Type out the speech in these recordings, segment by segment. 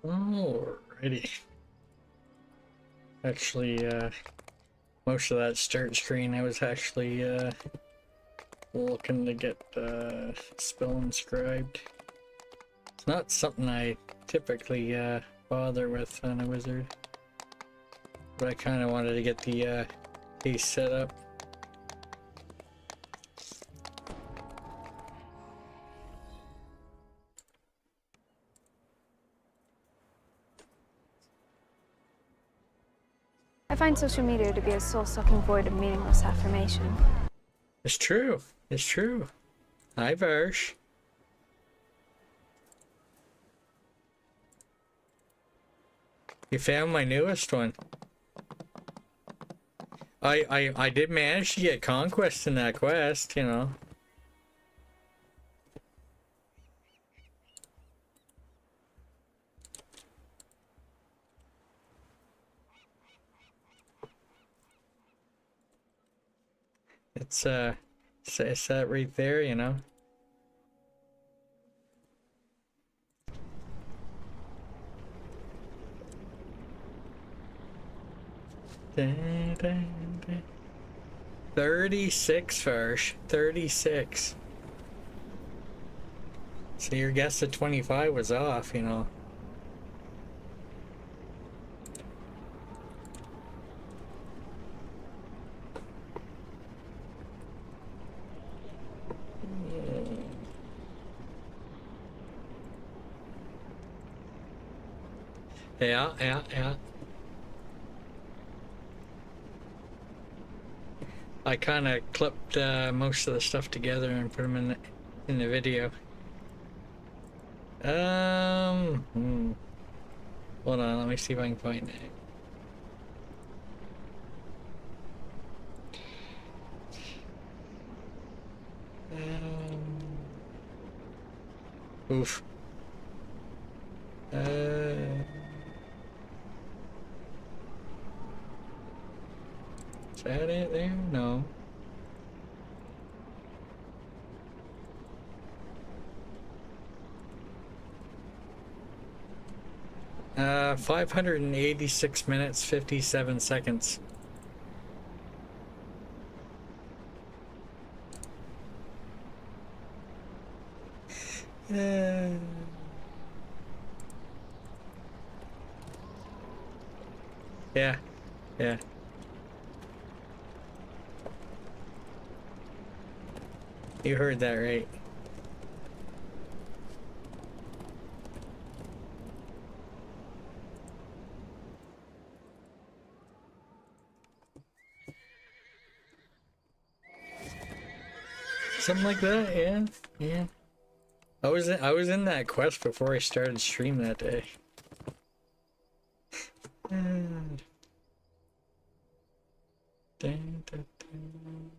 Alrighty. Actually, most of that start screen I was actually looking to get spell inscribed. It's not something I typically bother with on a wizard, but I kind of wanted to get the case set up. I find social media to be a soul-sucking void of meaningless affirmation. It's true. It's true. Hi, Varsh. You found my newest one. I did manage to get conquest in that quest, you know. It's that right there, you know. Dun, dun, dun. 36 first. 36. So your guess at 25 was off, you know. Yeah. I kind of clipped most of the stuff together and put them in the video. Hold on, let me see if I can find it. Oof. that it there? No. 586 minutes, 57 seconds. Yeah, yeah. You heard that right. Something like that, yeah, yeah. I was in that quest before I started stream that day. Dun, dun, dun, dun.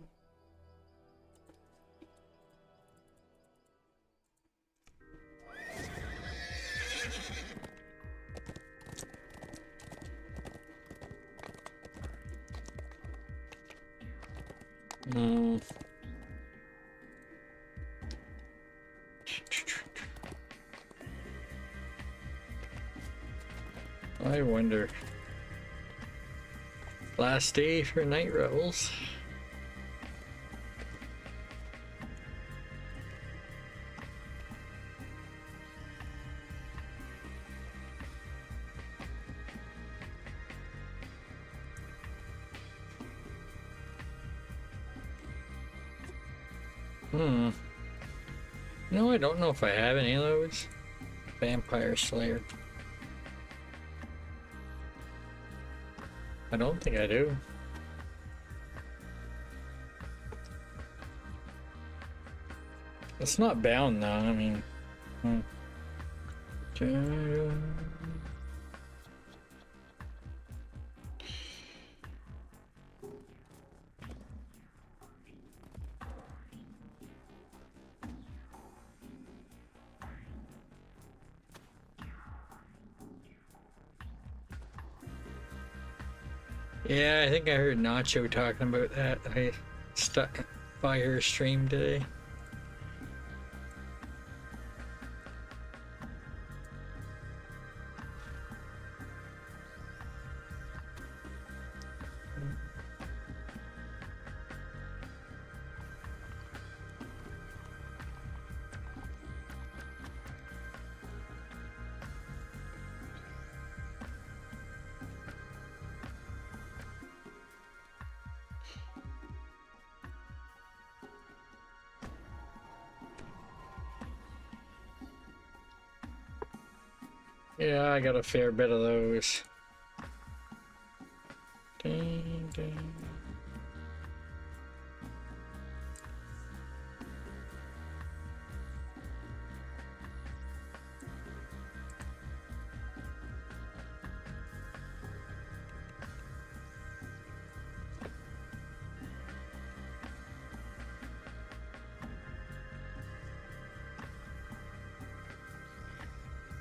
Hmm. I wonder. Last day for night revels. No, I don't know if I have any of those. Vampire Slayer. I don't think I do. It's not bound though, I mean. Yeah, I think I heard Nacho talking about that. I stuck by her stream today. Yeah, I got a fair bit of those. Ding, ding.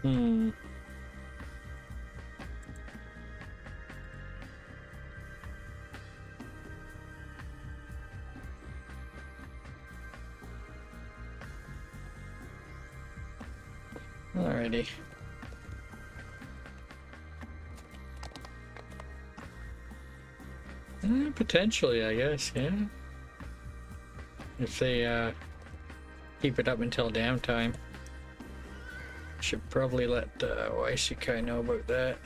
Hmm. Alrighty. Potentially, I guess, yeah. If they keep it up until downtime. Should probably let Waisukai know about that.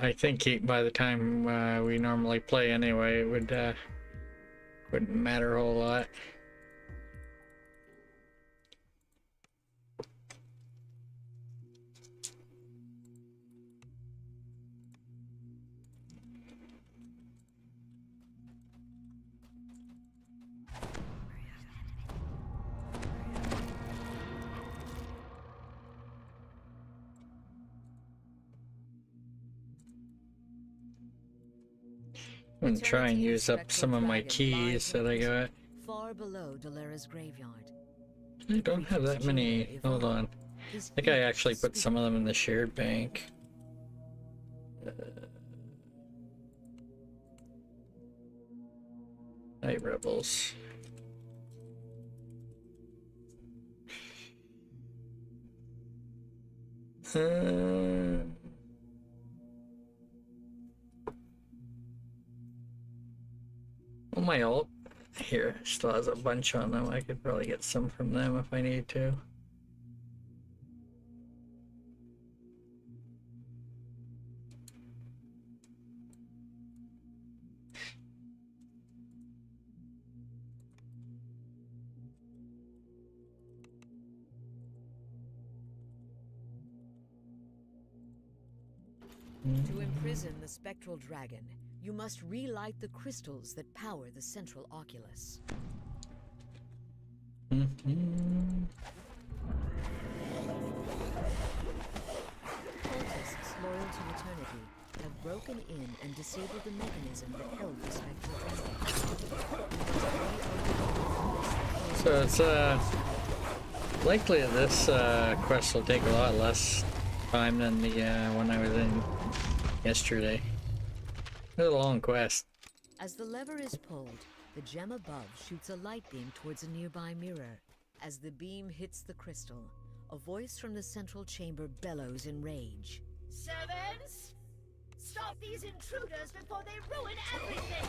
I think by the time we normally play anyway, it wouldn't matter a whole lot. I'm gonna try and use up some of my keys that I got. Far below Dolera's graveyard. I don't have that many. Hold on. I think I actually put some of them in the shared bank. Night Rebels. Well, my alt here still has a bunch on them. I could probably get some from them if I need to. To imprison the spectral dragon, you must relight the crystals that power the central oculus. Cultists loyal to eternity have broken in and disabled the mechanism that held the spectral dragon. So it's likely that this quest will take a lot less time than the one I was in yesterday. It was a long quest. As the lever is pulled, the gem above shoots a light beam towards a nearby mirror. As the beam hits the crystal, a voice from the central chamber bellows in rage. Servants! Stop these intruders before they ruin everything!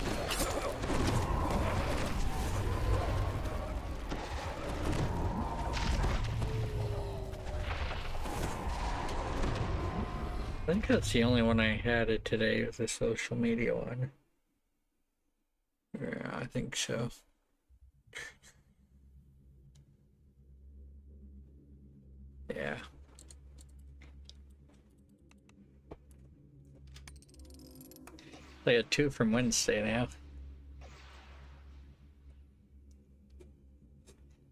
I think that's the only one I added today, was the social media one. Yeah, I think so. Yeah. I got 2 from Wednesday now.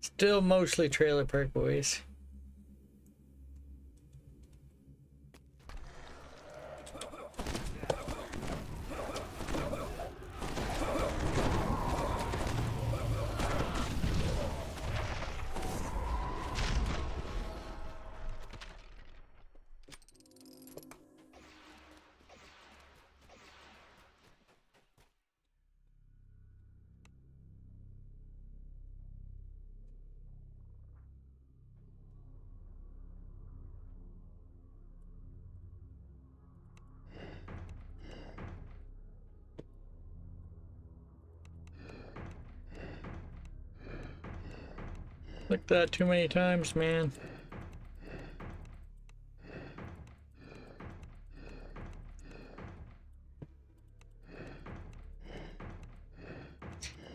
Still mostly Trailer Park Boys. Like that too many times, man.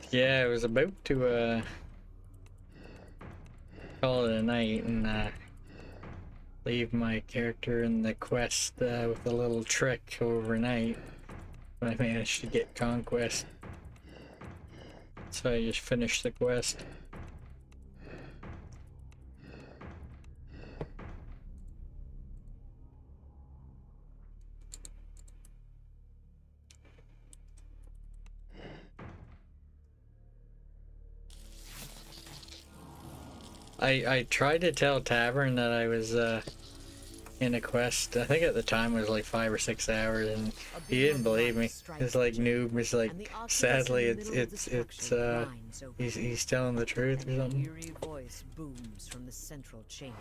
Yeah, I was about to call it a night and leave my character in the quest with a little trick overnight. But I managed to get Conquest. So I just finished the quest. I tried to tell Tavern that I was in a quest. I think at the time it was like 5 or 6 hours, and he didn't believe me. It's like noob. It's like sadly he's telling the truth or something. Eerie voice booms from the central chamber.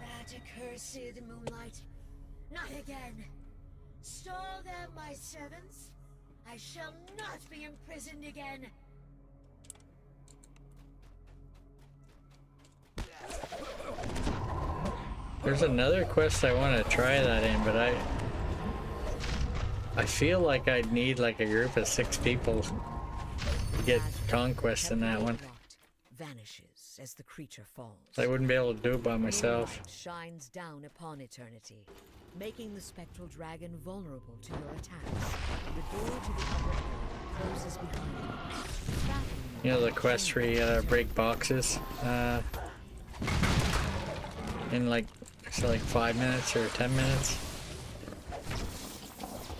That accursed moonlight. Not again. Stall them, my servants. I shall not be imprisoned again. There's another quest I want to try that in, but I feel like I'd need like a group of 6 people to get Conquest in that one. Vanishes as the creature falls. I wouldn't be able to do it by myself. Moonlight shines down upon eternity, making the spectral dragon vulnerable to your attacks. The door to the upper area closes behind you. You know the quest where you gotta break boxes in like 5 minutes or 10 minutes.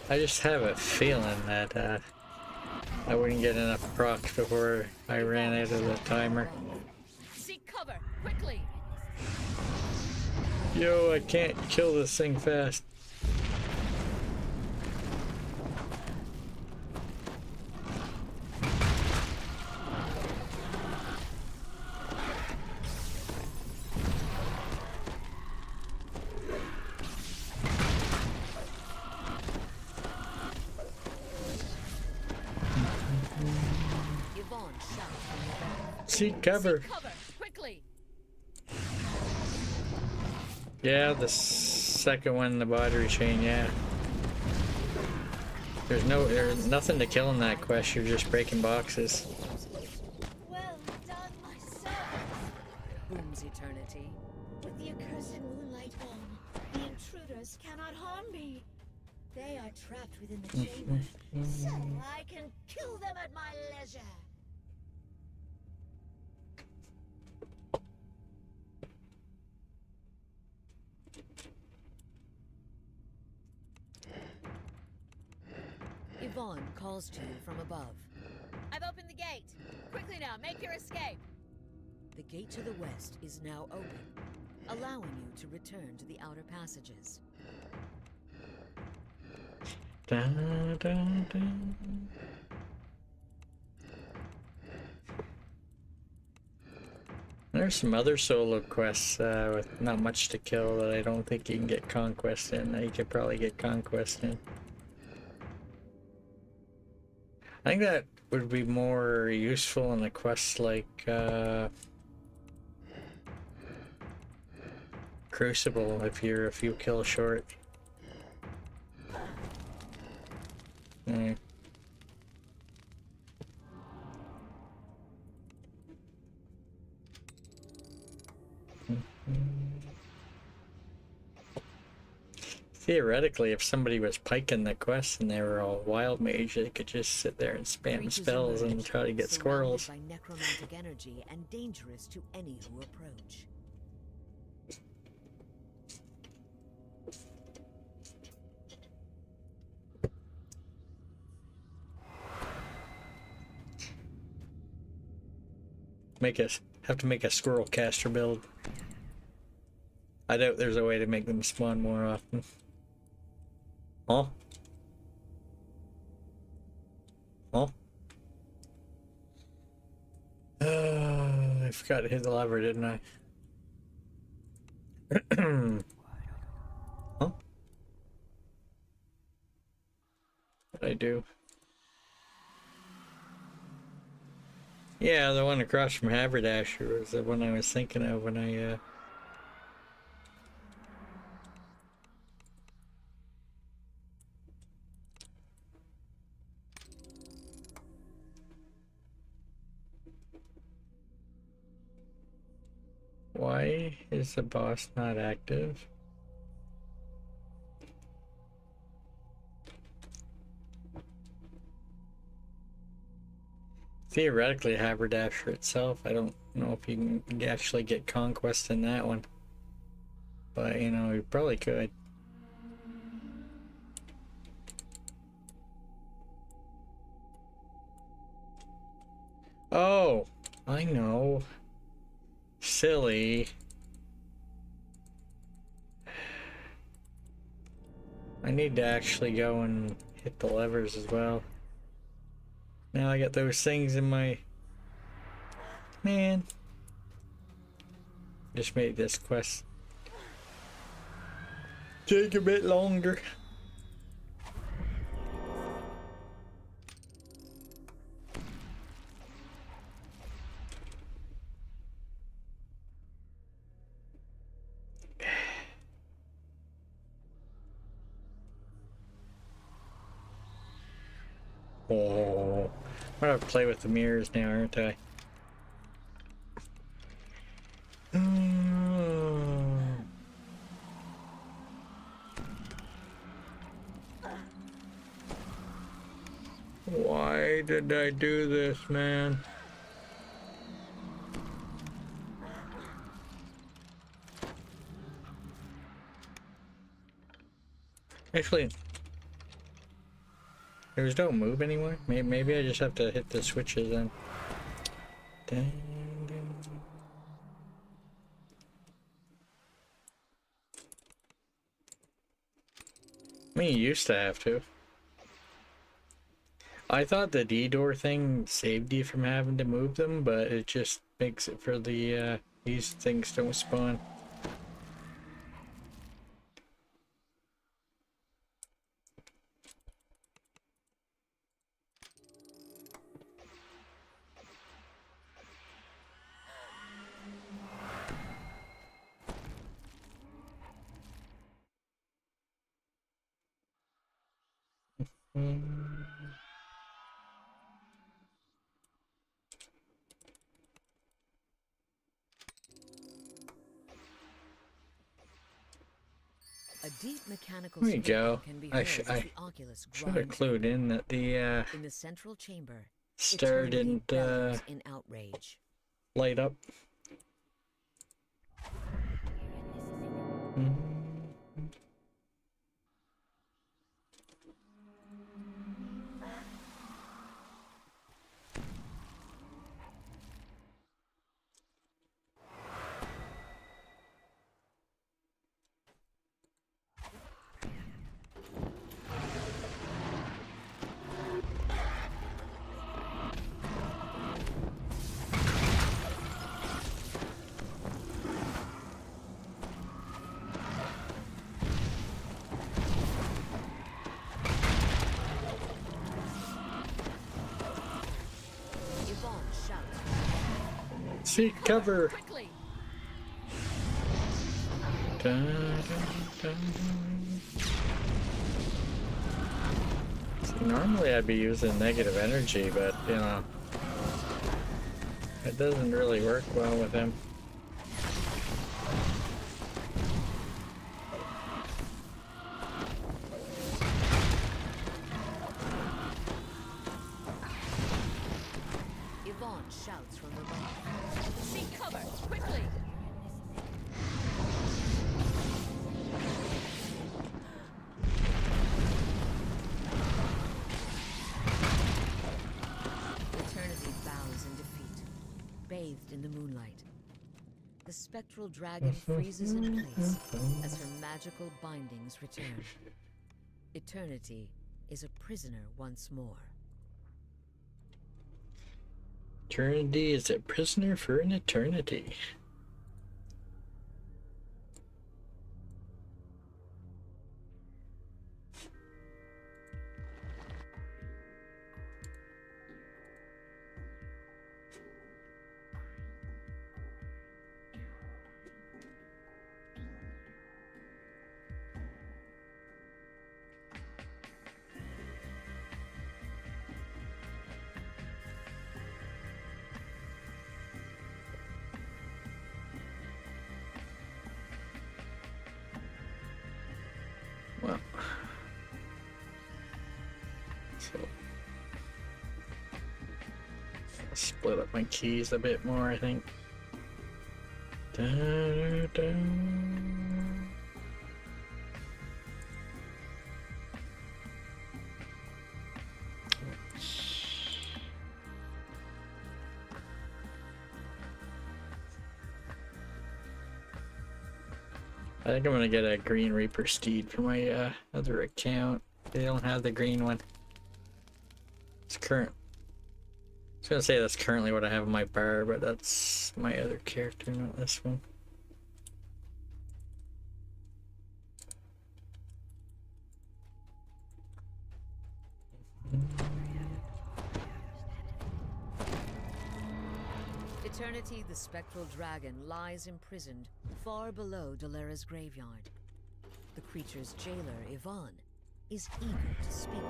I just have a feeling that I wouldn't get enough procs before I ran out of the timer. Seek cover, quickly! Yo, I can't kill this thing fast. Yvonne shouts from the back. Seek cover. Seek cover, quickly! Yeah, the second one, the battery chain, yeah. There's nothing to kill in that quest, you're just breaking boxes. Well done, my servants. Booms eternity. With the accursed moonlight on, the intruders cannot harm me. They are trapped within the chamber, so I can kill them at my leisure. Yvonne calls to you from above. I've opened the gate. Quickly now, make your escape. The gate to the west is now open, allowing you to return to the outer passages. Dun, dun, dun. There's some other solo quests with not much to kill that I don't think you can get conquest in. That you could probably get conquest in. I think that would be more useful in a quest like Crucible if you're a few kills short. Mm. Theoretically, if somebody was piking the quest and they were all wild mage, they could just sit there and spam Creatures spells and emerge, try to get surrounded squirrels. by necromantic energy and dangerous to any who approach. Have to make a squirrel caster build. I doubt there's a way to make them spawn more often. Huh? Huh? I forgot to hit the lever, didn't I? Huh? What'd I do? Yeah, the one across from Haberdasher was the one I was thinking of when I, Why is the boss not active? Theoretically, Haberdasher itself, I don't know if you can actually get conquest in that one. But, you know, you probably could. Oh, I know. Silly. I need to actually go and hit the levers as well. Now I got those things in my... Man. Just made this quest take a bit longer. Oh, I'm gonna play with the mirrors now, aren't I? Why did I do this, man? Actually, There's no move anymore? Maybe I just have to hit the switches then. Dun, dun. I mean, you used to have to. I thought the D-door thing saved you from having to move them, but it just makes it for the, these things don't spawn. A deep mechanical There you go. can be I heard should as the Oculus have grinds clued in that the in the central chamber. star Eternity didn't bellows in outrage. light up. Mhm. Yvonne shouts. Seek cover. Quickly! Dun, dun, dun. See, normally I'd be using negative energy, but you know, it doesn't really work well with him. Yvonne shouts from above. Seek cover! Quickly! Eternity bows in defeat, bathed in the moonlight. The spectral dragon freezes in place as her magical bindings return. Eternity is a prisoner once more. Eternity is a prisoner for an eternity. Well, so I'll split up my keys a bit more, I think. Dun, dun. I think I'm gonna get a Green Reaper steed for my other account. They don't have the green one. It's current. I was gonna say that's currently what I have in my bar, but that's my other character, not this one. Eternity, the spectral dragon, lies imprisoned far below Dolera's graveyard. The creature's jailer, Yvonne, is eager to speak.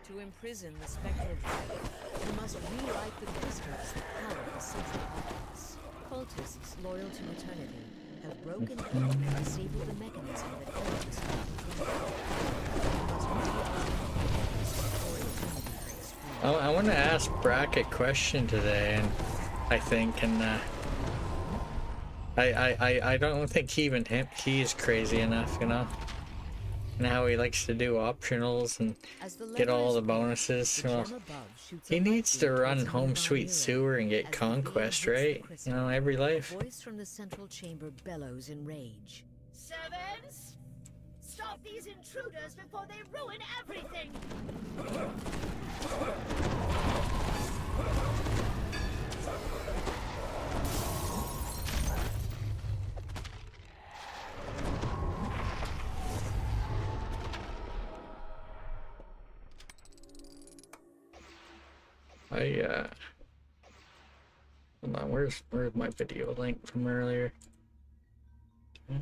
To imprison the spectral dragon, you must rewrite the crystals that power the central Oculus. Cultists loyal to Eternity have broken in and disabled the mechanism that holds the spectral dragon. You must rewrite the crystals before Eternity breaks free. I want to ask Brack a question today, and I think, and I don't think he's crazy enough, you know. and how he likes to do optionals and As the get all lever the is bonuses. pulled, the Well, gem above shoots he a light needs to beam run towards a Home nearby Sweet mirror. Sewer and get As the beam Conquest, hits the right? You crystal, know, every a life. voice from the central chamber bellows in rage. Sevens! Stop these intruders before they ruin everything! Hold on, where's my video link from earlier? There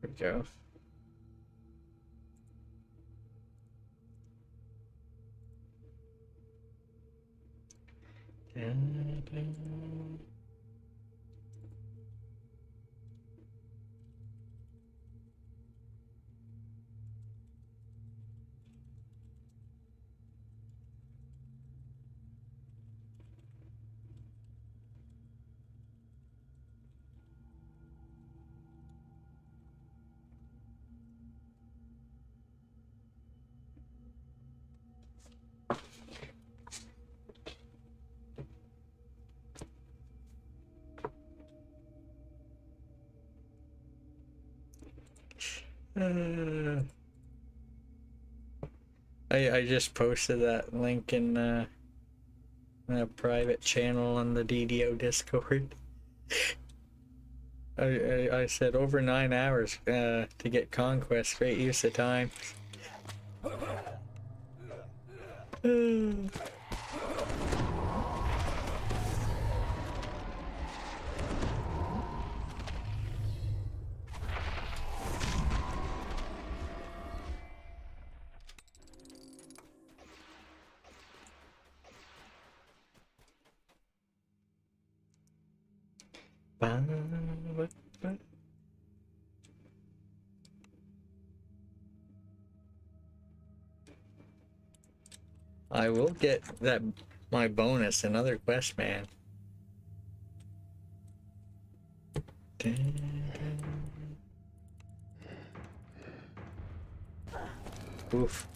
we go. I just posted that link in a private channel on the DDO Discord. I said over 9 hours to get Conquest. Great use of time. I will get that my bonus, another quest, man. Oof.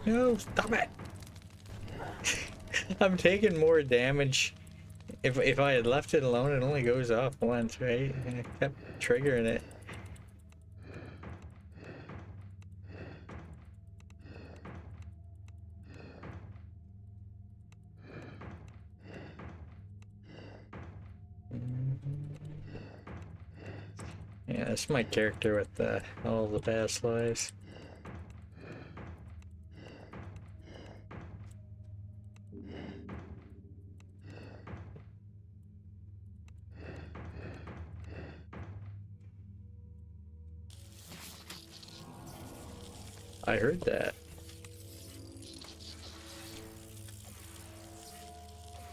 No, stop it. I'm taking more damage. If I had left it alone, it only goes off once, right? And I kept triggering it. Yeah, that's my character with all the past lives. I heard that.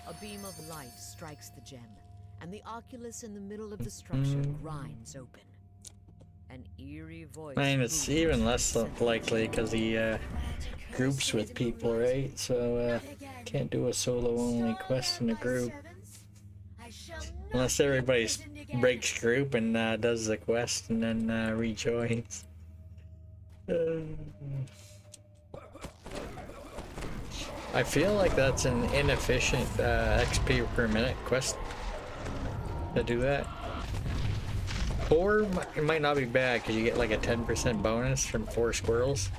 A beam of light strikes the gem, and the oculus in the middle of the structure grinds open. An eerie voice. I mean, it's even less likely because he groups with people, right? So can't do a solo-only quest in a group. Unless everybody breaks group and does the quest and then rejoins. I feel like that's an inefficient XP per minute quest to do that. Or it might not be bad because you get like a 10% bonus from 4 squirrels.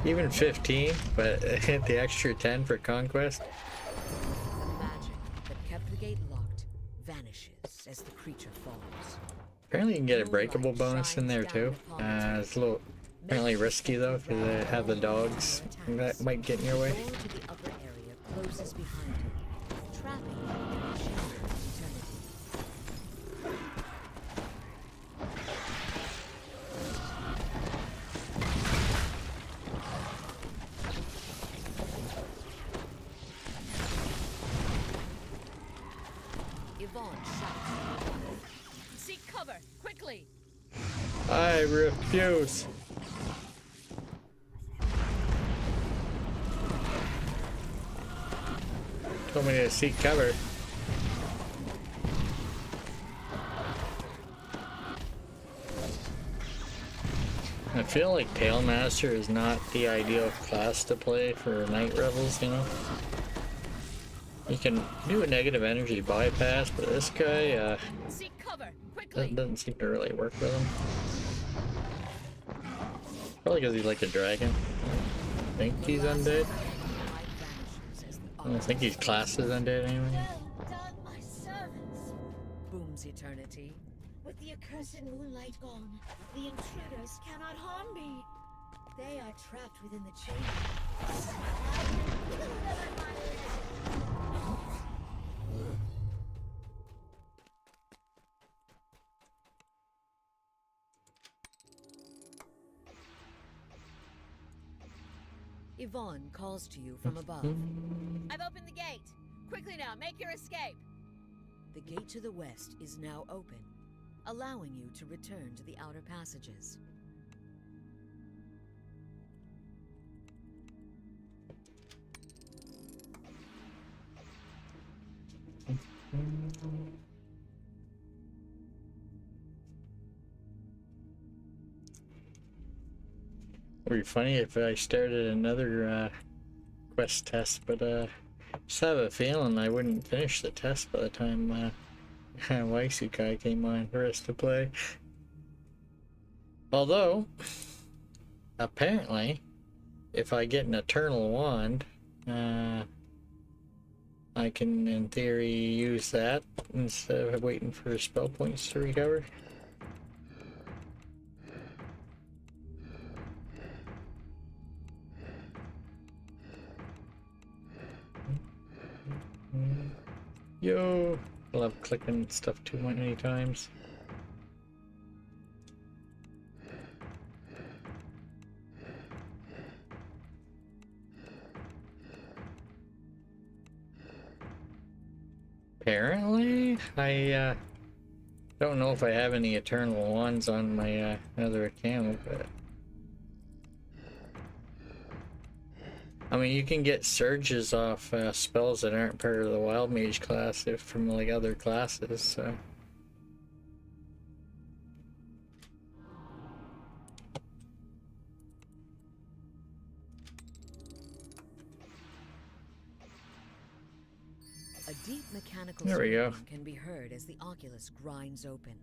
Even 15, but the extra 10 for Conquest. The magic that kept the gate locked vanishes as the creature falls. Apparently you can get a breakable bonus in there too. It's a little apparently risky though because they have the dogs that might get in your way. The door to the upper area closes behind you, trapping you in a chamber of eternity. Yvonne shouts. Seek cover, quickly! I refuse. Told me to seek cover. I feel like Tailmaster is not the ideal class to play for night revels, you know? You can do a negative energy bypass, but this guy, Seek cover, quickly. doesn't seem to really work with him. Probably because he's like a dragon. I think he's undead. I don't think he's classed as undead anyway. Well done, my servants. Booms eternity. With the accursed moonlight gone, the intruders cannot harm me. They are trapped within the chamber. Yvonne calls to you from above. I've opened the gate. Quickly now, make your escape. The gate to the west is now open, allowing you to return to the outer passages. It'd be funny if I started another quest test, but just have a feeling I wouldn't finish the test by the time Waisukai came on for us to play. Although, apparently, if I get an Eternal Wand, I can, in theory, use that instead of waiting for spell points to recover. Yo! I love clicking stuff too many times. Apparently, I don't know if I have any Eternal Wands on my other account, but I mean, you can get surges off spells that aren't part of the Wild Mage class if from like other classes, so. A deep mechanical There we go. scream can be heard as the oculus grinds open.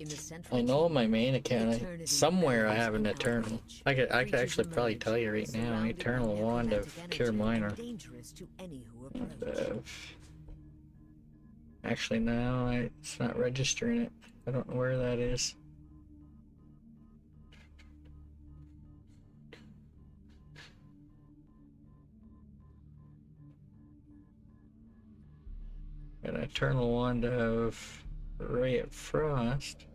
In the central I know chamber, my main account, eternity somewhere I bounds have an without Eternal. reach. I could Creatures actually probably emerge, tell you right now, surrounded by Eternal Wand of necromantic Cure energy Minor. and dangerous to any who approach. Actually, no, it's not registering it. I don't know where that is. An Eternal Wand of Ray of Frost.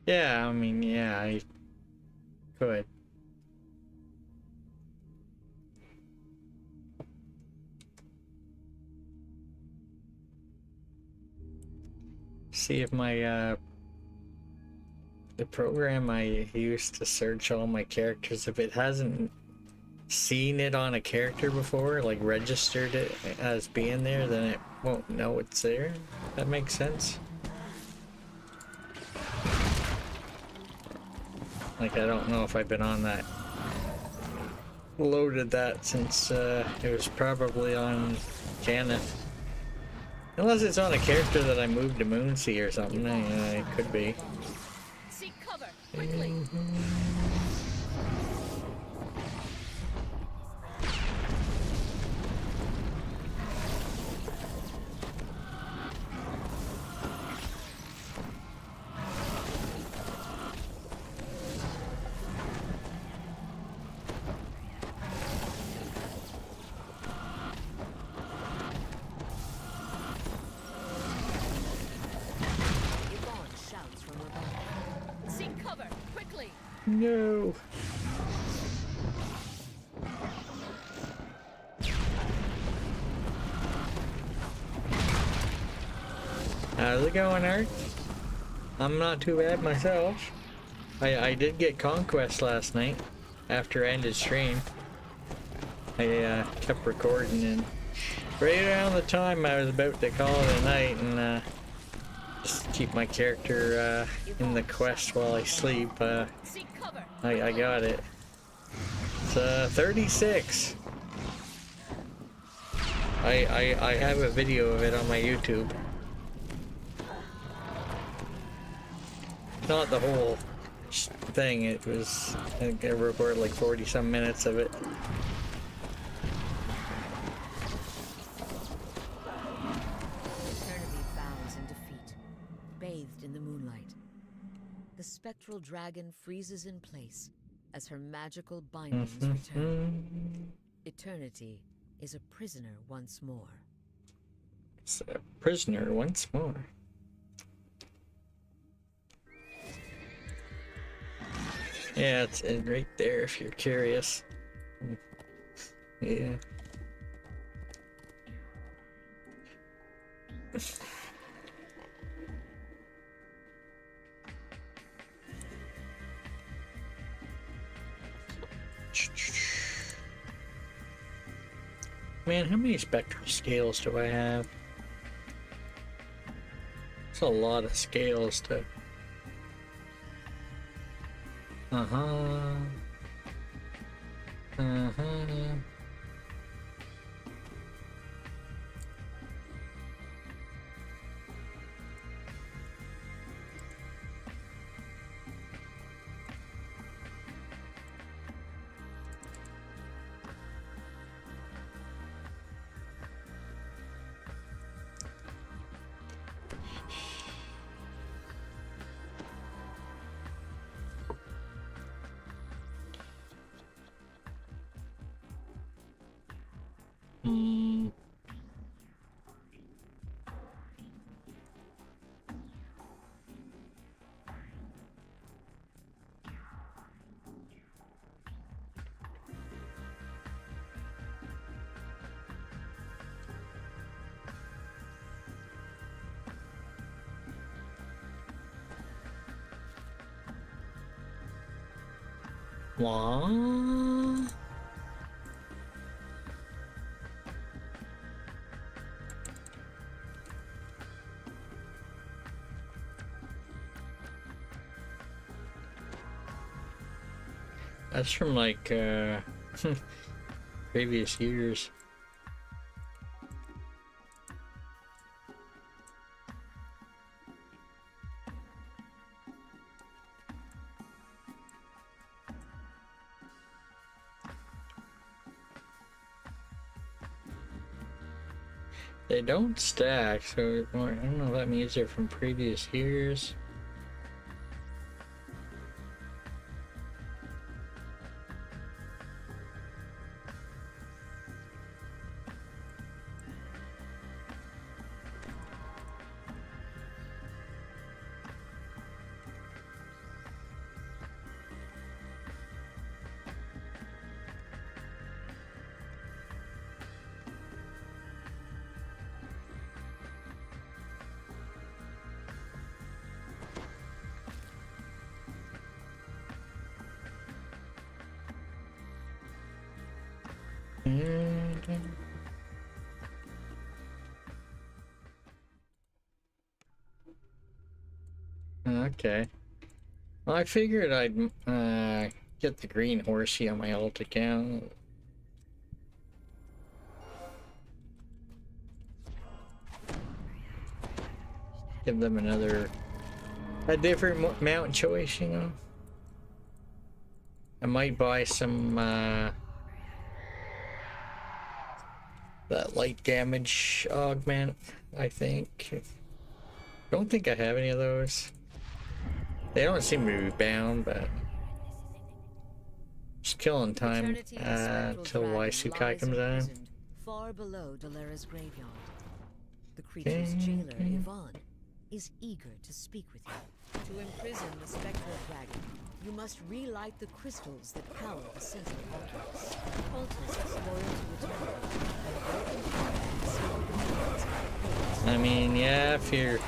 Yeah, I mean, yeah, I could. See if my the program I used to search all my characters, if it hasn't seen it on a character before, like registered it as being there, then it won't know it's there. That makes sense. Like, I don't know if I've been on that, loaded that since it was probably on Janeth. Unless it's on a character that I moved to Moonsea or something, it could be. Seek cover, quickly. Yvonne shouts from above. Seek cover, quickly. No. How's it going, Art? I'm not too bad myself. I did get Conquest last night after I ended stream. I kept recording, and right around the time I was about to call it a night and just keep my character in the quest while I sleep, I got it. It's 36. I have a video of it on my YouTube. Not the whole thing, it was, I think I recorded like 40 some minutes of it. Eternity bows in defeat, bathed in the moonlight. The spectral dragon freezes in place as her magical bindings return. Eternity is a prisoner once more. It's a prisoner once more. Yeah, it's right there if you're curious. Yeah. Man, how many spectral scales do I have? It's a lot of scales to... What? That's from like previous years. They don't stack, so I don't know if that means they're from previous years. Okay. Well, I figured I'd get the green horsey on my alt account. Give them a different mount choice, you know. I might buy some that light damage augment, I think. Don't think I have any of those. They don't seem to be bound, but just killing time till Waisukai comes in. Far below Dalera's graveyard. The creature's jailer, Yvonne, is eager to speak with you. To imprison the spectral dragon, you must relight the crystals that power the central oculus. Cultists loyal to eternity. I mean, yeah, if you're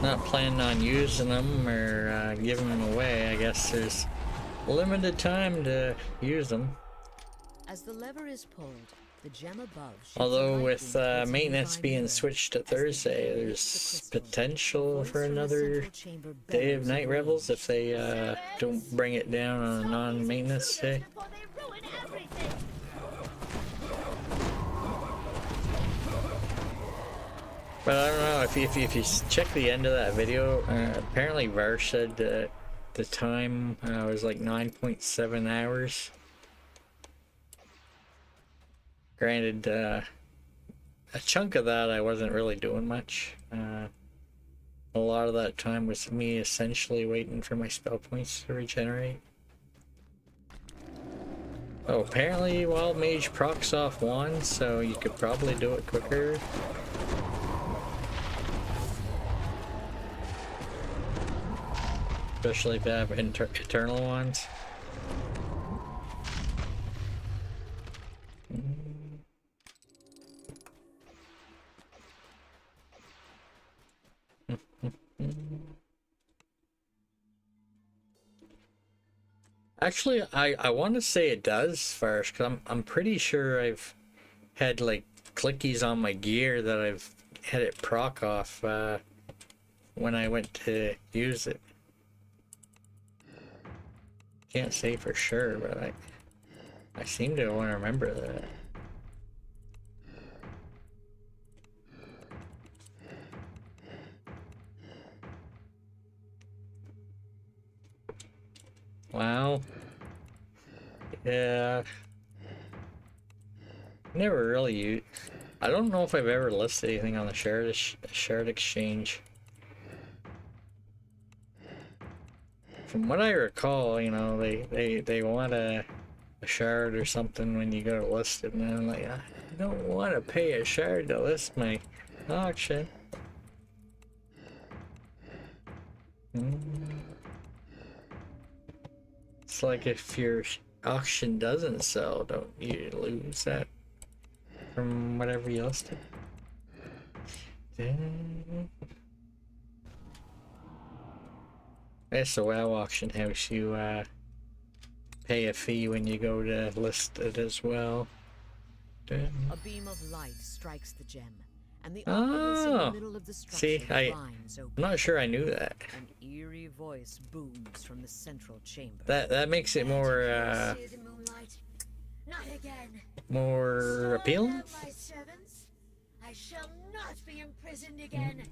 Not planning on using them or giving them away. I guess there's limited time to use them. As the lever is pulled, the gem above shoots a Although light with beam towards a maintenance nearby being mirror. switched to As the Thursday, beam hits there's the crystal, potential a voice for from the another central chamber day of bellows night in revels rage. if they don't bring it down on a non-maintenance day. Before they ruin everything. But I don't know, if you check the end of that video, apparently Var said the time was like 9.7 hours. Granted, a chunk of that I wasn't really doing much. A lot of that time was me essentially waiting for my spell points to regenerate. Oh, apparently Wild Mage procs off wands, so you could probably do it quicker. Especially if they have eternal ones. Actually, I want to say it does first, because I'm pretty sure I've had like clickies on my gear that I've had it proc off when I went to use it. Can't say for sure, but I seem to want to remember that. Wow. Yeah. Never really used. I don't know if I've ever listed anything on the shared exchange. From what I recall, you know, they want a shard or something when you go to list it, and I'm like, I don't want to pay a shard to list my auction. It's like if your auction doesn't sell, don't you lose that from whatever you listed? It's a WoW auction house. You pay a fee when you go to list it as well. A beam of light strikes the gem, and the oculus in the middle of the structure See, blinds open. I'm not sure I knew that. An eerie voice booms from the central chamber. That makes it more Not again. more appealing. My servants, I shall not be imprisoned again.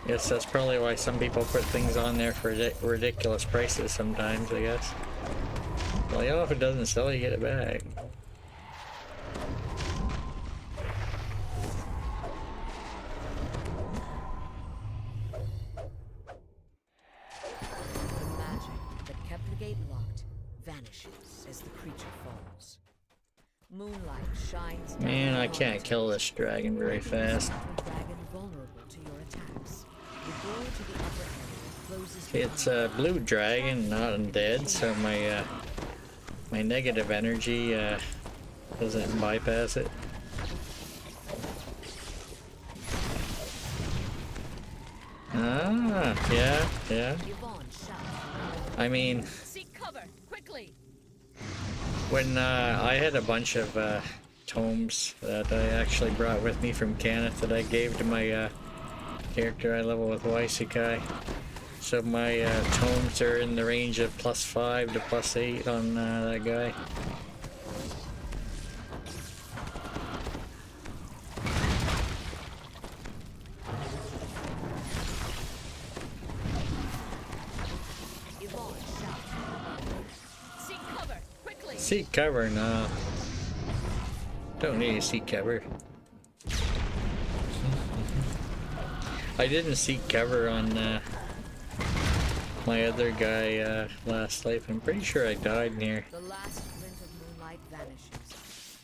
Yes, that's probably why some people put things on there for ridiculous prices sometimes, I guess. Well, you know, if it doesn't sell, you get it back. The magic that kept the gate locked vanishes as the creature falls. Moonlight shines down. Man, I upon can't it, kill this dragon very fast. making the dragon vulnerable to your attacks. The door to the upper area closes It's behind a blue dragon, not undead, so my negative energy doesn't bypass it. Ah, yeah. Yvonne shouts. I mean, Seek cover, quickly! when I had a bunch of tomes that I actually brought with me from Canada that I gave to my character I level with Waisekai. So my tomes are in the range of +5 to +8 on that guy. Yvonne shouts. Seek cover, quickly! Seek cover, no. Don't need to seek cover. I didn't seek cover on my other guy last life. I'm pretty sure I died near. The last glint of moonlight vanishes.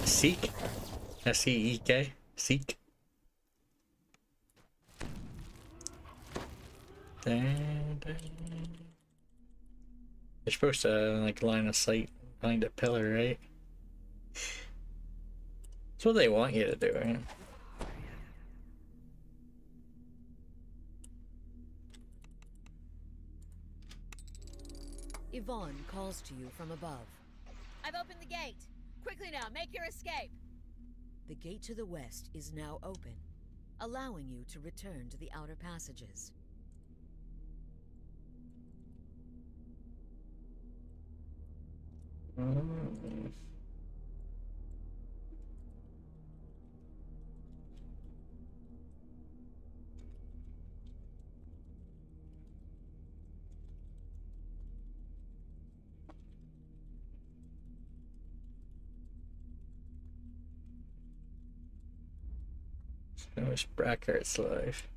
Seek? S-E-E-K? Seek? Dun, dun. You're supposed to like line of sight behind a pillar, right? That's what they want you to do, right? Yvonne calls to you from above. I've opened the gate. Quickly now, make your escape. The gate to the west is now open, allowing you to return to the outer passages. There's Brackart's life.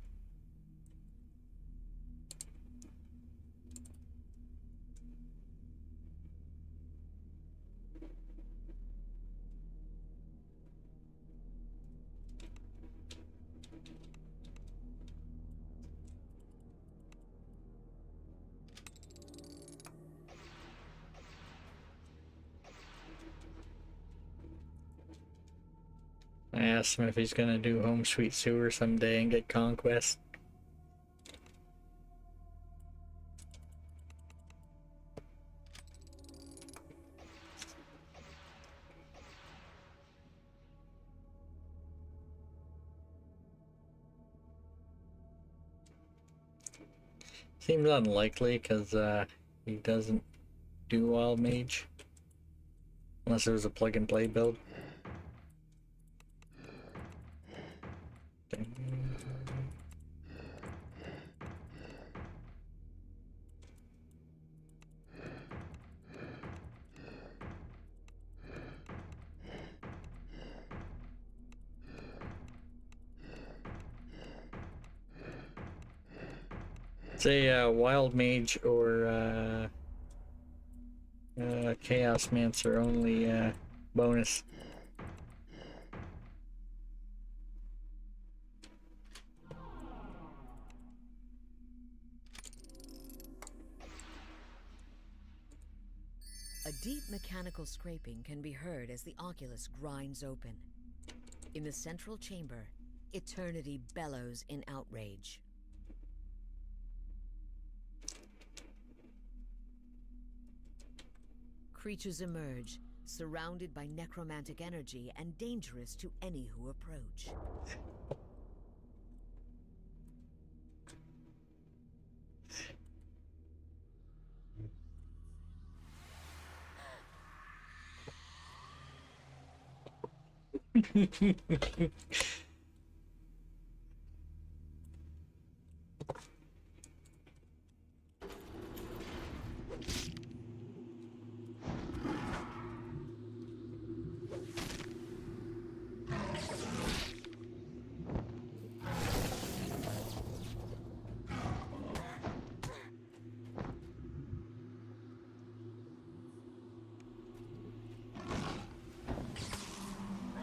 I asked him if he's gonna do Home Sweet Sewer someday and get Conquest. Seems unlikely because he doesn't do Wild Mage. Unless it was a plug and play build. Say Wild Mage or Chaos Mancer only bonus. A deep mechanical scraping can be heard as the oculus grinds open. In the central chamber, eternity bellows in outrage. Creatures emerge, surrounded by necromantic energy and dangerous to any who approach.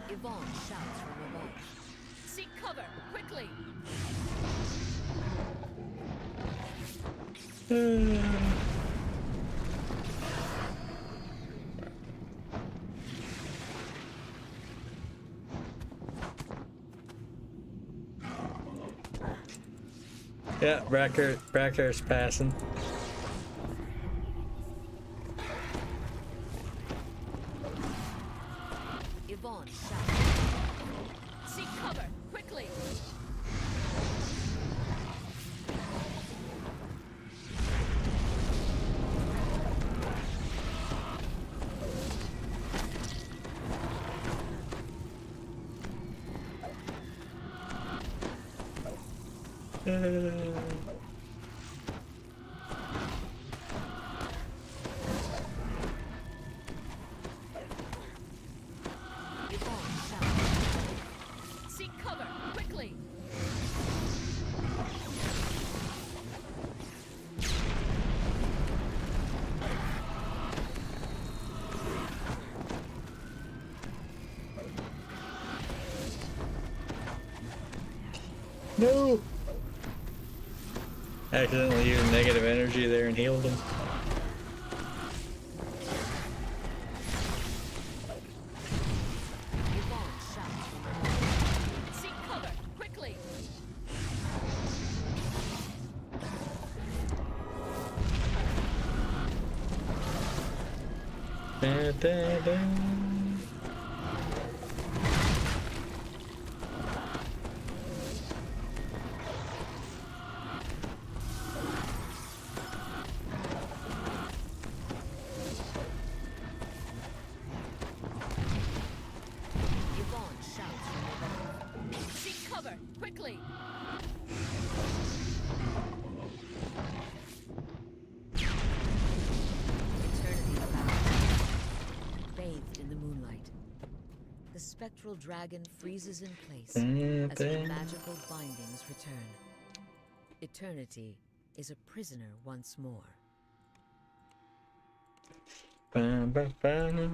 Yvonne shouts from above. Seek cover, quickly. Yeah, Brackart's passing. Yvonne shouts. Seek cover, quickly. Yvonne shouts. Seek cover, quickly. No! Accidentally used negative energy there and healed him. Da, da, da. Yvonne shouts from above. Seek cover, quickly! Eternity abounds. Bathed in the moonlight, the spectral dragon freezes in place as her magical bindings return. Eternity is a prisoner once more. Ba, ba, ba.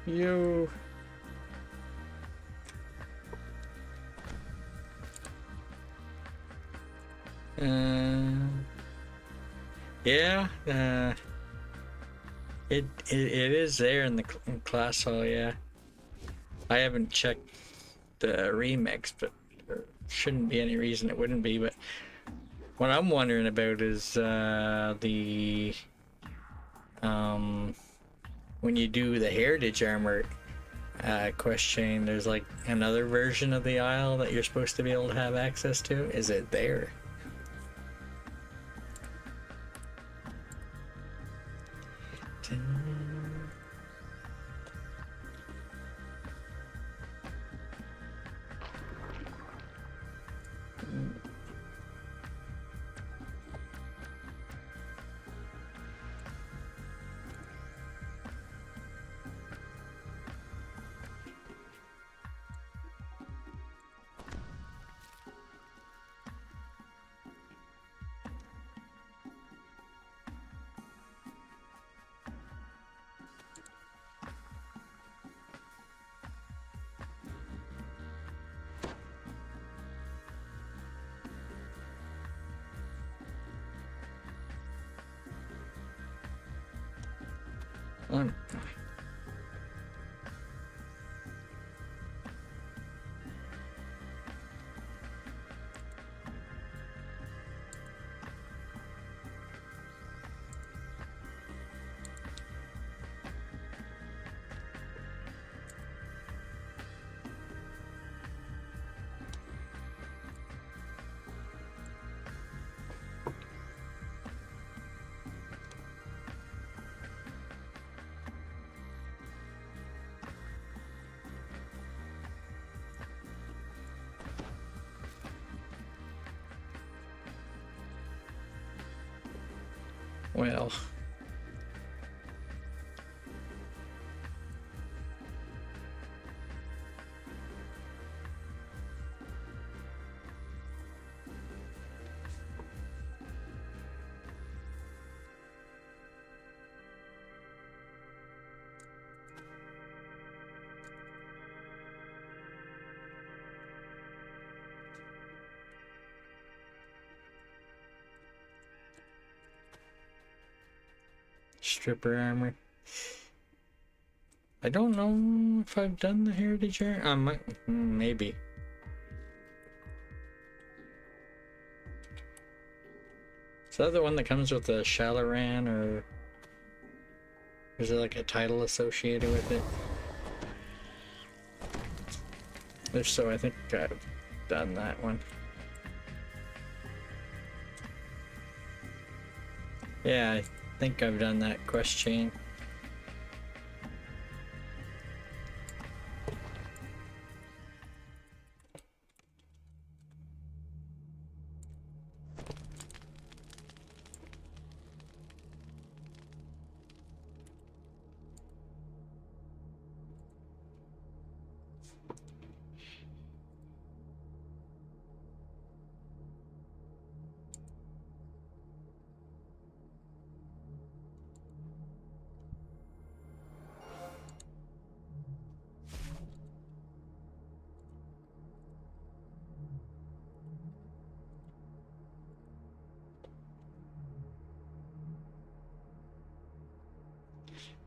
You. Yeah. It is there in the class hall. Yeah. I haven't checked the remix, but there shouldn't be any reason it wouldn't be. But what I'm wondering about is the when you do the heritage armor quest chain, there's like another version of the isle that you're supposed to be able to have access to. Is it there? On. Well. Stripper armor. I don't know if I've done the heritage armor. I might, maybe. Is that the one that comes with the Shalaran, or is there like a title associated with it? If so, I think I've done that one. Yeah, think I've done that quest chain.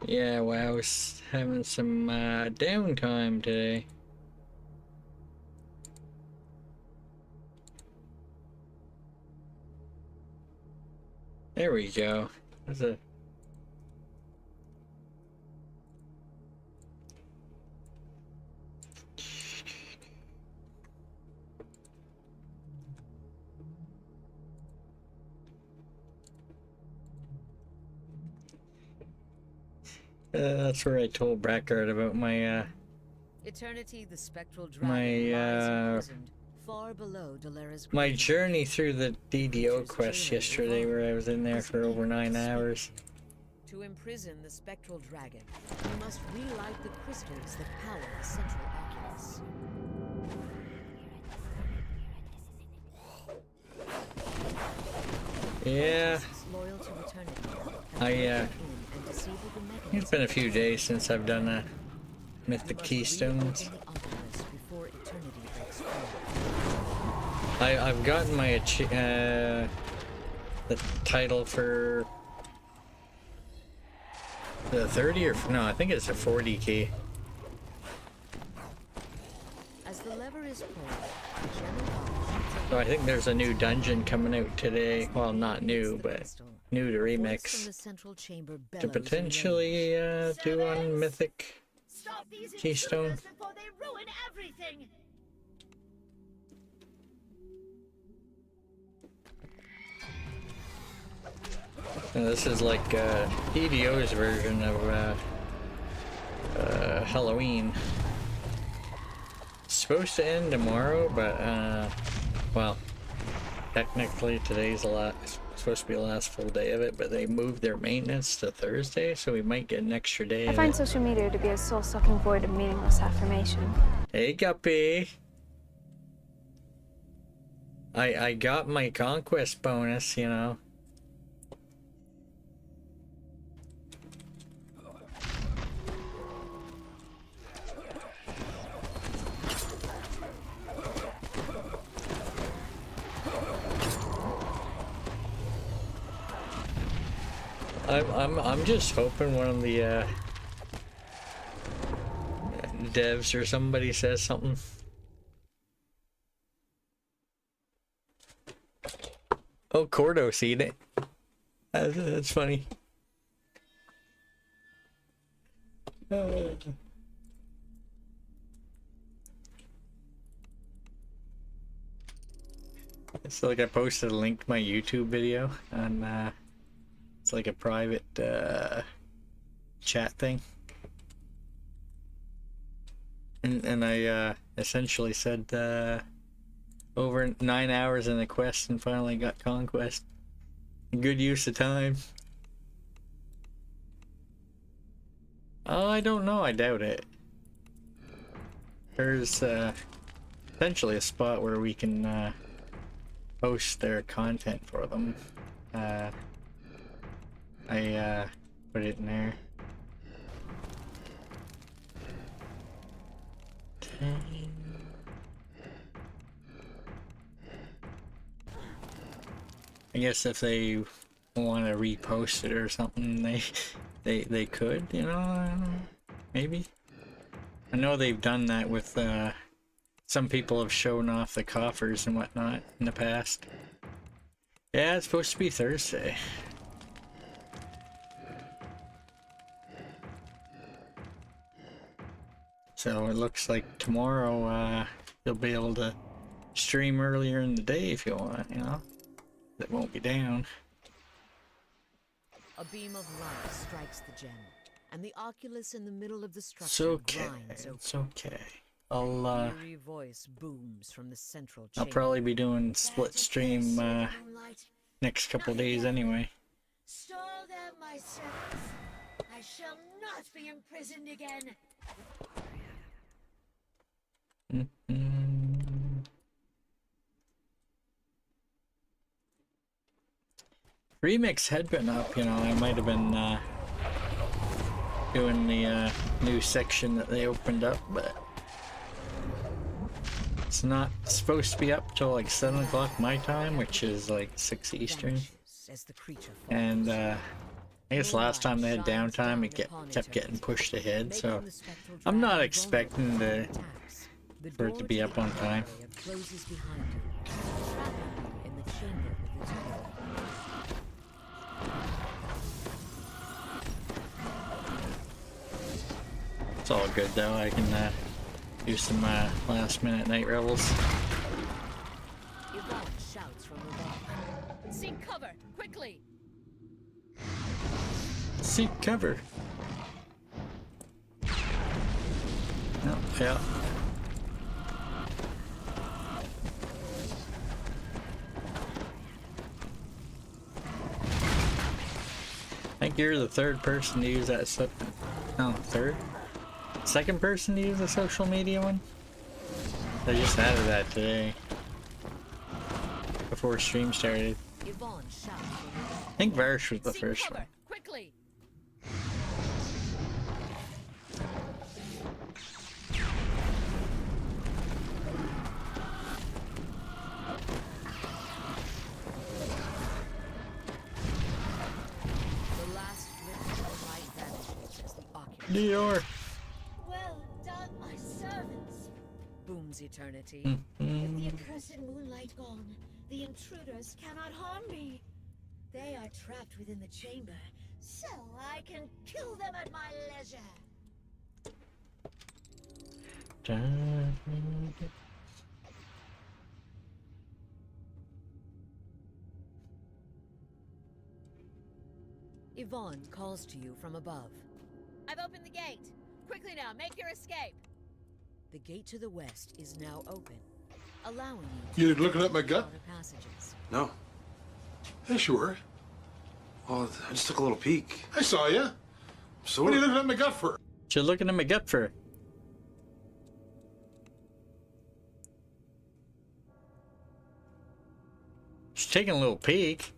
Yeah, well, I was having some downtime today. There we go. There's a that's where I told Brackard about my Eternity, the spectral dragon, lies imprisoned far below Dolera's my graveyard. journey through the DDO quest yesterday, where I was in there for over 9 hours. To imprison the spectral dragon, you must relight the crystals that power the central oculus. Yeah, Loyal to eternity, it's been a few days since I've done a Mythic Keystones. I've gotten my the title for the 30 or no, I think it's a 40 key. As the lever is pulled, So I think there's a new dungeon coming out today. Well, not new, but new to remix to potentially do on Mythic Keystone. Before they ruin everything. And this is like EDO's version of Halloween. It's supposed to end tomorrow, but well, technically today's it's supposed to be the last full day of it, but they moved their maintenance to Thursday, so we might get an extra day. I find social media to be a soul-sucking void of meaningless affirmation. Hey, Guppy. I got my conquest bonus, you know. I'm just hoping one of the devs or somebody says something. Oh, Cordo seen it. That's funny. It's like I posted a link to my YouTube video on it's like a private chat thing. And I essentially said over 9 hours in the quest and finally got conquest. Good use of time. Oh, I don't know, I doubt it. There's essentially a spot where we can post their content for them. I put it in there. I guess if they want to repost it or something, they could, you know, I don't know, maybe. I know they've done that with some people have shown off the coffers and whatnot in the past. Yeah, it's supposed to be Thursday. So it looks like tomorrow you'll be able to stream earlier in the day if you want, you know. It won't be down. A beam of light strikes the gem, and the oculus in the middle of the It's structure okay. grinds open. It's okay. I'll Eerie voice booms from the central I'll chamber. probably be doing split stream next couple days anyway. Stall them, my servants. I shall not be imprisoned again. Remix had been up, you know, I might have been doing the new section that they opened up, but it's not supposed to be up till like 7 o'clock my time, which is like 6 Eastern. And I guess last time they had downtime, it kept getting pushed ahead, so I'm not expecting for it to be up on time. It's all good though, I can do some last minute night revels. Shouts from above. Seek cover, quickly! Seek cover. No, yeah. I think you're the third person to use that no, third? Second person to use a social media one? I just added that today. Before stream started. I think Varsh was the first one. Quickly! The last glimpse of light vanishes as the oculus Dior. Well done, my servants. booms eternity. With the accursed moonlight gone, the intruders cannot harm me. They are trapped within the chamber, so I can kill them at my leisure. Yvonne calls to you from above. I've opened the gate. Quickly now, make your escape. The gate to the west is now open, allowing you You to looking at my gut? outer passages. No. Yeah, sure. Well, I just took a little peek. I saw you. So What are you looking at my gut for? What you looking at my gut for? Just taking a little peek.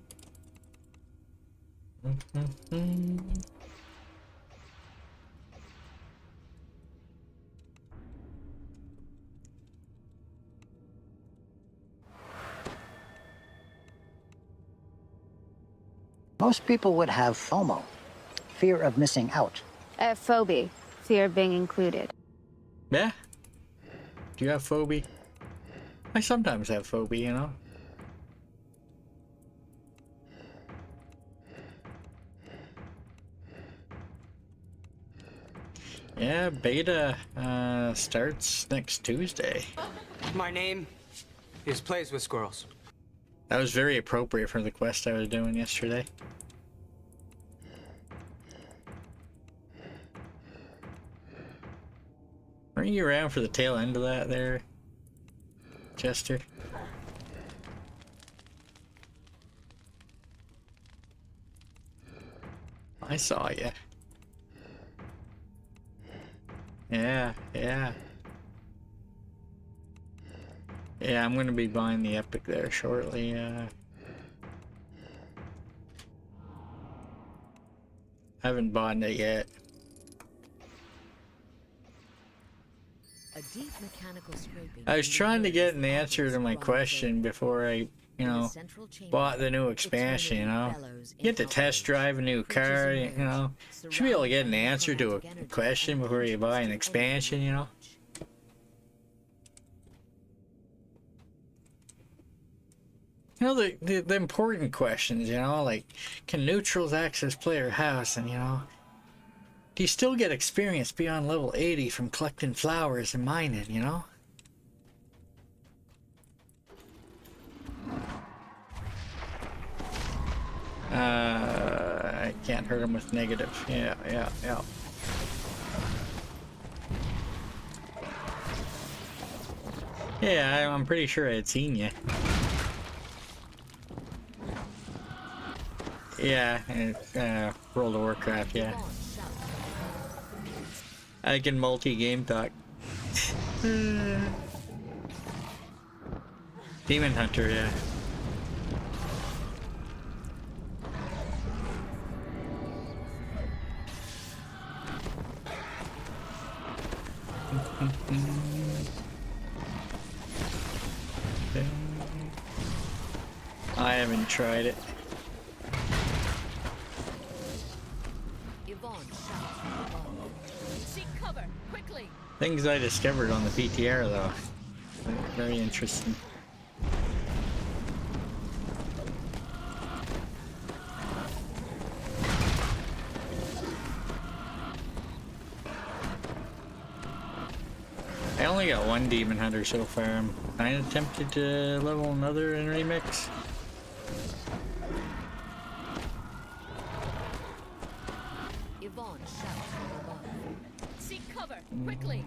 Most people would have FOMO, fear of missing out. Phobia, fear of being included. Yeah? Do you have phobia? I sometimes have phobia, you know? Yeah, beta starts next Tuesday. My name is Plays with Squirrels. That was very appropriate for the quest I was doing yesterday. Weren't you around for the tail end of that there, Chester? I saw you. Yeah. Yeah, I'm gonna be buying the Epic there shortly. I haven't bought it yet. A deep mechanical scraping. I was trying to get an answer to my question before I, you know, bought the new expansion, you know. You get to test drive a new car, you know. Should be able to get an answer to a question before you buy an expansion, you know. You know, the important questions, you know, like, can neutrals access player house, and, you know, do you still get experience beyond level 80 from collecting flowers and mining, you know? I can't hurt him with negative. Yeah, yeah, yeah. Yeah, I'm pretty sure I had seen you. Yeah, World of Warcraft, yeah. I can multi-game talk. Demon Hunter, yeah. I haven't tried it. Seek cover, quickly. Things I discovered on the PTR though. Very interesting. I only got one Demon Hunter so far. I'm kind of tempted to level another in Remix. Yvonne shouts from above. Seek cover, quickly.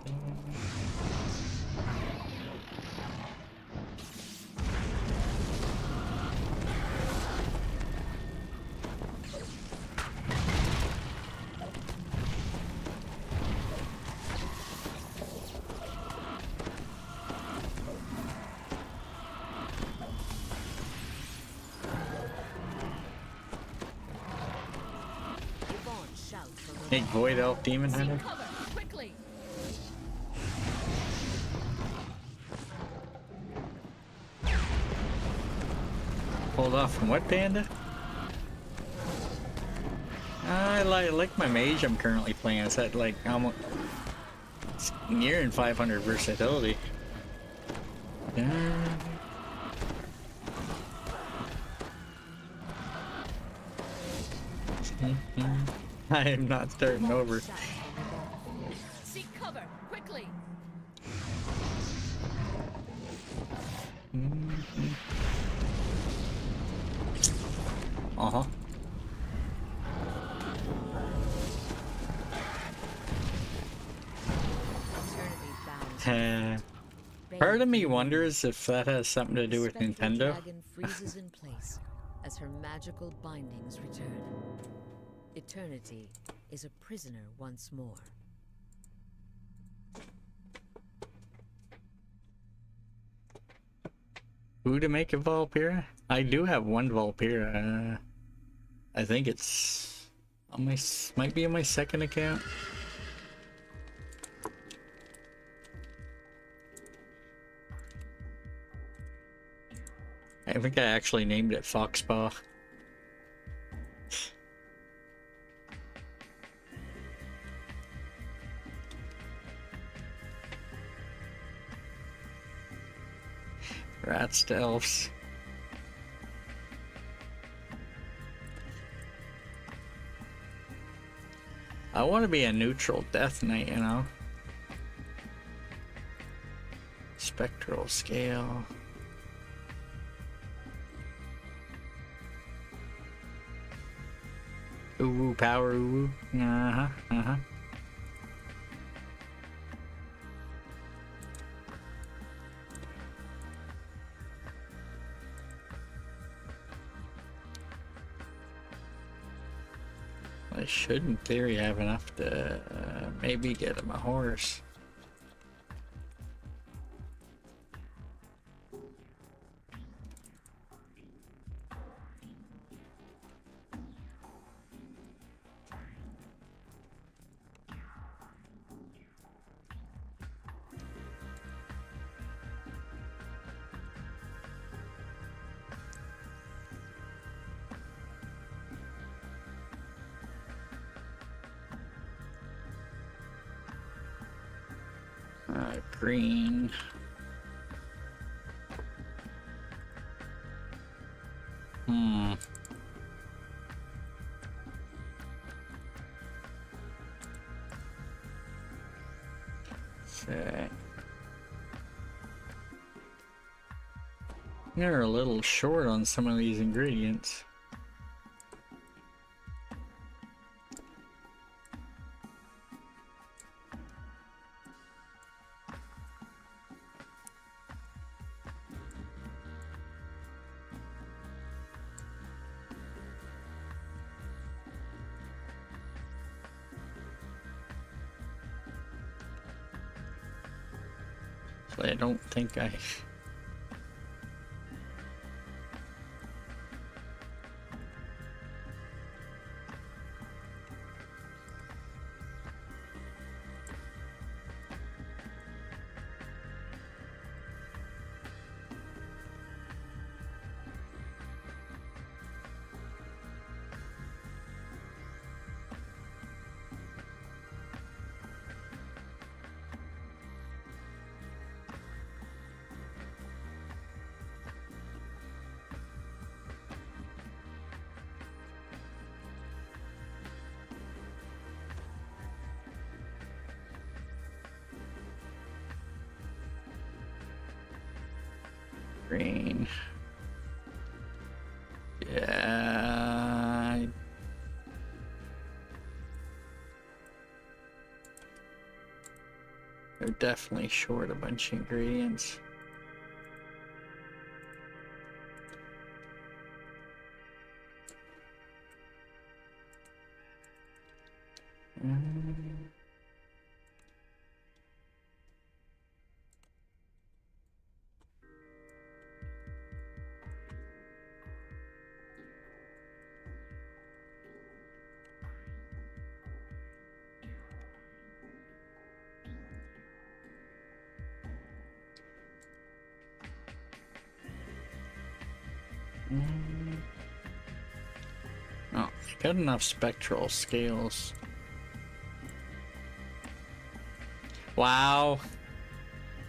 Yvonne shouts from above. Big Void Elf Demon Seek Hunter. cover, quickly. Pulled off from what, Panda? I like my mage I'm currently playing. It's at like almost nearing 500 versatility. I am not starting over. Seek cover, quickly. Uh-huh. Part of me wonders if that has something to do with Spectral Nintendo. Dragon freezes in place as her magical bindings return. Eternity is a prisoner once more. Who to make a Valpyra? I do have one Valpyra. I think it's on my might be on my second account. I think I actually named it Foxpaw. Rats to elves. I want to be a neutral Death Knight, you know? Spectral scale. Ooh, power, ooh. Uh-huh, uh-huh. I should, in theory, have enough to maybe get him a horse. Green. Okay. They're a little short on some of these ingredients. I don't think I... Green. Yeah. They're definitely short a bunch of ingredients. Oh, got enough spectral scales. Wow.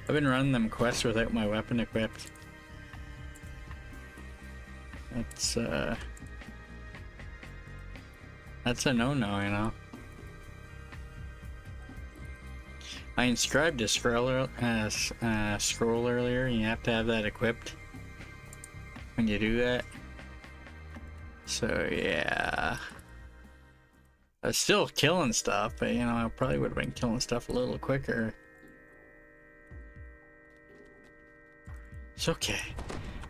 I've been running them quests without my weapon equipped. That's a no-no, you know. I inscribed a scroll earlier, and you have to have that equipped when you do that. So yeah, I was still killing stuff, but you know, I probably would have been killing stuff a little quicker. It's okay.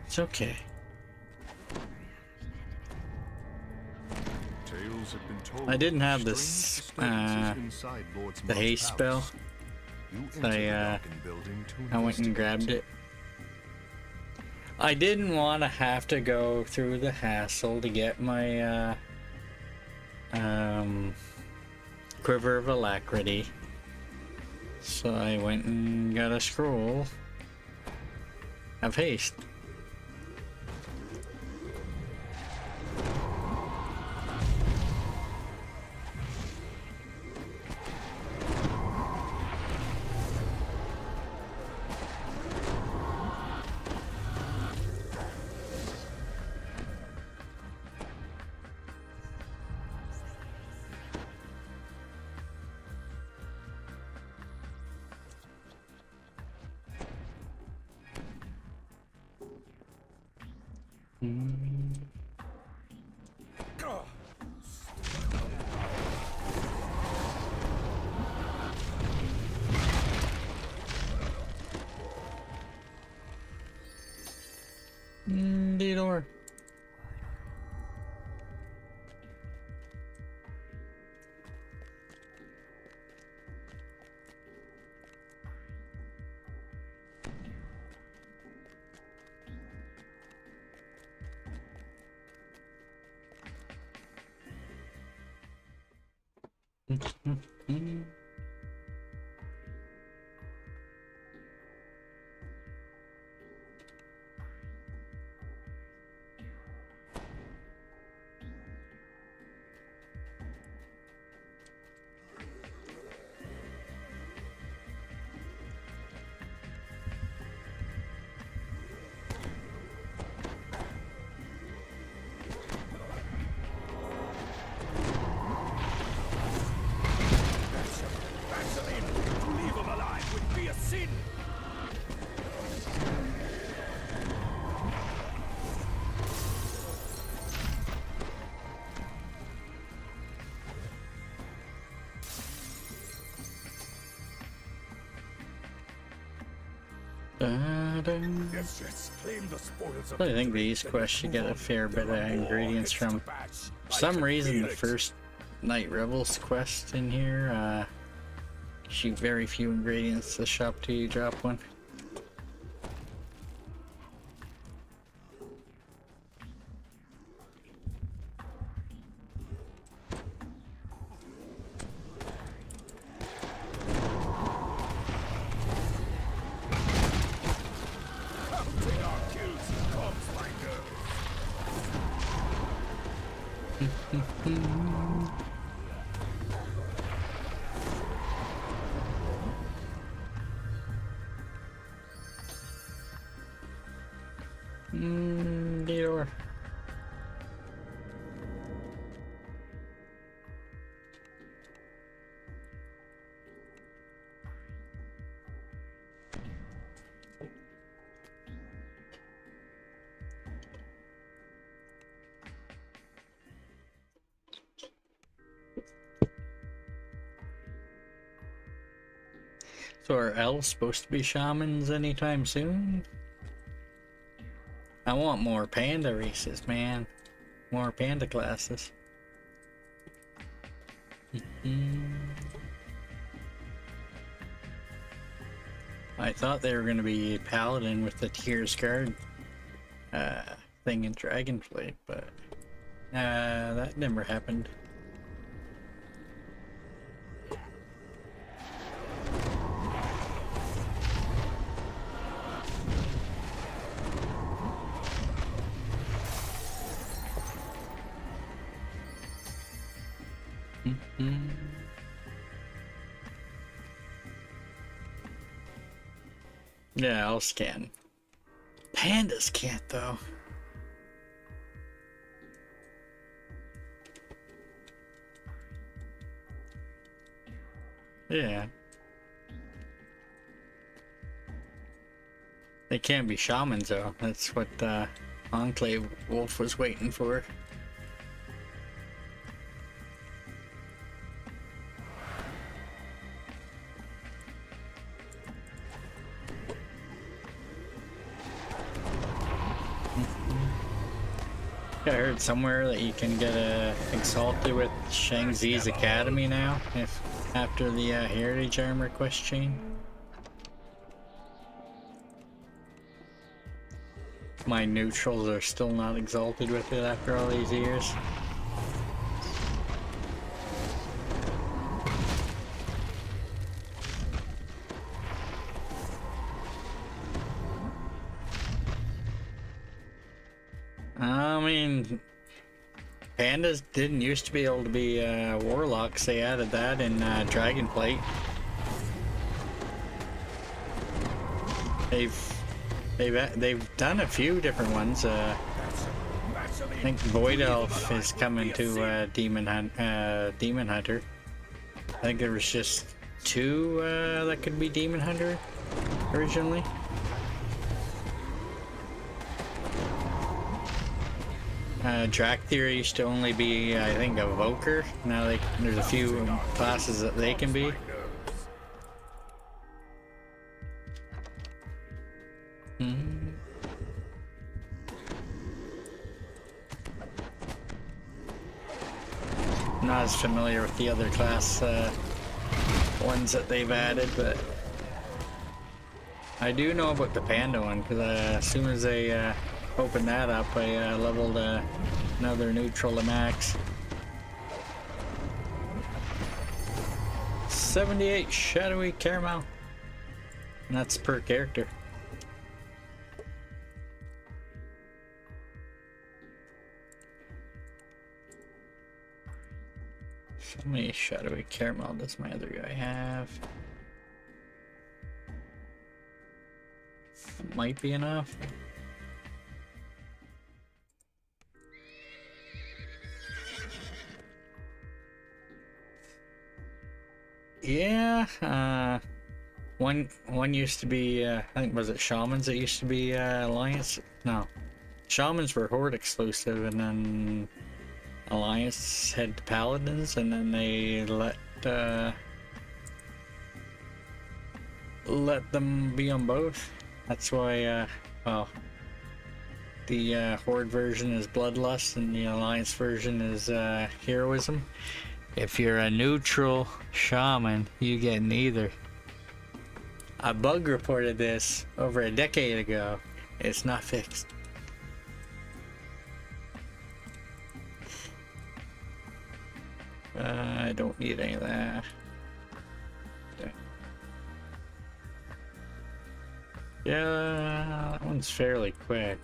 It's okay. I didn't have this the haste spell. I went and grabbed it. I didn't want to have to go through the hassle to get my Quiver of Alacrity, so I went and got a scroll of haste. Theodore. I think these quests you get a fair bit of ingredients from. For some reason, the first Night Revels quest in here, very few ingredients to shop till you drop one. Theodore. So are elves supposed to be shamans anytime soon? I want more panda races, man. More panda classes. I thought they were going to be paladin with the Tears Guard thing in Dragonflight, but that never happened. Yeah, I'll scan. Pandas can't, though. Yeah. They can't be shamans, though. That's what Enclave Wolf was waiting for. I heard somewhere that you can get exalted with Shang-Zi's Academy now, if after the Heritage Armor quest chain. My neutrals are still not exalted with it after all these years. I mean, pandas didn't used to be able to be warlocks. They added that in Dragonflight. They've done a few different ones. I think Void Elf is coming to Demon Hunter. I think there was just 2 that could be Demon Hunter originally. Drakthir used to only be, I think, a Voker. Now there's a few classes that they can be. Not as familiar with the other class ones that they've added, but I do know about the Panda one, because as soon as they opened that up, I leveled another neutral to max. 78 shadowy caramel, and that's per character. How many shadowy caramel does my other guy have? That might be enough. Yeah, one used to be, I think, was it Shamans that used to be Alliance? No. Shamans were Horde exclusive, and then Alliance had Paladins, and then they let them be on both. That's why, well, the Horde version is Bloodlust, and the Alliance version is Heroism. If you're a neutral shaman, you get neither. A bug reported this over a decade ago. It's not fixed. I don't need any of that. Okay. Yeah, that one's fairly quick.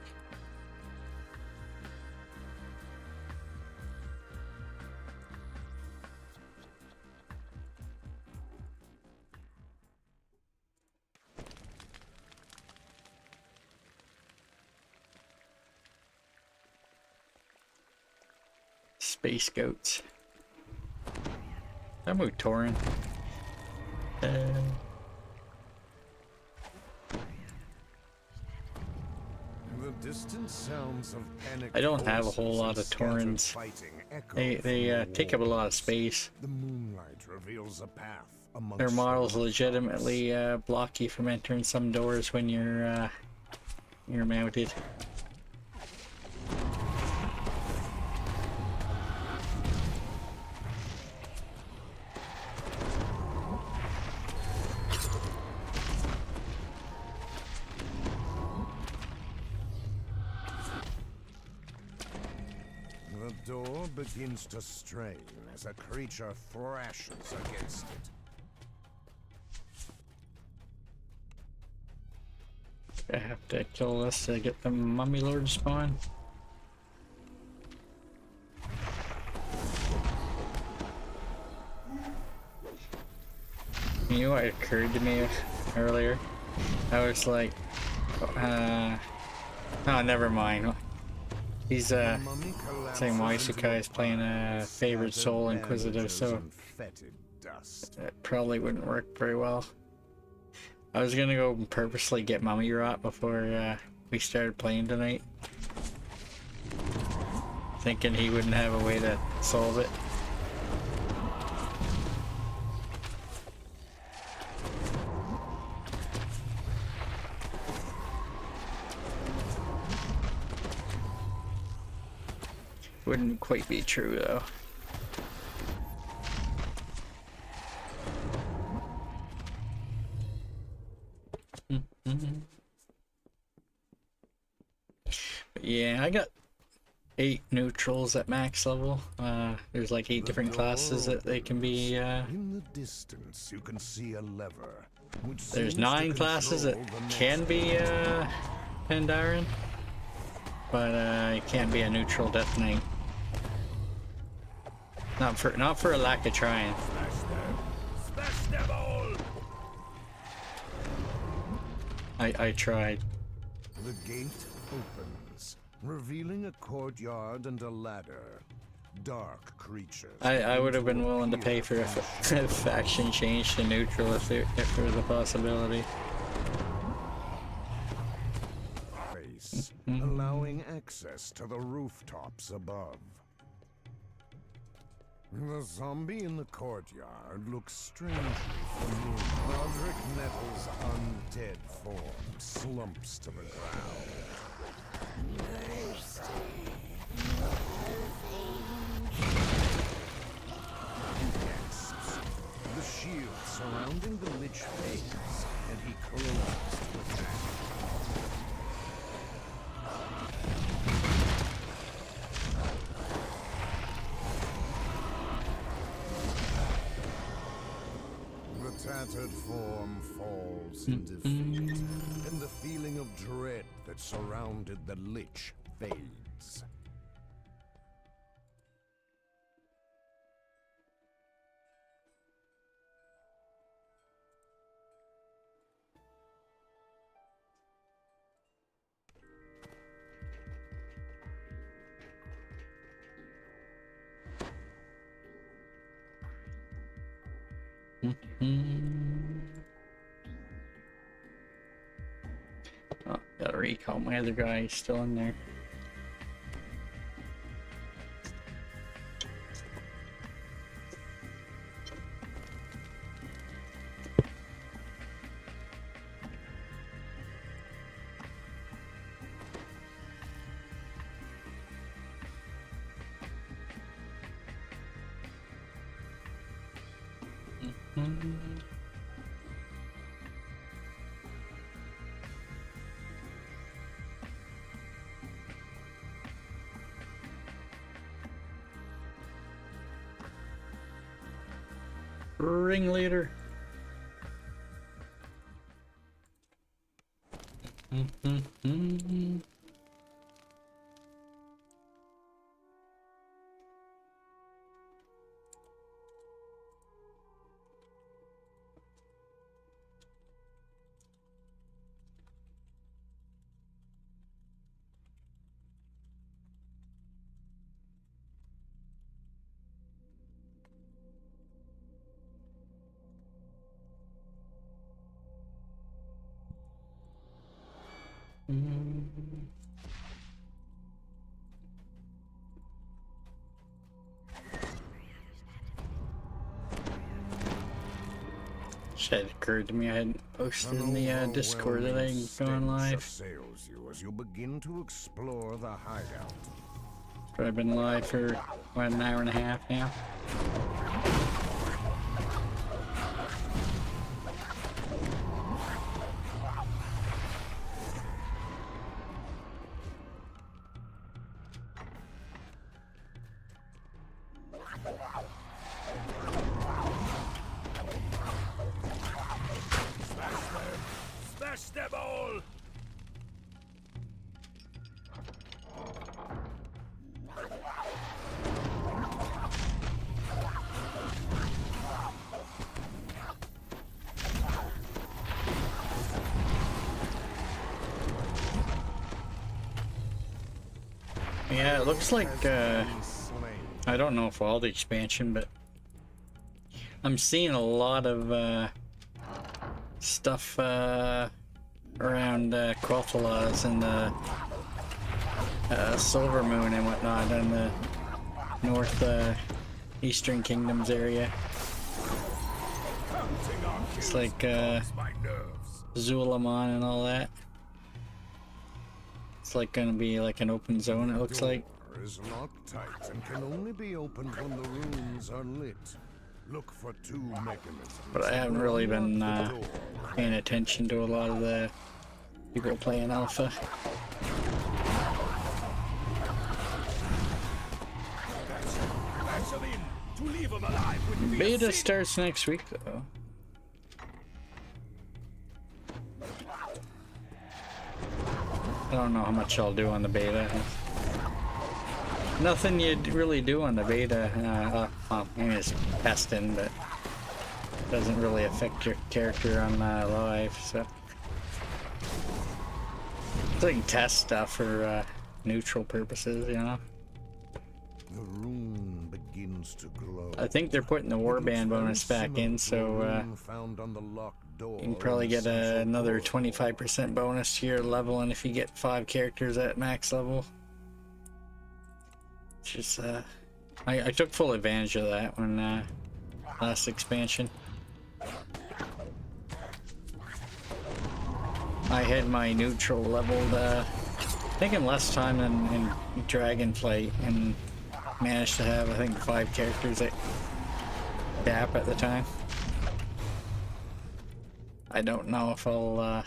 space goats. I moved Torin. The distant sounds of panic. I don't have a whole lot of Torins. They take up a lot of space. The moonlight reveals a path amongst Their models legitimately block you from entering some doors when you're mounted. The door begins to strain as a creature thrashes against it. I have to kill this to get the Mummy Lord spawn. You know what occurred to me earlier? I was like, oh, never mind. He's saying Waisukai is playing a favorite soul inquisitive, so it probably wouldn't work very well. I was gonna go purposely get Mummy Rot before we started playing tonight, thinking he wouldn't have a way to solve it. Wouldn't quite be true though. But yeah, I got 8 neutrals at max level. There's like 8 different classes that they can be. In the distance, you can see a lever. There's 9 classes that can be Pandaren, but it can't be a neutral Death Knight. Not for a lack of trying. Smash them all! I tried. The gate opens, revealing a courtyard and a ladder. Dark creatures. I would have been willing to pay for a faction change to neutral if there was a possibility. Face, allowing access to the rooftops above. The zombie in the courtyard looks strangely familiar. Roderick Nettle's undead form slumps to the ground. Gasps. The shield surrounding the Lich fades, and he closes to attack. The tattered form falls in defeat, and the feeling of dread that surrounded the Lich fades. Oh, gotta recall my other guy, he's still in there. Ringleader. Shit occurred to me. I hadn't posted in the Discord that I had gone live. Assails you as you begin to explore the hideout. But I've been live for what, an hour and a half now. Smash them all! Yeah, it looks like, I don't know if all the expansion, but I'm seeing a lot of stuff around Quathalas and the Silver Moon and whatnot in the north Eastern Kingdoms area. It's like Zulamon and all that. It's like gonna be like an open zone, it looks like. Door is locked tight and can only be opened when the rooms are lit. Look for two mechanisms. But I haven't really been paying attention to a lot of the people playing alpha. Beta starts next week though. I don't know how much I'll do on the beta. Nothing you really do on the beta. Well, I mean, it's testing, but it doesn't really affect your character on live, so. It's like test stuff for neutral purposes, you know? The room begins to glow. I think they're putting the warband bonus back in, so found on the locked door you can probably get another 25% bonus to your level, and if you get 5 characters at max level. Which is, I took full advantage of that when last expansion. I had my neutral leveled, I think in less time than in Dragonflight, and managed to have, I think, 5 characters at cap at the time. I don't know if I'll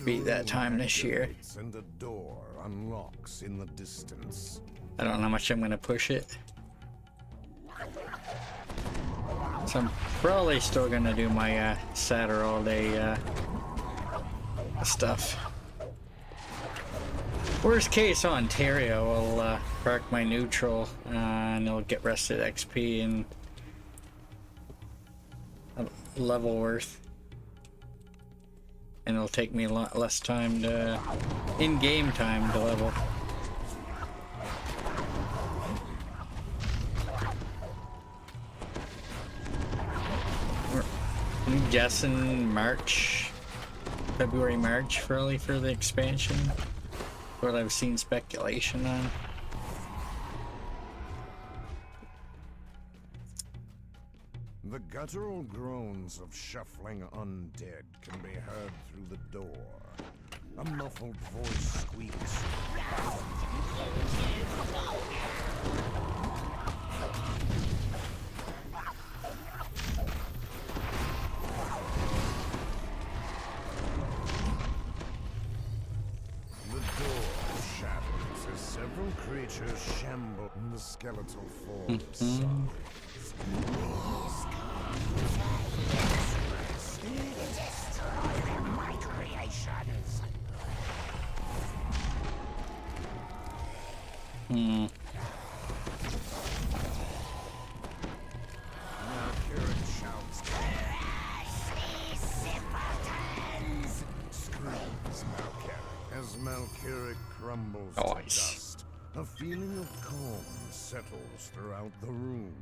beat that time this year. And a door unlocks in the distance. I don't know how much I'm gonna push it. So I'm probably still gonna do my Saturday all day stuff. Worst case, Ontario will park my neutral and it'll get rested XP and a level worth. And it'll take me a lot less time to, in-game time to level. I'm guessing March, February, March, probably for the expansion. What I've seen speculation on. The guttural groans of shuffling undead can be heard through the door. A muffled voice squeaks. The door shatters as several creatures shamble in the skeletal form of some. As Malkiric crumbles to dust, a feeling of calm settles throughout the room.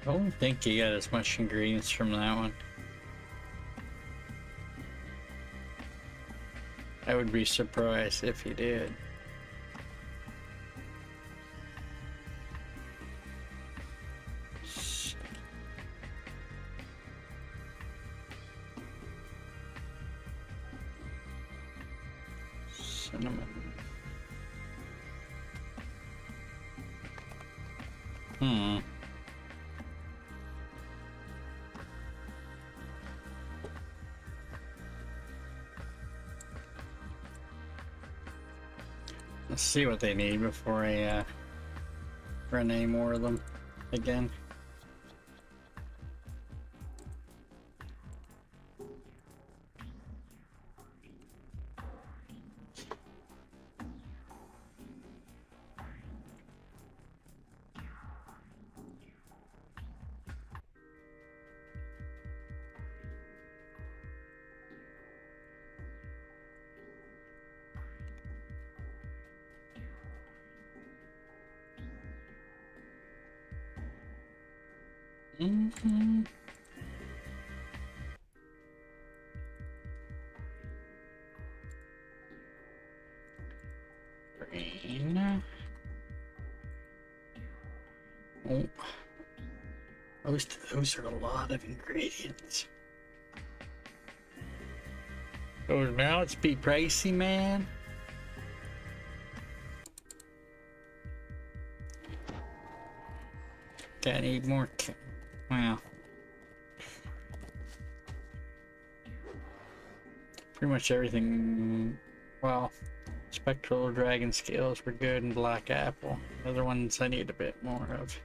I don't think he got as much ingredients from that one. I would be surprised if he did. Cinnamon. Let's see what they need before I run any more of them again. Green. Oh, those are a lot of ingredients. Those mallets be pricey, man. Gotta need more. Wow. Pretty much everything. Well, spectral dragon scales were good and black apple. Other ones I need a bit more of.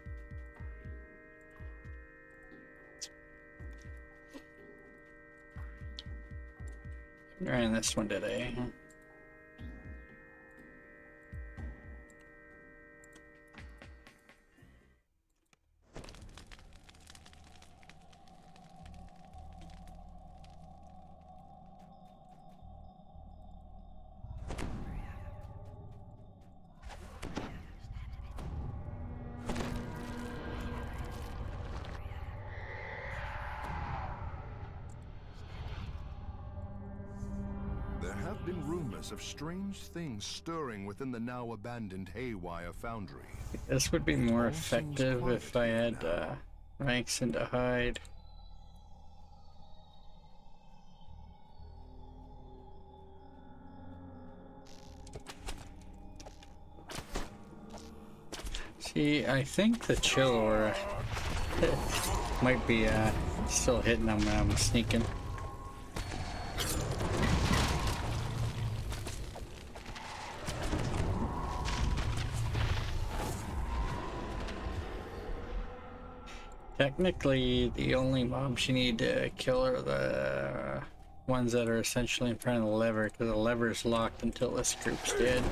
Ran this one today. Of strange things stirring within the now abandoned Haywire foundry. This would be more effective if I had ranks into hide. See, I think the chill aura might be still hitting them when I'm sneaking. Technically, the only mobs you need to kill are the ones that are essentially in front of the lever, because the lever is locked until this group's dead.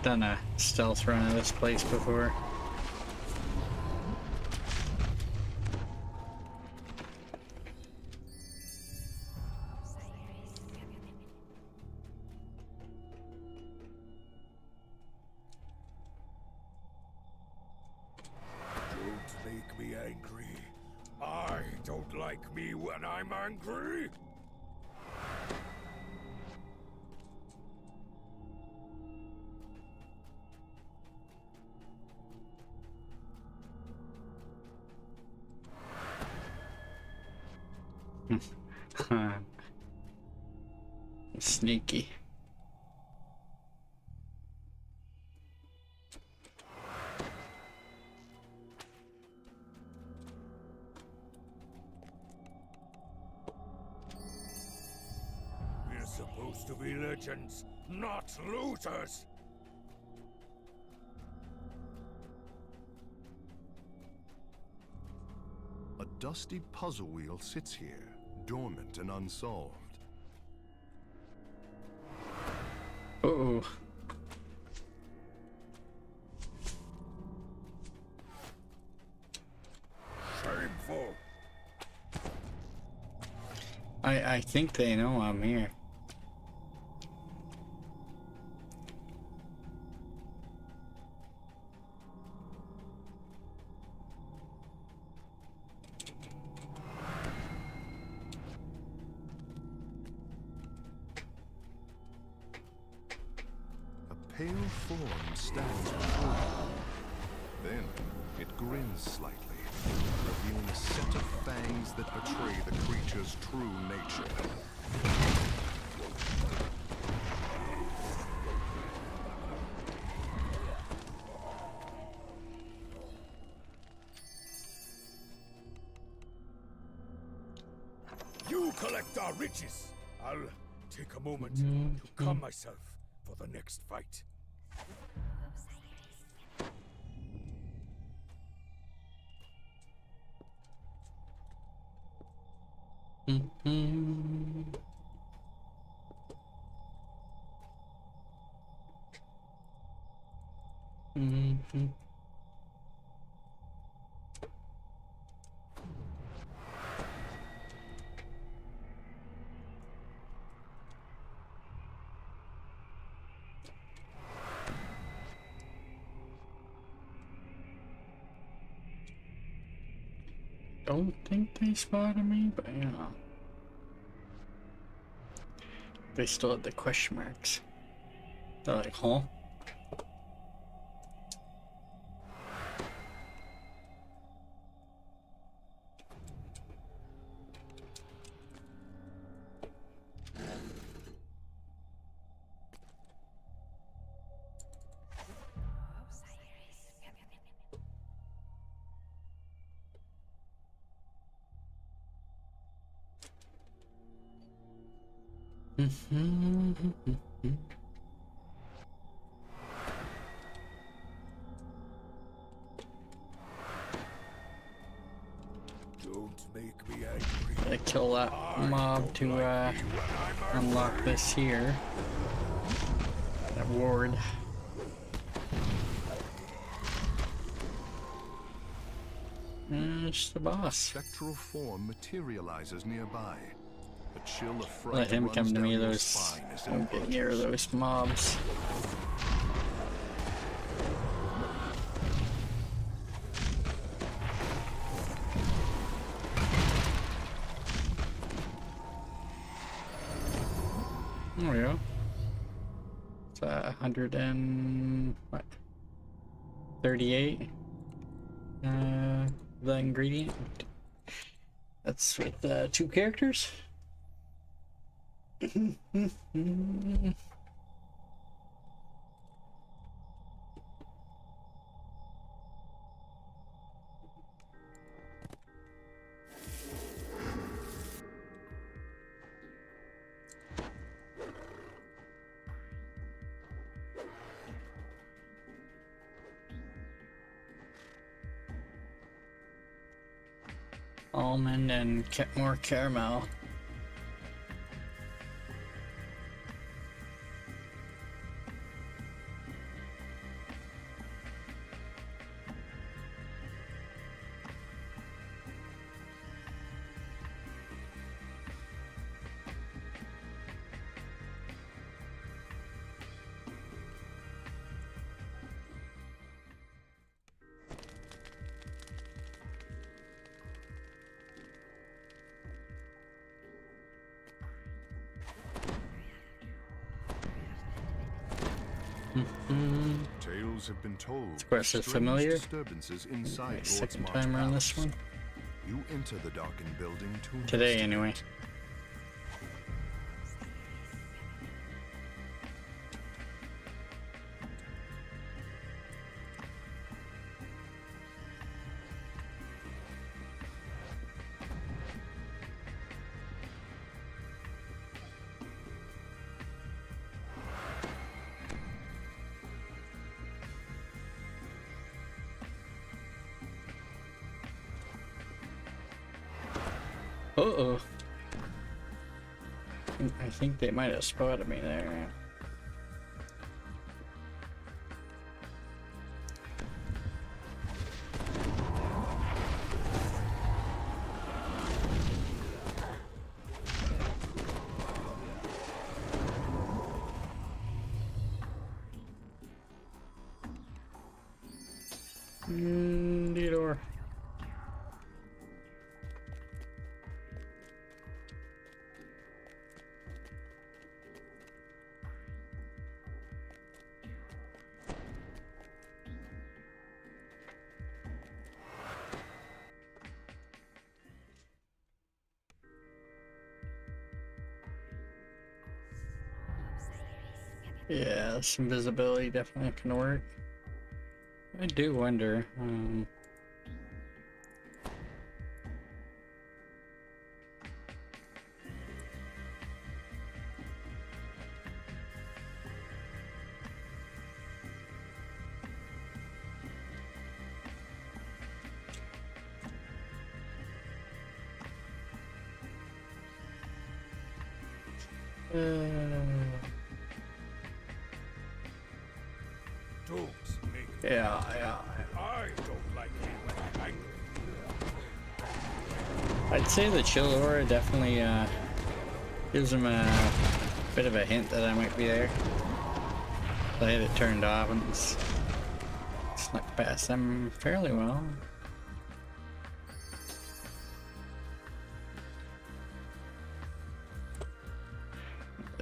Done a stealth run of this place before. I'm angry. Sneaky. Supposed to be legends, not looters. A dusty puzzle wheel sits here, dormant and unsolved. Uh-oh. Shameful. I think they know I'm here. pale form stands before you. Then it grins slightly, revealing a set of fangs that betray the creature's true nature. You collect our riches. I'll take a moment to calm myself for the next fight. Don't think they spotted me, but you know. They still had the question marks. They're like, huh? Don't make me angry. I kill that mob to unlock this here. That ward. It's the boss. Spectral form materializes nearby. A chill of fright Let him runs come to down me. your Those spine as it don't get near approaches. those mobs. There we go. It's 100 and what? 38. The ingredient. That's with 2 characters. Almond and more caramel. Tales have been told. Of course, it's strange familiar. disturbances inside Lord's Second March time around this Palace. one. You enter the darkened building to Today, investigate. anyway. Uh-oh. I think they might have spotted me there. Door. Yeah, some visibility definitely can work. I do wonder. Dogs make Yeah. I don't like it when I'm angry. I'd say the chill aura definitely gives him a bit of a hint that I might be there. I had it turned off and snuck past them fairly well.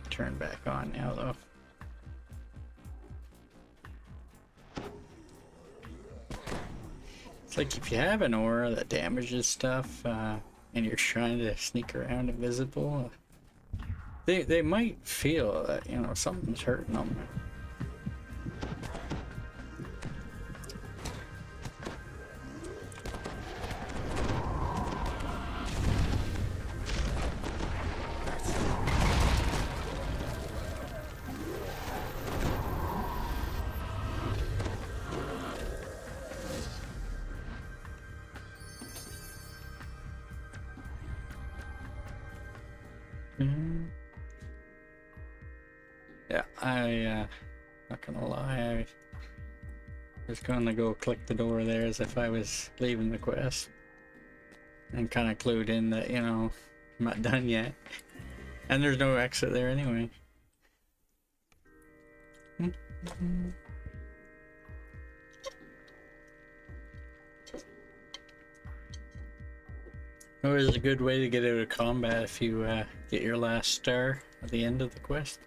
Turn back on now though. It's like if you have an aura that damages stuff and you're trying to sneak around invisible, they might feel that, you know, something's hurting them. Yeah, not gonna lie, I was gonna go click the door there as if I was leaving the quest. And kind of clued in that, you know, I'm not done yet. And there's no exit there anyway. Always a good way to get out of combat if you get your last star at the end of the quest.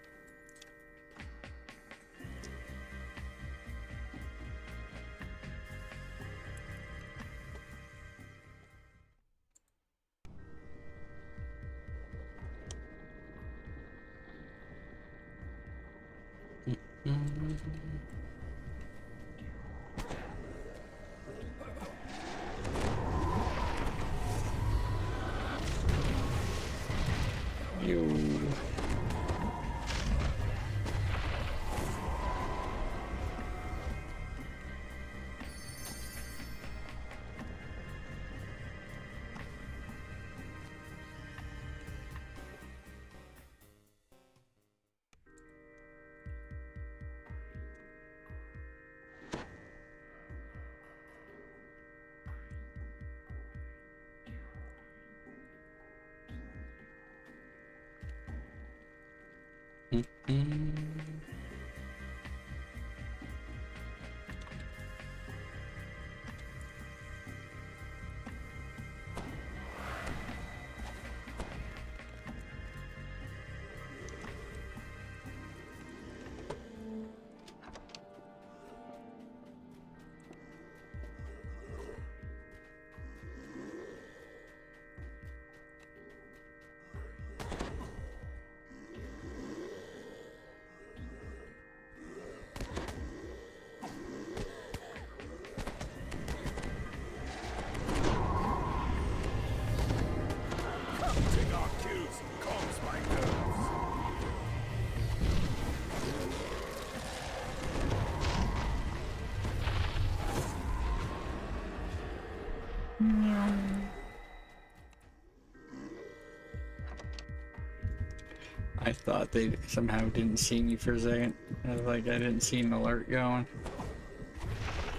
Counting our kills calms my nerves. I thought they somehow didn't see me for a second. I was like, I didn't see an alert going.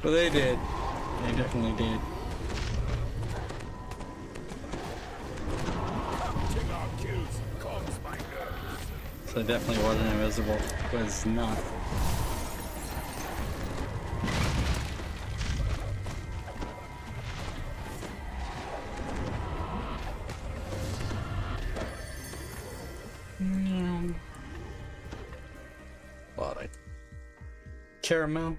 But they did. They definitely did. Counting our kills calms my nerves. So it definitely wasn't invisible. It was not. Lot of caramel.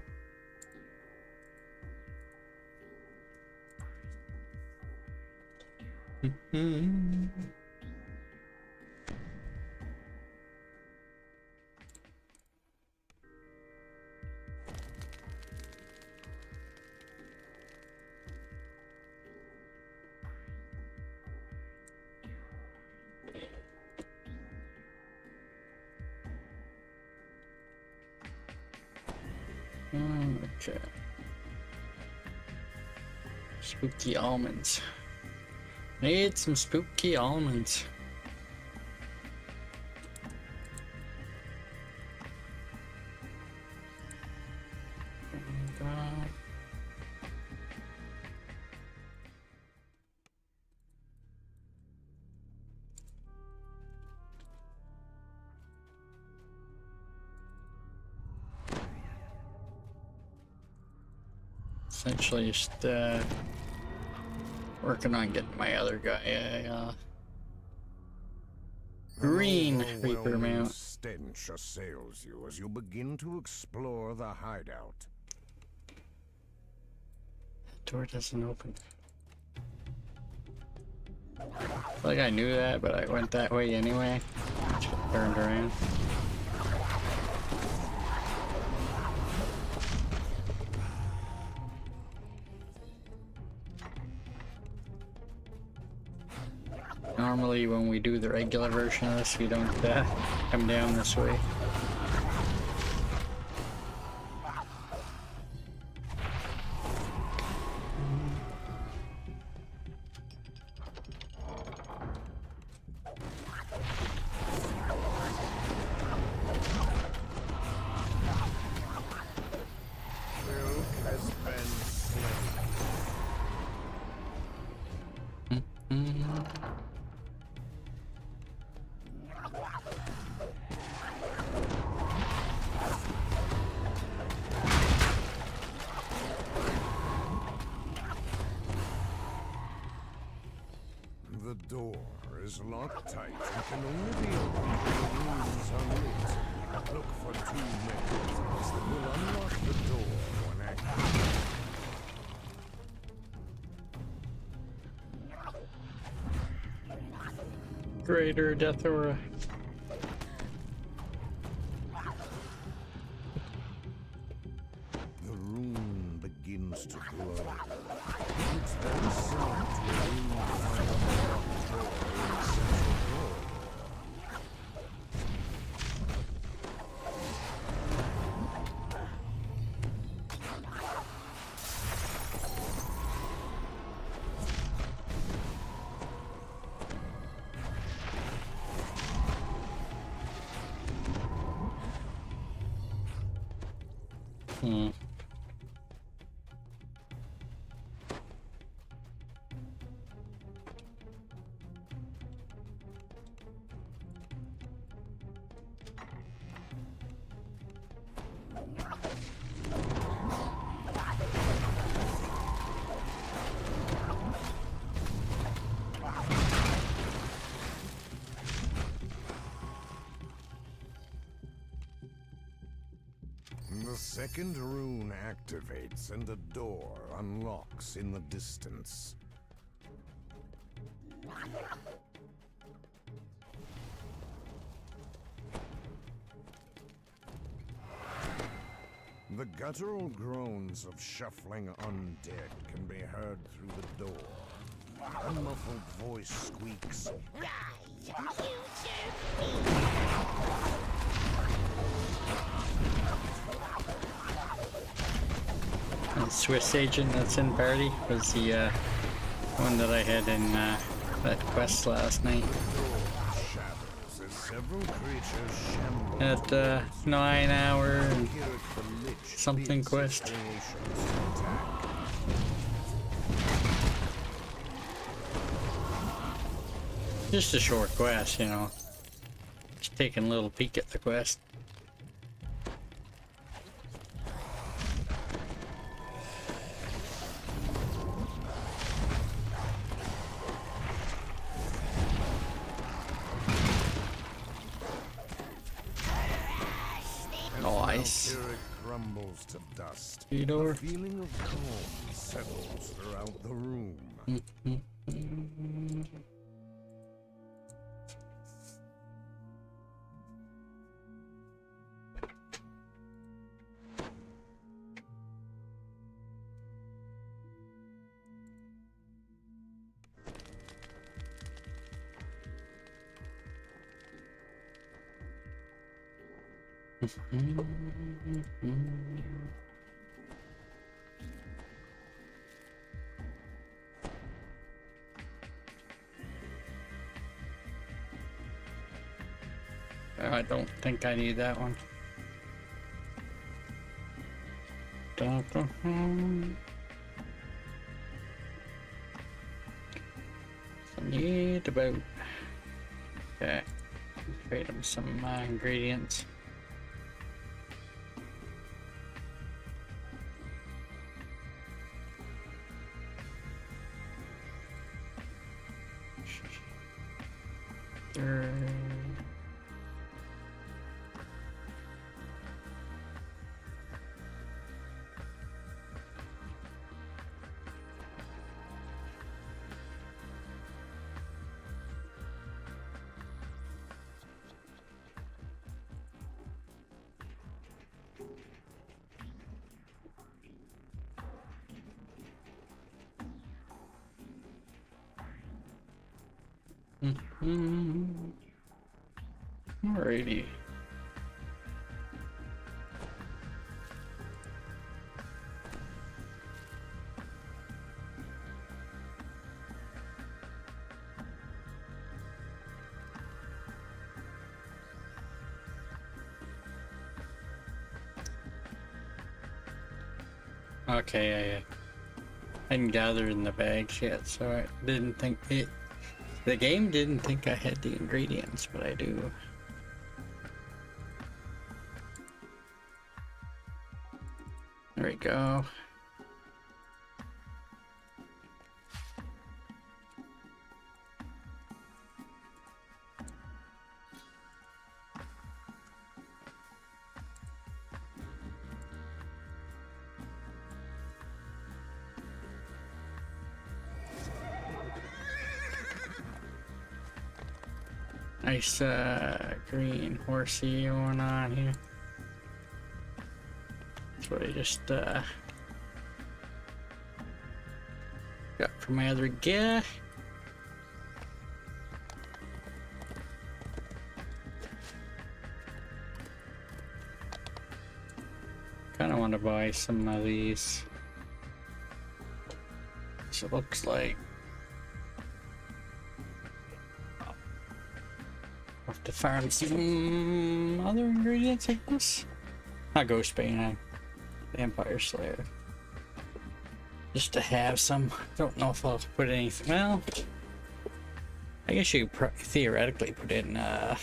Okay. Spooky almonds. Need some spooky almonds. Essentially just working on getting my other guy a green Reaper mount. Stench assails you as you begin to explore the hideout. Door doesn't open. Like I knew that, but I went that way anyway. Just turned around. Normally when we do the regular version of this, we don't come down this way. The door is locked tight and can only be opened when the rooms are lit. Look for 2 mechanisms that will unlock the door when activated. Greater Death Aura. The room begins to glow. It looks very similar to a room behind a locked door in the central hall. The second rune activates and a door unlocks in the distance. The guttural groans of shuffling undead can be heard through the door. A muffled voice squeaks, The Swiss agent that's in party was the one that I had in that quest last night. shadows as several creatures shamble At 9 hour and something quest. creations to attack. Just a short quest, you know. Just taking a little peek at the quest. Nice. Valkyric crumbles to dust. Door. A feeling of calm settles throughout the room. I don't think I need that one. So need about, okay, trade them some ingredients. Alrighty. Okay, I hadn't gathered in the bags yet, so I didn't think it. The game didn't think I had the ingredients, but I do. There we go. Nice green horsey going on here. That's what I just got from my other gear. Kind of want to buy some of these. So it looks like have to farm some other ingredients, I guess. Not Ghost Bane, Vampire Slayer. Just to have some. Don't know if I'll put anything. Well, I guess you could theoretically put in a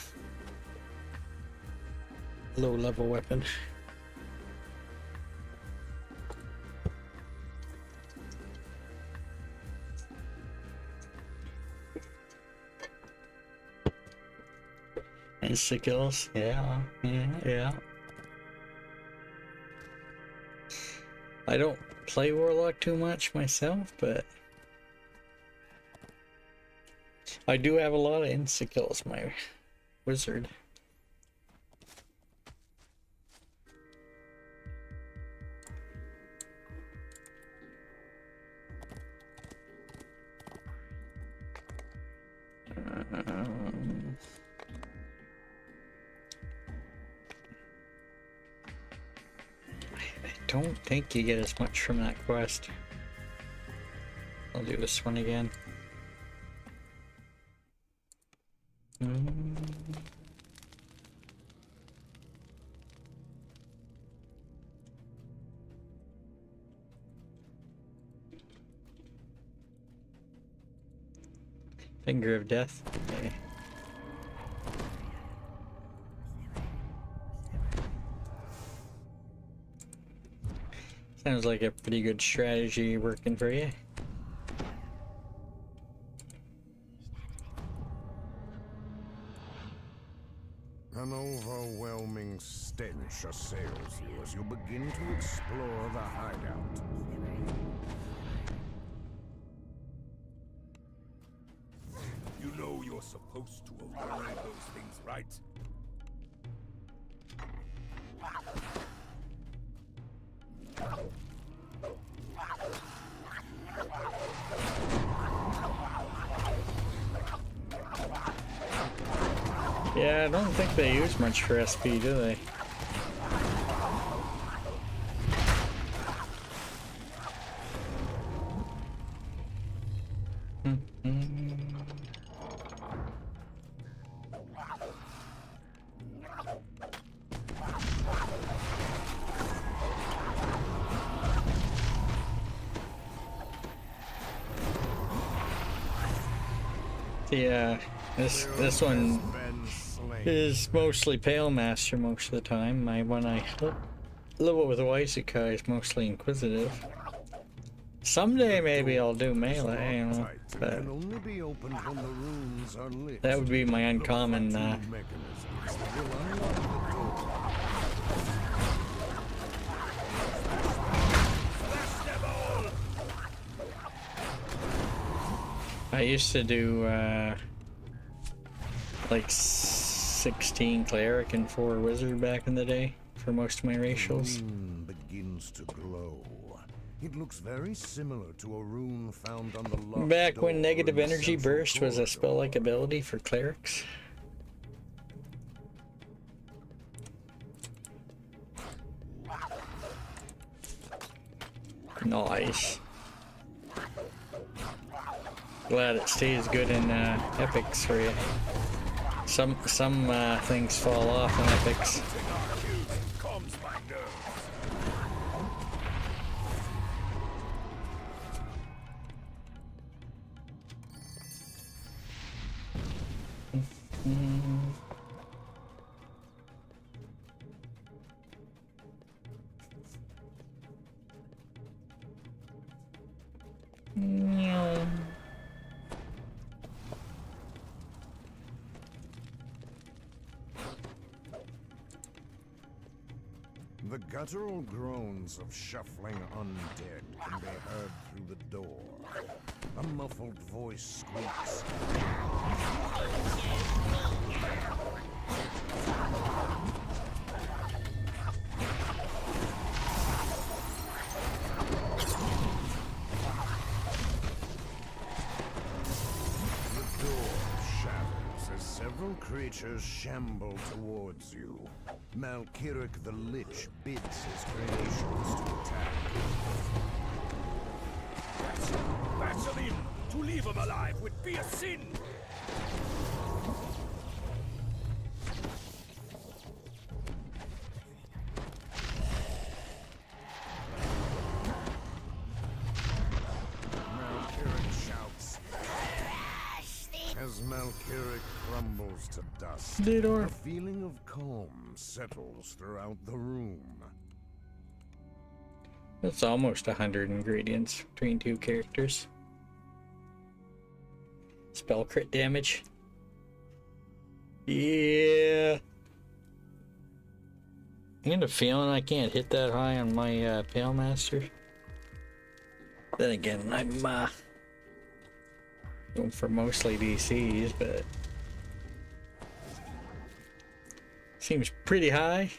low-level weapon. And sickles, yeah. I don't play Warlock too much myself, but I do have a lot of insects, my wizard. I don't think you get as much from that quest. I'll do this one again. Finger of Death. Okay. Sounds like a pretty good strategy working for you. An overwhelming stench assails you as you begin to explore the hideout. You know you're supposed to avoid those things, right? Yeah, I don't think they use much for SP, do they? Yeah, this one is mostly Pale Master most of the time. When I level with Waisukai is mostly Inquisitive. Someday maybe I'll do melee, you know, but that would be my uncommon. I used to do like 16 cleric and 4 wizard back in the day for most of my racials. Begins to glow. It looks very similar to a rune found on the locked Back when door negative in the energy central burst was a spell-like ability for clerics. Nice. Glad it stays good in epics for you. Some things fall off in epics. The guttural groans of shuffling undead can be heard through the door. A muffled voice squeaks. The door shatters as several creatures shamble towards you. Malkirik the Lich bids his creations to attack. Battle him! To leave him alive would be a sin! Malkirik shouts. As Malkirik crumbles to dust, Didor. a feeling of calm settles throughout the room. That's almost 100 ingredients between 2 characters. Spell crit damage. Yeah. I get a feeling I can't hit that high on my Pale Master. Then again, I'm going for mostly DCs, but seems pretty high.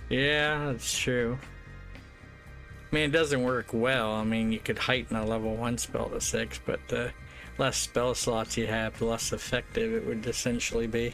Yeah, that's true. I mean, it doesn't work well. I mean, you could heighten a level 1 spell to 6, but the less spell slots you have, the less effective it would essentially be.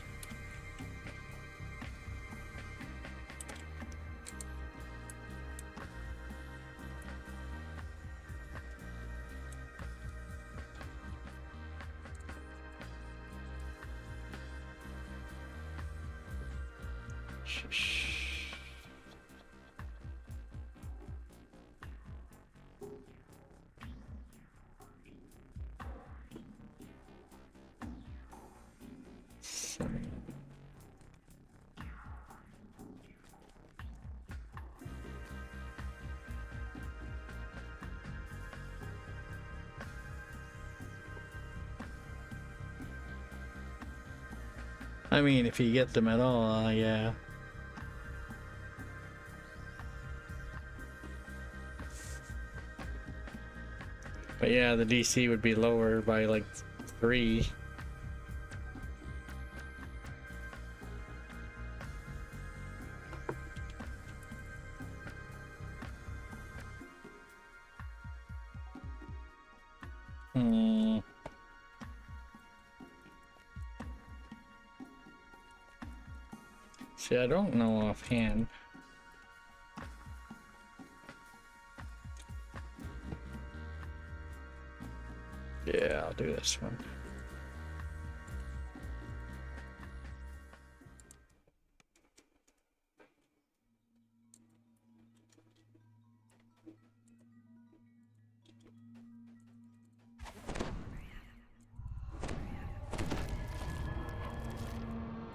I mean, if you get them at all, yeah. But yeah, the DC would be lower by like 3. See, I don't know offhand. Yeah, I'll do this one.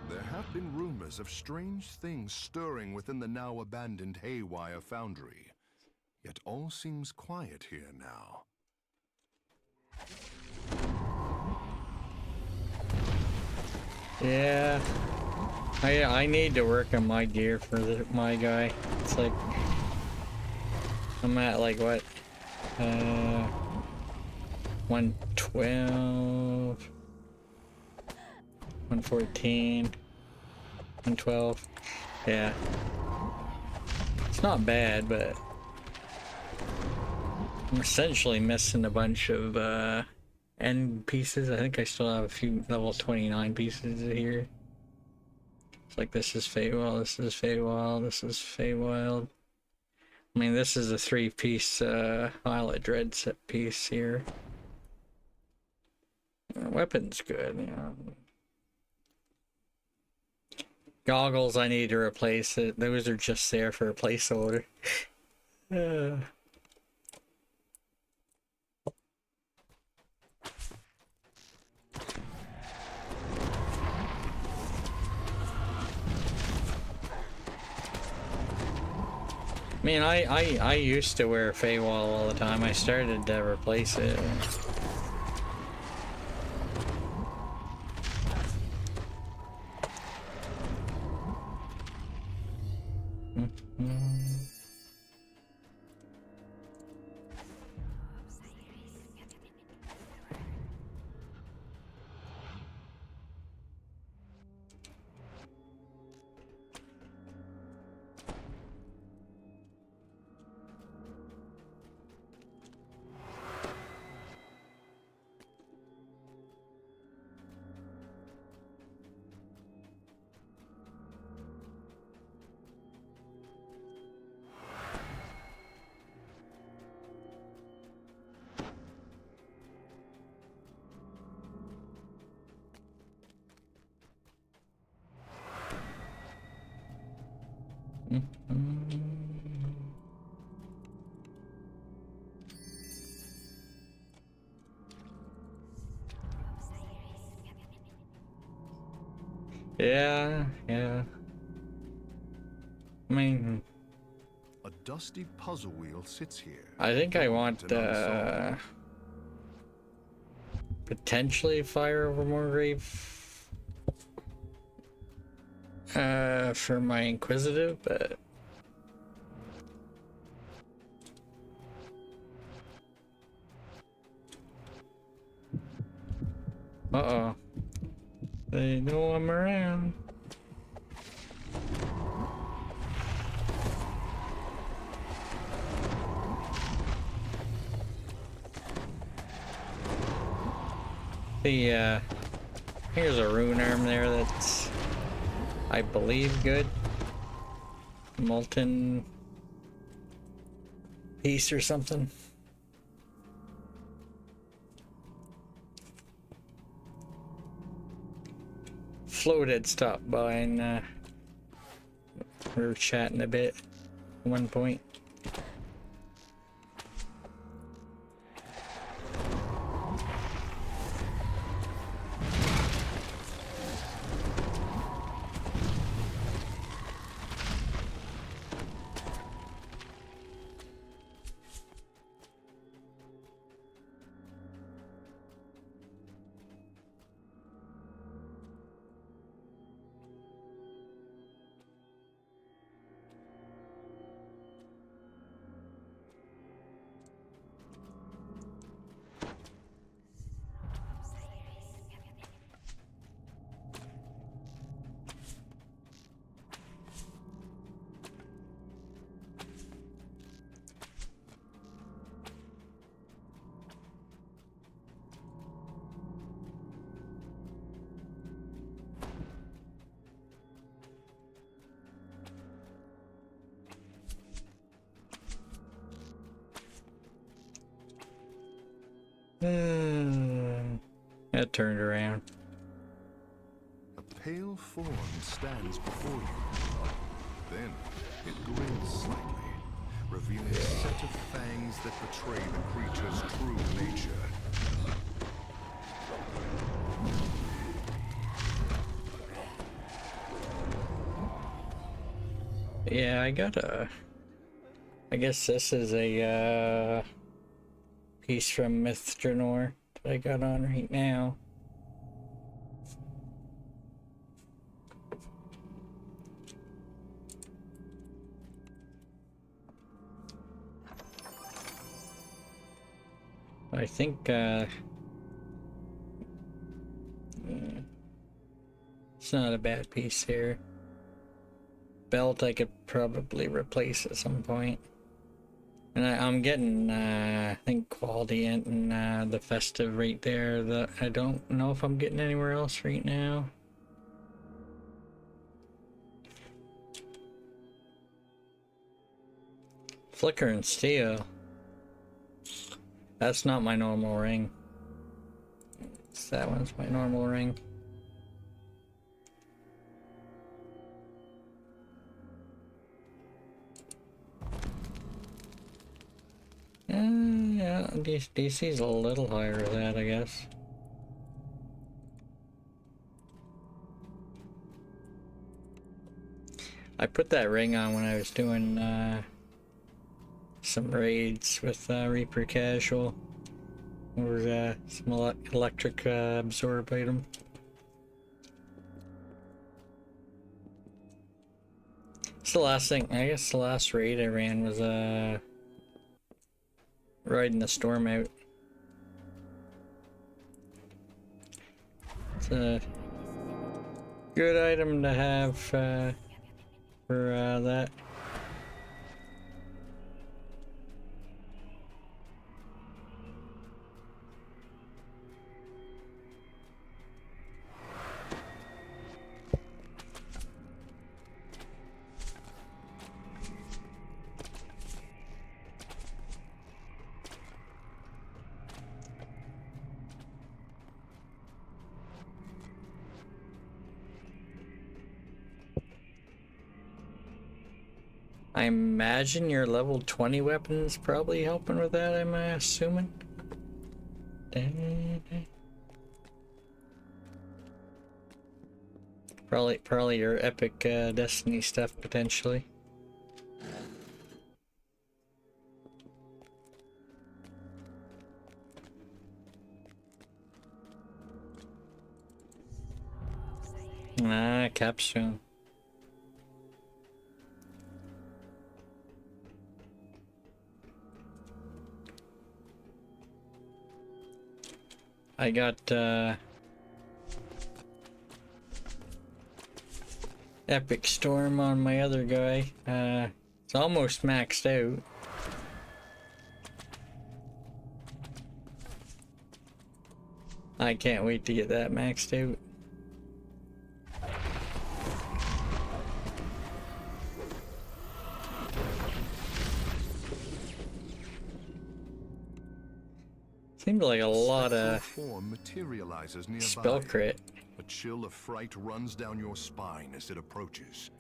There have been rumors of strange things stirring within the now abandoned Haywire Foundry. Yet all seems quiet here now. Yeah. I need to work on my gear for my guy. It's like I'm at like what? 112, 114, 112. Yeah. It's not bad, but I'm essentially missing a bunch of end pieces. I think I still have a few level 29 pieces here. It's like this is Feywild, this is Feywild, this is Feywild. I mean, this is a 3-piece Isle of Dread set piece here. Weapon's good, yeah. Goggles, I need to replace it. Those are just there for a placeholder. I mean, I used to wear Feywild all the time. I started to replace it. Yeah. I mean, a dusty puzzle wheel sits here. I think I want potentially Fire Over Moorgrave for my Inquisitive, but they know I'm around. Here's a rune arm there that's, I believe, good. Molten piece or something. Float had stopped by and we were chatting a bit at one point. It turned around. A pale form stands before you. Then it grins slightly, revealing a set of fangs that betray the creature's true nature. Yeah, I guess this is a piece from Myth Dranor that I got on right now. I think it's not a bad piece here. Belt I could probably replace at some point. And I'm getting, I think, quality and the festive right there that I don't know if I'm getting anywhere else right now. Flicker and steel. That's not my normal ring. That one's my normal ring. Yeah, DC's a little higher than that, I guess. I put that ring on when I was doing some raids with Reaper Casual. Or some electric absorb item. It's the last thing, I guess the last raid I ran was riding the storm out. It's a good item to have for that. I imagine your level 20 weapon's probably helping with that, I'm assuming. Probably your epic Destiny stuff, potentially. Ah, capstone. I got Epic Storm on my other guy. It's almost maxed out. I can't wait to get that maxed out. Seemed like a lot of form materializes nearby. spell crit. A chill of fright runs down your spine as it approaches.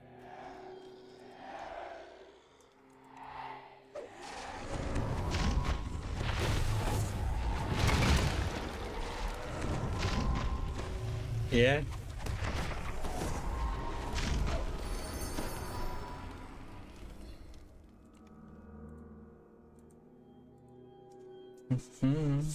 Yeah. Mm-hmm.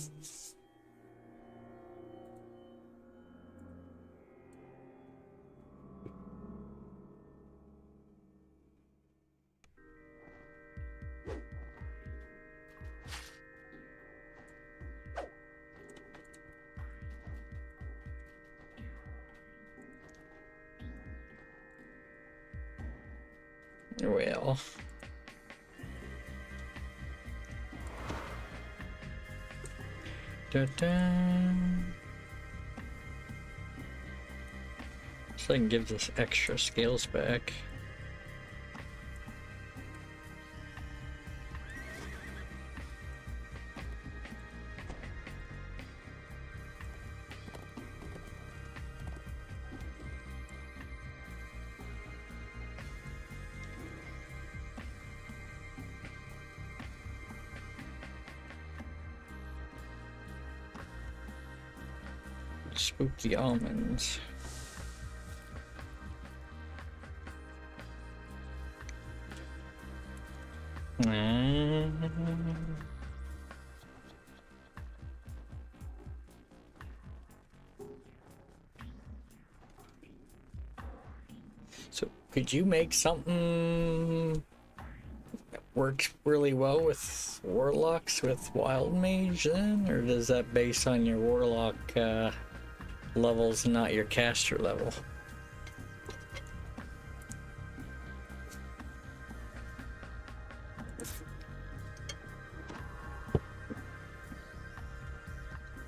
Well. Da-da. So I can give this extra scales back. Spooky almonds. So could you make something that works really well with warlocks with wild mage then, or does that base on your warlock levels, not your caster level?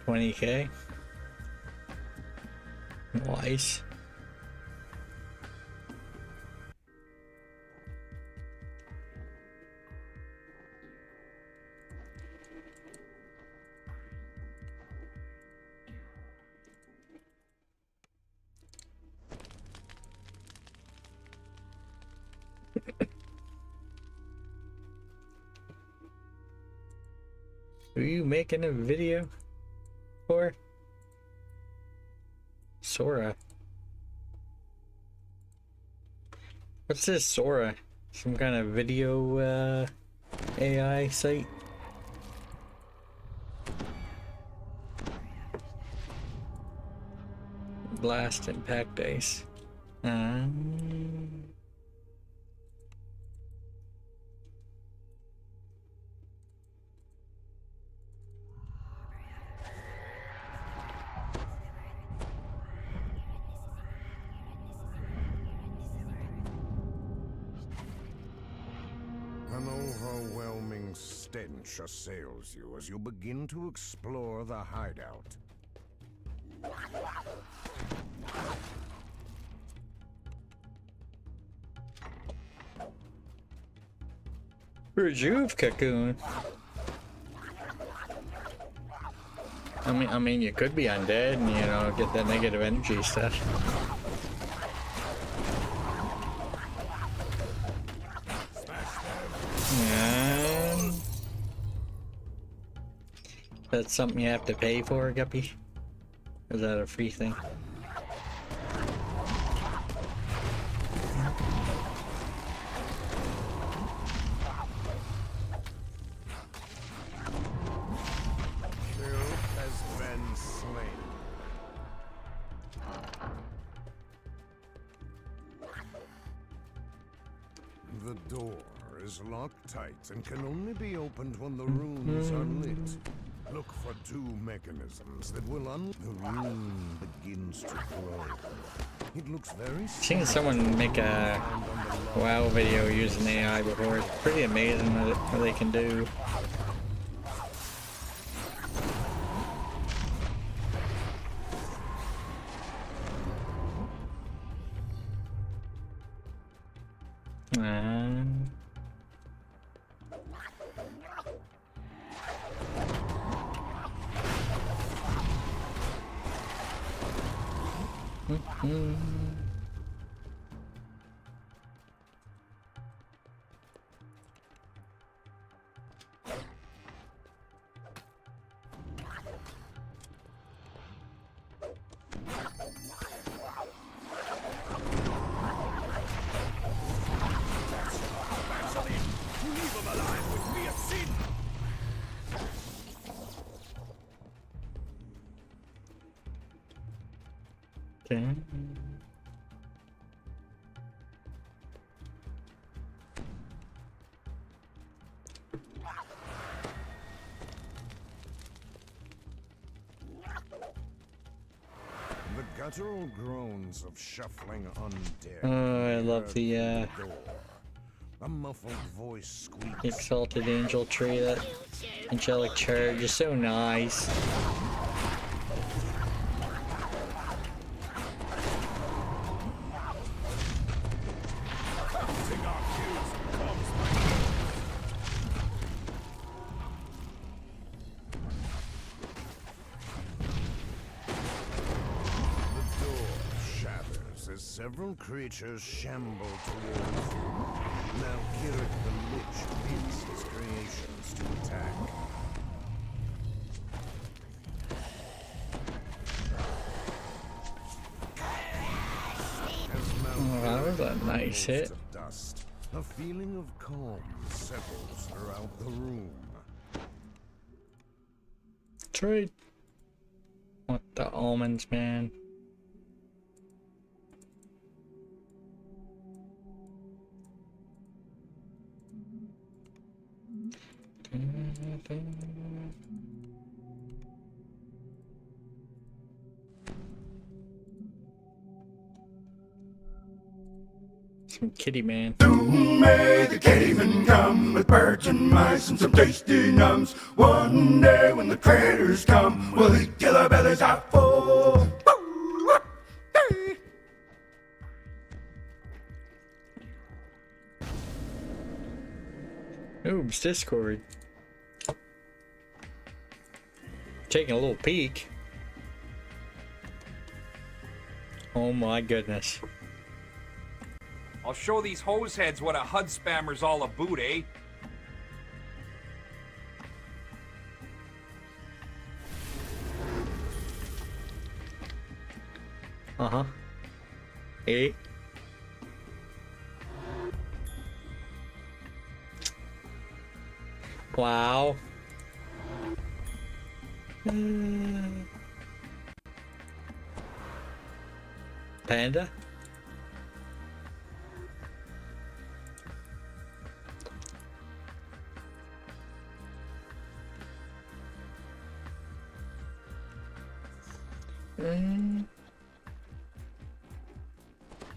$20K? Nice. Who are you making a video for? Sora. What's this Sora? Some kind of video AI site? Blast and pack dice. An overwhelming stench assails you as you begin to explore the hideout. Rejuve cocoon. I mean, you could be undead and, you know, get that negative energy stuff. And that's something you have to pay for, Guppy? Or is that a free thing? The door is locked tight and can only be opened when the runes are lit. Look for two mechanisms that will the rune begins to glow. It looks very seen someone make a WoW video using AI before. It's pretty amazing what they can do. Okay. The guttural groans of shuffling undead. Oh, I love the A muffled voice squeaks. Exalted Angel tree. That angelic charge is so nice. Several creatures shamble towards you. Now Kirik the Lich bids his creations to attack. that was a nice hit. Of dust. A feeling of calm settles throughout the room. Trade. What the almonds, man. Some kitty man. Soon may the cavemen come with birds and mice and some tasty numbs. One day when the traders come, we'll eat till our bellies are full. Oops, Discord. Taking a little peek. Oh my goodness. I'll show these hose heads what a HUD spammer's all about, eh? Uh-huh. Eh? Wow. Panda?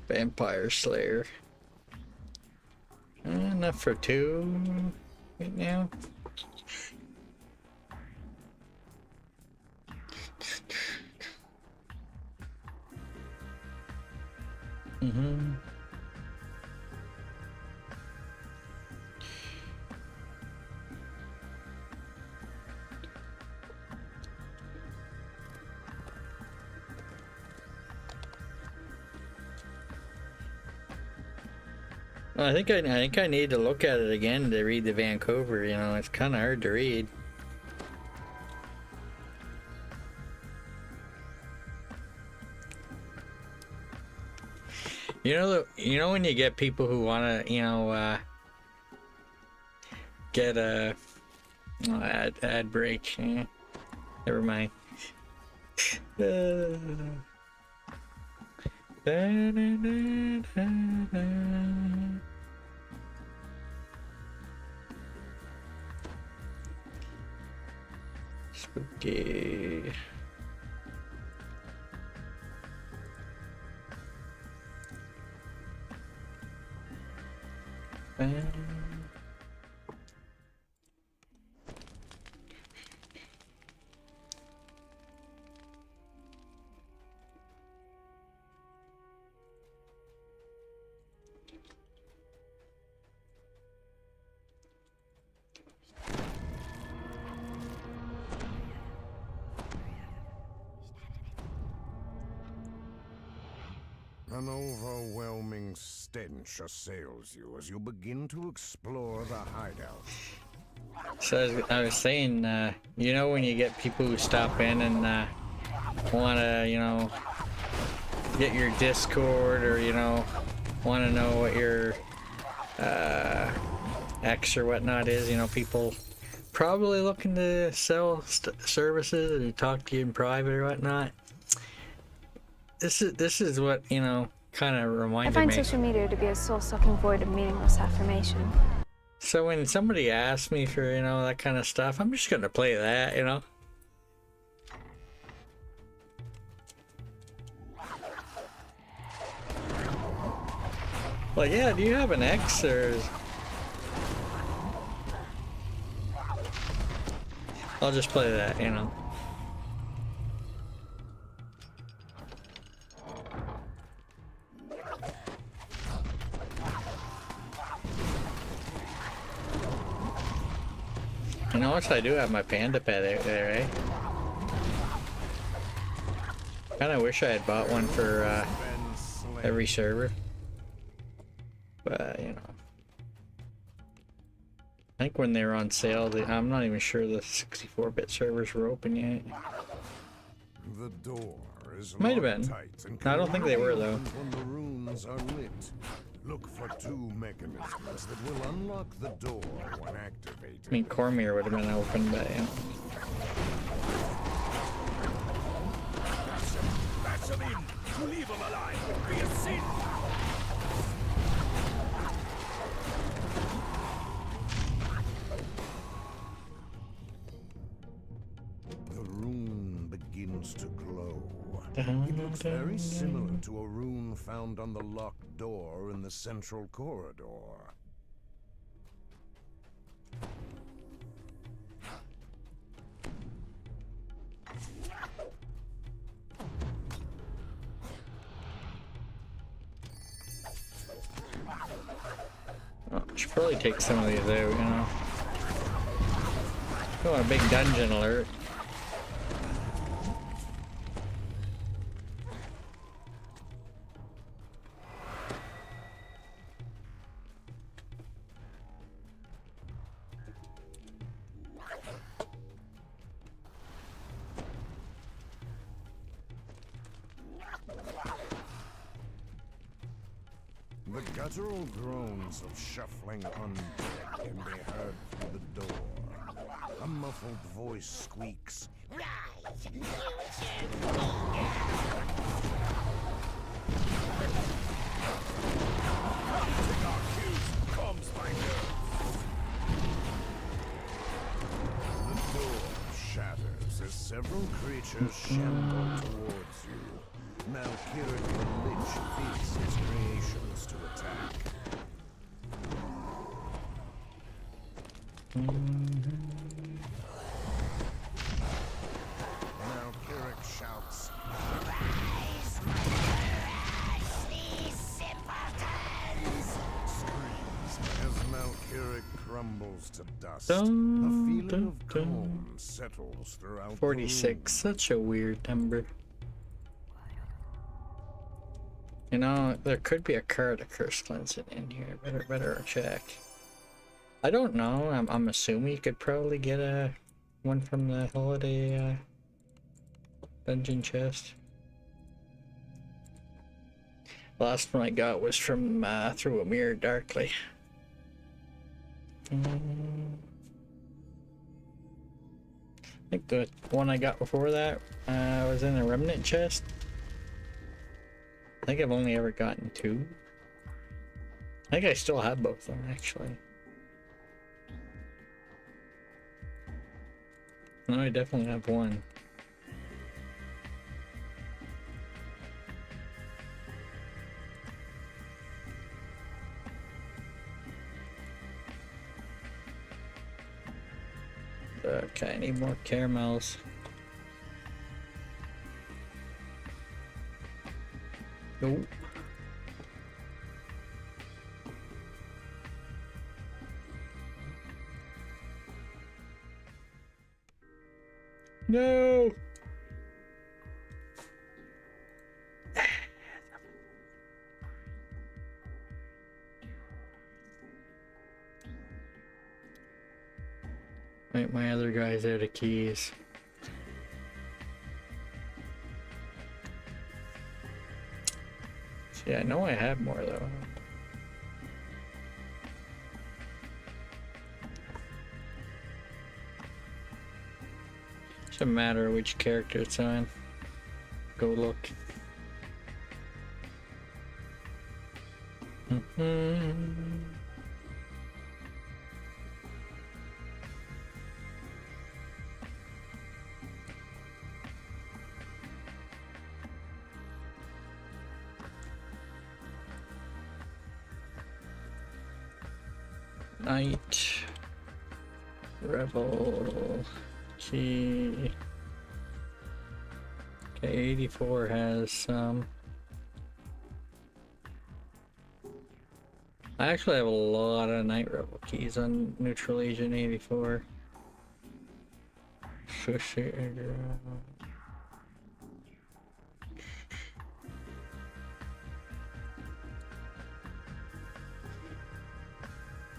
Vampire Slayer. Enough for two right now. I think I need to look at it again to read the Vancouver. You know, it's kind of hard to read. You know when you get people who want to, get a ad break. Never mind. Spooky. An overwhelming stench assails you as you begin to explore the hideout. So I was saying, you know when you get people who stop in and want to, get your Discord or, want to know what your X or whatnot is, people probably looking to sell services or talk to you in private or whatnot. This is what, kind of reminded me. I find social media to be a soul-sucking void of meaningless affirmation. So when somebody asks me for, that kind of stuff, I'm just gonna play that, Like, yeah, do you have an X or... I'll just play that, You know what? I do have my panda pet there, eh? Kinda wish I had bought one for every server. But, I think when they were on sale, I'm not even sure the 64-bit servers were open yet. The door is Might have locked been. tight and No, I don't think they were, though. when the runes are lit. Look for 2 mechanisms that will unlock the door when activated. I mean, Cormier would have been opened by him. Bash them in! To leave them alive would be a sin! The rune begins to glow. It looks very similar to a rune found on the locked door in the central corridor. Oh, should probably take some of these out, you know. Don't want a big dungeon alert. The guttural groans of shuffling undead can be heard through the door. A muffled voice squeaks. The door shatters as several creatures shamble towards you. Malkiric the Lich bids his creations to attack. Malkiric shouts, "Rise, murderers, these simpletons!" Screams as Malkiric crumbles to dust. A feeling of calm settles throughout the 46, such a weird number. You know, there could be a card of Curse Cleansing in here. Better check. I don't know. I'm assuming you could probably get one from the holiday dungeon chest. The last one I got was from Through a Mirror Darkly. I think the one I got before that was in the Remnant chest. I think I've only ever gotten 2. I think I still have both of them, actually. No, I definitely have 1. Okay, I need more caramels. Nope. No. Wait, my other guy's out of keys. Yeah, I know I have more though. Doesn't matter which character it's on. Go look. Night, Revel, key. Okay, 84 has some. I actually have a lot of Night Revel keys on Neutral Agent 84.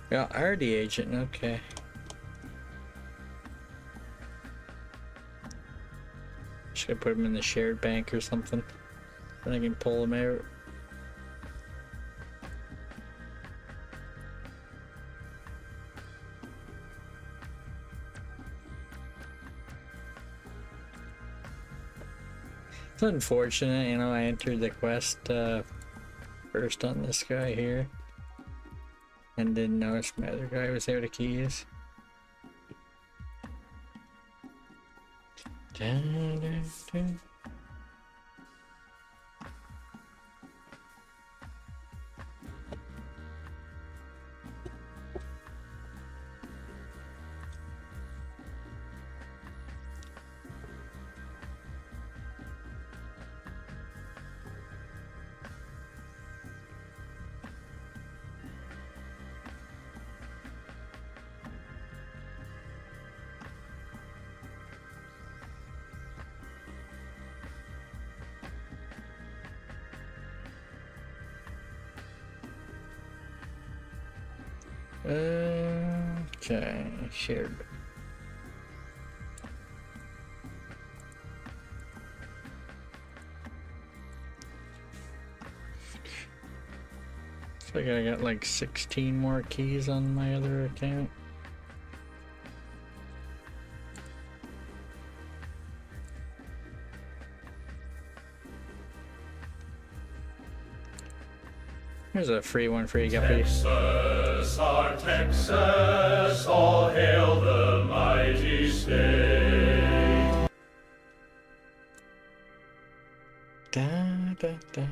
Yeah, RD agent, okay. Should I put them in the shared bank or something? Then I can pull them out. It's unfortunate, you know, I entered the quest first on this guy here and didn't notice my other guy was out of keys. Dun, dun, dun. Okay, shared. So I got like 16 more keys on my other account. Here's a free one for you, Guppy. Texas, our Texas, all hail the mighty state. Da, da, da.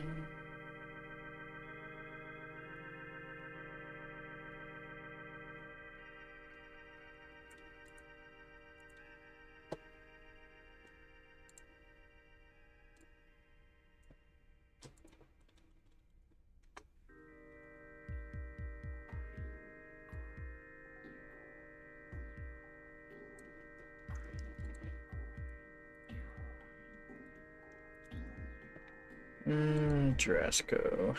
Drasco.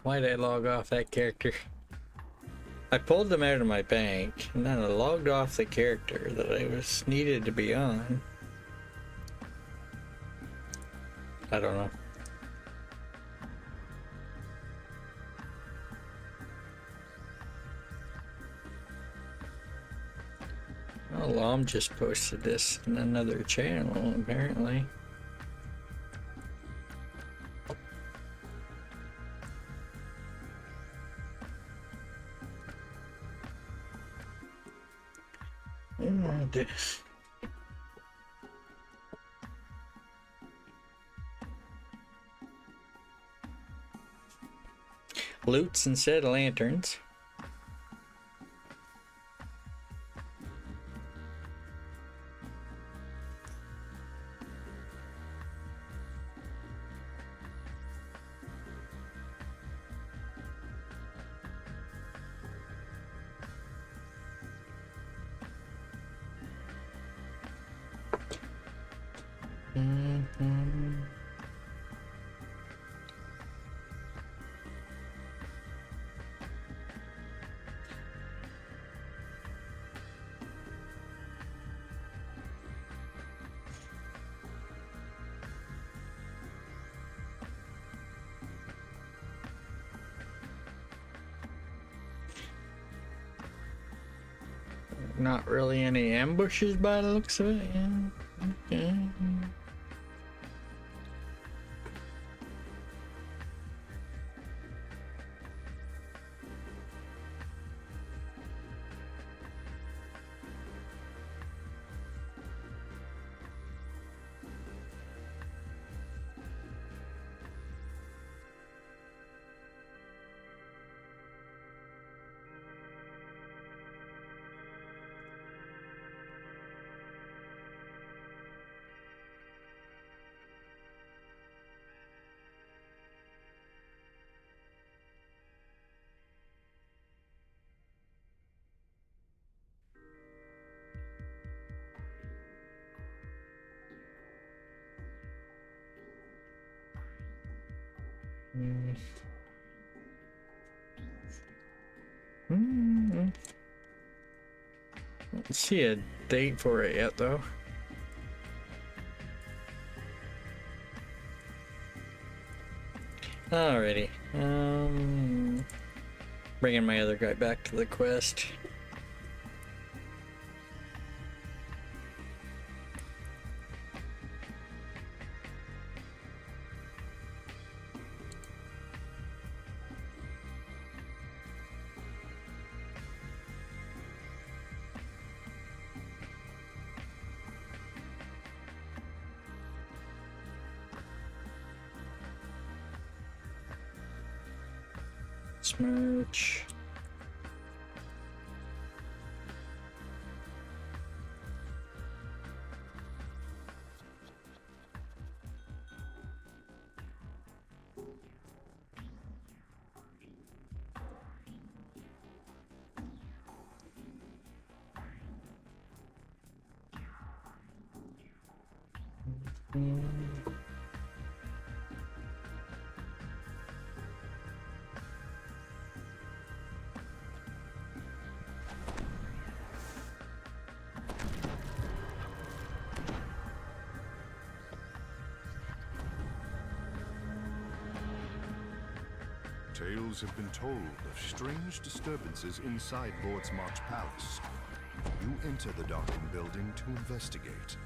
Why'd I log off that character? I pulled them out of my bank and then I logged off the character that I was needed to be on. I don't know. Well, Lom just posted this in another channel, apparently. Loots instead of lanterns. Not really any ambushes by the looks of it. Yeah. Okay. Don't see a date for it yet, though. Alrighty. Bringing my other guy back to the quest. Smirch. Tales have been told of strange disturbances inside Lord's March Palace. You enter the darkened building to investigate.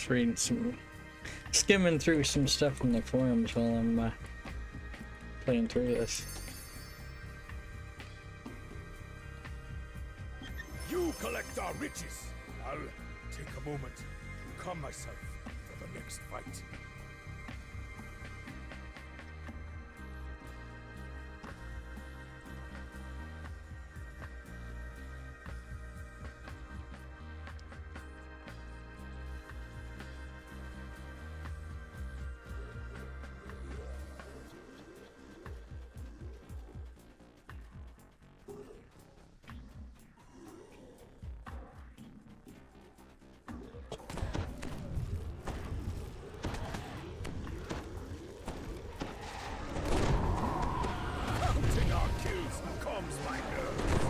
just reading some, skimming through some stuff in the forums while I'm playing through this. You collect our riches. I'll take a moment to calm myself for the next fight. Counting our kills calms my nerves.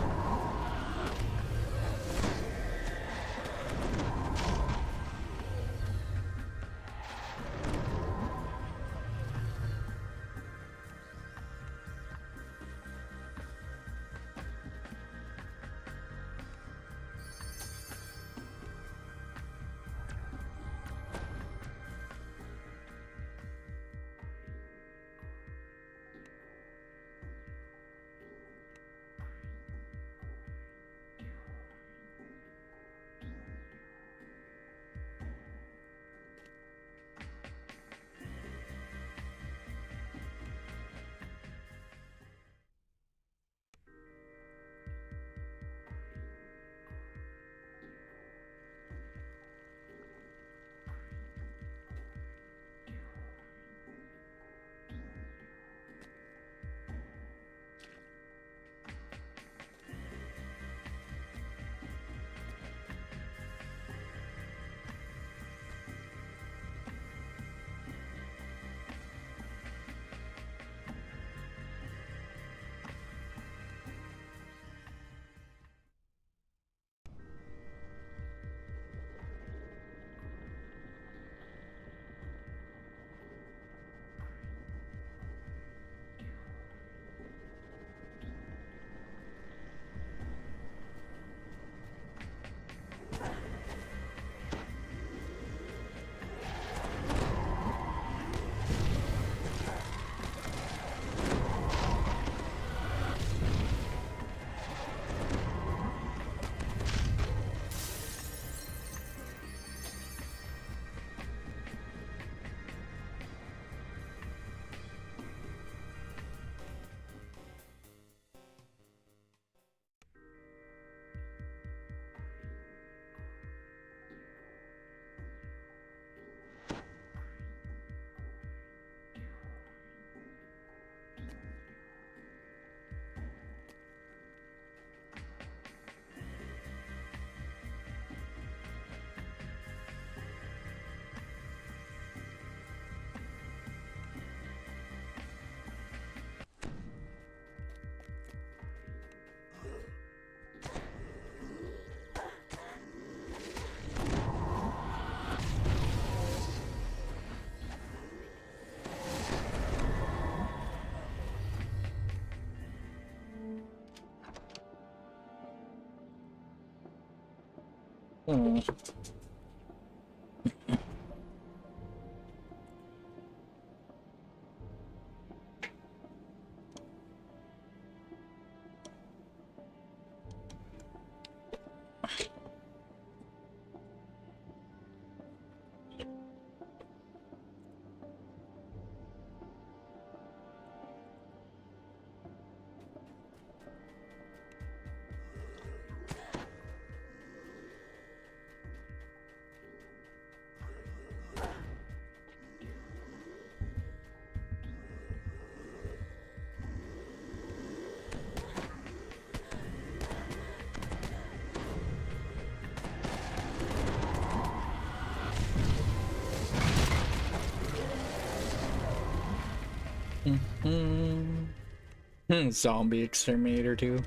Hmm. Zombie Exterminator 2.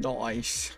Nice.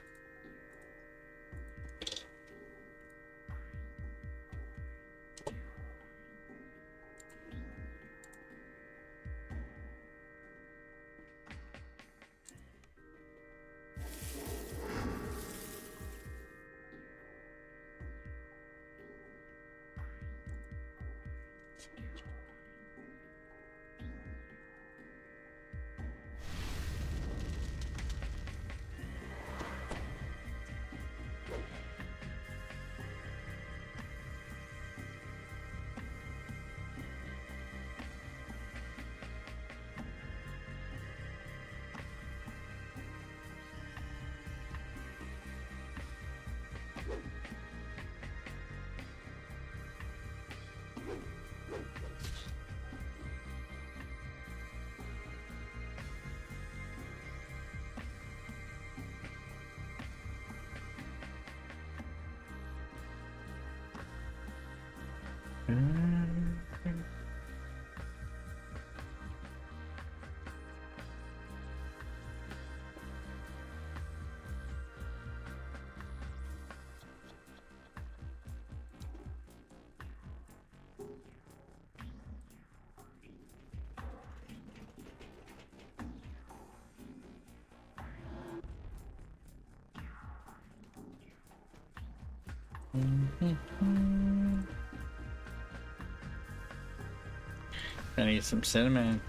I need some cinnamon.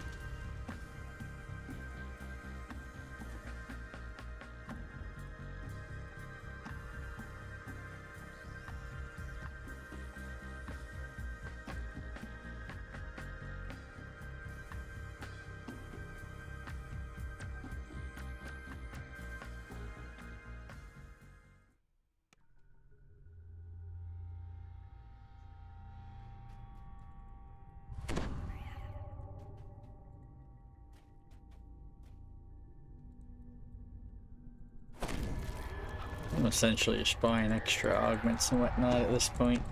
I'm essentially just buying extra augments and whatnot at this point.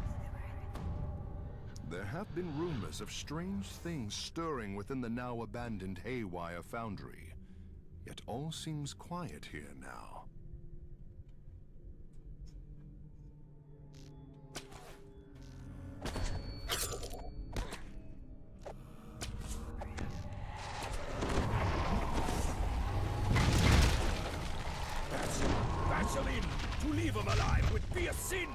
There have been rumors of strange things stirring within the now abandoned Haywire Foundry. Yet all seems quiet here now. Vaseline! To leave him alive would be a sin!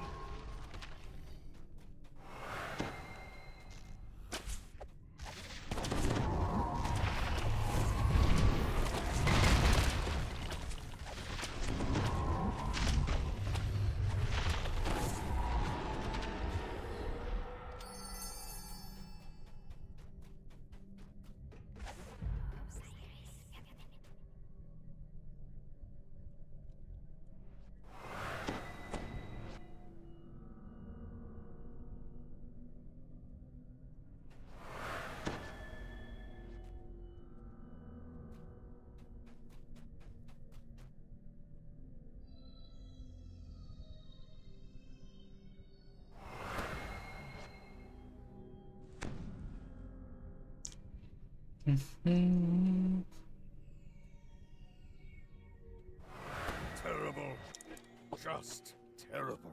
Terrible. Just terrible.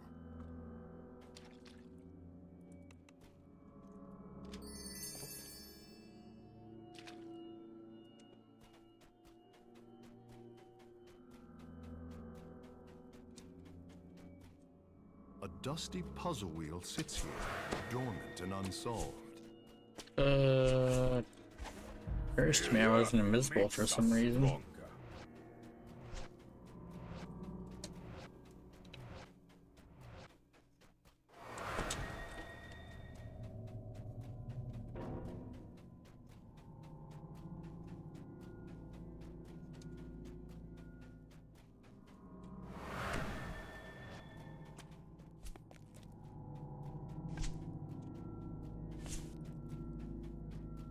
A dusty puzzle wheel sits here, dormant and unsolved. Occurs to me I wasn't invisible for some reason.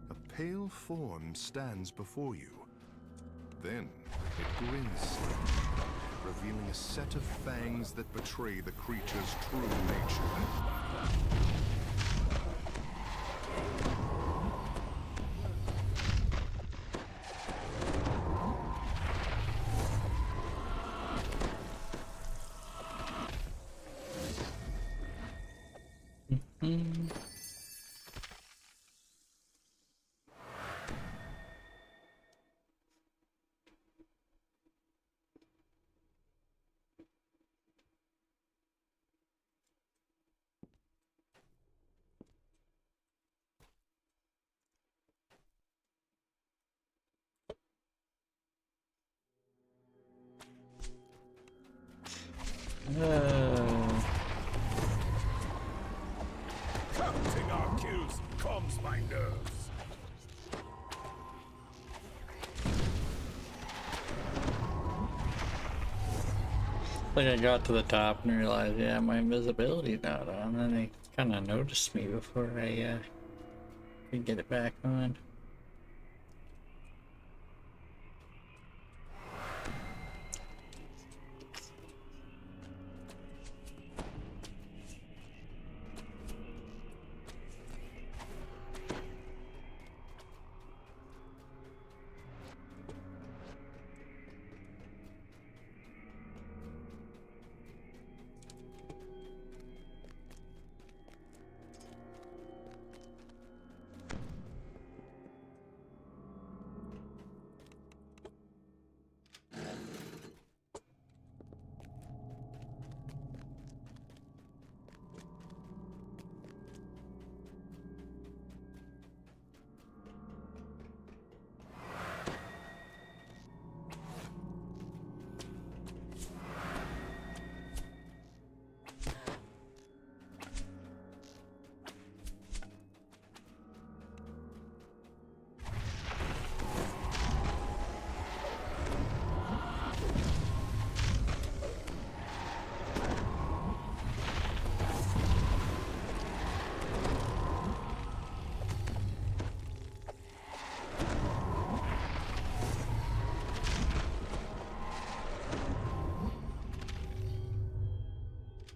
A pale form stands before you. Then it grins slightly, revealing a set of fangs that betray the creature's true nature. Counting our kills calms my nerves. Like I got to the top and realized, yeah, my invisibility's not on, and they kind of noticed me before I could get it back on.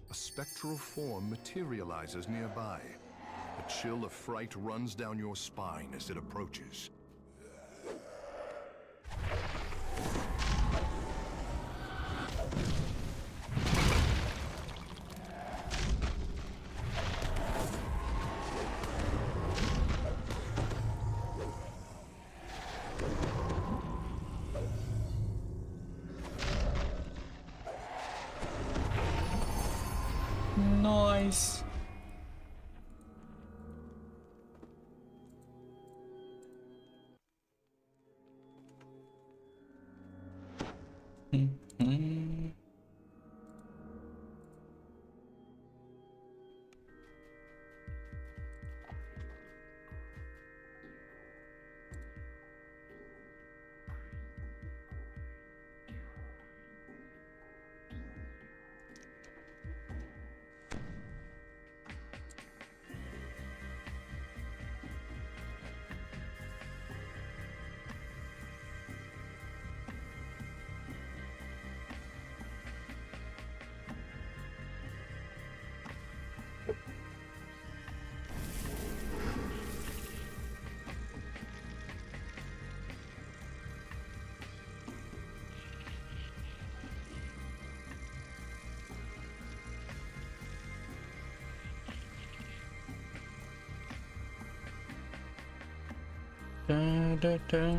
A spectral form materializes nearby. A chill of fright runs down your spine as it approaches. Nice. Da, da, da.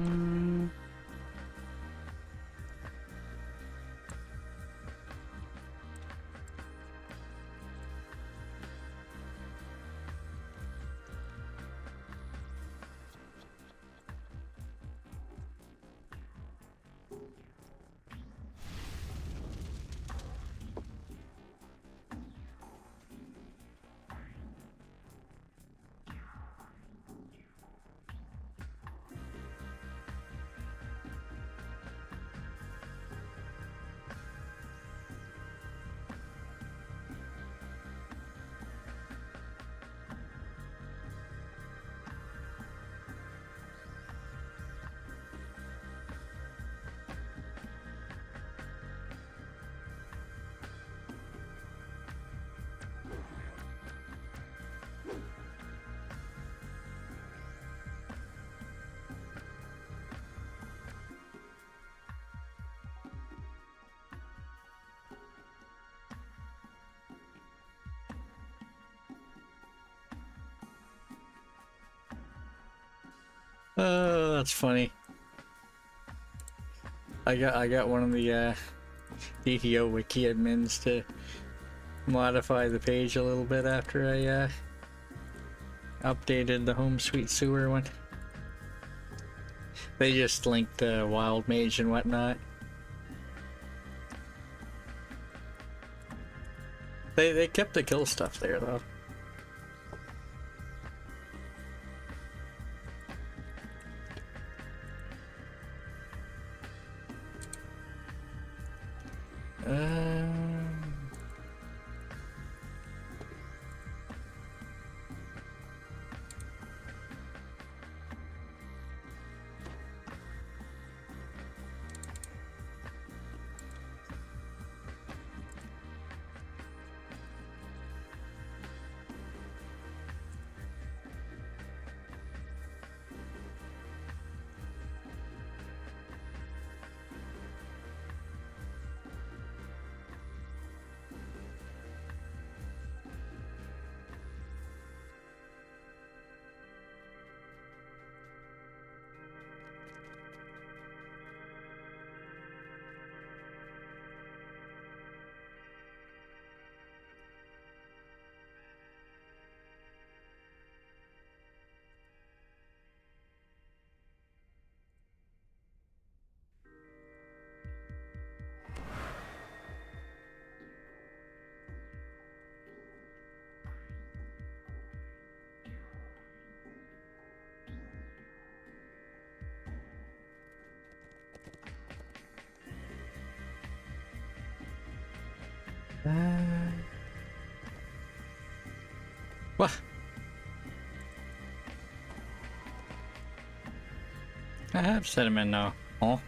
that's funny. I got one of the DTO wiki admins to modify the page a little bit after I updated the home sweet sewer one. They just linked Wild Mage and whatnot. They kept the kill stuff there though. What? I have cinnamon now. Oh.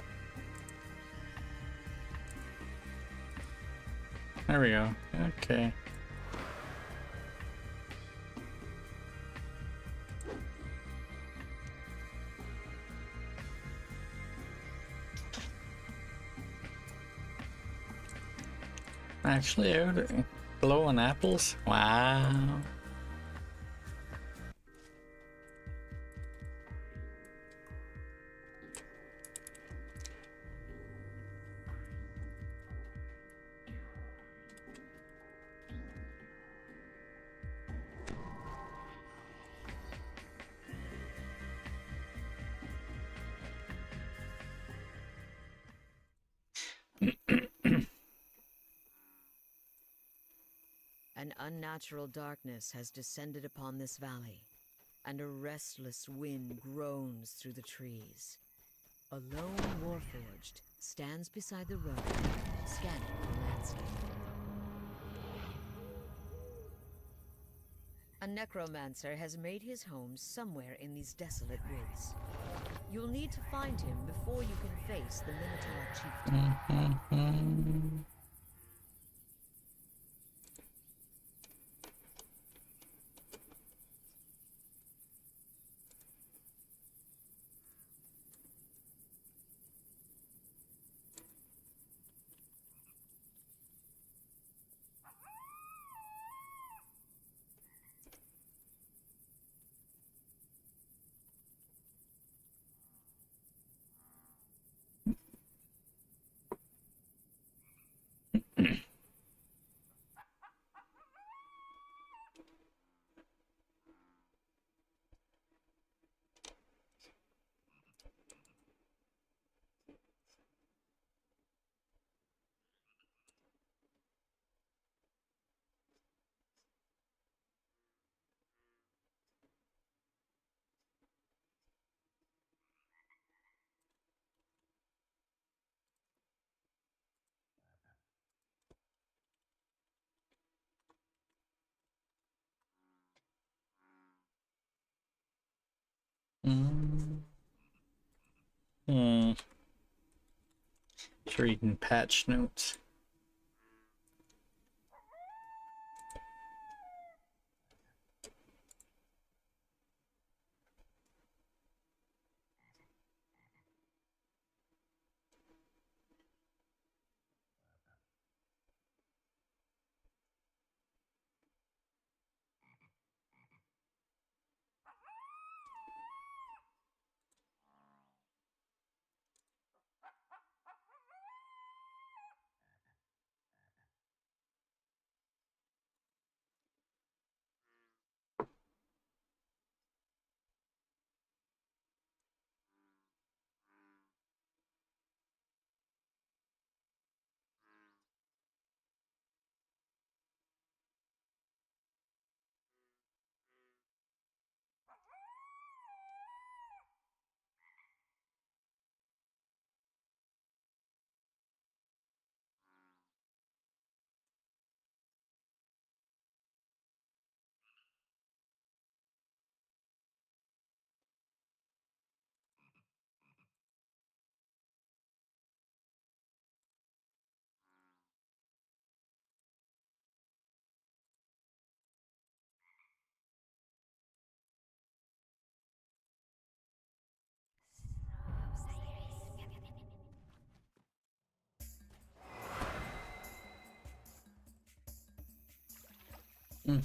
There we go. Okay. Actually, glowing apples? Wow. An unnatural darkness has descended upon this valley, and a restless wind groans through the trees. A lone warforged stands beside the road, scanning the landscape. A necromancer has made his home somewhere in these desolate woods. You'll need to find him before you can face the Minotaur chieftain. Just reading patch notes. You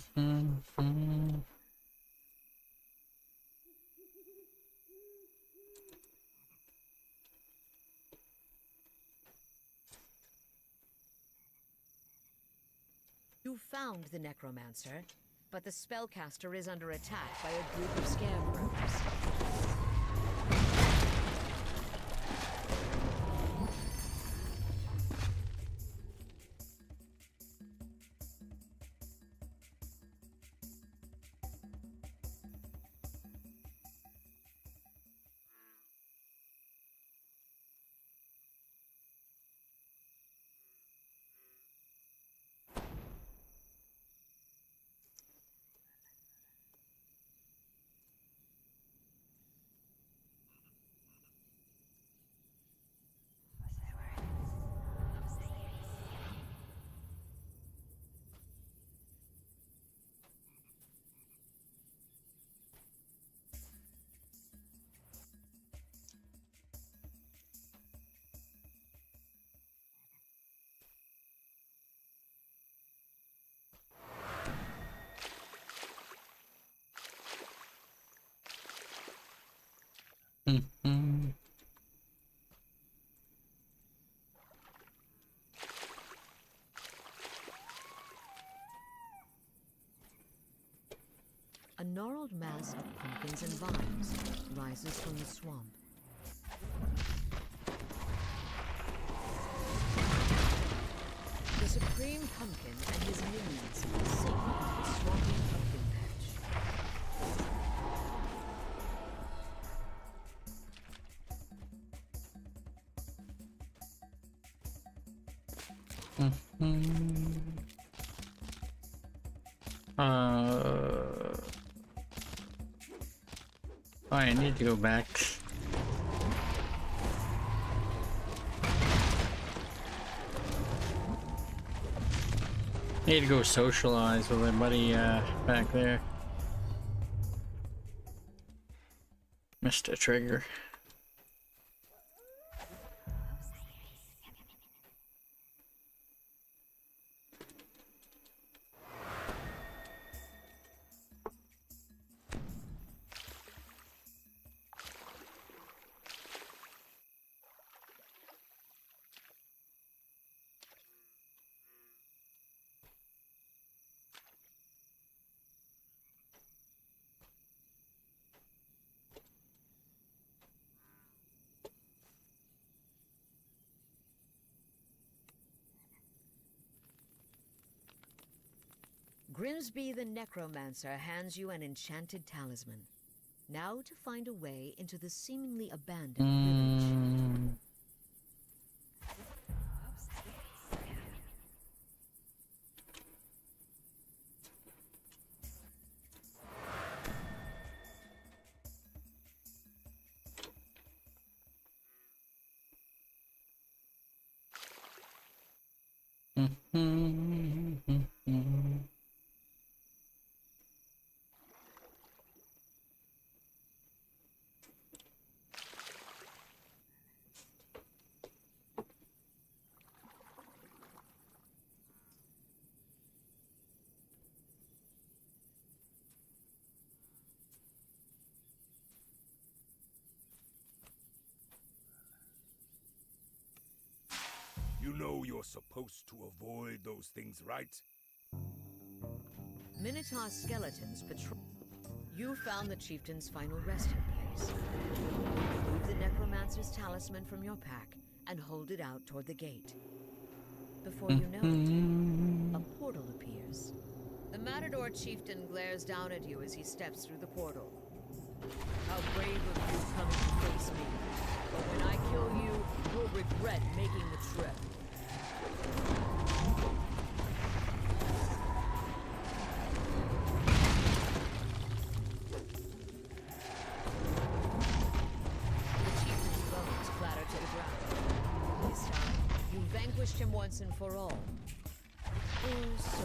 found the necromancer, but the spellcaster is under attack by a group of scarecrows. A gnarled mass of pumpkins and vines rises from the swamp. The Supreme Pumpkin and his minions sink into the swampy pumpkin patch. I need to go back. Need to go socialize with my buddy back there. Missed a trigger. Grimsby the Necromancer hands you an enchanted talisman. Now to find a way into the seemingly abandoned village. You know you're supposed to avoid those things, right? Minotaur skeletons patrol. You found the chieftain's final resting place. Remove the necromancer's talisman from your pack and hold it out toward the gate. Before you know it, a portal appears. The Matador chieftain glares down at you as he steps through the portal. How brave of you coming to face me. But when I kill you, you'll regret making the trip. Him once and for all. Or so.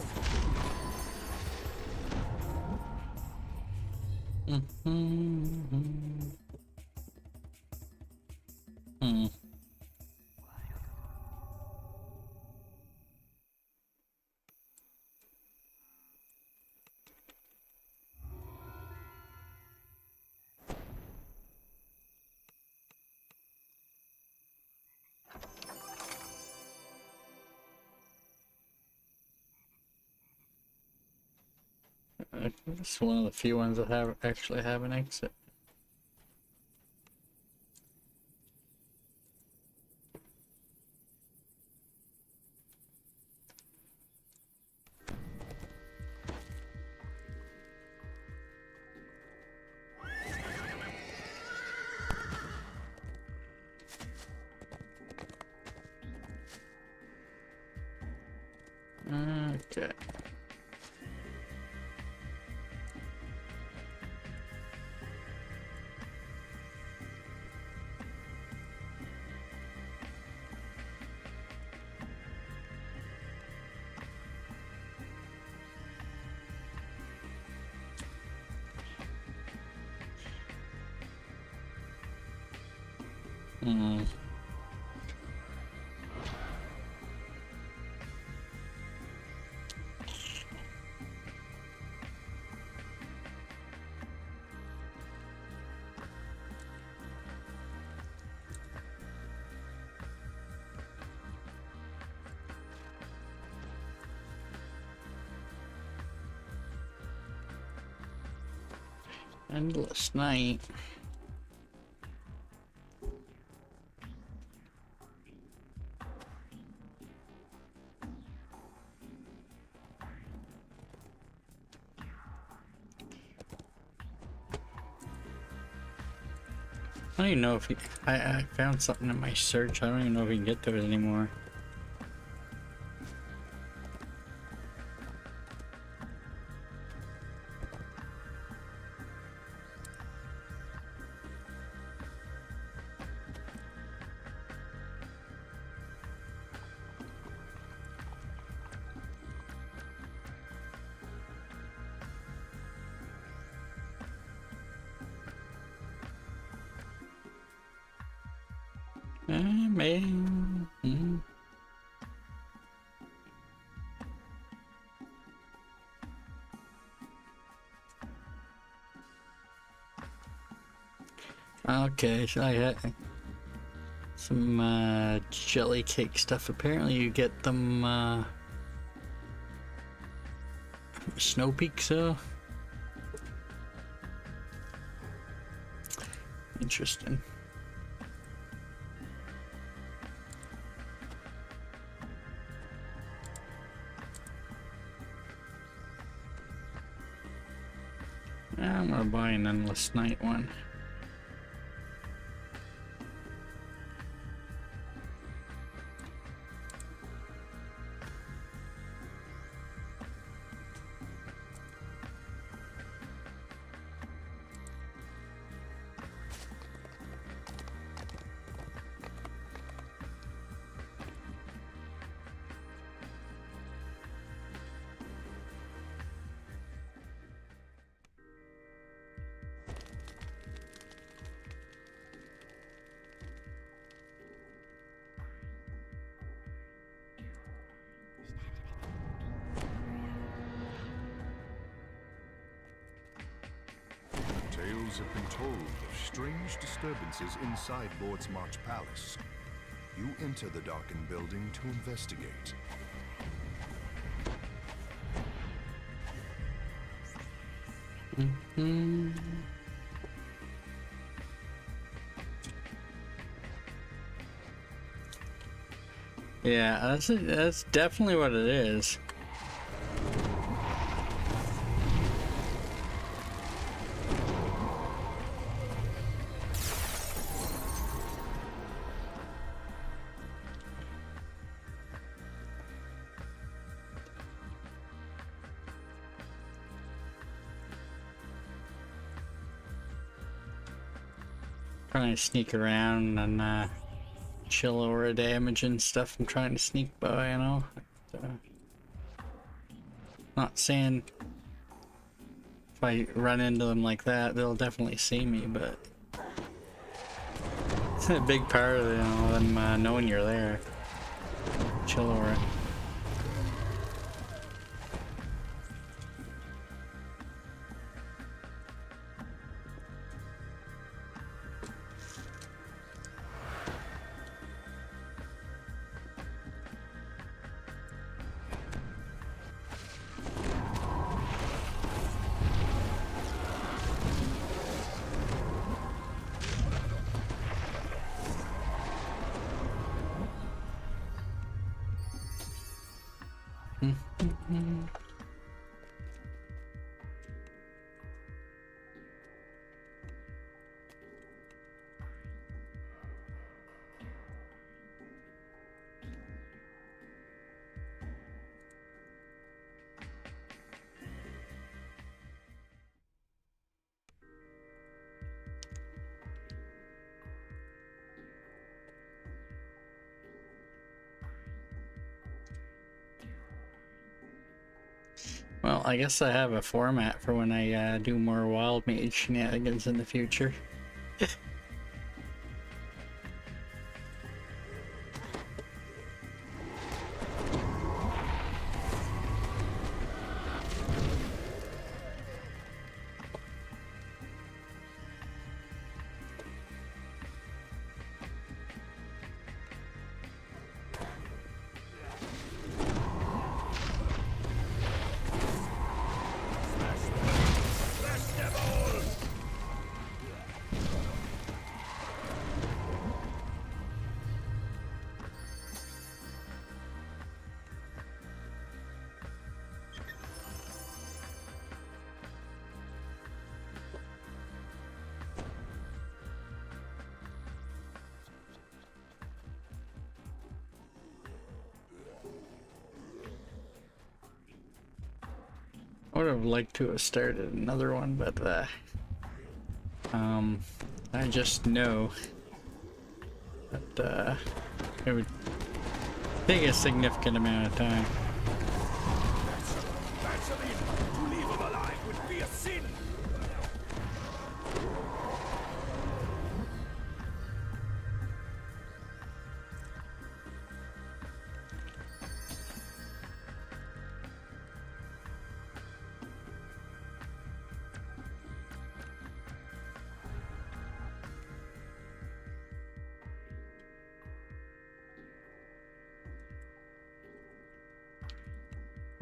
It's one of the few ones that actually have an exit. Okay. Hmm. Endless night. I don't even know if I found something in my search. I don't even know if we can get to it anymore. Man. Okay, so I got some jelly cake stuff. Apparently you get them Snow Peak, so interesting. I'm gonna buy an Endless Night one. Tales have been told of strange disturbances inside Lord's March Palace. You enter the darkened building to investigate. Yeah, that's definitely what it is. Trying to sneak around and chill over damage and stuff. I'm trying to sneak by, you know. Not saying if I run into them like that, they'll definitely see me, but it's a big part of them knowing you're there. Chill over. Well, I guess I have a format for when I do more wild mage shenanigans in the future. I would have liked to have started another one, but I just know that it would take a significant amount of time. To leave him alive would be a sin.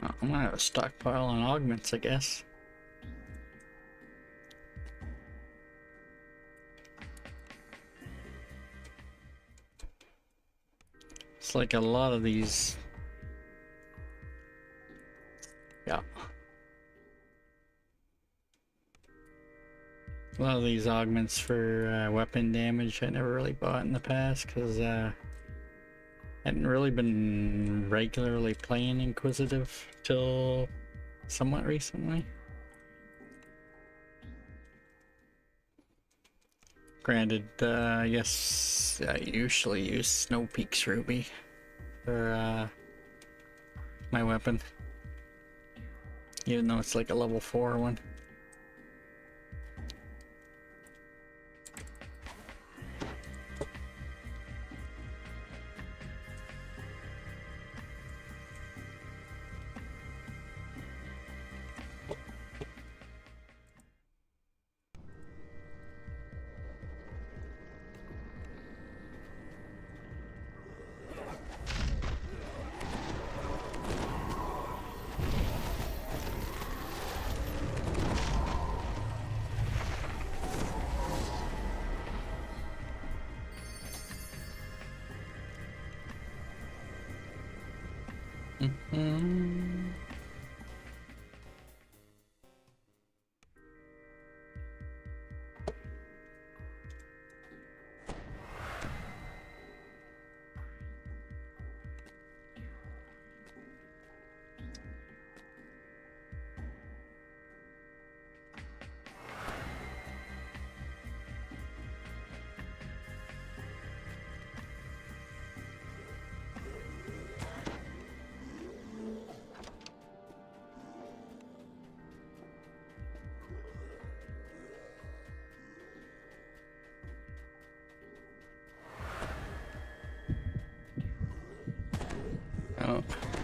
Oh, I'm gonna have a stockpile on augments, I guess. It's like a lot of these. Yeah. A lot of these augments for weapon damage I never really bought in the past because I hadn't really been regularly playing Inquisitive till somewhat recently. Granted, I guess I usually use Snow Peak's Ruby for my weapon, even though it's like a level 4 one.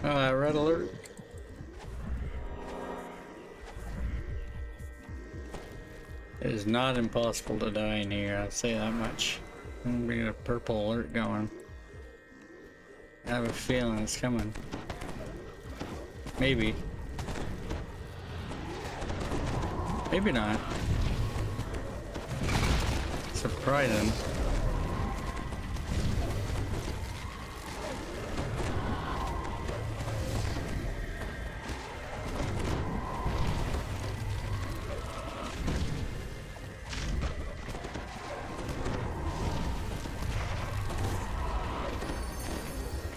Oh, red alert. It is not impossible to die in here, I'll say that much. I'm gonna get a purple alert going. I have a feeling it's coming. Maybe. Maybe not. Surprising.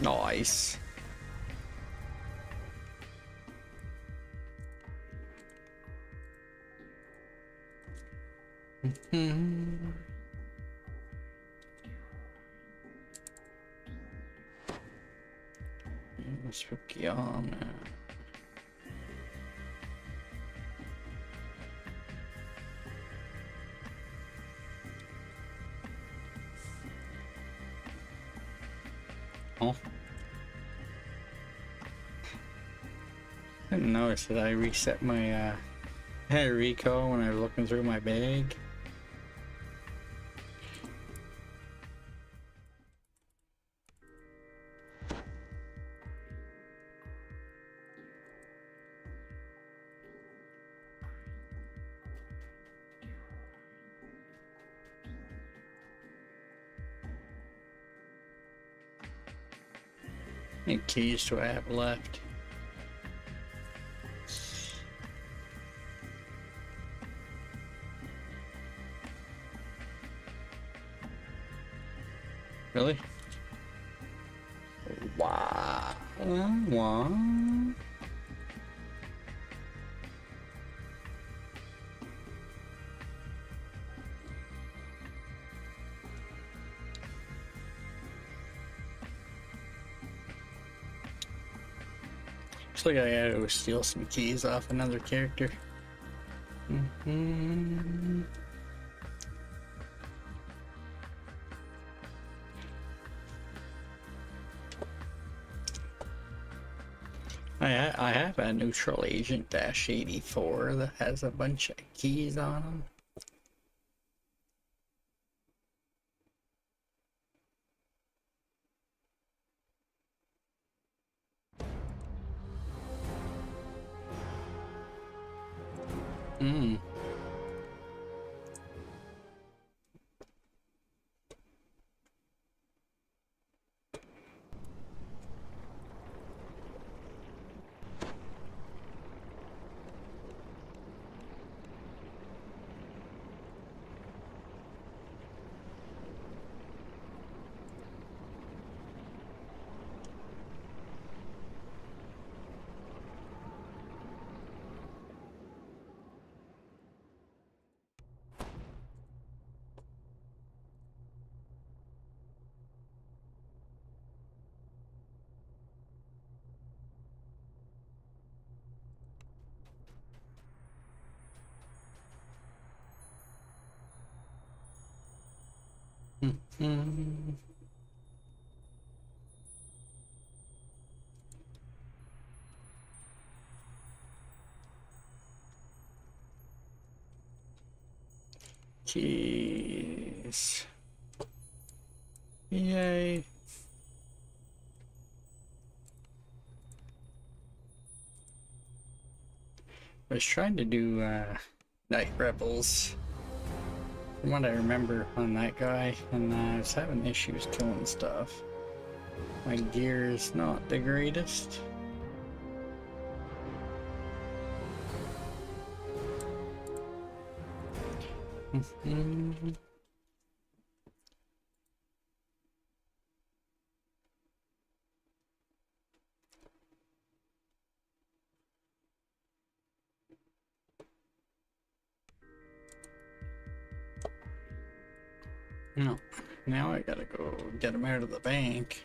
Nice. Spooky on. Oh. Didn't notice that I reset my recall when I was looking through my bag. How many keys do I have left? Really? Wow. Wow. Looks like I gotta go steal some keys off another character. I have a neutral agent -84 that has a bunch of keys on them. Keys. Yay. I was trying to do night revels from what I remember on that guy, and I was having issues killing stuff. My gear is not the greatest. No, now I gotta go get him out of the bank.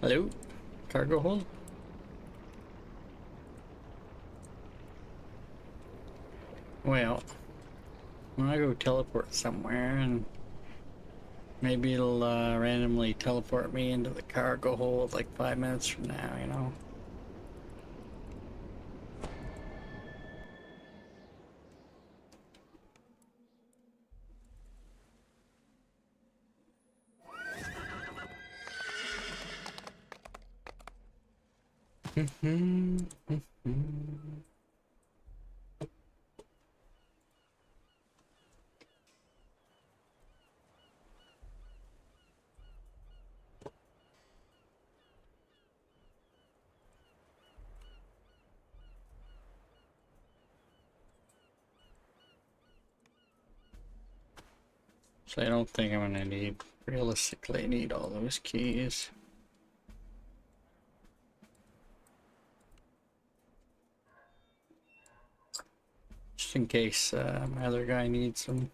Hello? Cargo hold? Well, when I go teleport somewhere and maybe it'll randomly teleport me into the cargo hold like 5 minutes from now, you know? So I don't think I'm gonna realistically need all those keys. Just in case my other guy needs them.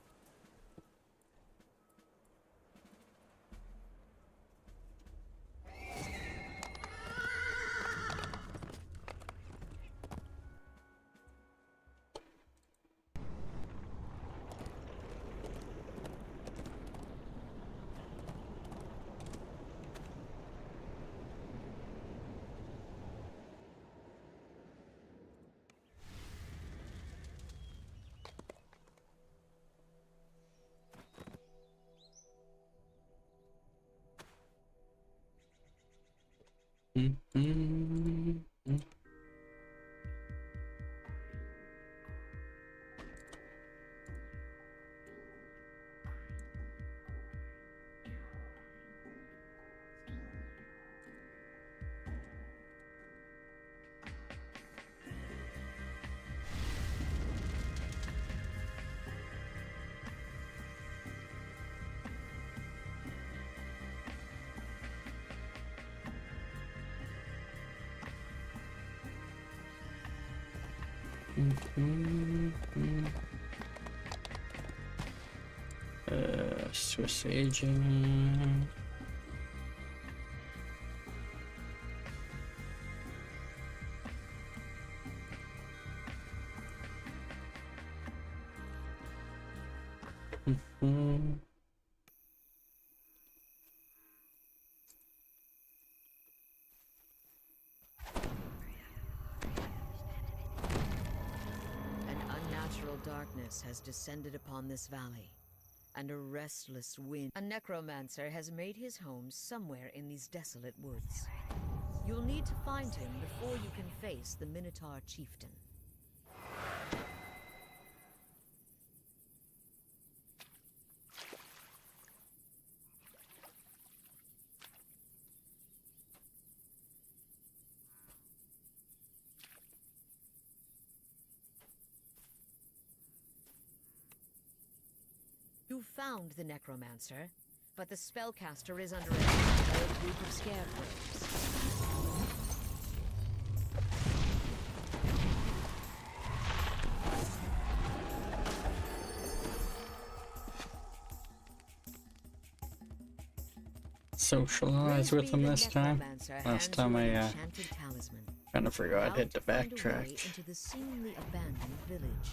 Swiss agent. Darkness has descended upon this valley, and a restless wind. A necromancer has made his home somewhere in these desolate woods. You'll need to find him before you can face the Minotaur chieftain. You found the necromancer, but the spellcaster is under attack by a group of scarecrows. Socialize with him this time. Last time I kind of forgot I had to backtrack. Into the seemingly abandoned village.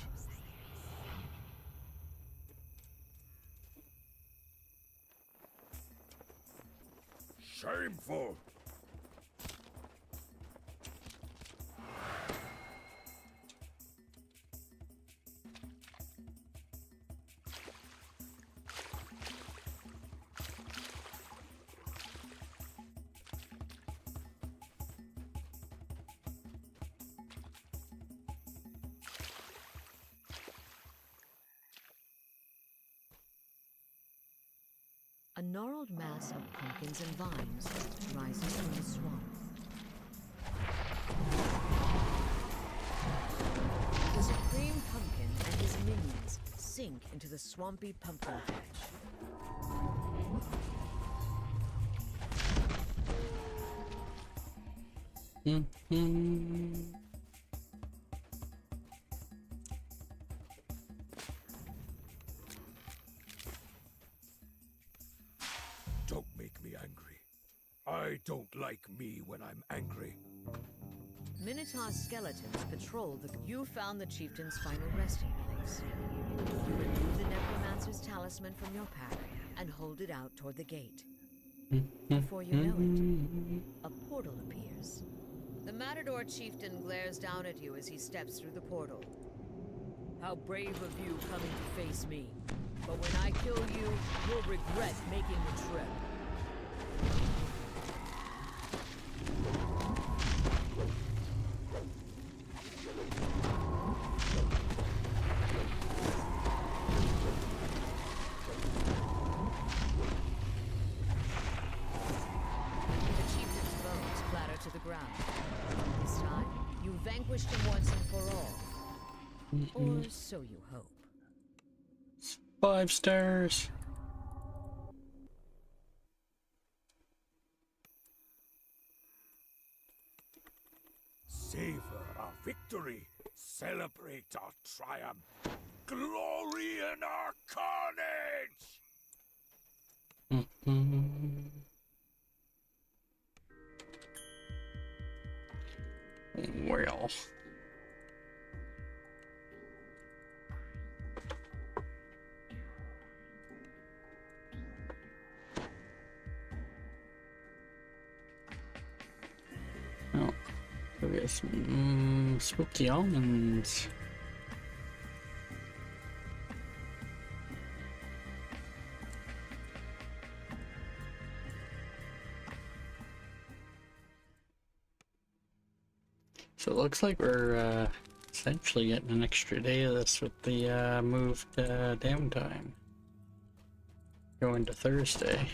Shameful! A gnarled mass of pumpkins and vines rises from the swamp. The supreme pumpkin and his minions sink into the swampy pumpkin patch. Don't make me angry. I don't like me when I'm angry. Minotaur skeletons patrol the... You found the chieftain's final resting place. You remove the necromancer's talisman from your pack and hold it out toward the gate. Before you know it, a portal appears. The Matador chieftain glares down at you as he steps through the portal. How brave of you coming to face me. But when I kill you, you'll regret making the trip. This time, you vanquished him once and for all. Or so you hope. 5 stars. Savor our victory. Celebrate our triumph. Glory in our carnage! Well. Oh, we got some spooky almonds. So it looks like we're essentially getting an extra day of this with the moved downtime. Going to Thursday.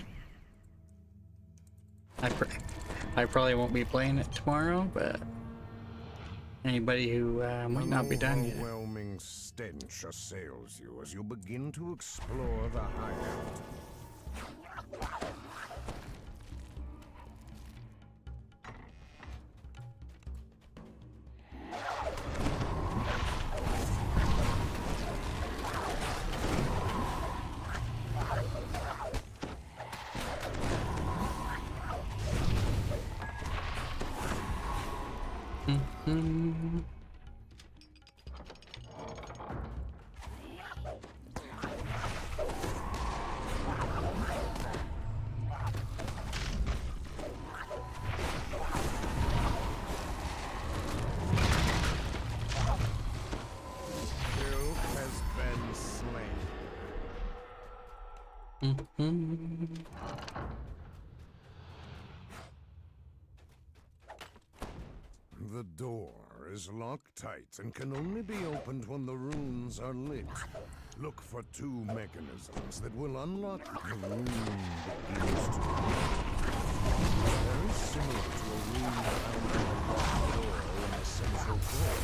I probably won't be playing it tomorrow, but anybody who might not be done yet. An overwhelming stench assails you as you begin to explore the hideout. The door is locked tight and can only be opened when the runes are lit. Look for 2 mechanisms that will unlock the rune begins to very similar to a rune found on a locked door in the central court.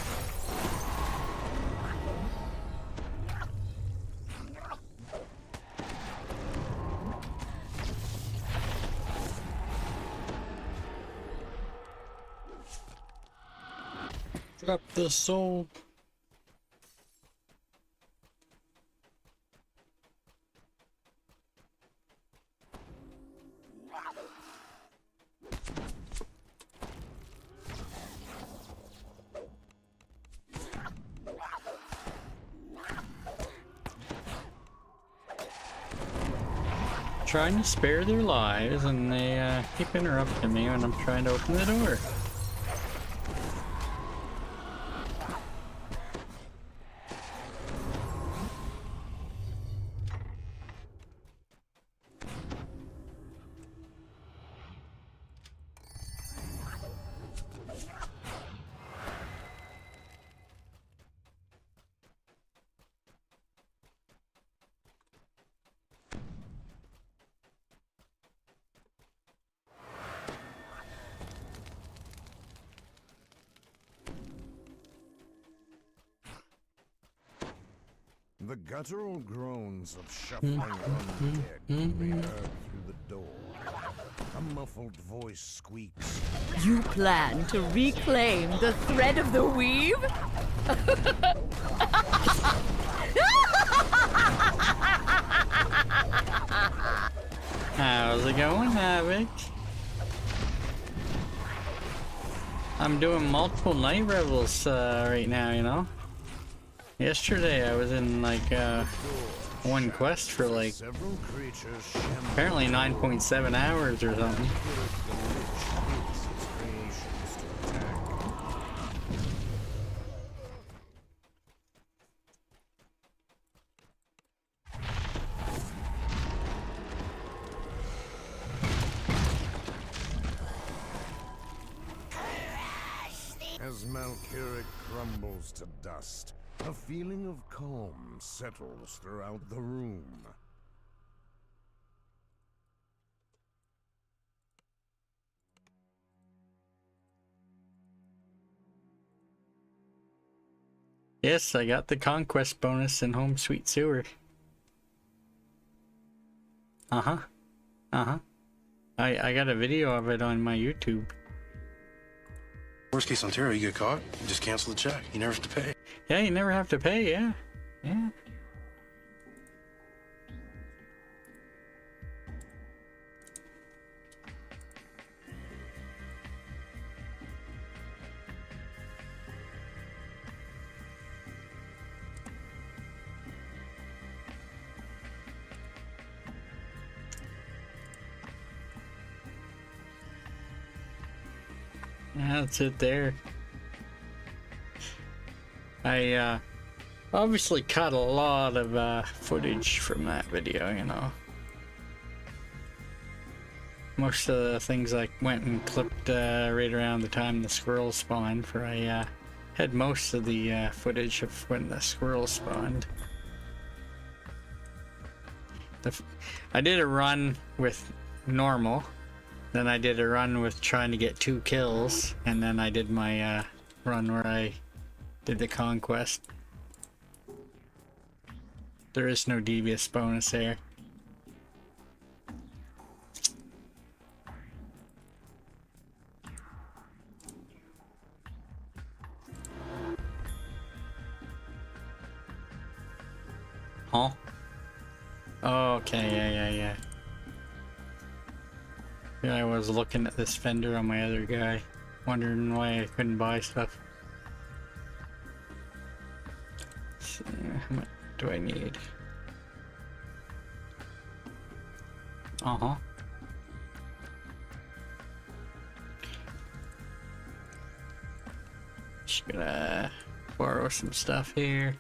Drop the soul. Trying to spare their lives, and they keep interrupting me when I'm trying to open the door. The guttural groans of shuffling undead can be heard through the door. A muffled voice squeaks. You plan to reclaim the thread of the weave? How's it going, Havoc? I'm doing multiple night revels right now, you know? Yesterday I was in like one quest for like apparently 9.7 hours or something. As Malkiric crumbles to dust, a feeling of calm settles throughout the room. Yes, I got the conquest bonus in Home Sweet Sewer. Uh-huh. Uh-huh. I got a video of it on my YouTube. Worst case Ontario, you get caught, you just cancel the check. You never have to pay. Yeah, you never have to pay, yeah. Yeah. That's it there. I obviously cut a lot of footage from that video, you know. Most of the things I went and clipped right around the time the squirrels spawned, for I had most of the footage of when the squirrels spawned. I did a run with normal, then I did a run with trying to get 2 kills, and then I did my run where I did the conquest. There is no devious bonus there. Huh? Oh, okay, yeah. Yeah, I was looking at this fender on my other guy, wondering why I couldn't buy stuff. Let's see, how much do I need? Uh-huh. Just gonna borrow some stuff here.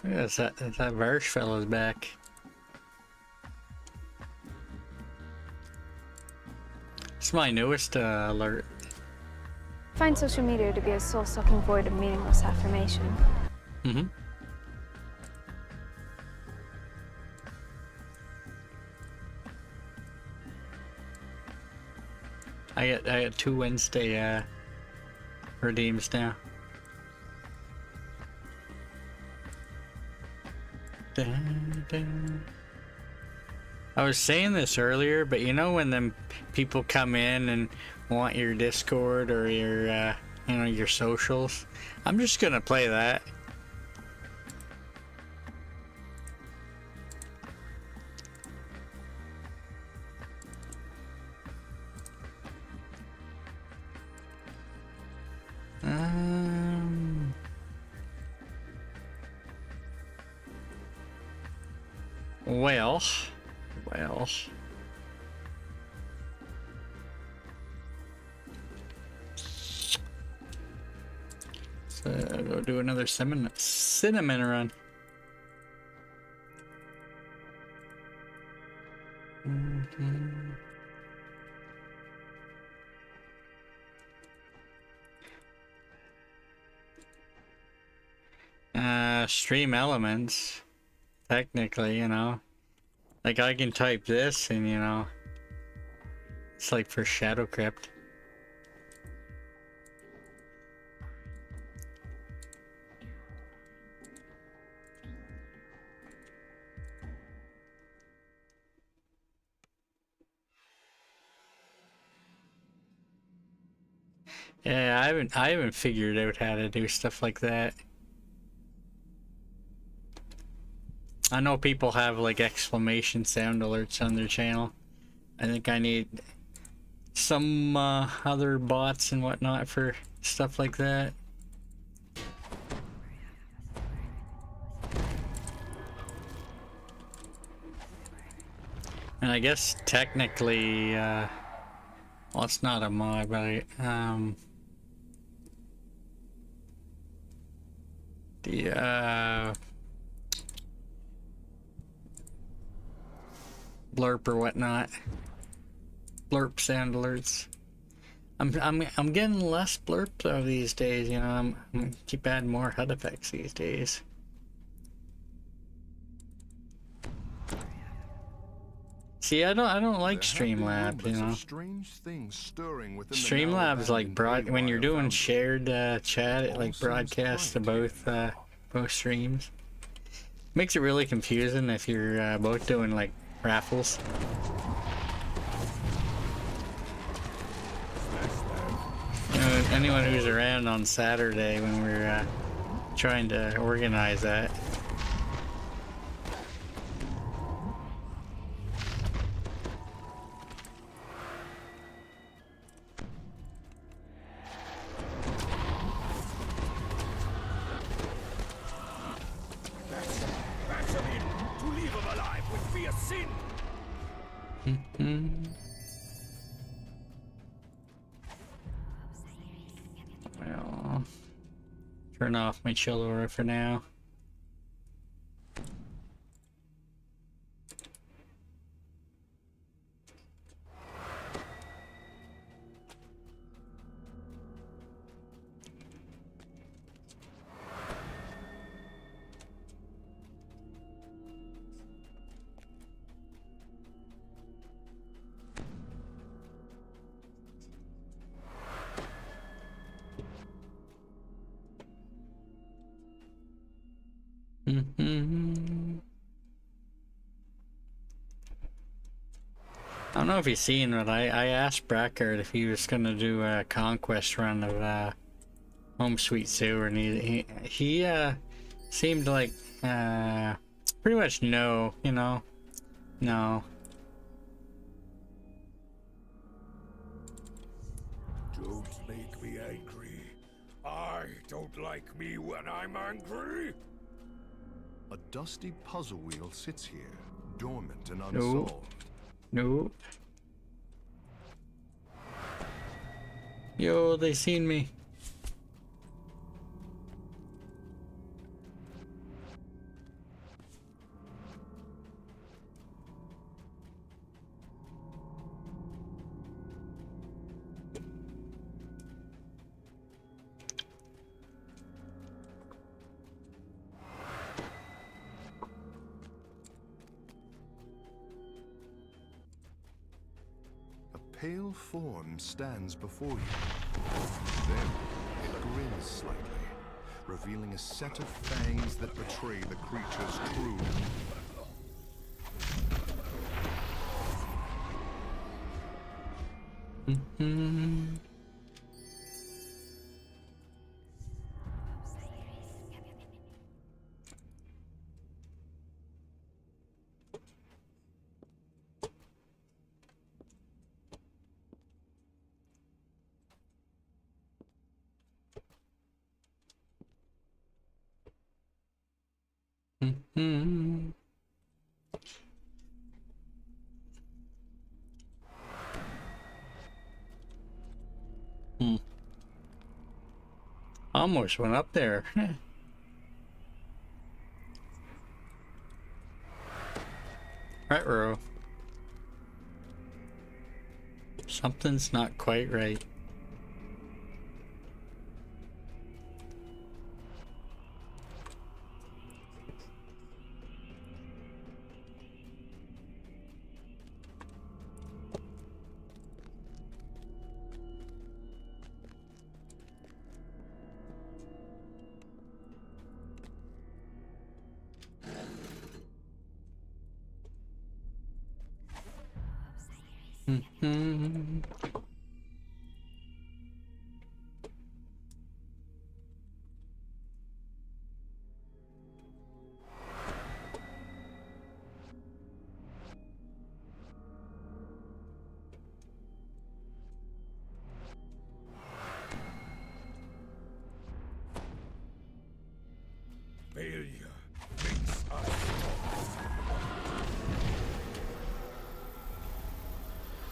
Yeah, that Varsh fellow's back. It's my newest alert. Find social media to be a soul-sucking void of meaningless affirmation. Mm-hmm. I got 2 Wednesday redeems now. Dun, dun. I was saying this earlier, but you know when them people come in and want your Discord or your you know, your socials, I'm just gonna play that. Well. So go do another cinnamon run. Stream elements. Technically, you know. Like I can type this and, you know, it's like for Shadow Crypt. Yeah, I haven't figured out how to do stuff like that. I know people have like exclamation sound alerts on their channel. I think I need some other bots and whatnot for stuff like that. And I guess technically, well, it's not a mod, but the blurp or whatnot, blurp sound alerts. I'm getting less blurp though these days. You know, I'm keep adding more HUD effects these days. See, I don't like Streamlabs, you know. Streamlabs like when you're doing shared chat, it like broadcasts to both streams. Makes it really confusing if you're both doing like raffles. You know, anyone who's around on Saturday when we're trying to organize that. Well, turn off my chill aura for now. I don't know if you've seen it. I asked Brackard if he was gonna do a conquest run of Home Sweet Sewer, and he seemed like pretty much no, you know, no. Don't make me angry. I don't like me when I'm angry. A dusty puzzle wheel sits here, dormant and unsolved. Nope. Yo, they seen me. Pale form stands before you. Then it grins slightly, revealing a set of fangs that betray the creature's true. Almost went up there. Right row. Something's not quite right.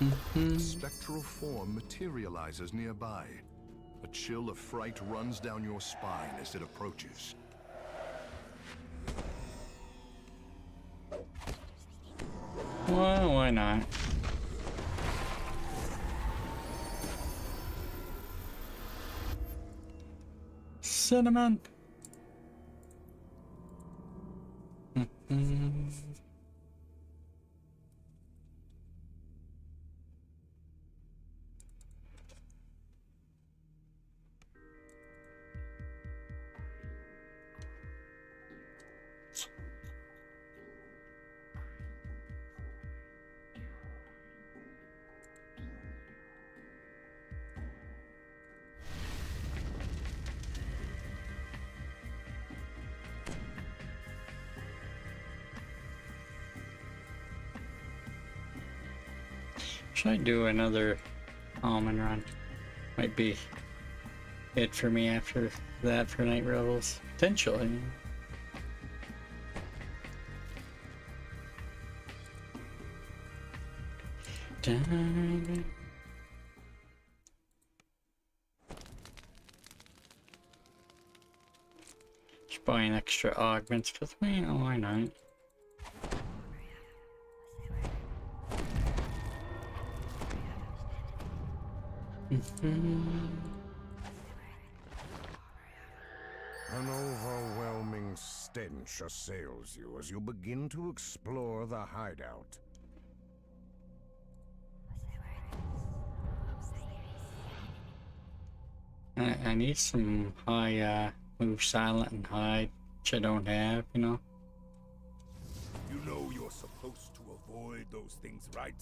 A spectral form materializes nearby. A chill of fright runs down your spine as it approaches. Well, why not? Cinnamon. Should I do another almond run? Might be it for me after that for Night Revels. Potentially. Just buying extra augments because why not? An overwhelming stench assails you as you begin to explore the hideout. I need some high move silent and hide, which I don't have, you know. You know you're supposed to avoid those things, right?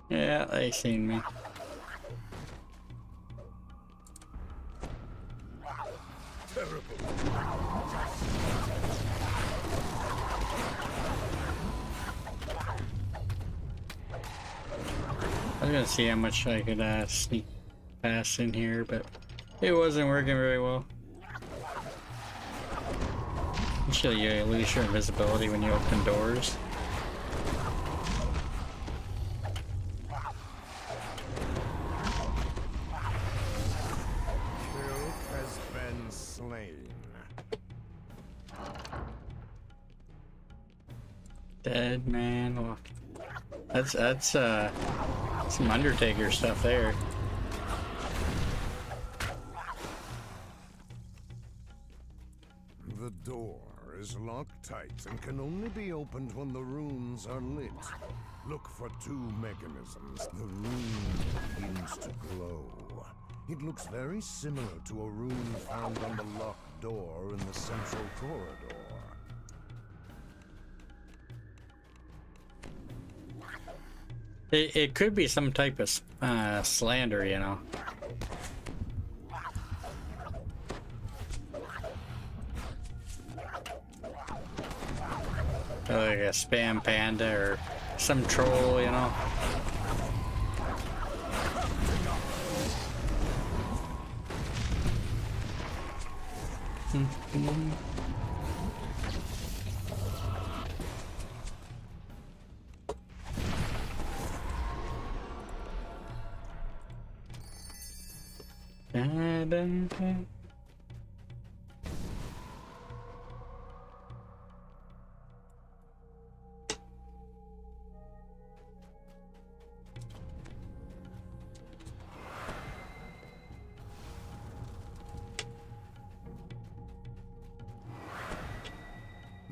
Yeah, they seen me. I was gonna see how much I could sneak past in here, but it wasn't working very well. Usually you lose your invisibility when you open doors. Dead man walking. That's some Undertaker stuff there. The door is locked tight and can only be opened when the runes are lit. Look for two mechanisms. The rune begins to glow. It looks very similar to a rune found on the locked door in the central corridor. It could be some type of slander, you know. Like a spam panda or some troll, you know.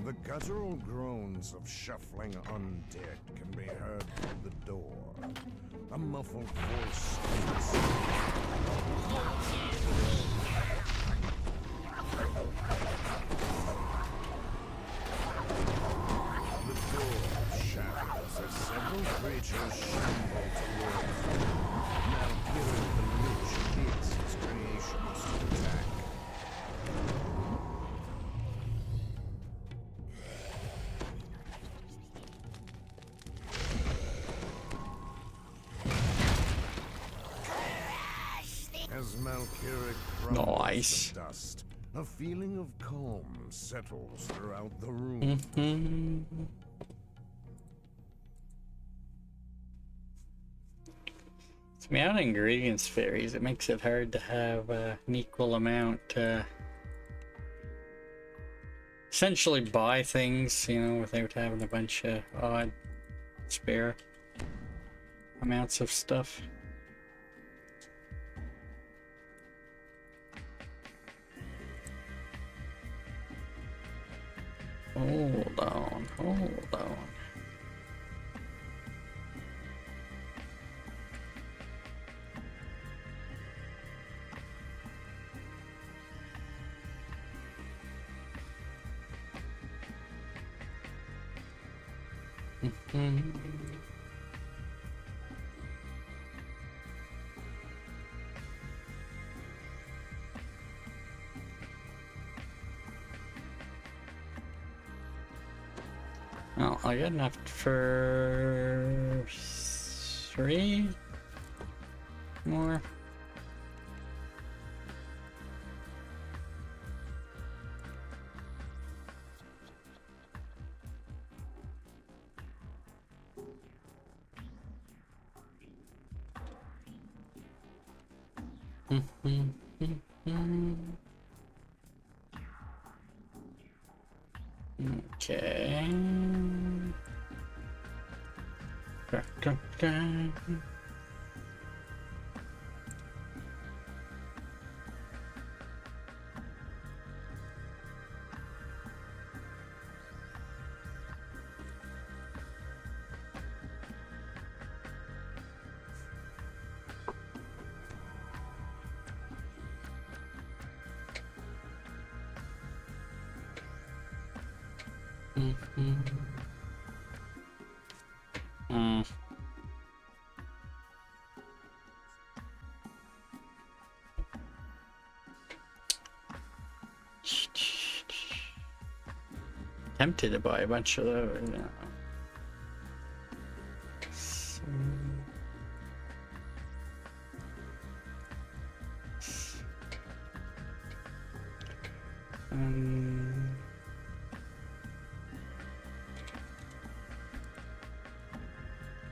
The guttural groans of shuffling undead can be heard through the door. A muffled voice speaks. The door shatters as several creatures shamble towards you. Now hearing the lich hits its creations to attack. As Malkiric crumbles Nice. to dust, a feeling of calm settles throughout the room. The amount of ingredients varies. It makes it hard to have an equal amount. Essentially buy things, you know, without having a bunch of odd spare amounts of stuff. Hold on, hold on. Well, I got enough for 3 more. Okay. Tempted to buy a bunch of those.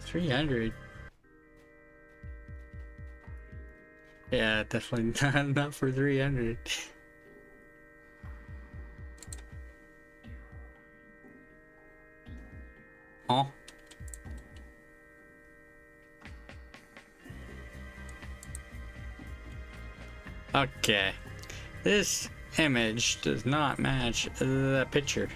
$300. Yeah, definitely not for 300. Huh? Okay. This image does not match the picture.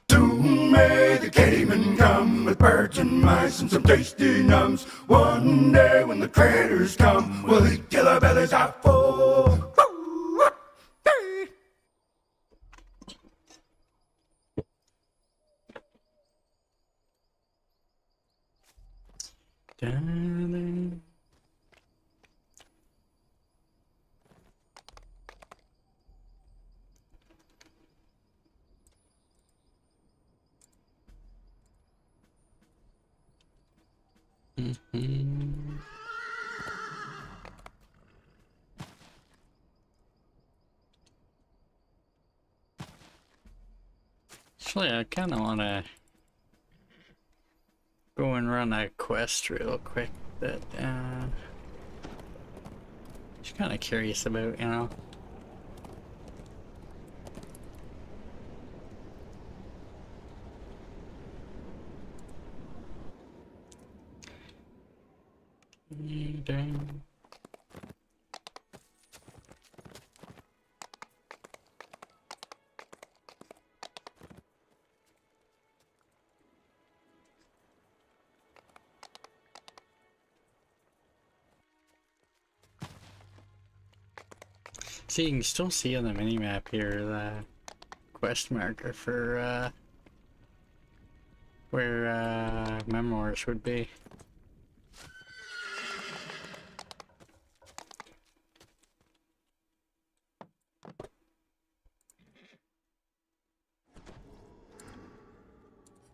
Soon may the Cayman come with birds and mice and some tasty nums. One day when the traders come, we'll eat till our bellies are full. Actually, I kind of want to go and run a quest real quick that just kind of curious about, you know. Dang. See, you can still see on the minimap here the quest marker for where memoirs would be.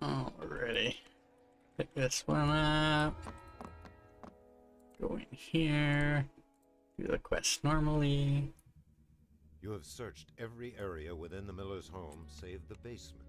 Alrighty. Pick this one up. Go in here. Do the quest normally. You have searched every area within the Miller's home, save the basement.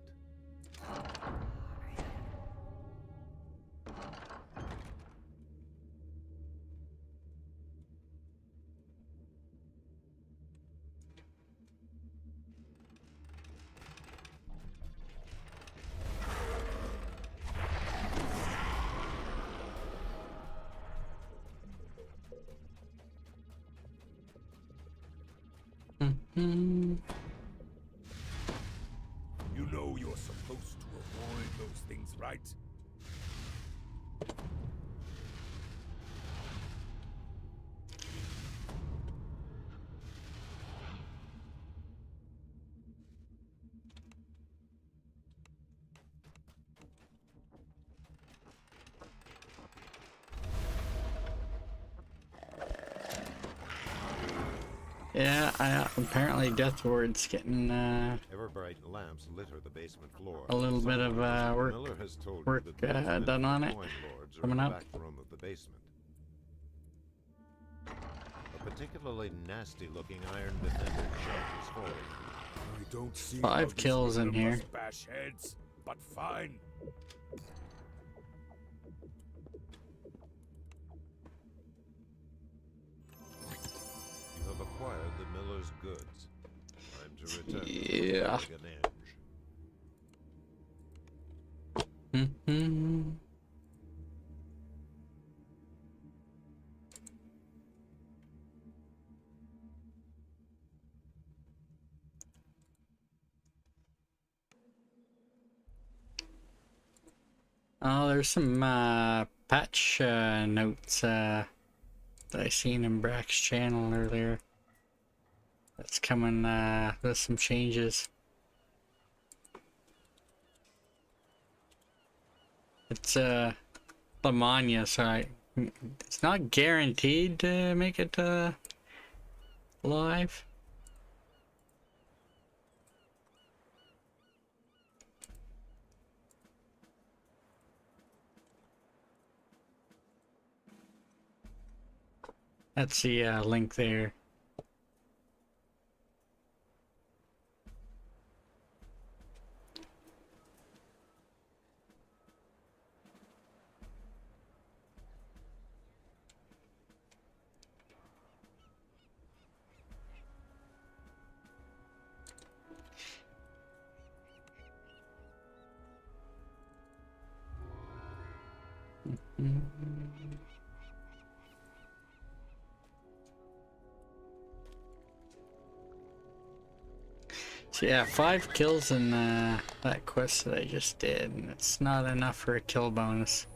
You know you're supposed to avoid those things, right? Yeah, apparently Death Ward's getting Ever-bright lamps litter the basement floor. a little bit of work Miller has told you that done on it coin lords are coming in the up. back room of the basement. A particularly nasty-looking iron defender shelf is full. I don't see 5 kills in here. bash heads, but fine. You have acquired the Miller's goods. Time to return Yeah. to the Oh, there's some patch notes that I seen in Brack's channel earlier. That's coming with some changes. It's Lamagna, so it's not guaranteed to make it live. That's the link there. So yeah, 5 kills in that quest that I just did, and it's not enough for a kill bonus.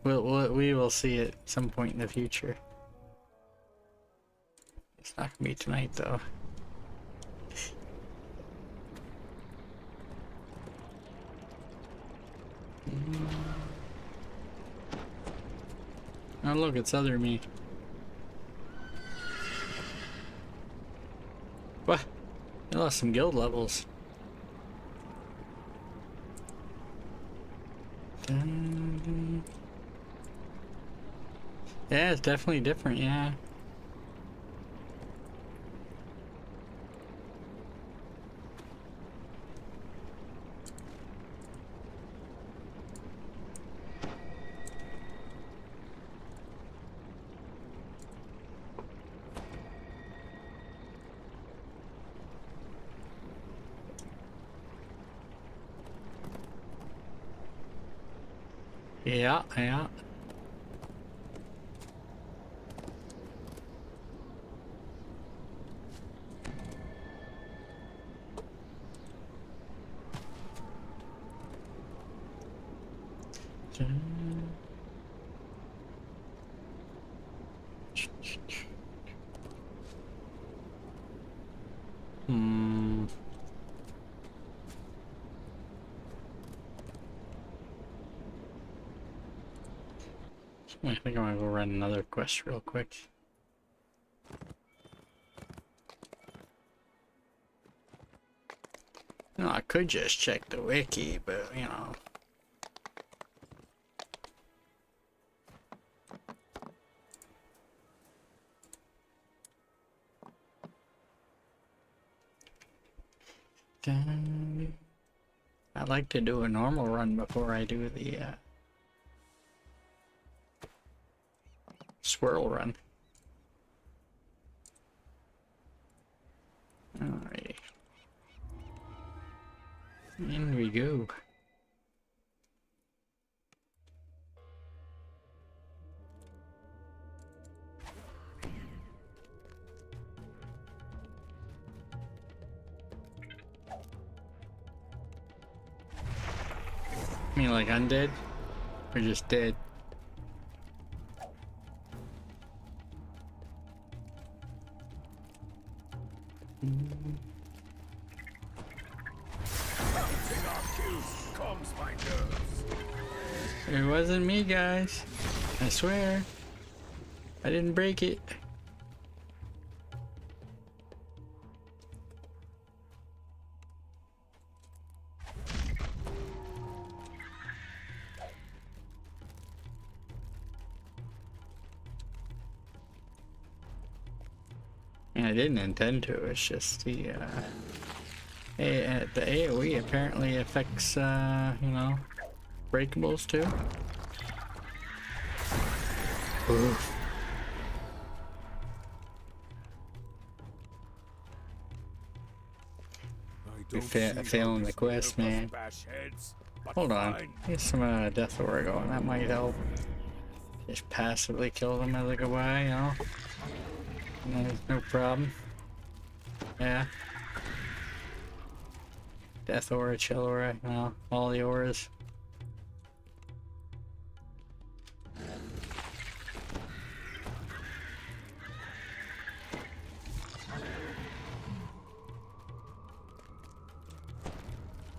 We will see it at some point in the future. It's not gonna be tonight though. Oh look, it's other me. What? I lost some guild levels. Yeah, it's definitely different, yeah. Yeah, yeah. Hmm. I think I'm gonna go run another quest real quick. No, I could just check the wiki, but you know. I like to do a normal run before I do the swirl run. Alrighty. In we go. I mean like undead? Or just dead? It wasn't me, guys. I swear. I didn't break it. I didn't intend to, it's just the AoE apparently affects, you know, breakables too. Oof. Failing the quest, man. Hold on, get some death aura going, that might help. Just passively kill them as I go by, you know? No problem. Yeah. Death aura, chill aura, you know, all the auras.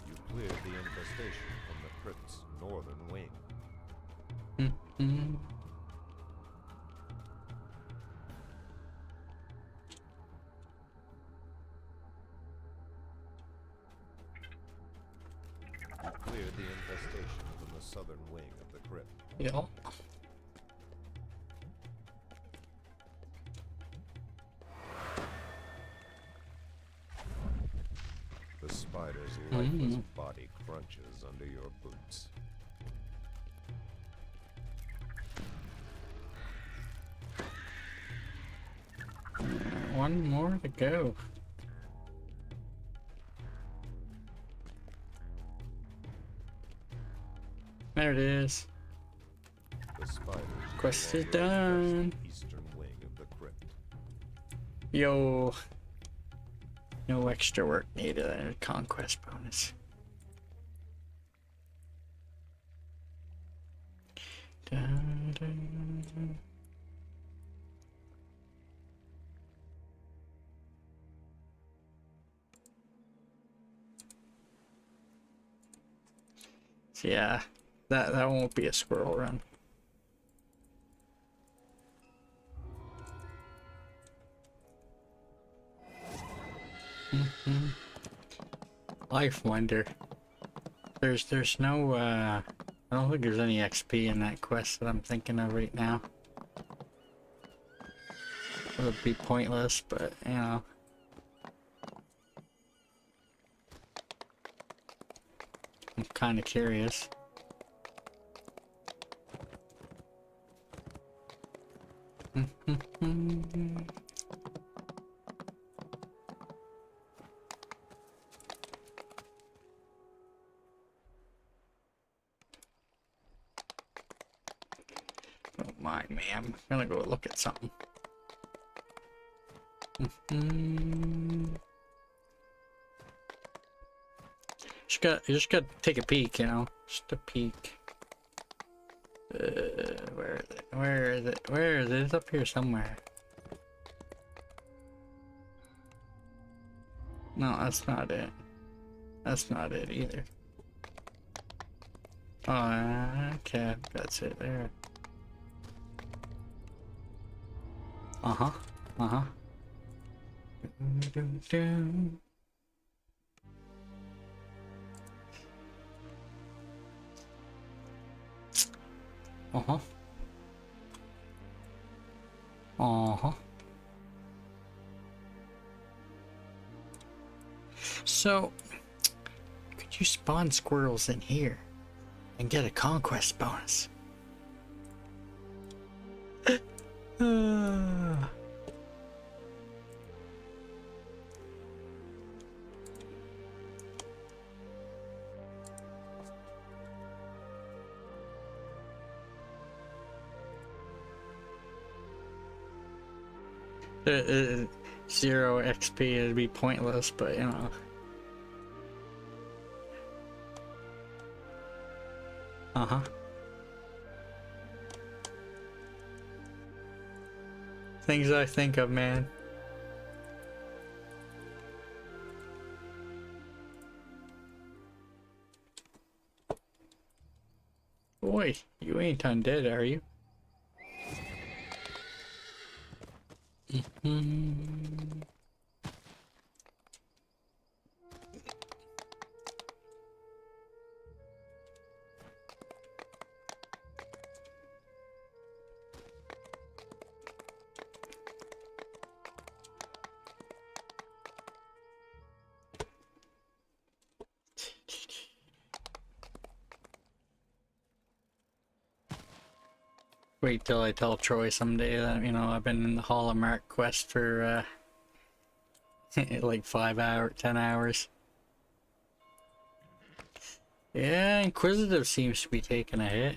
You cleared the infestation from the crypt's northern wing. Mm-hmm. Cleared the infestation from the southern wing of the crypt. Yeah. The spider's lifeless body crunches under your boots. One more to go. There it is. The spider's Quest is done. Eastern wing of the crypt. Yo. No extra work needed. A conquest bonus. Dun, dun, dun. So yeah, that won't be a squirrel run. Life Wonder. There's no I don't think there's any XP in that quest that I'm thinking of right now. It would be pointless, but you know. I'm kind of curious. Don't mind me, I'm gonna go look at something. You just gotta take a peek, you know? Just a peek. Where is it? Where is it? Where is it? It's up here somewhere. No, that's not it. That's not it either. Oh, okay, that's it there. Uh-huh, uh-huh. Uh-huh. Uh-huh. So, could you spawn squirrels in here and get a conquest bonus? Zero XP would be pointless, but you know. Uh-huh. Things I think of, man. Boy, you ain't undead, are you? Wait till I tell Troy someday that, you know, I've been in the Hallmark quest for, like 5 hours, 10 hours. Yeah, Inquisitive seems to be taking a hit.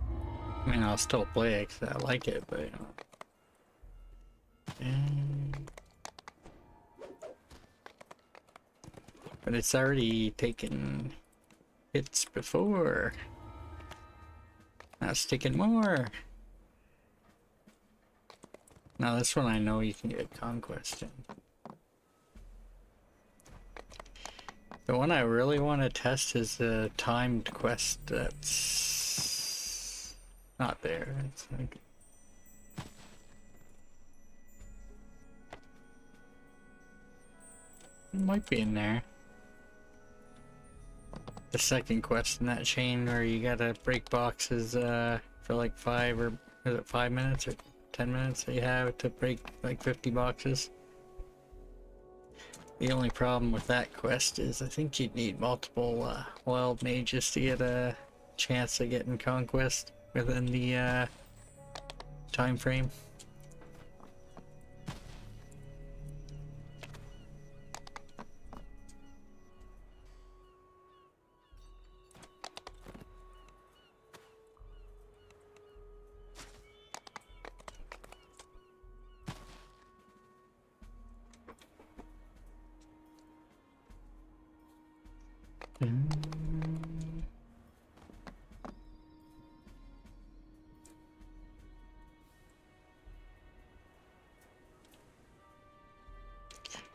I mean, I'll still play it because I like it, but, you know. But it's already taken hits before. Now it's taking more. Now this one I know you can get Conquest in. The one I really want to test is the timed quest that's not there. It's like... It might be in there. The second quest in that chain where you gotta break boxes for like 5 or is it 5 minutes or 10 minutes that you have to break like 50 boxes. The only problem with that quest is I think you'd need multiple wild mages to get a chance of getting conquest within the time frame.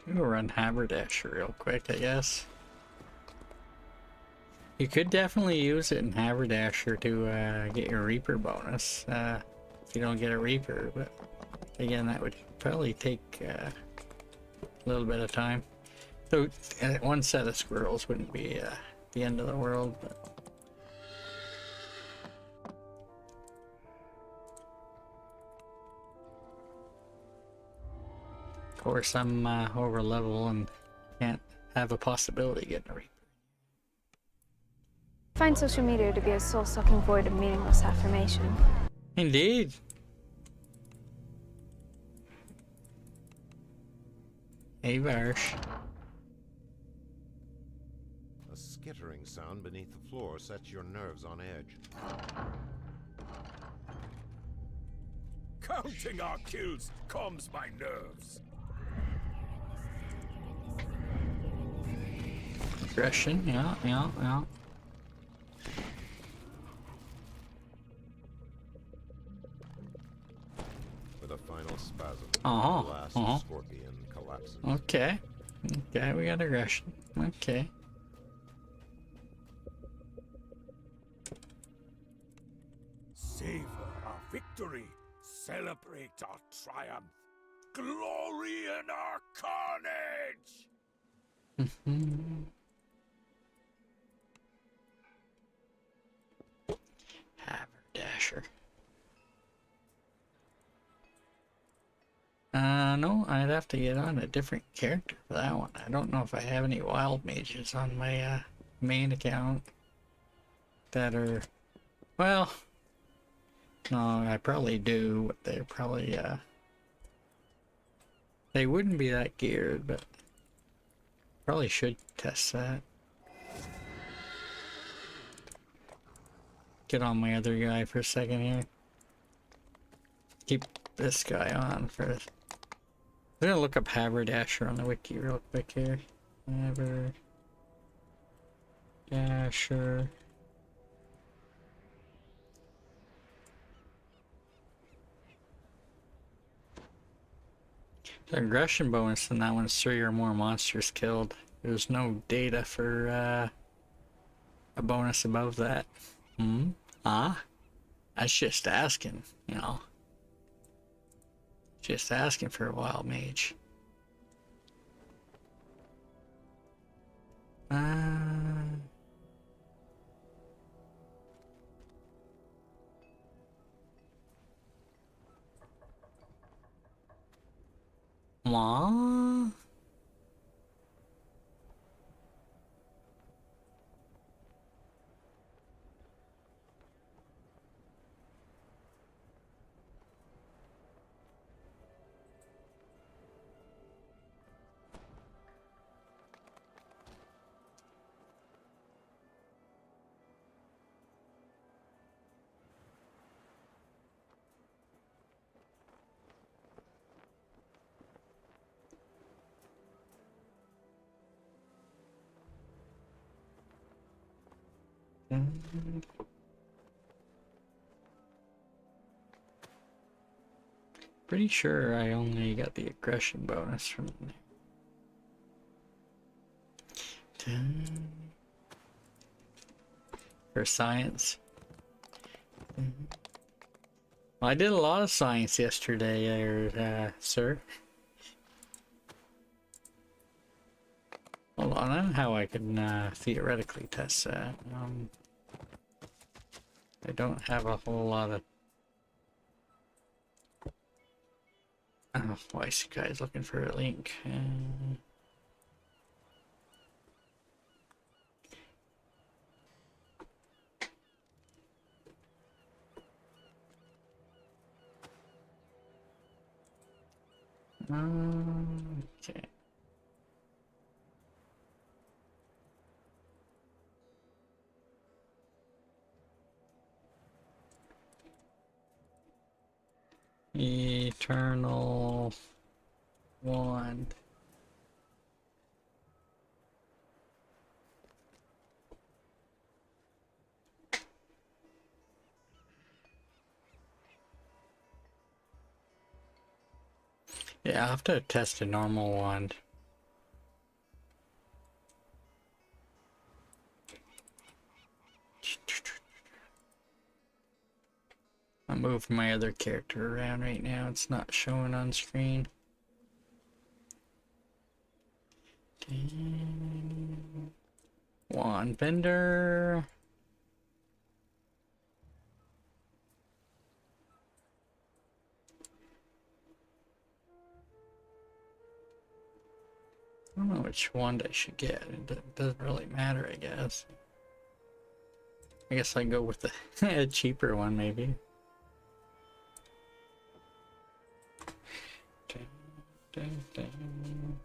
We'll run Haberdasher real quick, I guess. You could definitely use it in Haberdasher to get your Reaper bonus, if you don't get a Reaper, but again, that would probably take a little bit of time. So, one set of squirrels wouldn't be the end of the world, but... course, I'm over level and can't have a possibility of getting a Reaper. Find social media to be a soul-sucking void of meaningless affirmation. Indeed. Hey, Varsh. A skittering sound beneath the floor sets your nerves on edge. Counting our kills calms my nerves. Aggression, yeah. With a final spasm, Uh-huh, the last uh-huh. scorpion collapses. Okay. Okay, we got aggression. Okay. Savor our victory. Celebrate our triumph. Glory in our carnage! Haberdasher. No, I'd have to get on a different character for that one. I don't know if I have any wild mages on my main account that are, well, no, I probably do, but they're probably, they wouldn't be that geared, but probably should test that. Get on my other guy for a second here. Keep this guy on first. I'm gonna look up Haberdasher on the wiki real quick here. Haberdasher. The aggression bonus in that one's 3 or more monsters killed. There's no data for a bonus above that. That's just asking, you know. Just asking for a wild mage. What? Pretty sure I only got the aggression bonus from there. For science. Well, I did a lot of science yesterday, sir. Hold on, I don't know how I can theoretically test that. I don't have a whole lot of... Oh, why is you guys looking for a link? Okay. Eternal wand. Yeah, I'll have to test a normal wand. I'm moving my other character around right now. It's not showing on screen. Wand vendor. I don't know which wand I should get. It doesn't really matter, I guess. I guess I can go with the a cheaper one, maybe. Dun, dun, dun.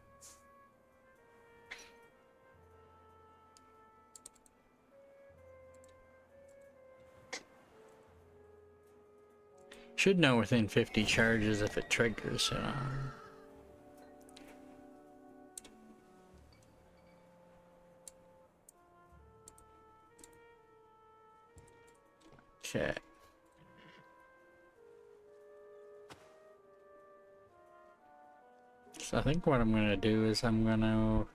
Should know within 50 charges if it triggers. Okay. So I think what I'm gonna do is I'm gonna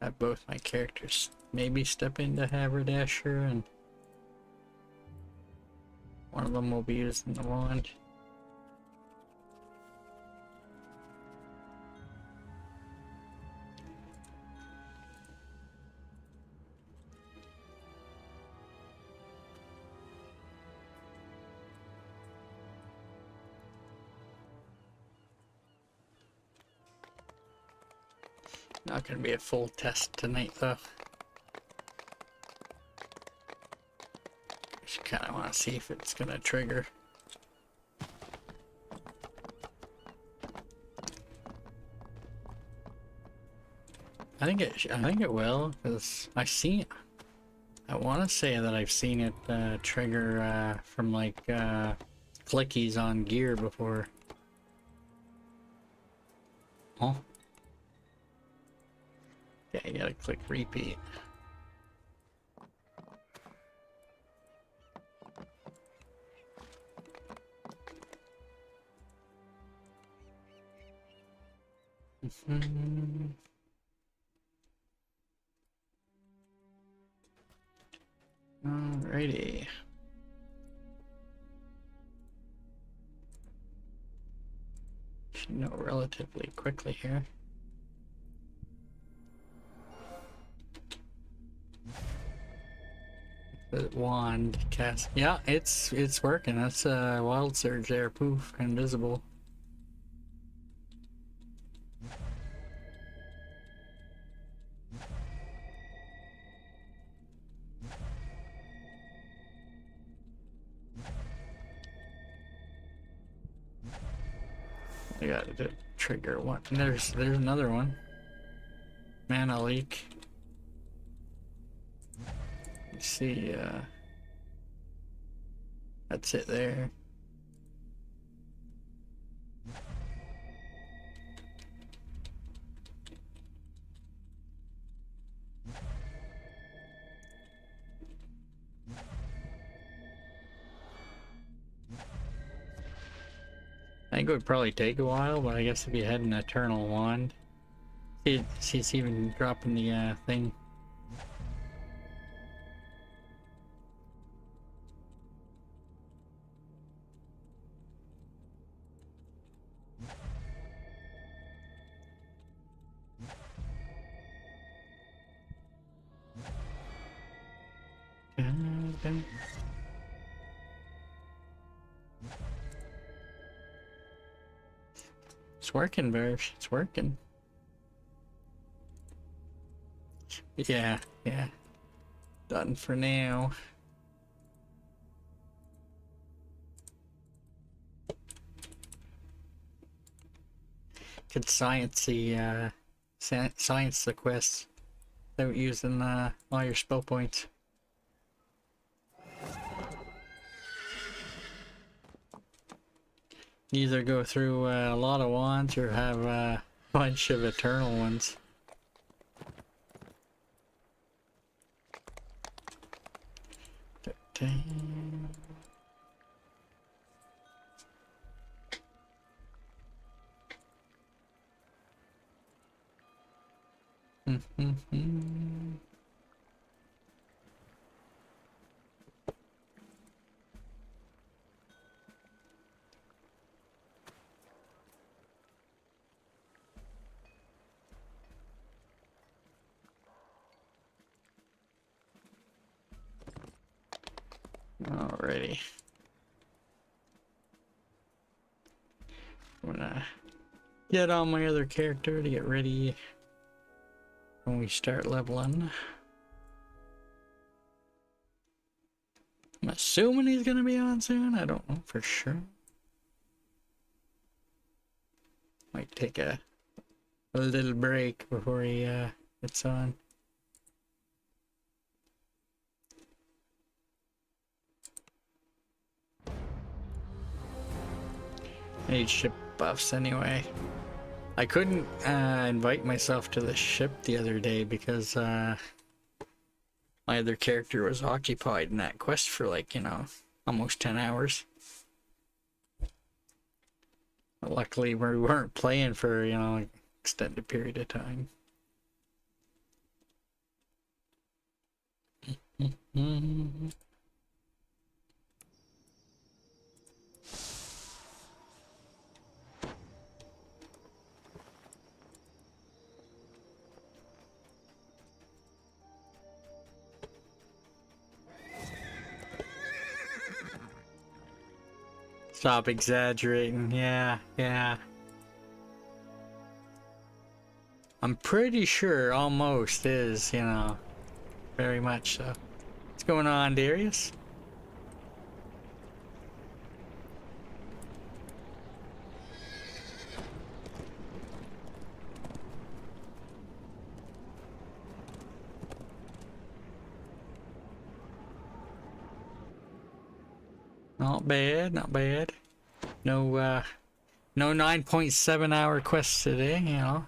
have both my characters maybe step into Haberdasher, and one of them will be using the wand. Not gonna be a full test tonight though. Just kind of want to see if it's gonna trigger. I think it will, because I want to say that I've seen it trigger from like clickies on gear before. Oh. Yeah, you gotta click repeat. Alrighty. Should know relatively quickly here. The wand cast. Yeah, it's working. That's a wild surge there. Poof, invisible. I got to trigger one. There's another one. Mana leak. Let's see. That's it there. I think it would probably take a while, but I guess if you had an Eternal Wand. See, it's even dropping the thing. It's working, Barsh. It's working. Yeah. Done for now. Could science the quests without using all your spell points. Either go through a lot of wands or have a bunch of eternal ones. Alrighty. I'm gonna get on my other character to get ready when we start leveling. I'm assuming he's gonna be on soon. I don't know for sure. Might take a little break before he gets on. I need ship buffs anyway. I couldn't invite myself to the ship the other day because my other character was occupied in that quest for like, you know, almost 10 hours. But luckily we weren't playing for, you know, an extended period of time. Stop exaggerating. Yeah. I'm pretty sure almost is, you know, very much so. What's going on, Darius? Not bad, not bad. No 9.7 hour quests today, you know.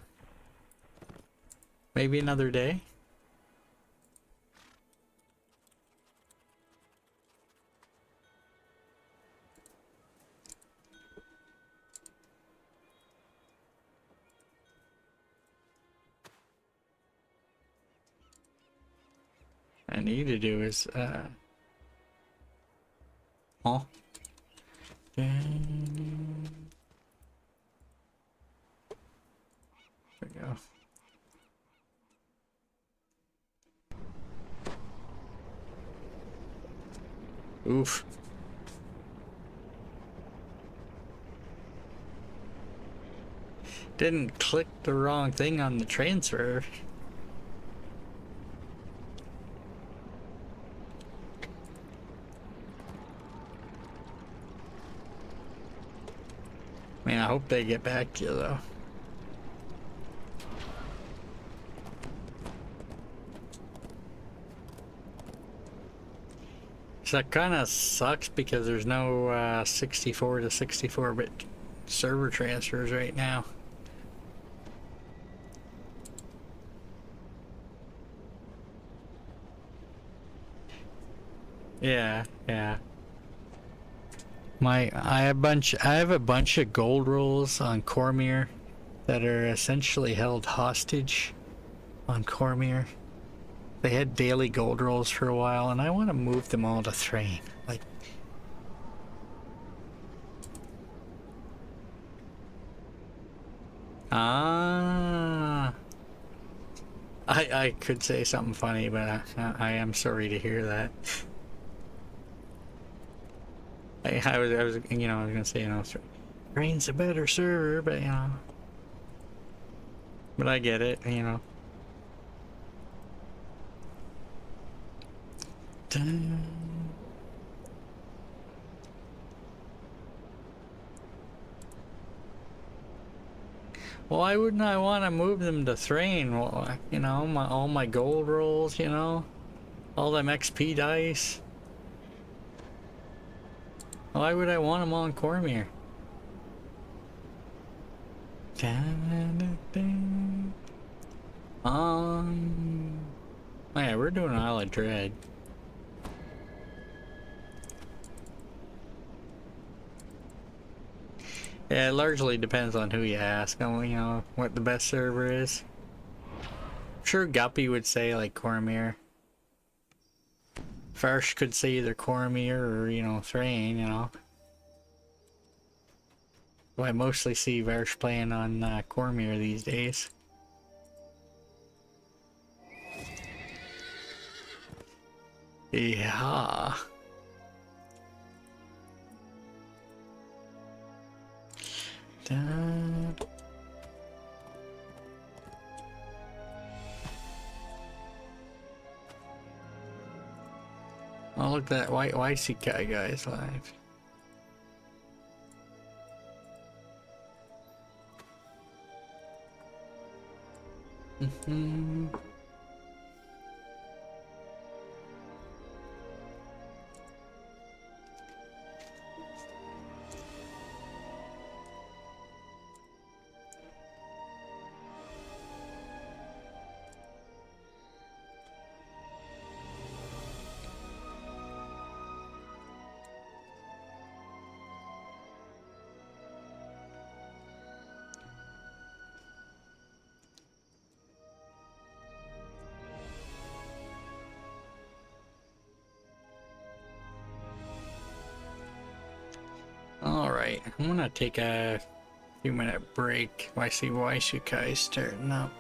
Maybe another day. What I need to do is, oh. There we go. Oof. Didn't click the wrong thing on the transfer. Man, I hope they get back to you though. So that kind of sucks because there's no 64 to 64-bit server transfers right now. Yeah. I have a bunch of gold rolls on Cormier that are essentially held hostage on Cormier. They had daily gold rolls for a while, and I want to move them all to Thrain. Like, I could say something funny, but I am sorry to hear that. I was you know, I was gonna say, you know, Thrain's a better server, but you know, but I get it, you know. Well, why wouldn't I want to move them to Thrain? Well, you know, all my gold rolls, you know, all them XP dice. Why would I want them on Cormier? Oh yeah, we're doing Isle of Dread. Yeah, it largely depends on who you ask, you know, what the best server is. I'm sure Guppy would say like Cormier. Farsh could say either Cormier or, you know, Thrain, you know. Well, I mostly see Varsh playing on Cormier these days. Yeah. Oh, look at that white Isekai guy is live. Alright, I'm gonna take a few minute break while I see Isekai starting up.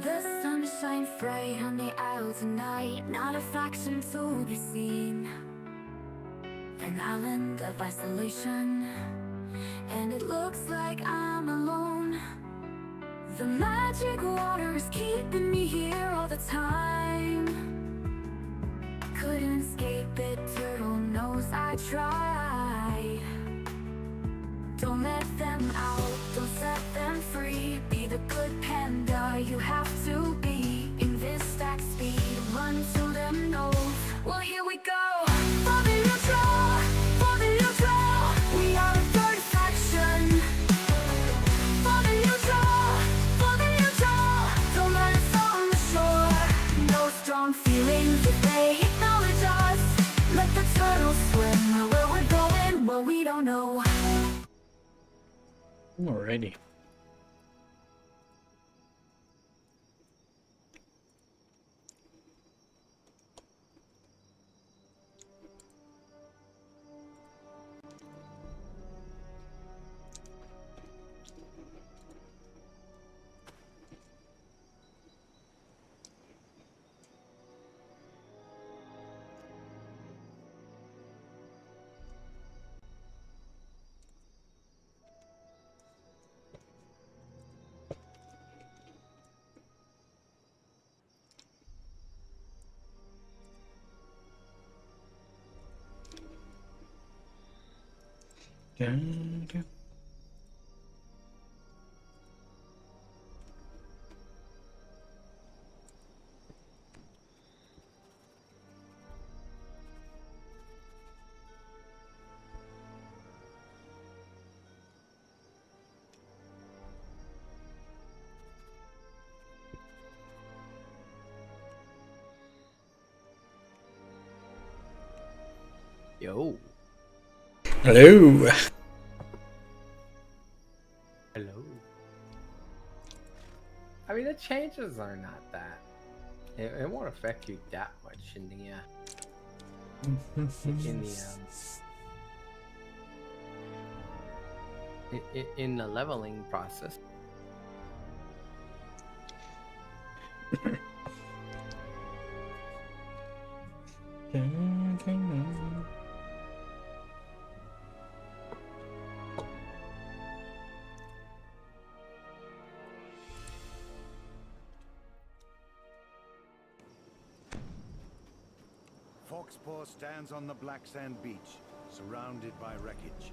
The sun shines bright on the isle tonight, not a faction to be seen. An island of isolation, and it looks like I'm alone. The magic water is keeping me here all the time. Couldn't escape it, turtle knows I tried. Don't let them out, don't set them free. Be the good panda you have to be. In this stack speed, run to them nose. Well, here we go. For the neutral, we are the third faction. For the neutral, don't let us on the shore. No strong feelings if they acknowledge us. Let the turtles swim where we're going, well, we don't know. Alrighty. Dun, dun. Yo. Hello. Hello. I mean, the changes are not that. It won't affect you that much in the in the leveling process. Dun, dun, dun. Foxpaw stands on the black sand beach, surrounded by wreckage.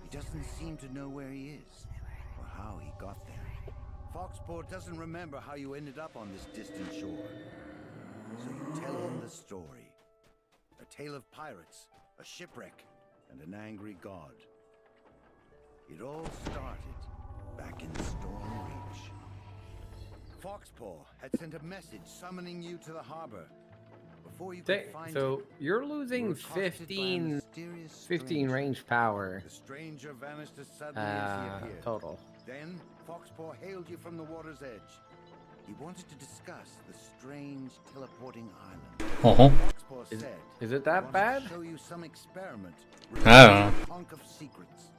He doesn't seem to know where he is, or how he got there. Foxpaw doesn't remember how you ended up on this distant shore. So you tell him the story. A tale of pirates, a shipwreck, and an angry god. It all started back in Storm Reach. Foxpaw had sent a message summoning you to the harbor. Before you could find So it, you're you losing were accosted by a 15 mysterious 15 stranger. range power The stranger vanished as suddenly as he appeared. total. Then Foxpaw hailed you from the water's edge. He wanted to discuss the strange teleporting island. Uh-huh. Foxpaw said Is it he that wanted bad? to show you some experiment I don't know. Conch of secrets.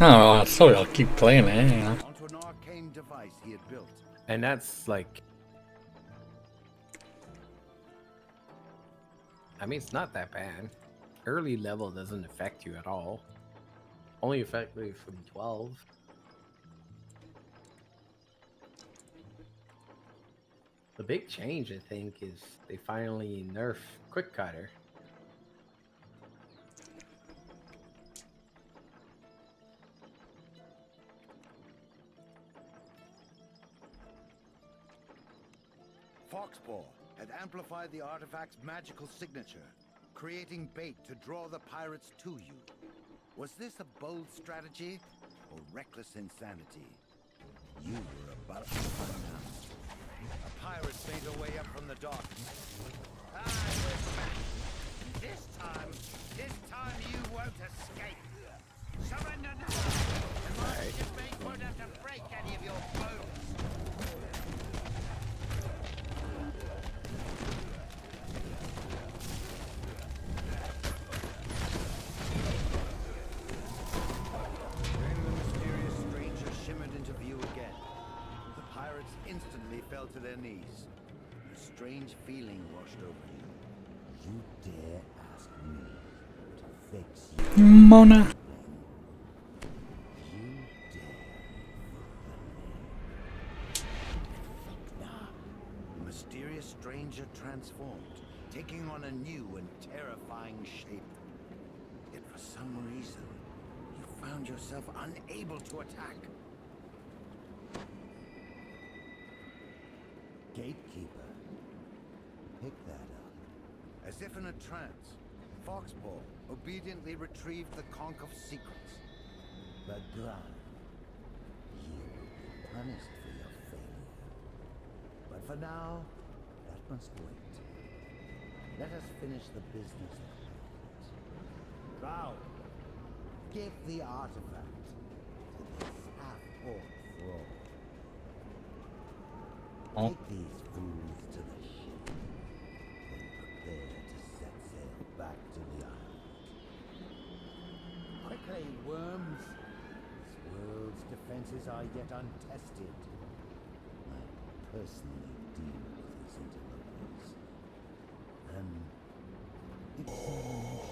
Oh, so I'll keep playing it, you know. Onto an arcane device he had built. And that's like, I mean, it's not that bad. Early level doesn't affect you at all. Only affect you from 12. The big change, I think, is they finally nerf Quick Cutter. Foxpaw had amplified the artifact's magical signature, creating bait to draw the pirates to you. Was this a bold strategy or reckless insanity? You were about to find out. A pirate made her way up from the dock. Ah, we're back. This time you won't escape. Surrender now. And my shipmate won't have to break any of your bones. Then the mysterious stranger shimmered into view again. The pirates instantly fell to their knees. A strange feeling washed over you. You dare ask me to fix you? Mona. You dare. The mysterious stranger transformed, taking on a new and terrifying shape. Yet for some reason, you found yourself unable to attack. Gatekeeper. Pick that up. As if in a trance, Foxpaw obediently retrieved the Conch of secrets. But Grant, you will be punished for your failure. But for now, that must wait. Let us finish the business at hand. Drow, give the artifact to this half-orc thrall. Take these fools to the ship, then prepare to set sail back to the island. Quickly, worms! This world's defenses are yet untested. I personally deal with these interlopers. And it seems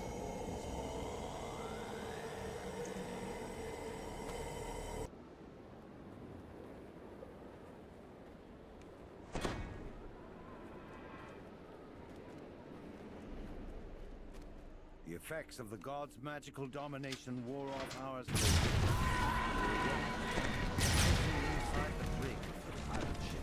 The effects of the gods' magical domination wore off ours. Inside the brig of the pirate ship.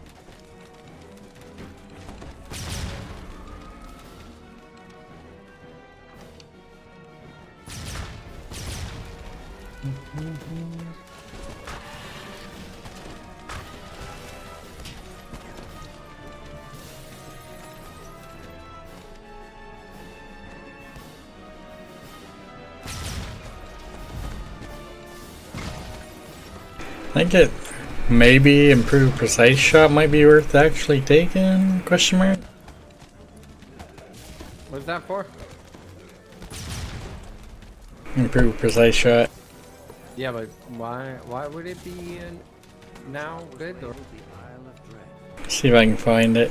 I think it maybe improved precise shot might be worth actually taking, question mark? What's that for? Improved precise shot. Yeah, but why would it be now good? Or? See if I can find it.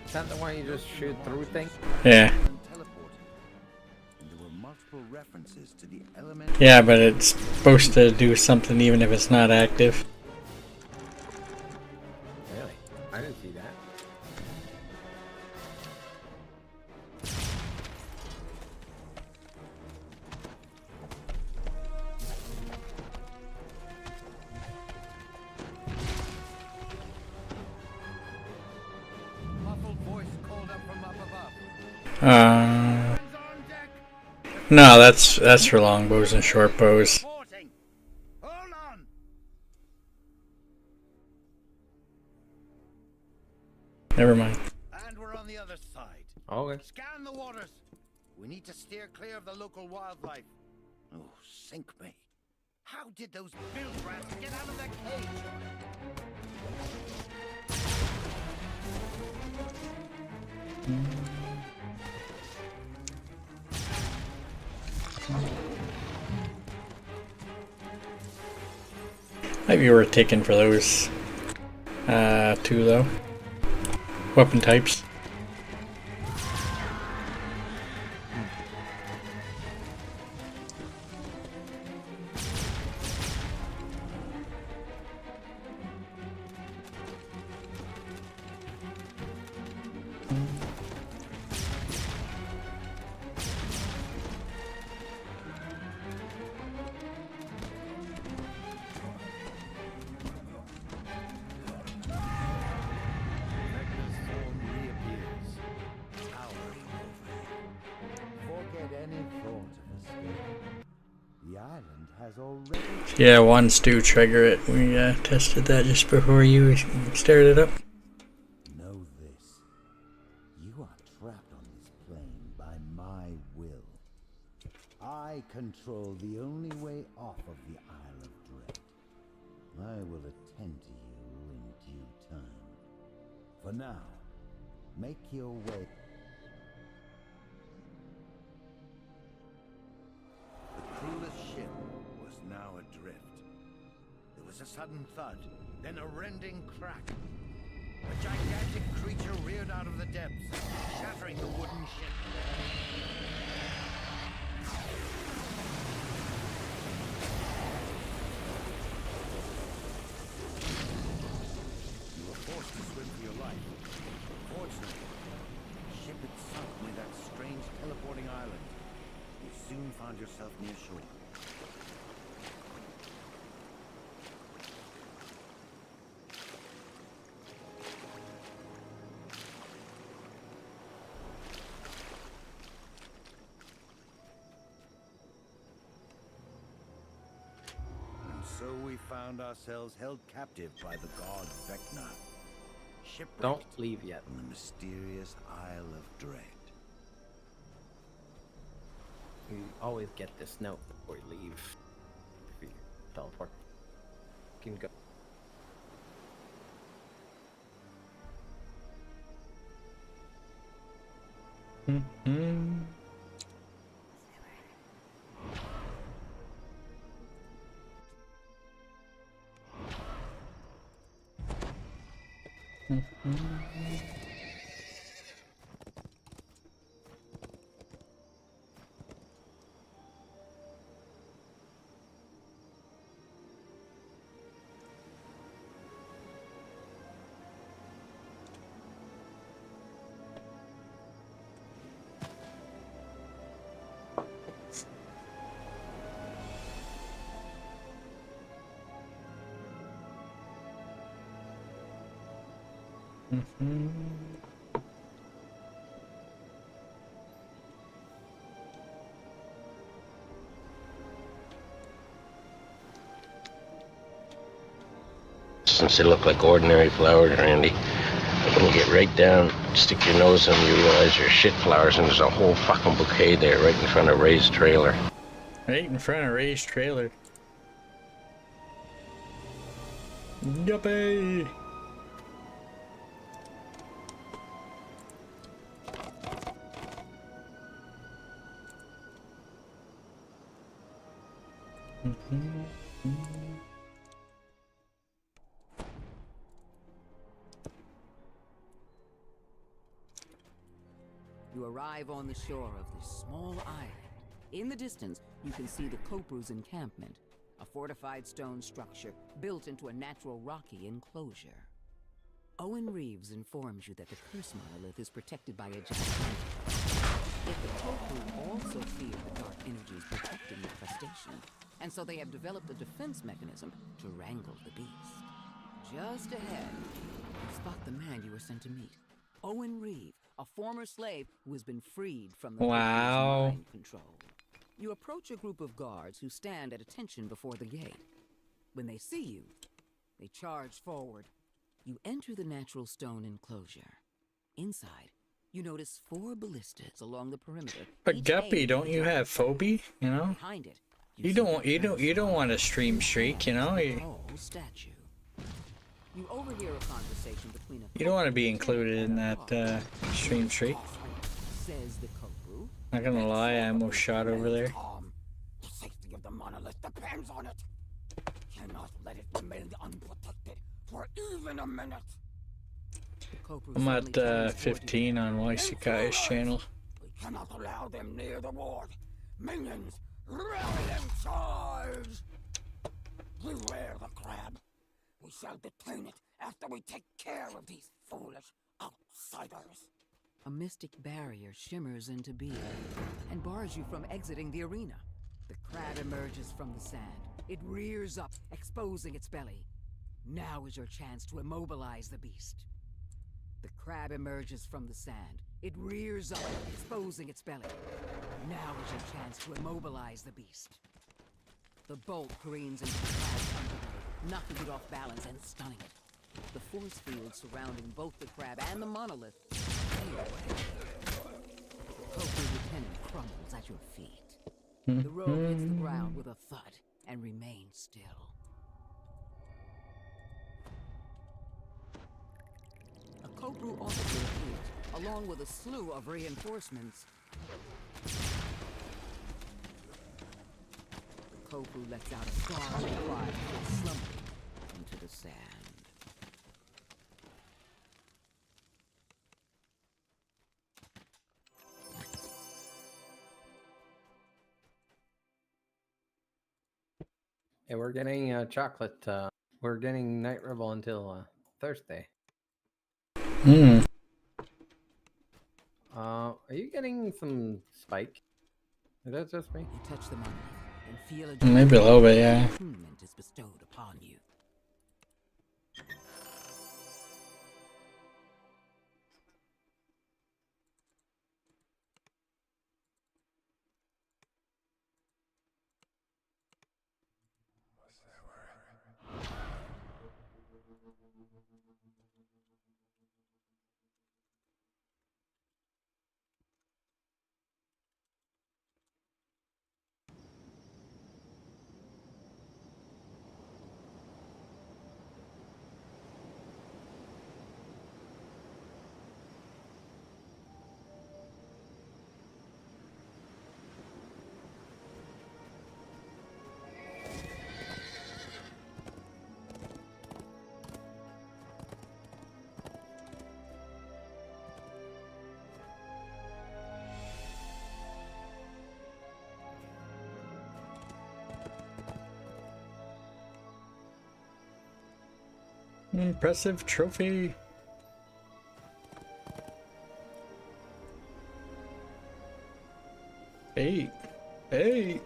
Is that the one you just shoot through things? Yeah. Yeah, but it's supposed to do something even if it's not active. Really? I didn't see that. No, that's for longbows and short bows. Never mind. And we're on the other side. Okay. Scan the waters. We need to steer clear of the local wildlife. Oh, sink me. How did those bilge rats get out of their cage? Might be worth taking for those two though. Weapon types. Yeah, ones do trigger it. We tested that just before you started up. Know this. You are trapped on this plane by my will. I control the only way off of the Isle of Dread. I will attend to you in due time. For now, make your way. The crewless ship was now adrift. There was a sudden thud, then a rending crack. A gigantic creature reared out of the depths, shattering the wooden ship. You were forced to swim for your life. Fortunately, the ship had sunk near that strange teleporting island. You soon found yourself near shore. So we found ourselves held captive by the god Vecna. Shipwrecked Don't leave yet. on the mysterious Isle of Dread. You always get this note before you leave. If you teleport. You can go. Since they look like ordinary flowers, Randy, when you get right down, stick your nose in, you realize they're shit flowers, and there's a whole fucking bouquet there right in front of Ray's trailer. Right in front of Ray's trailer. Yuppie! You arrive on the shore of this small island. In the distance, you can see the Kopru's encampment, a fortified stone structure built into a natural rocky enclosure. Owen Reeves informs you that the curse monolith is protected by a giant. Yet the Kopru also fear the dark energies protecting the crustacean, and so they have developed a defense mechanism to wrangle the beast. Just ahead, you spot the man you were sent to meet, Owen Reeve, a former slave who has been freed from the Wow. mind control. You approach a group of guards who stand at attention before the gate. When they see you, they charge forward. You enter the natural stone enclosure. Inside, you notice 4 ballistas along the perimeter. But Guppy, don't you have phobia? You know? Behind it, You don't want a stream streak, you know? Statue. You overhear a conversation between a You don't want to be included in that stream streak. Says the Kopru. Not gonna lie, I almost shot over there. The safety of the monolith depends on it. Cannot let it remain unprotected for even a minute. I'm at 15 on Waisukai's channel. We cannot allow them near the ward. Minions, rally and charge! Beware the crab. We shall detain it after we take care of these foolish outsiders. A mystic barrier shimmers into being and bars you from exiting the arena. The crab emerges from the sand. It rears up, exposing its belly. Now is your chance to immobilize the beast. The crab emerges from the sand. It rears up, exposing its belly. Now is your chance to immobilize the beast. The bolt careens into the crab's underbelly, knocking it off balance and stunning it. The force field surrounding both the crab and the monolith fade away. The Kopru lieutenant crumbles at your feet. The rogue hits the ground with a thud and remains still. A Kopru officer appears, along with a slew of reinforcements. The Kopru lets out a scarred cry and slumbers into the sand. Hey, we're getting chocolate. We're getting Night Revel until Thursday. Are you getting some spike? Is that just me? You touch the monolith and feel a Maybe a little bit, yeah. attunement is bestowed upon you. Impressive trophy. Hey. Hey.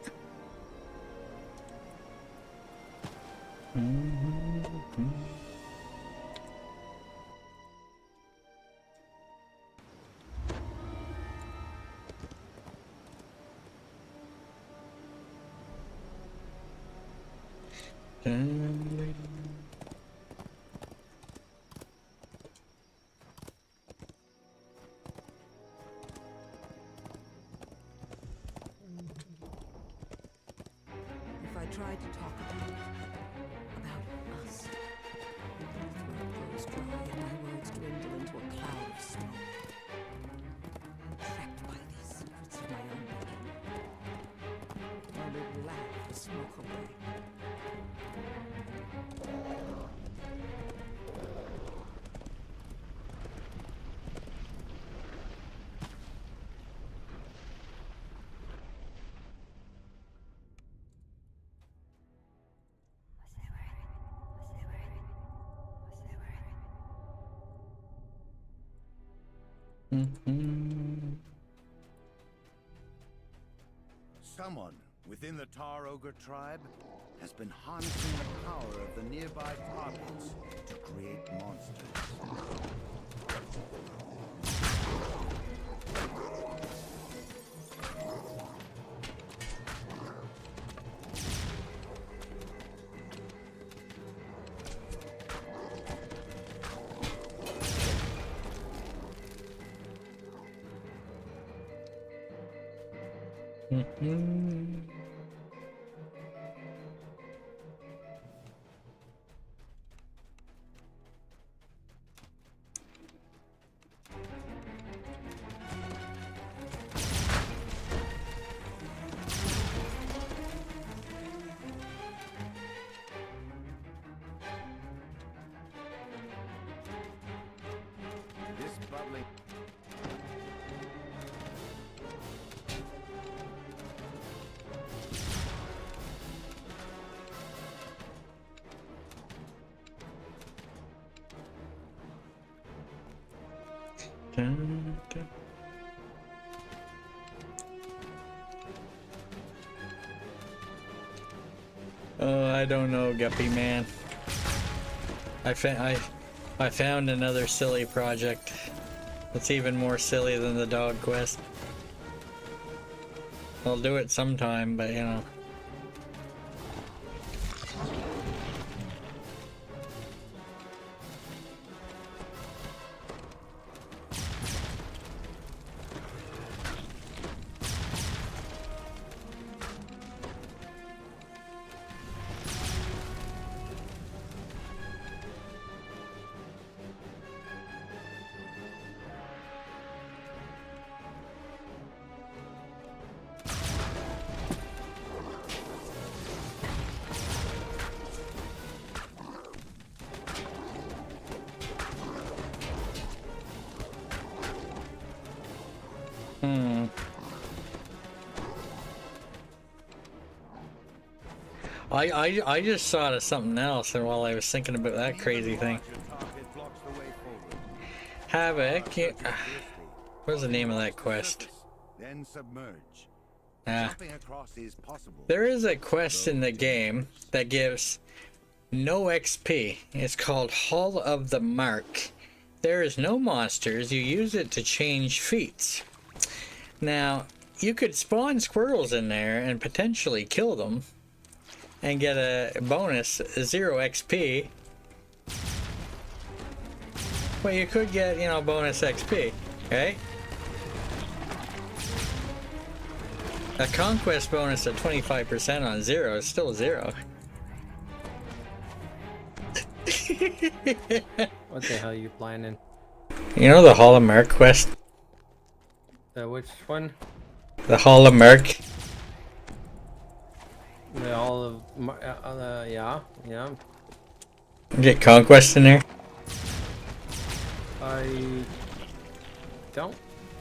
If I tried to talk about us, my throat grows dry and my words dwindle into a cloud of smoke. Trapped by these secrets of my own making. I would laugh the smoke away. Someone within the Tar Ogre tribe has been harnessing the power of the nearby targets to create monsters. This bubbling I don't know, Guppy man. I found another silly project. It's even more silly than the dog quest. I'll do it sometime, but you know. I just thought of something else, and while I was thinking about that crazy thing. Havoc, what's the name of that quest? then submerge. Ah. Jumping across is possible. There is a quest in the game that gives no XP. It's called Hall of the Mark. There is no monsters. You use it to change feats. Now, you could spawn squirrels in there and potentially kill them and get a bonus 0 XP. Well, you could get, you know, bonus XP, okay? A conquest bonus of 25% on 0 is still 0. What the hell are you planning? You know the Hall of Merc quest? Which one? The Hall of Merc. The Hall of... yeah. Get conquest in there? I don't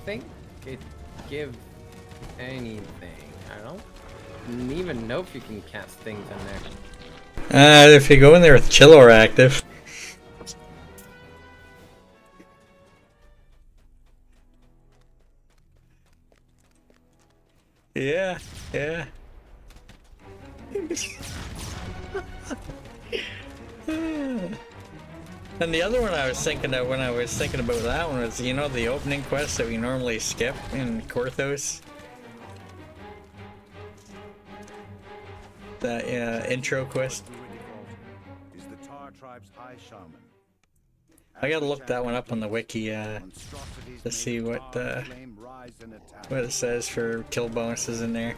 think it give anything. I don't even know if you can cast things in there. If you go in there with Chillor active. Yeah, yeah. And the other one I was thinking of when I was thinking about that one was, you know, the opening quest that we normally skip in Korthos? That intro quest. Is the Tar tribe's high shaman. I gotta look that one up on the wiki to see what it says for kill bonuses in there.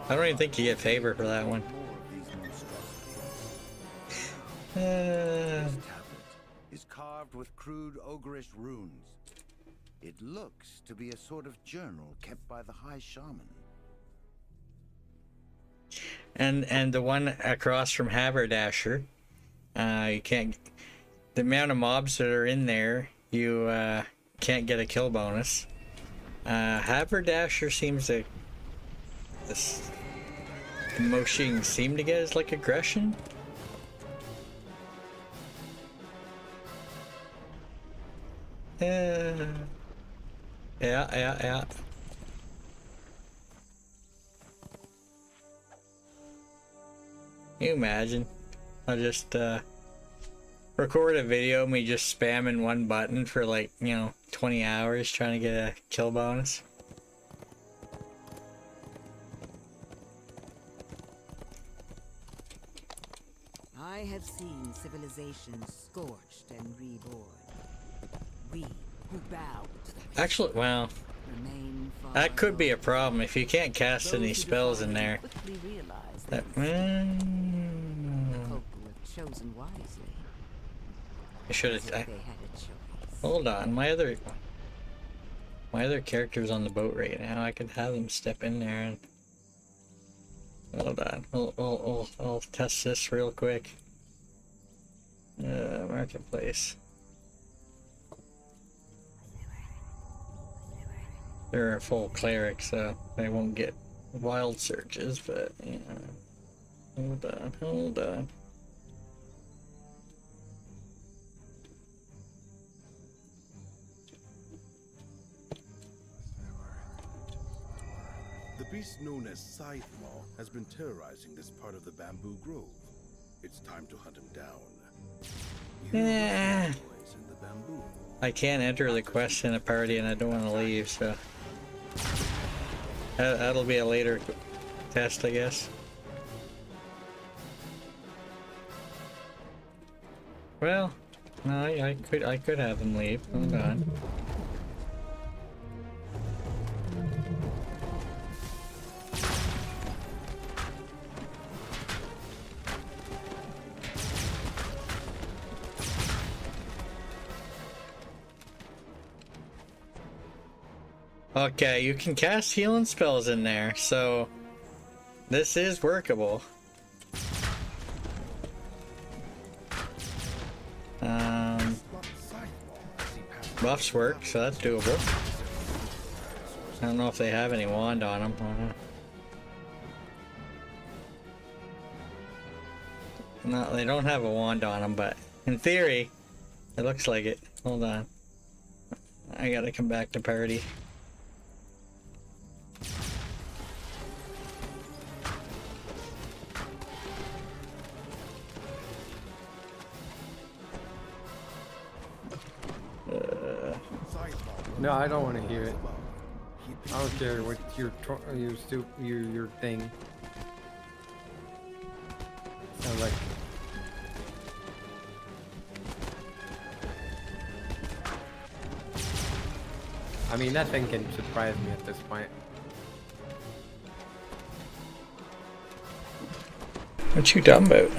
I don't even think you get favor for that one. This tablet is carved with crude ogreish runes. It looks to be a sort of journal kept by the high shaman. And the one across from Haberdasher, you can't. The amount of mobs that are in there, you can't get a kill bonus. Haberdasher seems to. The most you can seem to get is like aggression. Yeah. Can you imagine? I'll just record a video of me just spamming one button for like, 20 hours trying to get a kill bonus. I have seen civilizations scorched and reborn. We who bow to the Actually, well, that could be a problem if you can't cast any spells in there. That, chosen wisely. I should have. Hold on, my other character's on the boat right now. I could have them step in there and. Hold on, I'll test this real quick. Marketplace. They're a full cleric, so they won't get wild searches, but yeah. Hold on. The beast known as Scythe Maw has been terrorizing this part of the bamboo grove. It's time to hunt him down. I can't enter the quest in a party and I don't want to leave, so that'll be a later test, I guess. Well, no, I could have him leave. Hold on. Okay, you can cast healing spells in there, so this is workable. Buffs work, so that's doable. I don't know if they have any wand on them. No, they don't have a wand on them, but in theory, it looks like it. Hold on. I gotta come back to party. No, I don't want to hear it. I don't care what your thing. Sounds like. I mean, nothing can surprise me at this point. What you dumb about?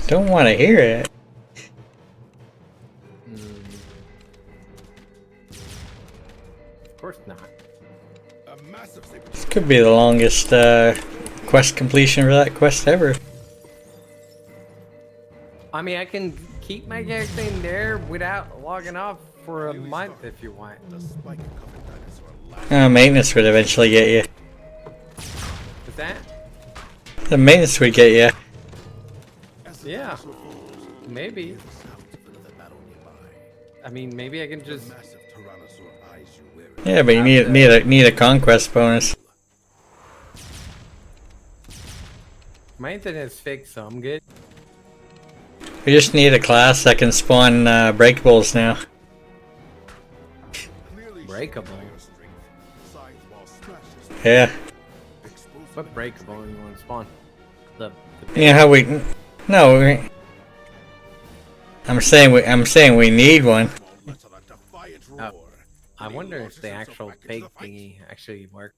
Don't want to hear it. Of course not. This could be the longest quest completion for that quest ever. I mean, I can keep my character in there without logging off for a month if you want. Maintenance would eventually get you. Is that? The maintenance would get you. Yeah. Maybe. I mean, maybe I can just. Yeah, but you need a conquest bonus. My internet's fixed, so I'm good. We just need a class that can spawn breakables now. Breakable. Yeah. What breakable you want to spawn? The Yeah, how we? No. I'm saying we need one. I wonder if the actual pig thingy actually worked.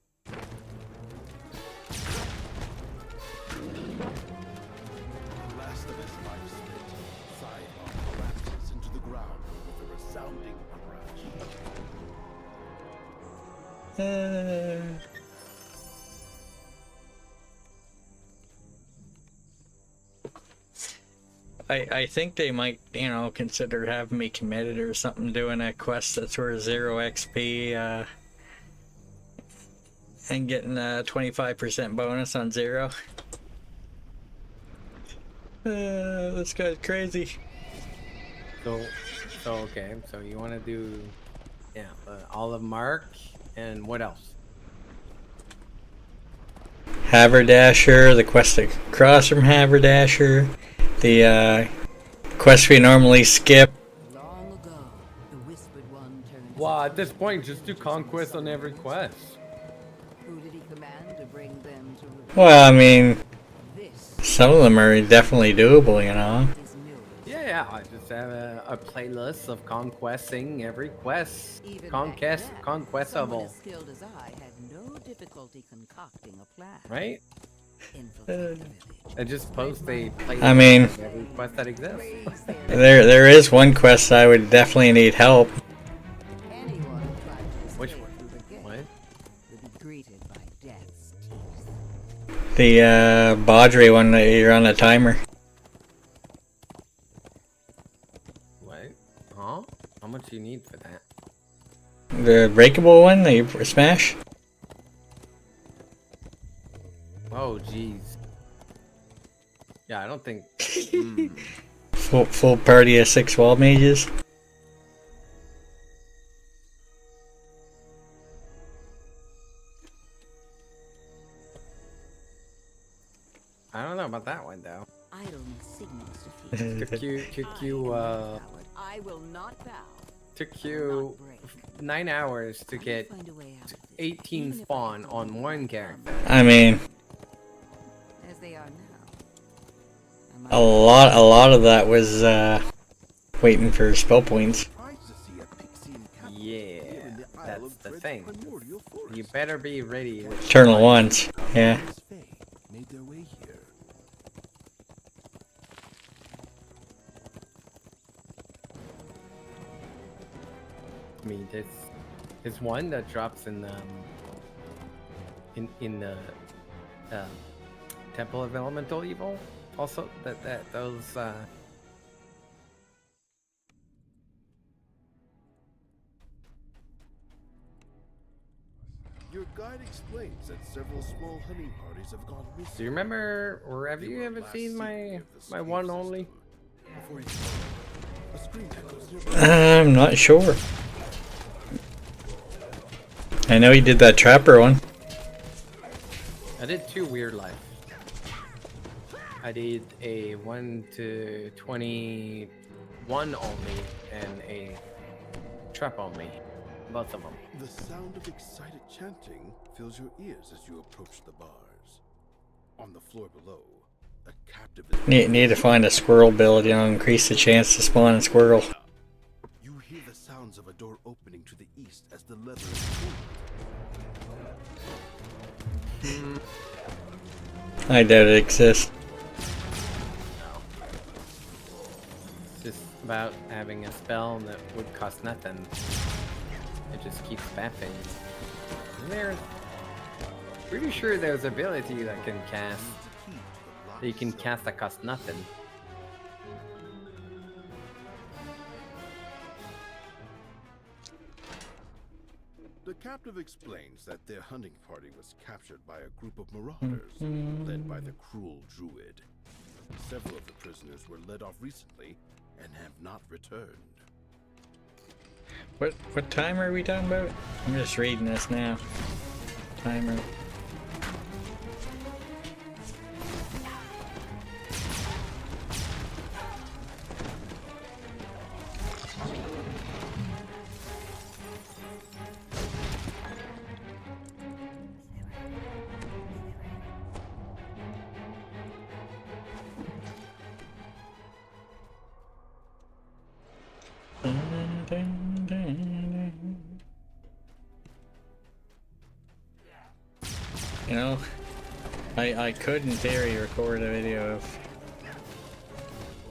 I think they might, consider having me committed or something, doing a quest that's worth 0 XP, and getting a 25% bonus on 0. This guy's crazy. So okay, so you want to do, yeah, Olive Mark, and what else? Haberdasher, the quest across from Haberdasher, the quest we normally skip. Well, at this point, just do conquest on every quest. Who did he command to bring them to Revel? Well, I mean, some of them are definitely doable, Yeah, I just have a playlist of conquesting every quest. Conquestable. As skilled as I had no difficulty concocting a plan. Right? I just post a playlist I mean, of every quest that exists. there is one quest I would definitely need help. Which one? What? The Baudry one that you're on a timer. What? Huh? How much do you need for that? The breakable one that you smash? Oh, jeez. Yeah, I don't think. Full party of 6 wall mages. I don't know about that one though. Idle signals defeat. Took you I will not bow. took you 9 hours to get 18 spawn on one character. I mean, As they are now. a lot of that was waiting for spell points. Yeah, that's the thing. You better be ready. With Eternal ones, yeah. Made their way here. I mean, there's one that drops in the Temple of Elemental Evil. Also, those. Your guide explains that several small hunting parties have gone missing. Do you remember, or have you ever seen my one only? I'm not sure. I know he did that trapper one. I did 2 weird life. I did a 1 to 21 only and a trap only. Both of them. The sound of excited chanting fills your ears as you approach the bars. On the floor below, a captive is... Need to find a squirrel build, increase the chance to spawn a squirrel. You hear the sounds of a door opening to the east as the lever is pulled. I doubt it exists. It's just about having a spell that would cost nothing. It just keeps baffing. Pretty sure there's ability that can cast. That you can cast that costs nothing. The captive explains that their hunting party was captured by a group of marauders led by the cruel druid. Several of the prisoners were led off recently and have not returned. What timer are we talking about? I'm just reading this now. Timer. You know, I could in theory record a video of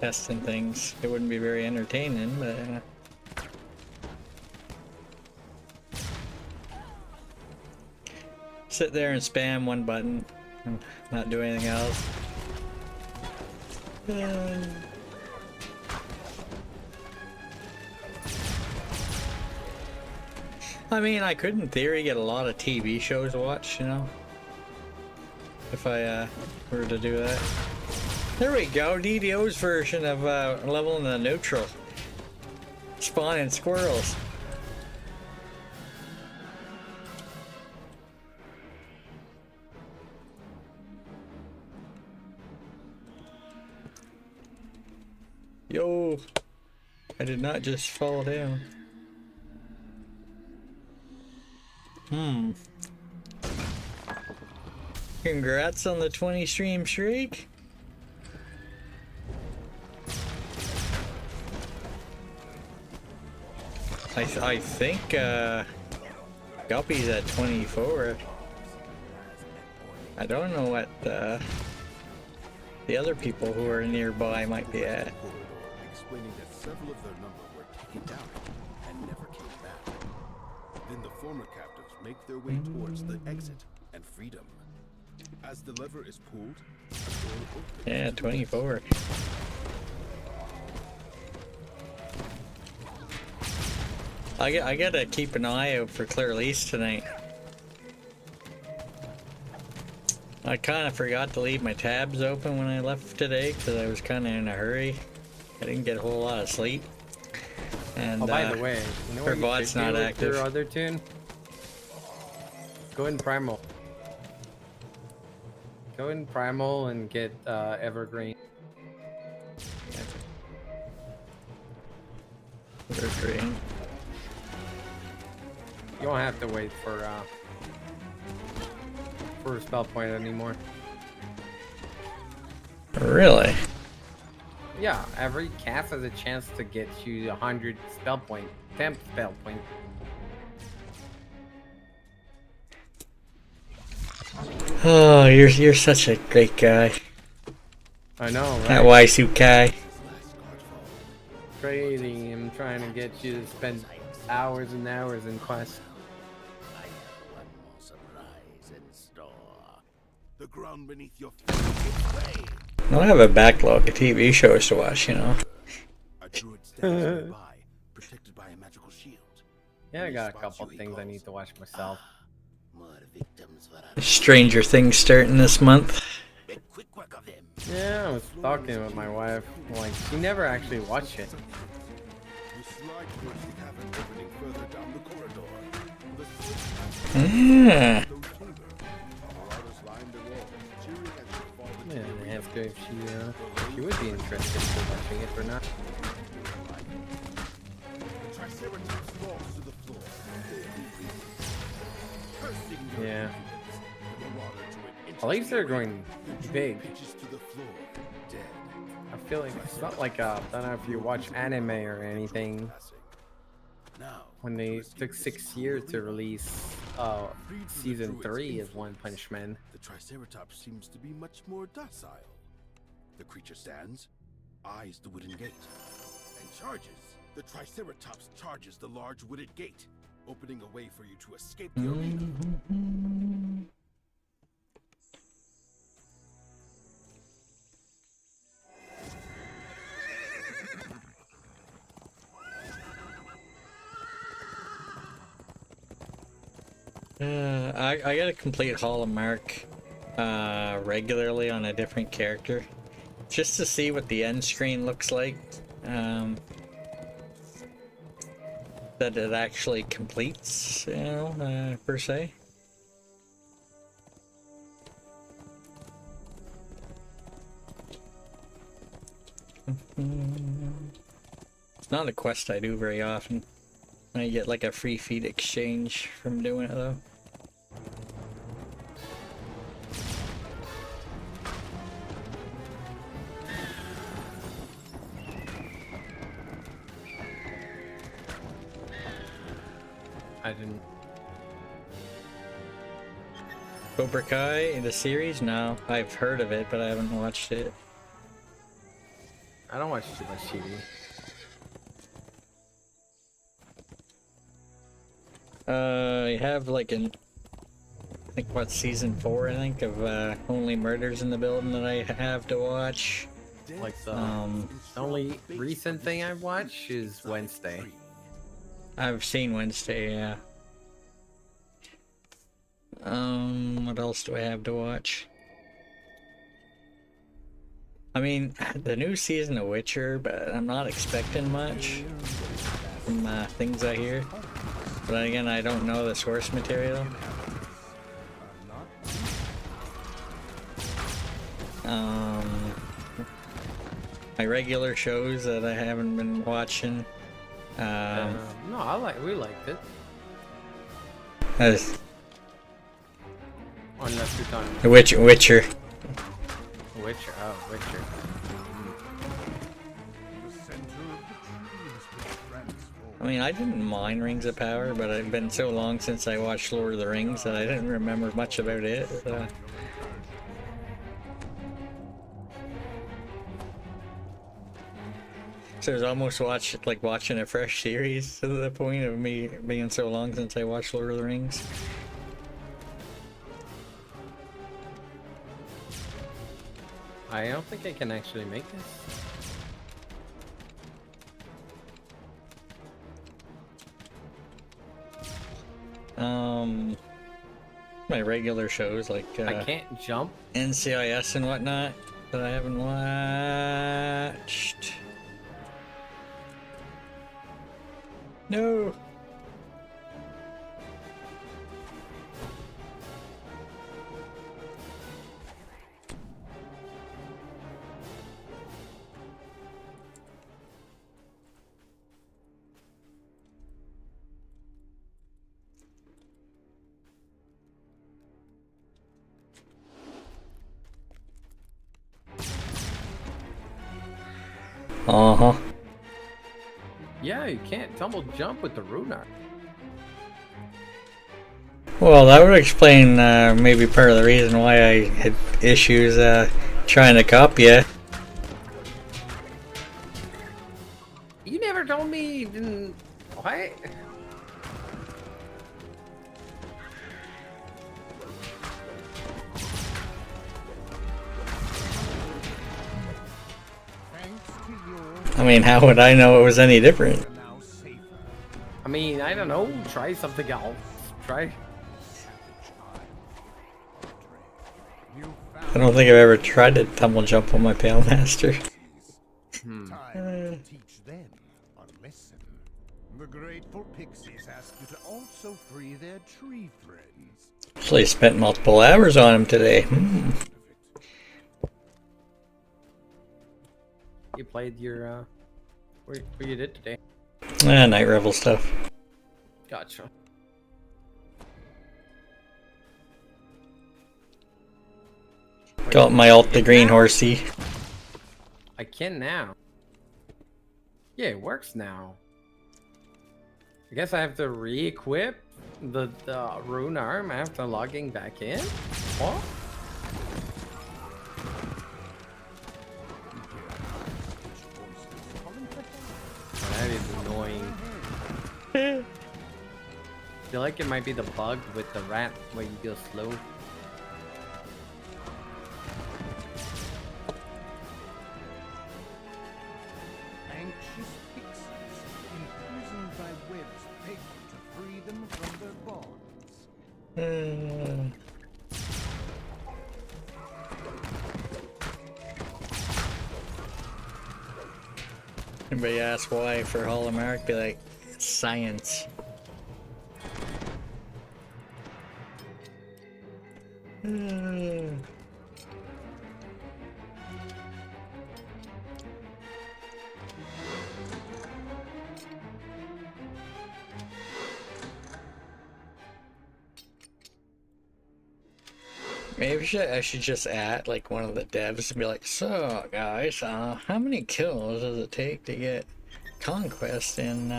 testing things. It wouldn't be very entertaining, but sit there and spam one button and not do anything else. I mean, I could in theory get a lot of TV shows to watch, you know, if I were to do that. There we go, DDO's version of leveling the neutral. Spawning squirrels. Yo, I did not just fall down. Congrats on the 20 stream streak. I think Guppy's at 24. I don't know what the other people who are nearby might be at. Explaining that several of their number were taken down and never came back. Then the former captives make their way towards the exit and freedom. As the lever is pulled, a door opens. Yeah, 24. I gotta keep an eye out for Clear East tonight. I kind of forgot to leave my tabs open when I left today because I was kind of in a hurry. I didn't get a whole lot of sleep. And by the way, you know her what bot's not active. Your other tune? Go in Primal. Go in Primal and get Evergreen. Evergreen. You don't have to wait for a spell point anymore. Really? Yeah, every cast has a chance to get you 100 spell point, 10 spell point. Oh, you're such a great guy. I know, right? That Y2K. Crazy, I'm trying to get you to spend hours and hours in quests. The ground beneath your feet. I have a backlog of TV shows to watch, you know. Protected by a magical shield. Yeah, I got a couple things I need to watch myself. Stranger Things starting this month. Yeah, I was talking with my wife. Like, she never actually watched it. Yeah. Yeah, I asked her if she would be interested in watching it or not. Yeah. At least they're going big. I feel like it's not like I don't know if you watch anime or anything. When they took 6 years to release season 3 of One Punch Man. The Triceratops seems to be much more docile. The creature stands, eyes the wooden gate, and charges. The Triceratops charges the large wooded gate, opening a way for you to escape the arena. I gotta complete Hallmark regularly on a different character, just to see what the end screen looks like. That it actually completes, you know, per se. It's not a quest I do very often. I get like a free feed exchange from doing it though. I didn't. Cobra Kai, the series? No, I've heard of it, but I haven't watched it. I don't watch too much TV. I have like I think what, season 4 I think of Only Murders in the Building that I have to watch. Like the only recent thing I've watched is Wednesday. I've seen Wednesday, yeah. What else do I have to watch? I mean, the new season of Witcher, but I'm not expecting much from things I hear. But then again, I don't know the source material. My regular shows that I haven't been watching. No, we liked it. Unless you're talking The Witcher. Witcher, oh, Witcher. I mean, I didn't mind Rings of Power, but it's been so long since I watched Lord of the Rings that I didn't remember much about it. So it was almost like watching a fresh series to the point of me being so long since I watched Lord of the Rings. I don't think I can actually make this. My regular shows like I can't jump. NCIS and whatnot that I haven't watched. No. Uh-huh. Yeah, you can't tumble jump with the Runar. Well, that would explain maybe part of the reason why I had issues trying to copy it. You never told me you didn't... What? I mean, how would I know it was any different? I mean, I don't know. Try something else. Try... I don't think I've ever tried to tumble jump on my Pale Master. Teach them a lesson. The grateful pixies ask you to also free their tree friends. Actually spent multiple hours on him today. You played your, what you did today? Night Revel stuff. Gotcha. Got my alt the green horsey. I can now. Yeah, it works now. I guess I have to re-equip the rune arm after logging back in? What? That is annoying. I feel like it might be the bug with the rat where you go slow. Anxious pixies, imprisoned by webs pegged to free them from their bonds. Anybody ask why for Hallmark? Be like, science. Maybe I should just add like one of the devs and be like, so guys, how many kills does it take to get Conquest in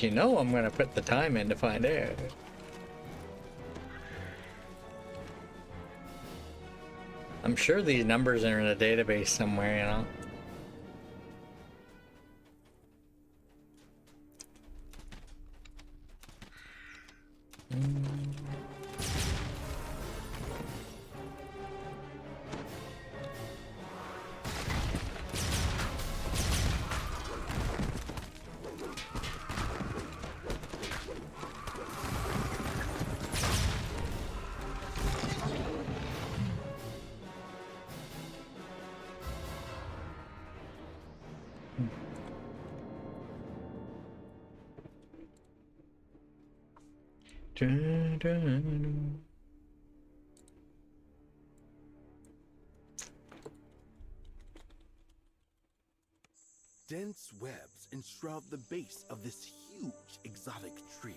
You know I'm gonna put the time in to find out. I'm sure these numbers are in a database somewhere, you know. Dense webs enshroud the base of this huge exotic tree.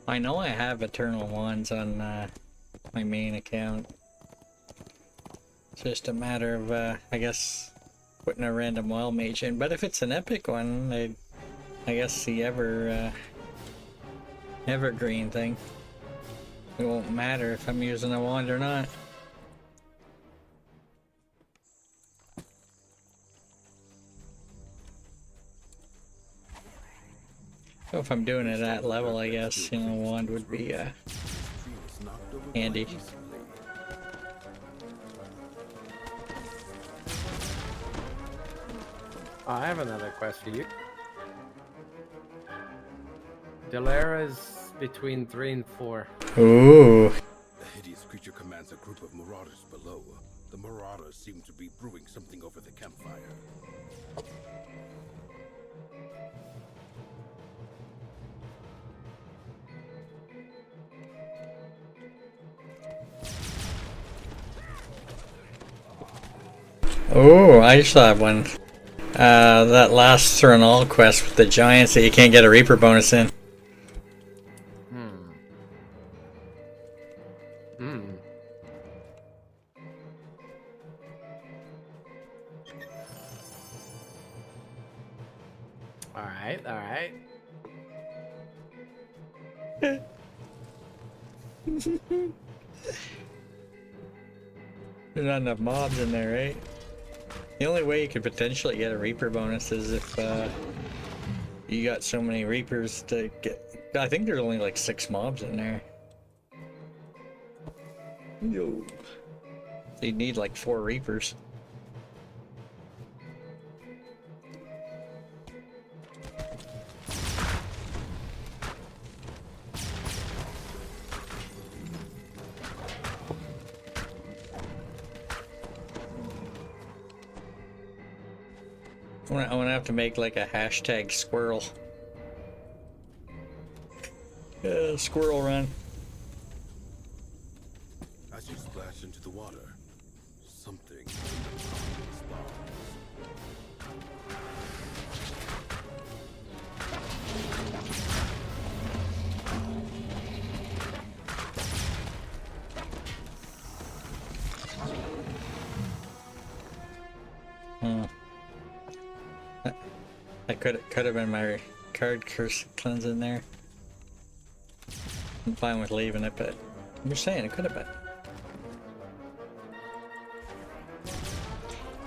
I know I have Eternal Ones on my main account. It's just a matter of, I guess, putting a random wild mage in. But if it's an epic one, I guess the evergreen thing, it won't matter if I'm using a wand or not. So if I'm doing it at level, I guess, you know, wand would be handy. I have another quest for you. Delara's between 3 and 4. Ooh. The hideous creature commands a group of marauders below. The marauders seem to be brewing something over the campfire. Oh, I saw one. That last Thurn All quest with the giants that you can't get a Reaper bonus in. Alright, alright. There's not enough mobs in there, right? The only way you could potentially get a Reaper bonus is if you got so many Reapers to get... I think there's only like 6 mobs in there. Yo. So you'd need like 4 Reapers. I want to have to make like a hashtag squirrel. Squirrel run. As you splash into the water, something That could have been my card curse cleanse in there. I'm fine with leaving it, but I'm just saying it could have been.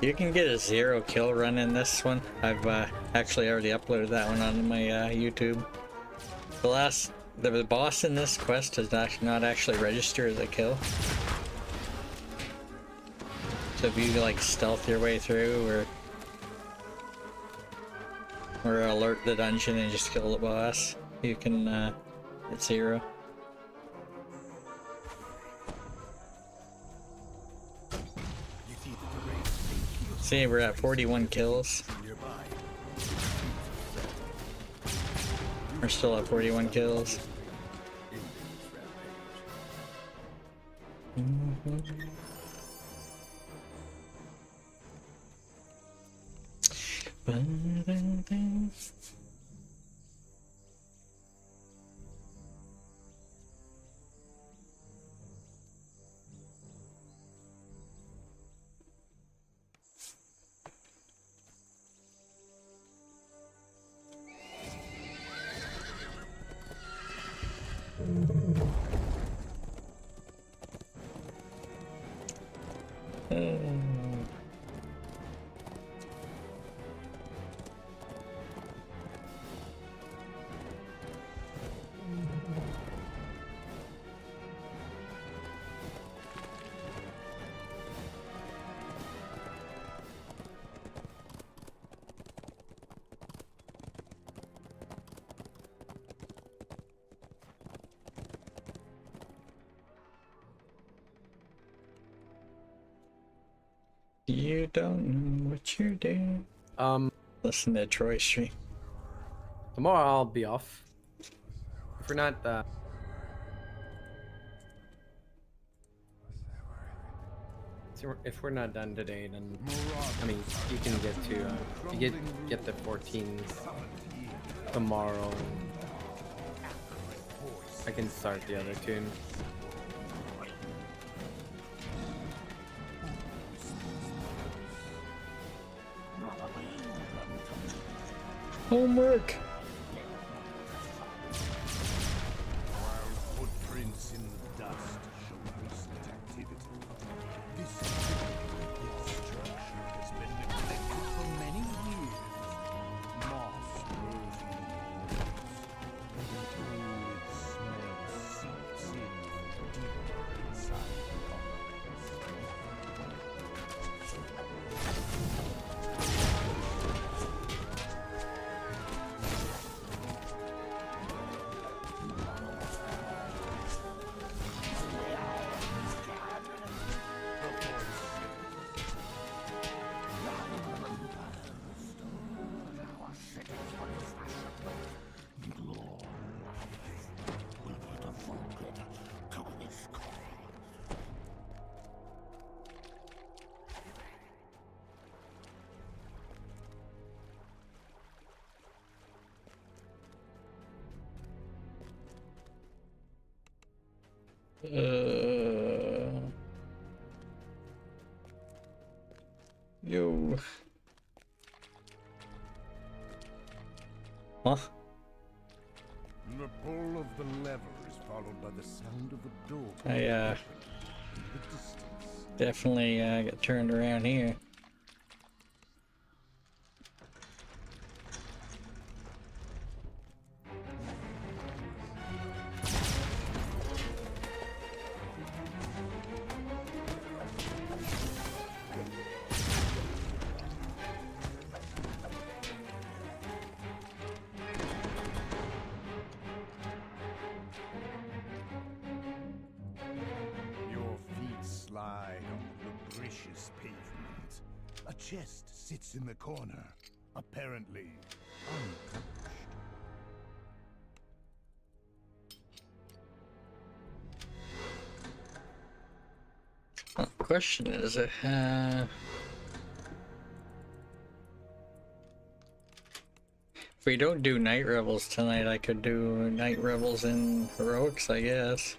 You can get a 0 kill run in this one. I've actually already uploaded that one on my YouTube. The boss in this quest does not actually register as a kill. So if you like stealth your way through or alert the dungeon and just kill the boss, you can hit 0. See, we're at 41 kills. We're still at 41 kills. You don't know what you're doing. Listen to Troy stream. Tomorrow I'll be off. If we're not, if we're not done today, then I mean, you can get to you get the 14 tomorrow. I can start the other tune. Homework. Footprints in the dust show recent activity. This structure has been neglected for many years. Moss grows in the walls, and an old smell seeps in deep inside the concrete. Yo. Huh? The pull of the lever is followed by the sound of a door. I in the distance. definitely get turned around here. Your feet slide on lubricious pavement. A chest sits in the corner, apparently untouched. Question is, if we don't do night revels tonight, I could do night revels in heroics, I guess.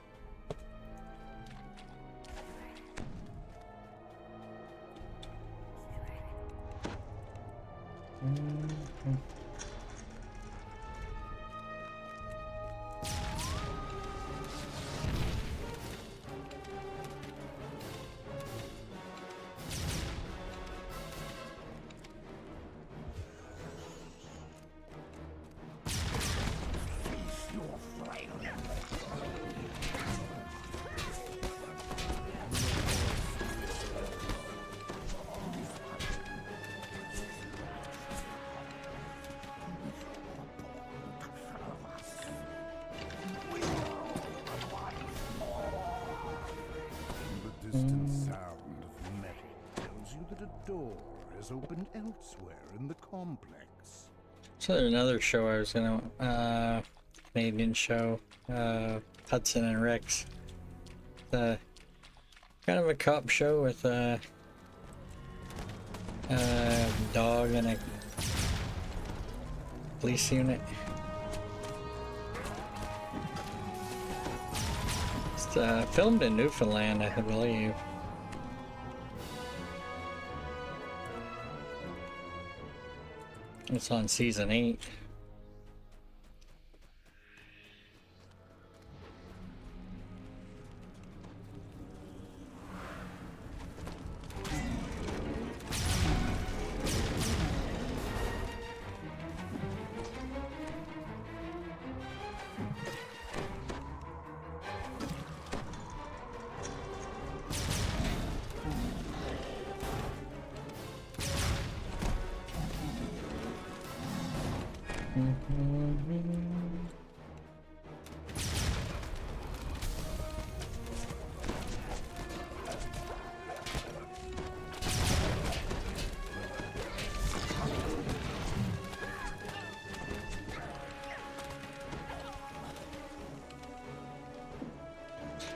store is opened elsewhere in the complex. So there's another show I was gonna, Canadian show, Hudson and Rex. Kind of a cop show with a dog and a police unit. It's filmed in Newfoundland, I believe. It's on season 8.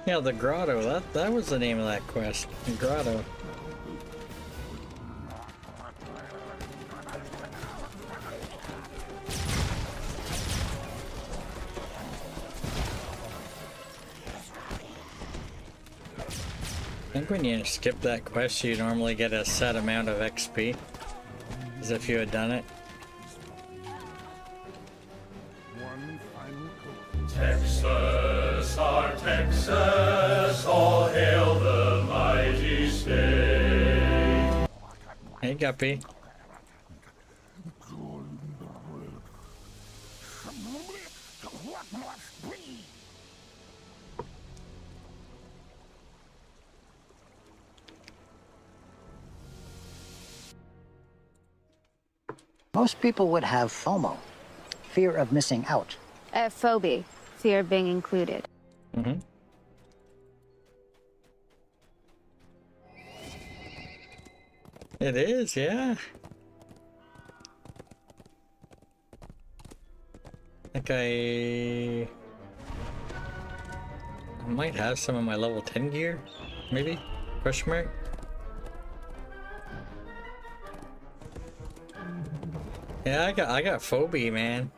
Yeah, the grotto, that was the name of that quest. The grotto. I think when you skip that quest, you normally get a set amount of XP, as if you had done it. Texas, our Texas, all hail the mighty state. Hey, Guppy. Most people would have FOMO, fear of missing out. Phobia, fear of being included. Mm-hmm. It is, yeah. I think I might have some of my level 10 gear, maybe? Question mark? Yeah, I got phobia, man.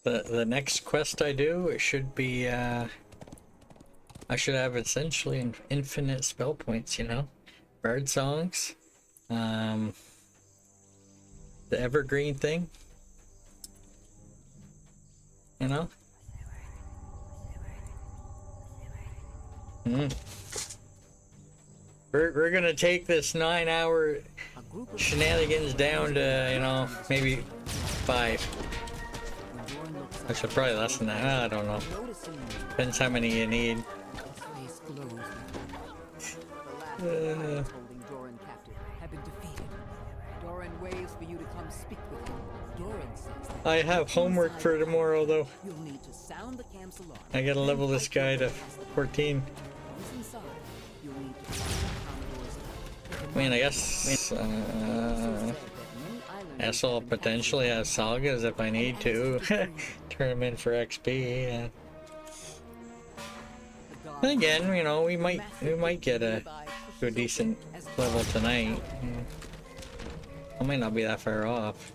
The next quest I do, it should be, I should have essentially infinite spell points, you know? Bard songs. The evergreen thing. You know? We're gonna take this 9-hour shenanigans down to, you know, maybe 5. Actually, probably less than that. I don't know. Depends how many you need. I have homework for tomorrow, though. I gotta level this guy to 14. I mean, I guess I'll potentially have sagas if I need to. Turn them in for XP. Yeah. And again, you know, we might get to a decent level tonight. I might not be that far off.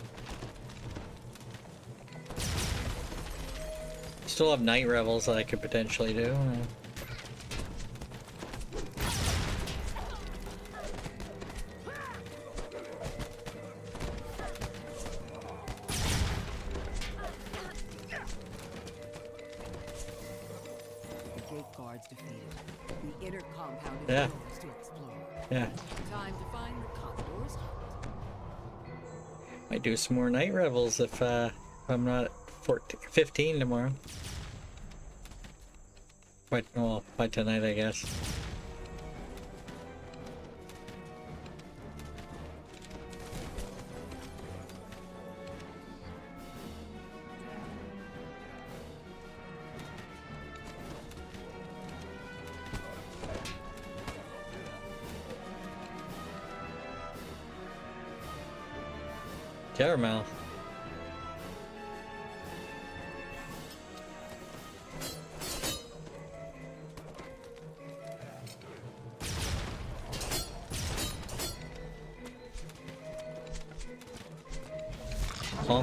Still have night revels that I could potentially do. inner compound is Yeah. yours to explore. Yeah. Time to find the Commodore's hut. Might do some more night revels if I'm not at 15 tomorrow. Well, by tonight, I guess. Caramel. Huh?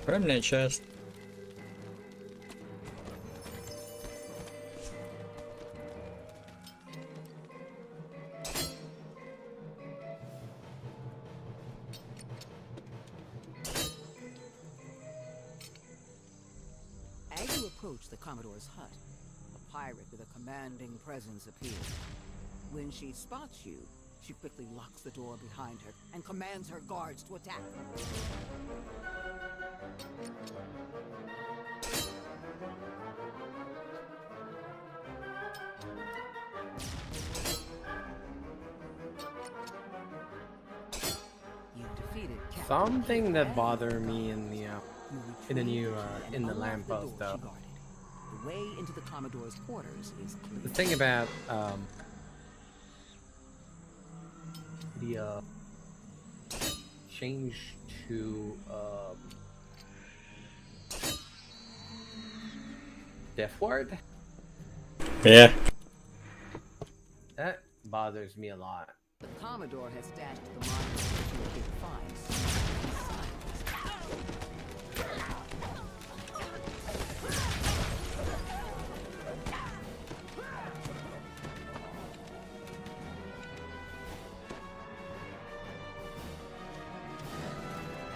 Remnant chest. As you approach the Commodore's hut, a pirate with a commanding presence appears. When she spots you, she quickly locks the door behind her and commands her guards to attack. You defeated Captain Something that Kidd bothered and me in the new in the unlock the lamppost door though. she guarded. The way into the Commodore's quarters is clear. The thing about the change to Death Ward. Yeah. That bothers me a lot. The Commodore has dashed the monster into a big find.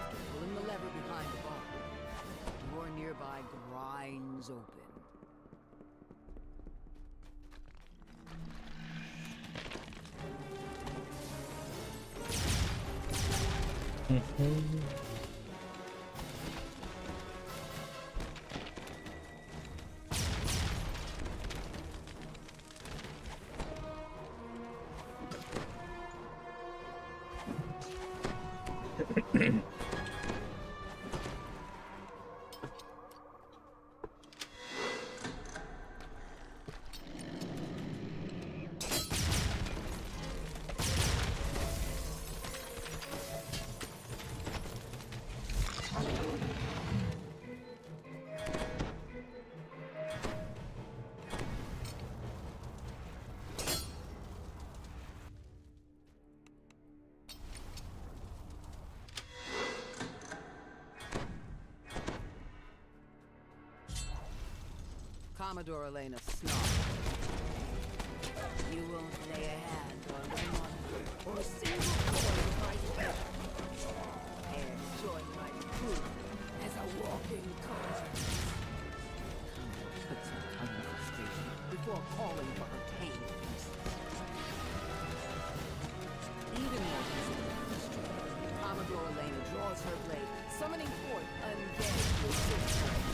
After pulling the lever behind the bar, the door nearby grinds open. Commodore Elena snarls. You won't lay a hand on the monitor or a single coin of my treasure. And join my crew as a walking corpse. Commodore puts her tongue in frustration before calling for her tame pieces. Even more visibly frustrated, Commodore Elena draws her blade, summoning forth undead resistance.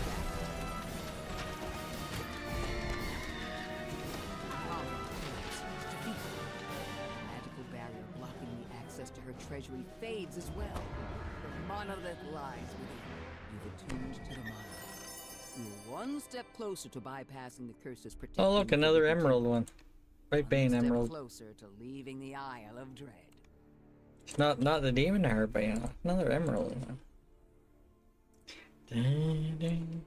To her treasury fades as well. The monolith lies within. You've attuned to the monolith. You're one step closer to bypassing the curse's protection. Oh look, another emerald one. Right Bane emerald. Closer to leaving the Isle of Dread. It's not the demon heart, but another emerald one. Ding, ding.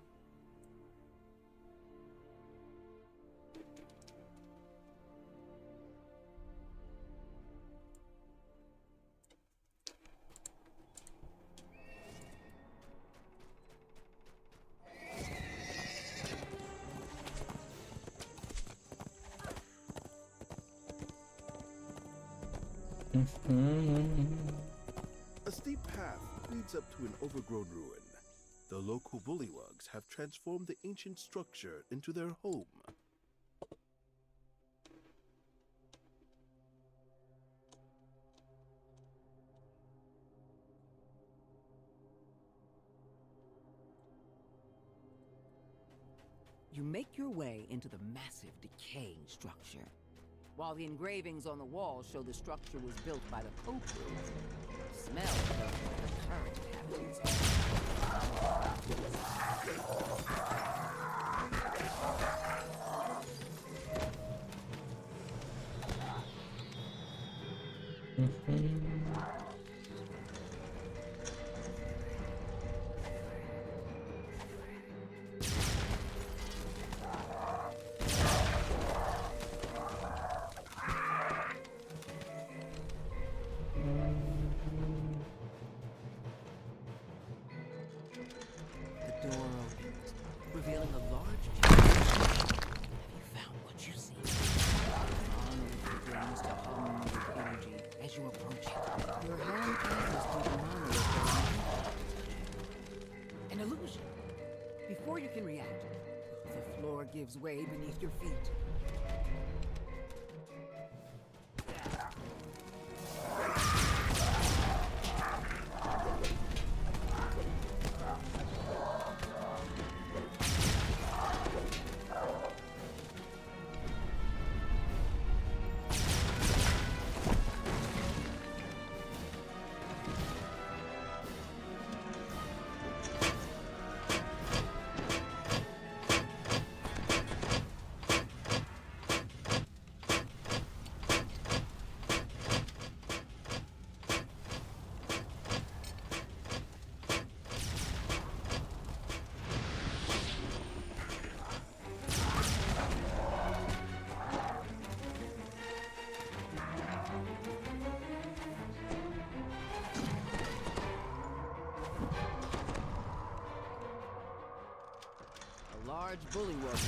A steep path leads up to an overgrown ruin. The local bullywugs have transformed the ancient structure into their home. You make your way into the massive, decaying structure. While the engravings on the wall show the structure was built by the co-crew, the smell of the current inhabitants. The door opens, revealing a large chamber. Have you found what you seek? The monolith begins to hum with energy as you approach it. Your hand passes through the monolith. An illusion. Before you can react, the floor gives way beneath your feet. Large bullywug.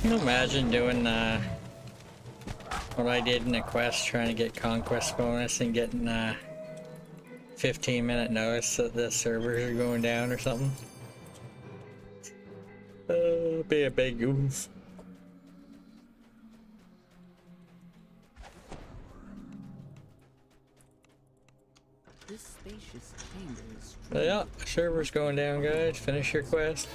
Can you imagine doing what I did in a quest, trying to get conquest bonus and getting 15-minute notice that the servers are going down or something? Be a big goof. This spacious chamber is But yeah, server's going down, guys. Finish your quest.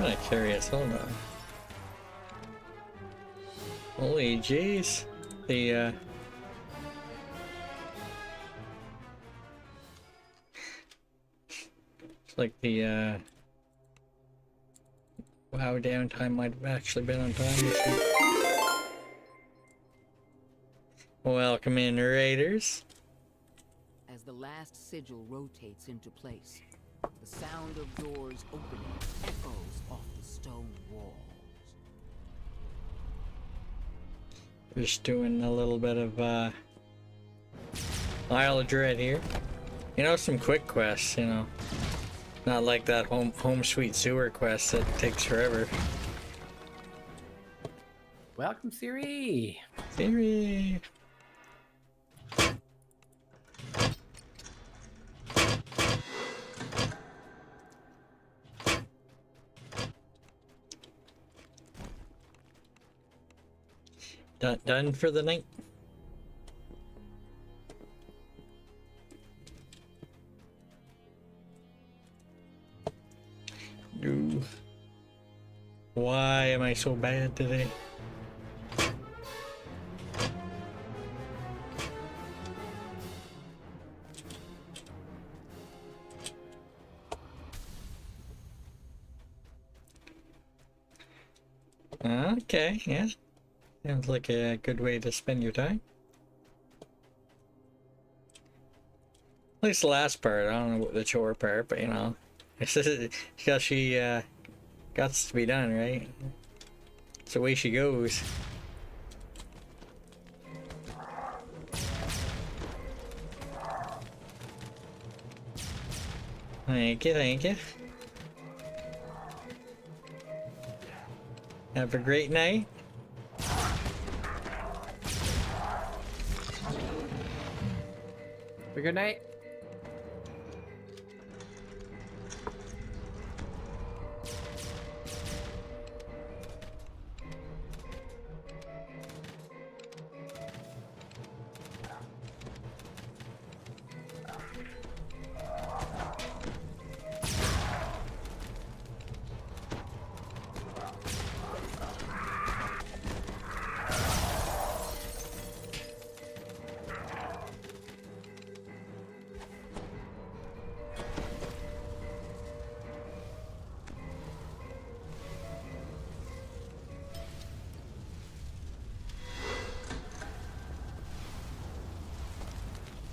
I'm kinda curious, hold on. Holy jeez. The it's like the WoW downtime might have actually been on time this week. Welcome in, Raiders. As the last sigil rotates into place, the sound of doors opening echoes off the stone walls. Just doing a little bit of Isle of Dread here. You know, some quick quests, you know. Not like that home sweet sewer quest that takes forever. Welcome, Siri. Siri. Done for the night. Ooh. Why am I so bad today? Okay, yeah. Sounds like a good way to spend your time. At least the last part. I don't know what the chore part, but you know, Because she got to be done, right? It's the way she goes. Thank you, thank you. Have a great night. Have a good night.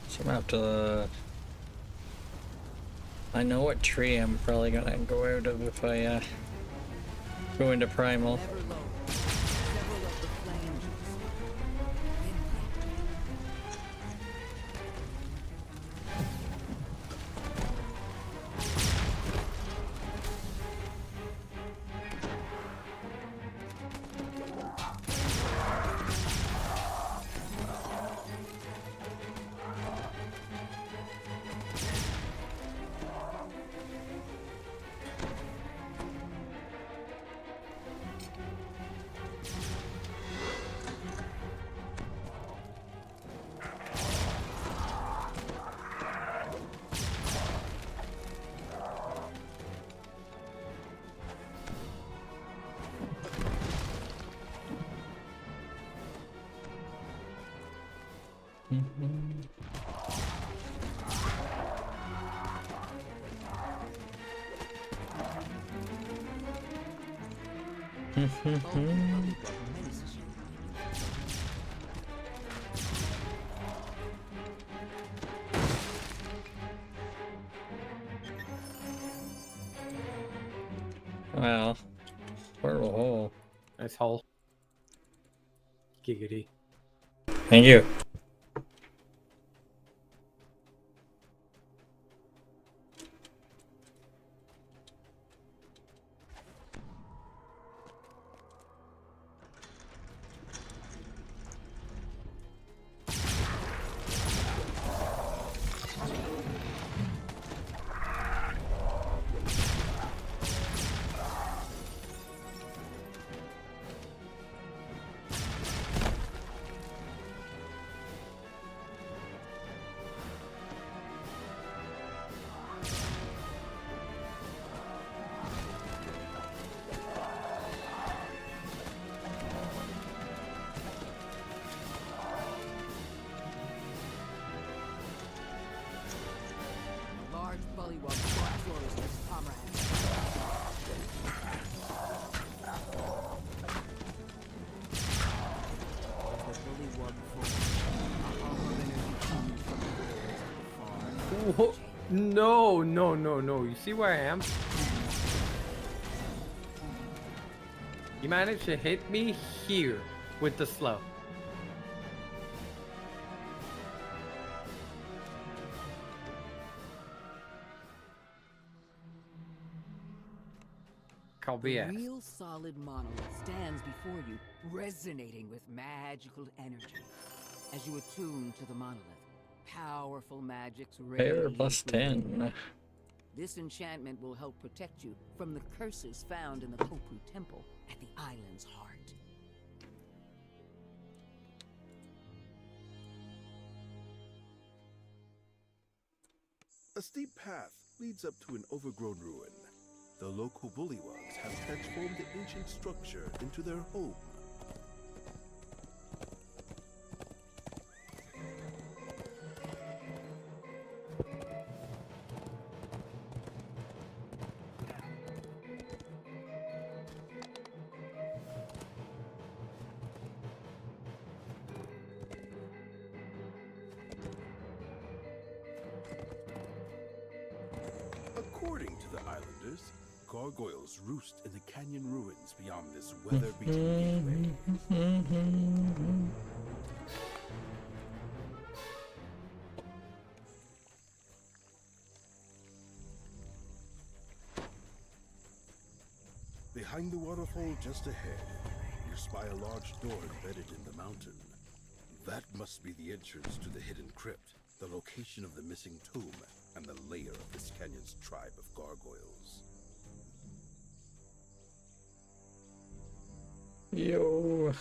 So I'm gonna have to. I know what tree I'm probably gonna go out of if I go into Primal. Well, portal hole. Nice hole. Giggity. Thank you. Large bullywug squats orders to his comrades. The bullywug force, a hum of energy coming from the walls of the far. Whoa. No, no, no, no. You see where I am? You managed to hit me here with the slow. The real solid monolith stands before you, resonating with magical energy. As you attune to the monolith, powerful magics Pair plus 10. This enchantment will help protect you from the curses found in the Kopu Temple at the island's heart. A steep path leads up to an overgrown ruin. The local bullywugs have transformed the ancient structure into their home. According to the island Gargoyles roost in the canyon ruins beyond this weather-beaten gateway. Behind the waterfall just ahead, you spy a large door embedded in the mountain. That must be the entrance to the hidden crypt, the location of the missing tomb, and the lair of this canyon's tribe of gargoyles. Yo.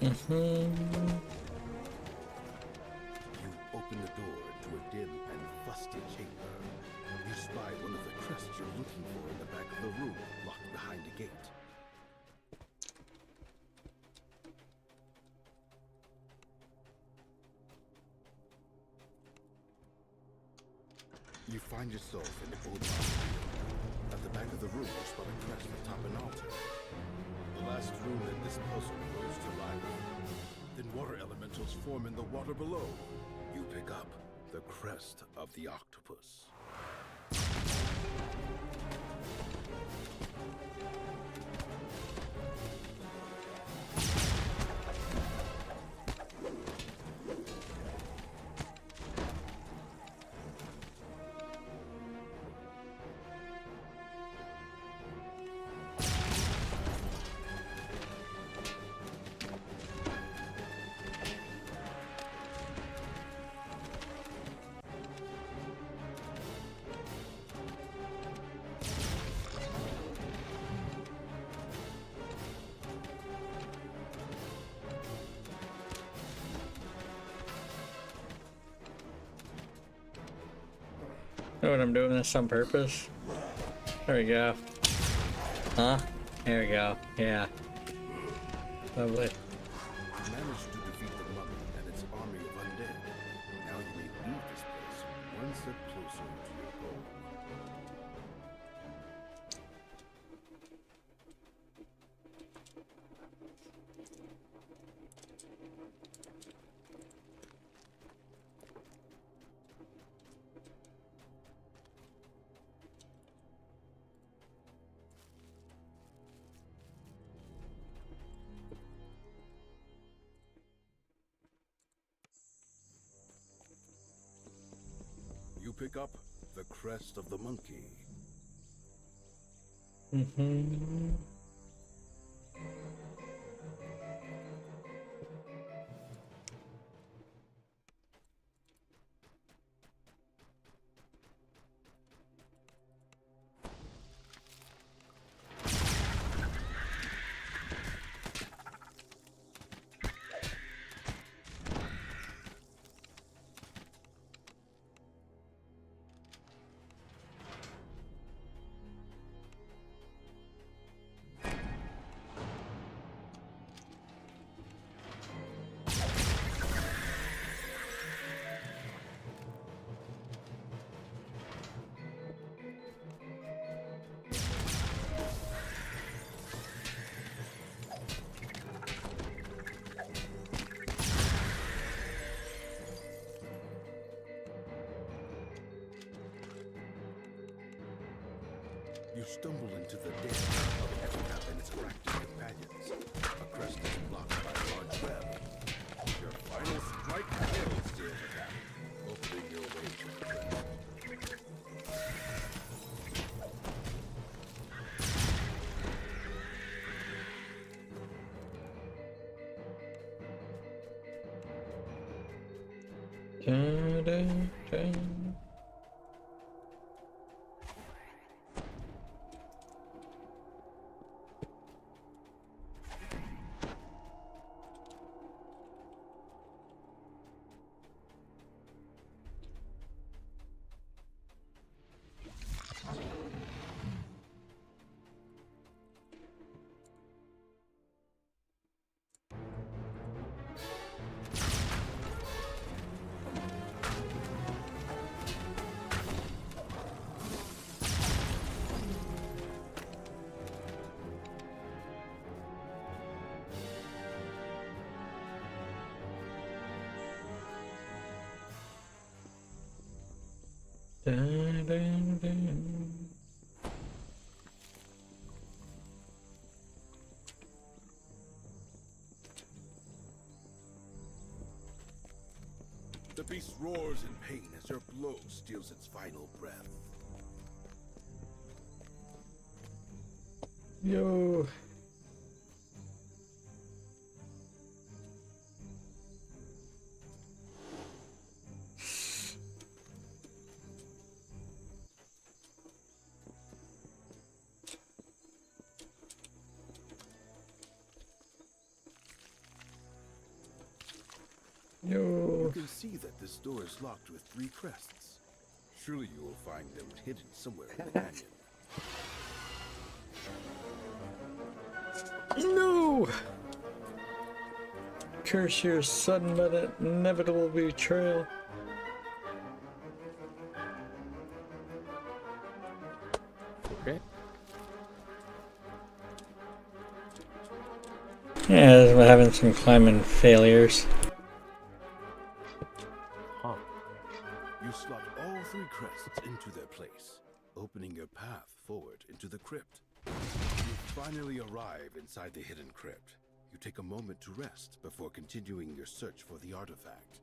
You open the door to a dim and fusty chamber. You spy one of the crests you're looking for in the back of the room, locked behind a gate. You find yourself in the old mausoleum. At the back of the room, you spot a crest atop an altar. The last rune in this puzzle rose to life. Then water elementals form in the water below. You pick up the crest of the octopus. Know what I'm doing this on purpose? There we go. Huh? There we go. Yeah. Lovely. You managed to defeat the mummy and its army of undead. Now you may leave this place one step closer to your goal. You pick up the crest of the monkey. Mm-hmm. You stumble into the den of Ettercap and its arachnid companions. A crest is blocked by a large web. Your final strike kills the Ettercap, opening your way to the crest. Dun, dun, dun. Dun, dun, dun. The beast roars in pain as your blow steals its final breath. Yo. You can see that this door is locked with 3 crests. Surely you will find them hidden somewhere in the canyon. No! Curse your sudden but inevitable betrayal. Okay. Yeah, we're having some climbing failures. Huh. You slot all 3 crests into their place, opening your path forward into the crypt. You finally arrive inside the hidden crypt. You take a moment to rest before continuing your search for the artifact.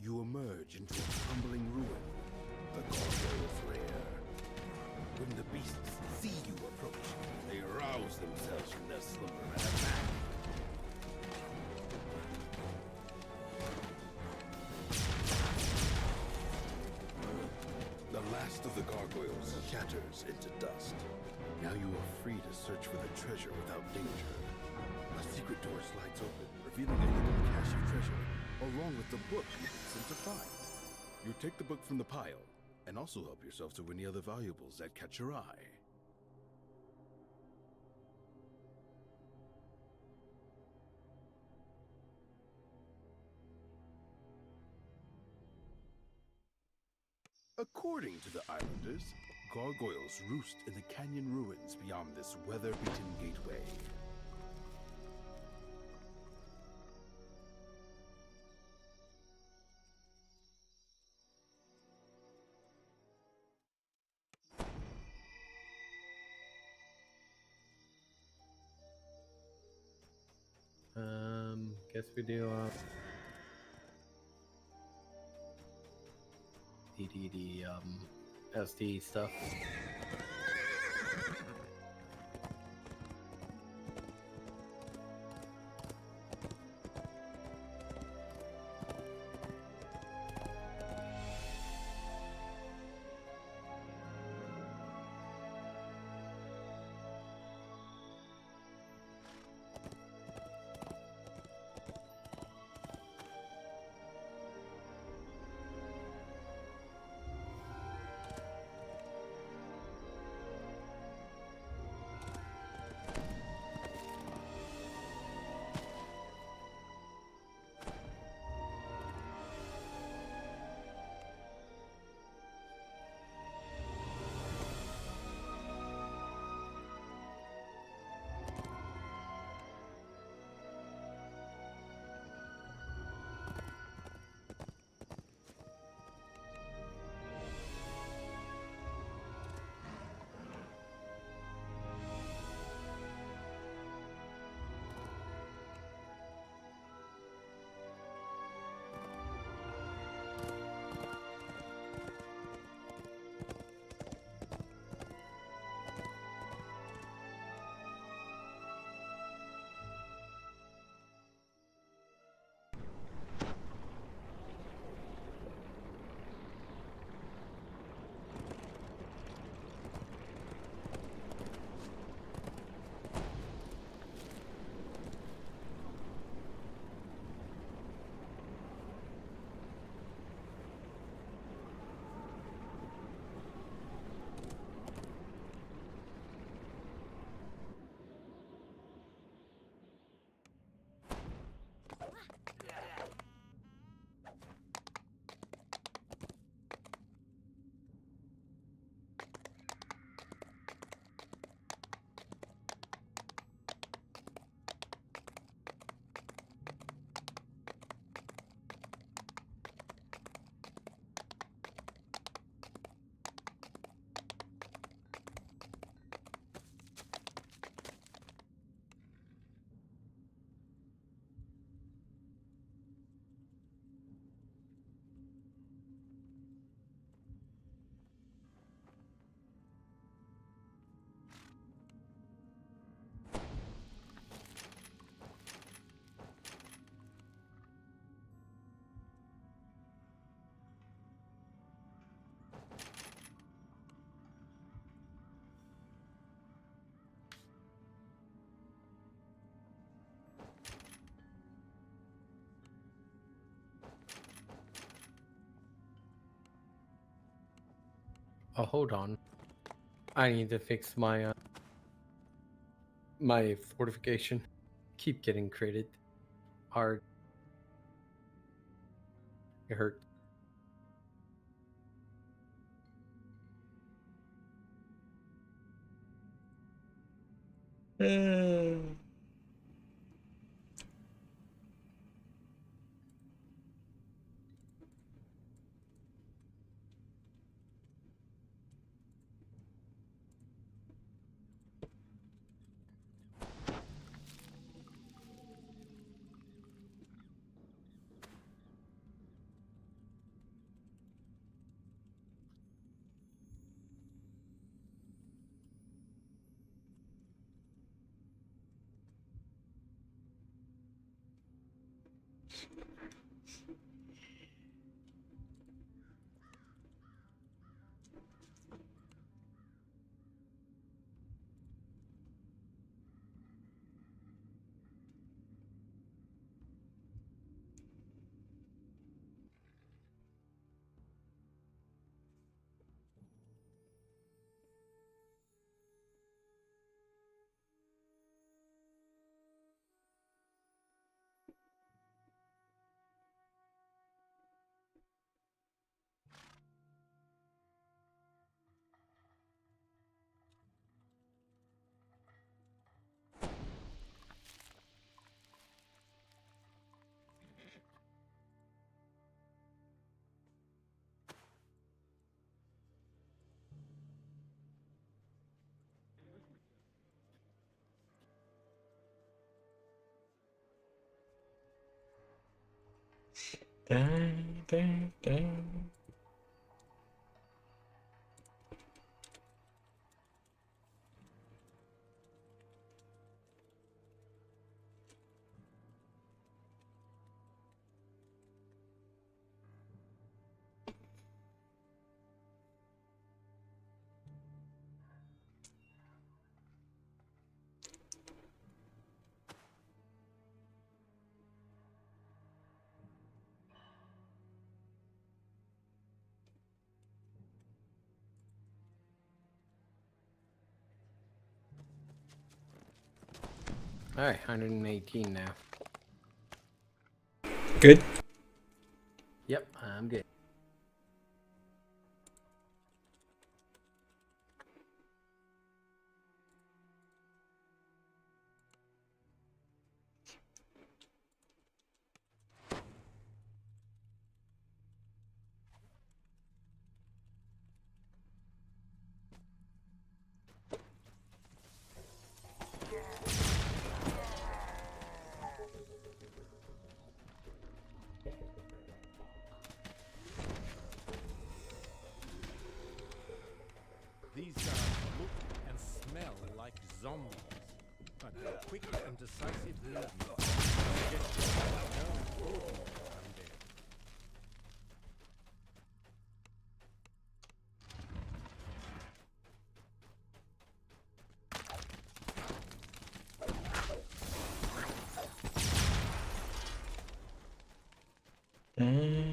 You emerge into a crumbling ruin, the gargoyle's lair. When the beasts see you approach, they rouse themselves from their slumber and attack. The last of the gargoyles shatters into dust. Now you are free to search for the treasure without danger. A secret door slides open, revealing a hidden cache of treasure, along with the book you've been sent to find. You take the book from the pile, and also help yourself to any other valuables that catch your eye. According to the islanders, gargoyles roost in the canyon ruins beyond this weather-beaten gateway. Guess we do the SD stuff. Oh, hold on. I need to fix my my fortification. Keep getting critted hard. It hurt. Dang, dang, dang. Alright, 118 now. Good. Yep, I'm good. These guys look and smell like zombies, but they're quick and decisive movement. No ordinary undead. Dang.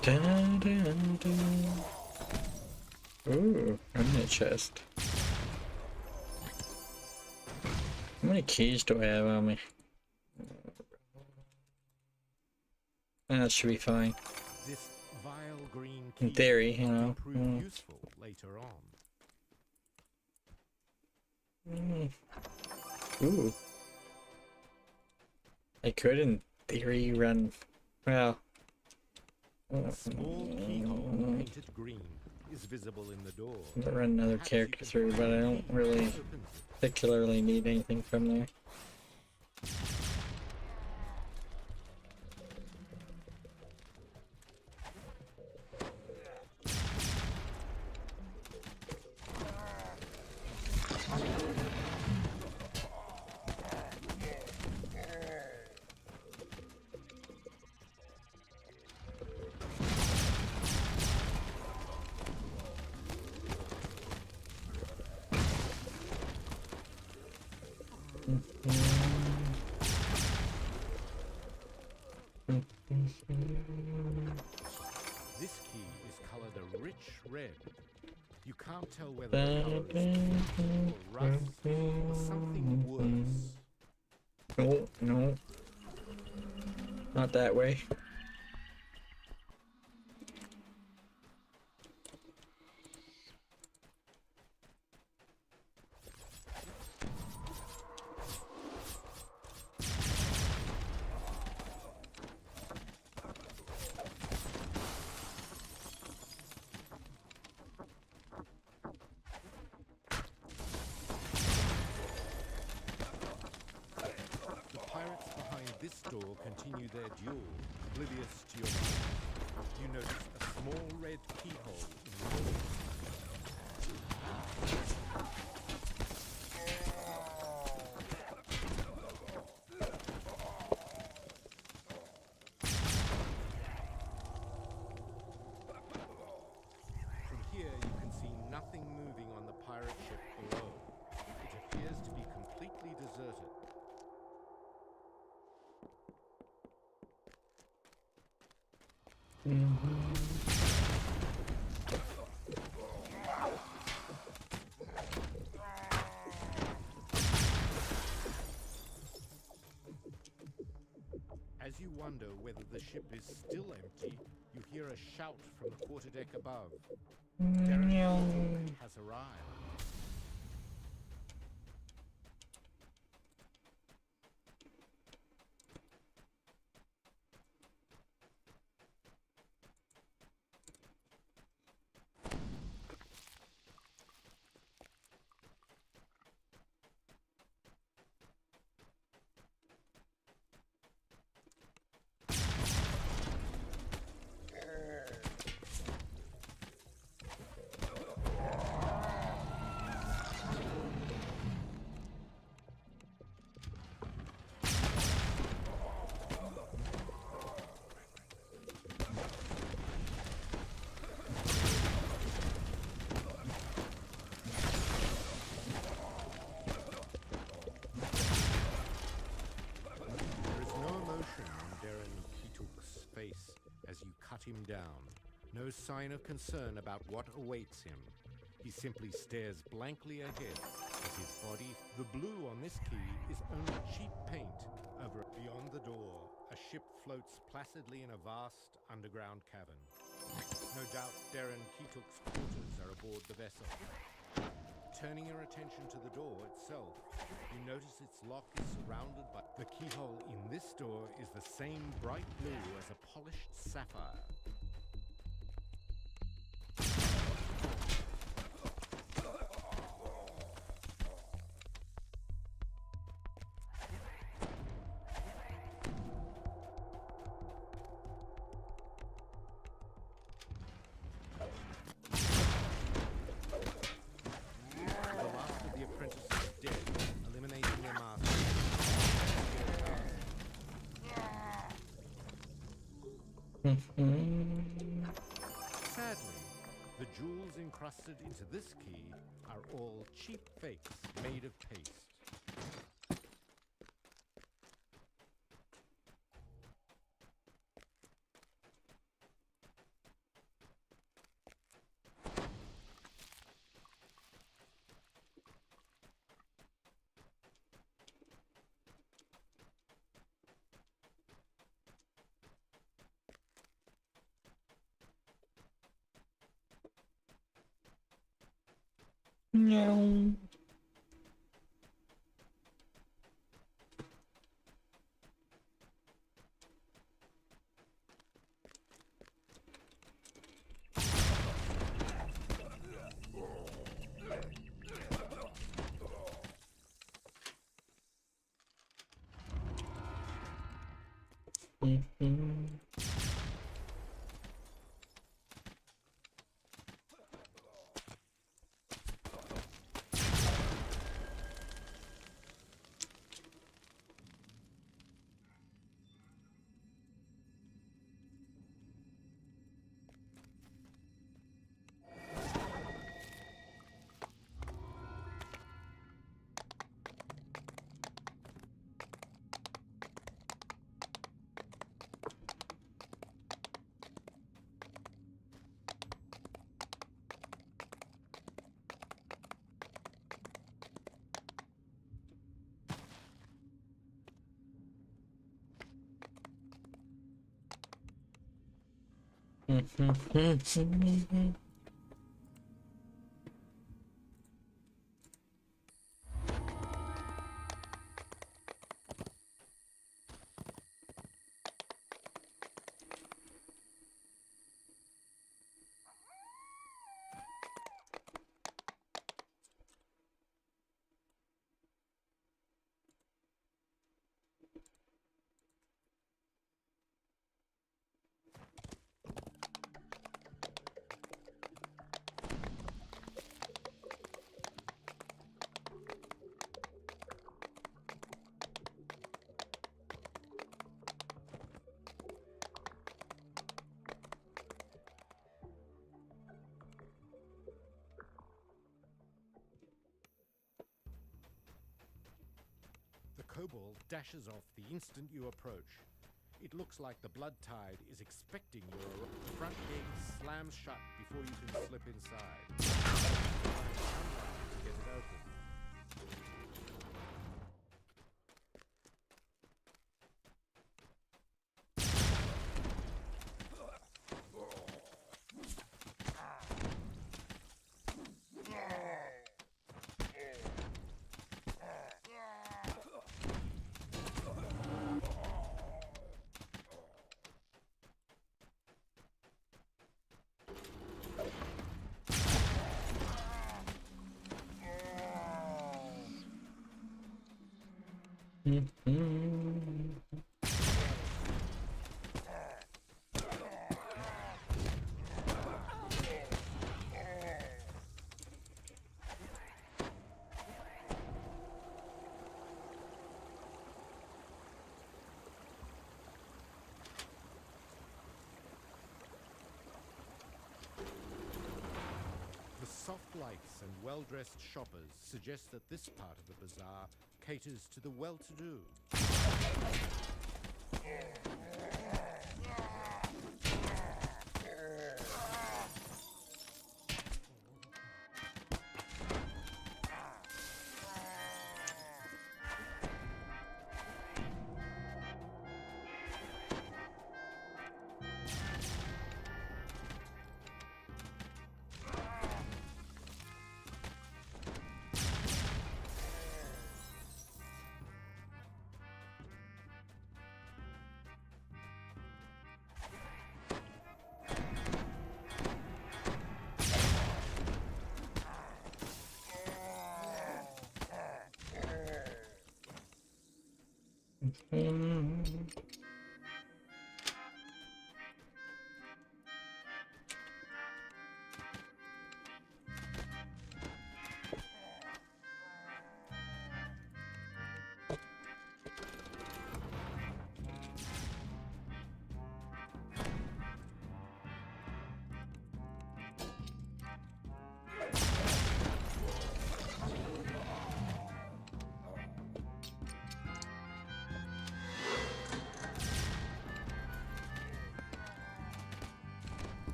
Dun, dun, dun. Ooh, remnant chest. How many keys do I have on me? That should be fine. This vile green In key theory, you know. can prove useful later on. Ooh. I couldn't theory, run. Well. A small keyhole painted green is visible in the door. Run another character through, but I don't really particularly need anything from there. This key is colored a rich red. You can't tell whether the color is paint or rust or something worse. No, no. Not that way. This door continue their duel, oblivious to your life. You notice a small red keyhole in the wall. From here you can see nothing moving on the pirate ship below. It appears to be completely deserted. As you wonder whether the ship is still empty, you hear a shout from the quarterdeck above. Darren has arrived. Him down. No sign of concern about what awaits him. He simply stares blankly ahead as his body. The blue on this key is only cheap paint. Over beyond the door, a ship floats placidly in a vast underground cavern. No doubt Darren Keetuk's quarters are aboard the vessel. Turning your attention to the door itself, you notice its lock is surrounded by... The keyhole in this door is the same bright blue as a polished sapphire. Sadly, the jewels encrusted into this key are all cheap fakes made of paste. No. The kobold dashes off the instant you approach. It looks like the blood tide is expecting your front gate slams shut before you can slip inside. To get it open. Soft lights and well-dressed shoppers suggest that this part of the bazaar caters to the well-to-do.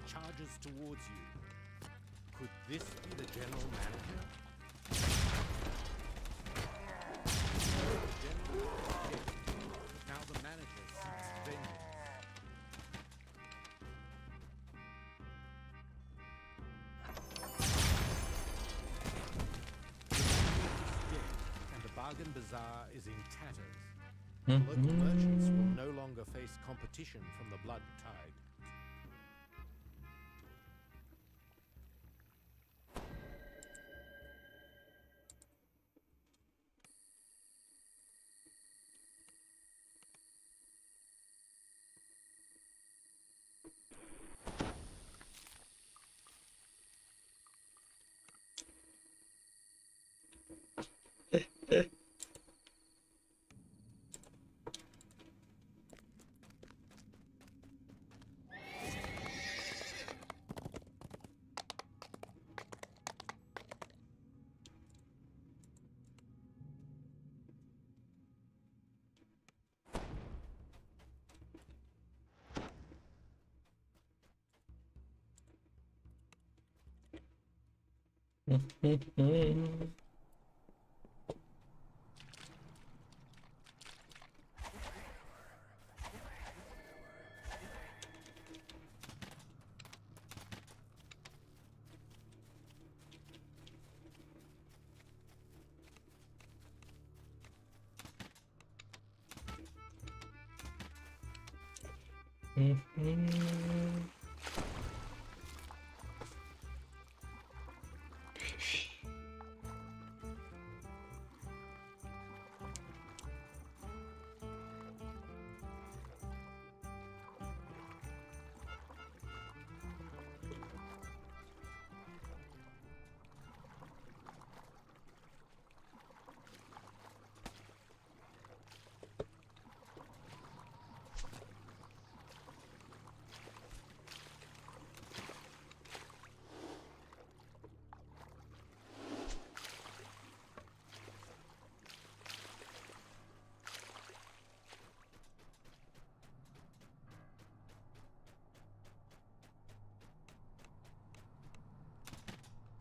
Charges towards you. Could this be the general manager? Now the manager seeks vengeance. And the bargain bazaar is in tatters. Local merchants will no longer face competition from the blood tide.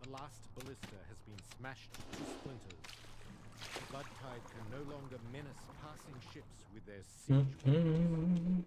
The last ballista has been smashed to splinters. The Blood Tide can no longer menace passing ships with their siege weapons.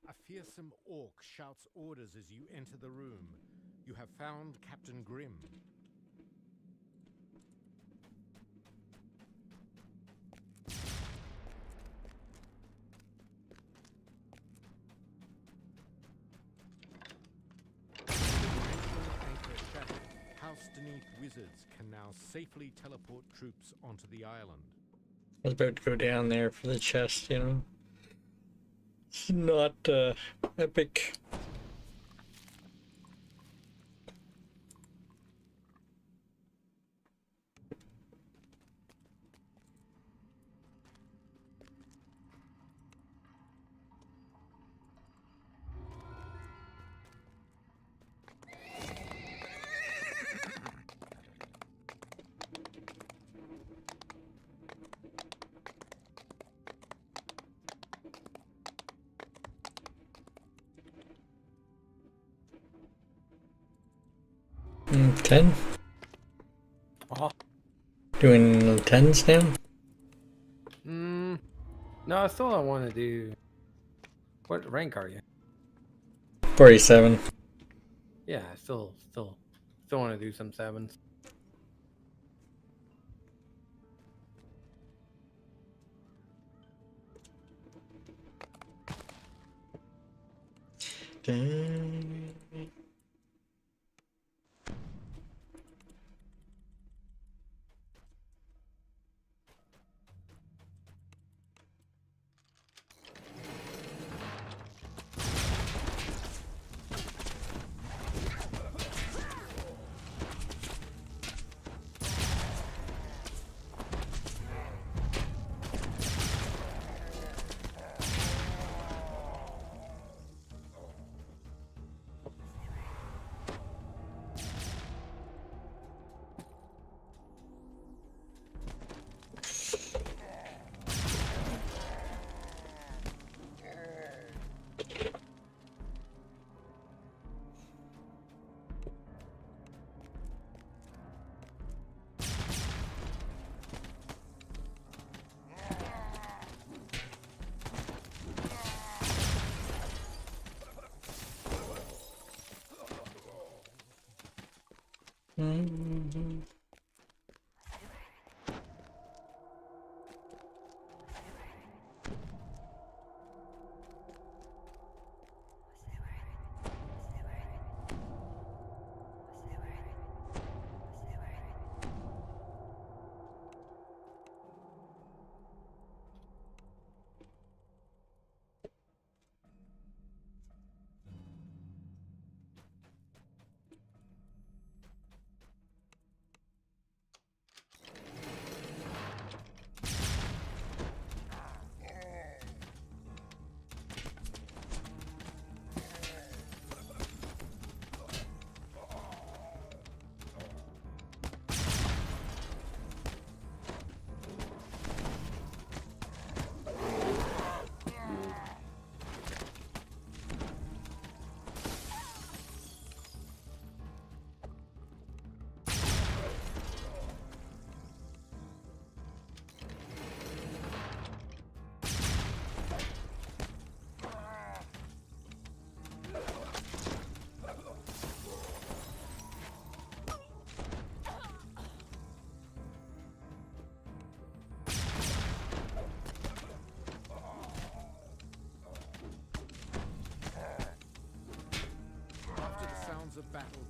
A fearsome orc shouts orders as you enter the room. You have found Captain Grimm. House-Deneath wizards can now safely teleport troops onto the island. I was about to go down there for the chest, you know. It's not epic. Mm, 10? Oh. Doing 10s now? No, I still don't want to do... What rank are you? 47. Yeah, I still want to do some 7s.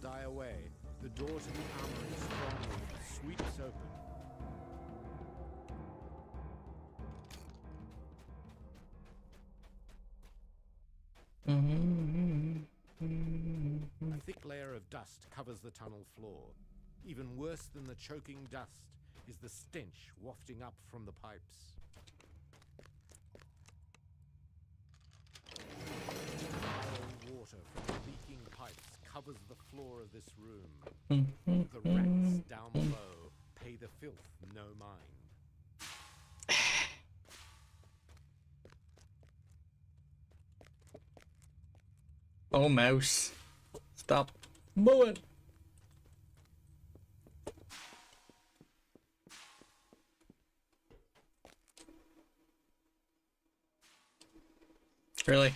die away, the door to the armory strongly sweeps open. A thick layer of dust covers the tunnel floor. Even worse than the choking dust is the stench wafting up from the pipes. Foul water from the leaking pipes covers the floor of this room. The rats down below pay the filth no mind. Oh, mouse. Stop moving. Really?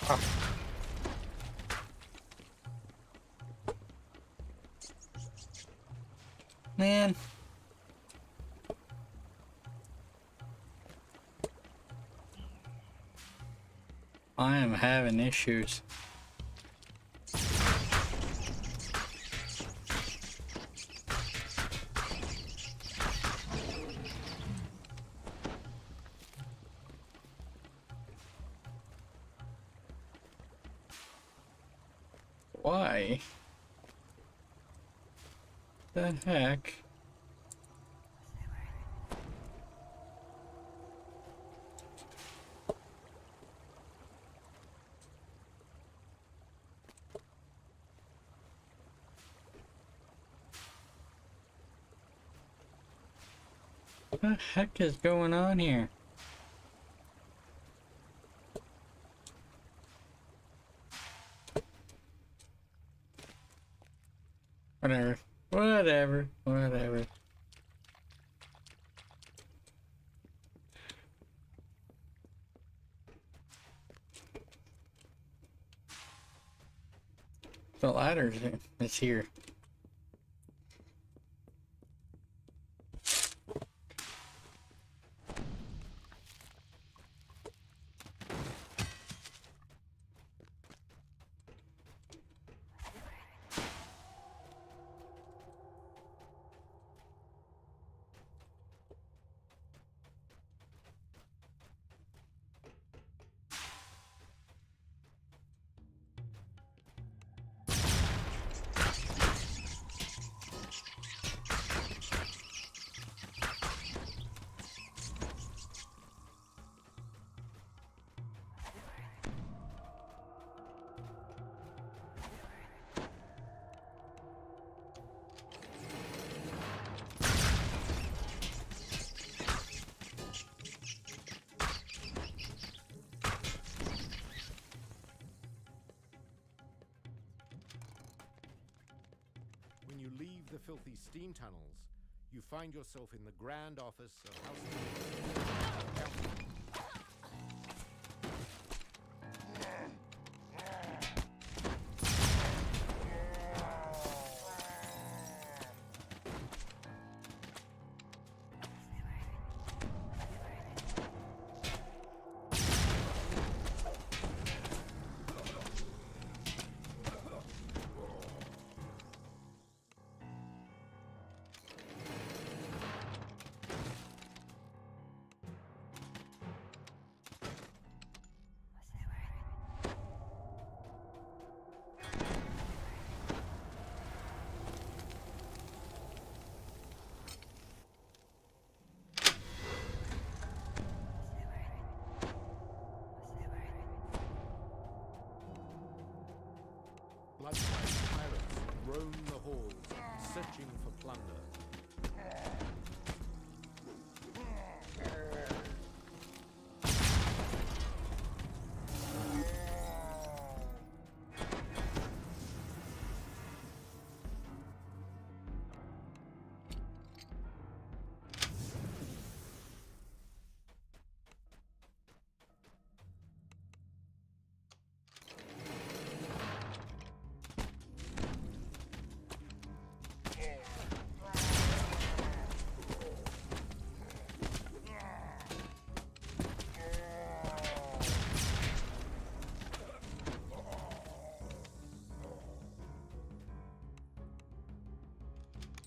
Oh. Man. I am having issues. Why? The heck? What the heck is going on here? Whatever. Whatever. Whatever. The ladder is here. When you leave the filthy steam tunnels, you find yourself in the grand office of House. Blood-tide pirates roam the halls, searching for plunder.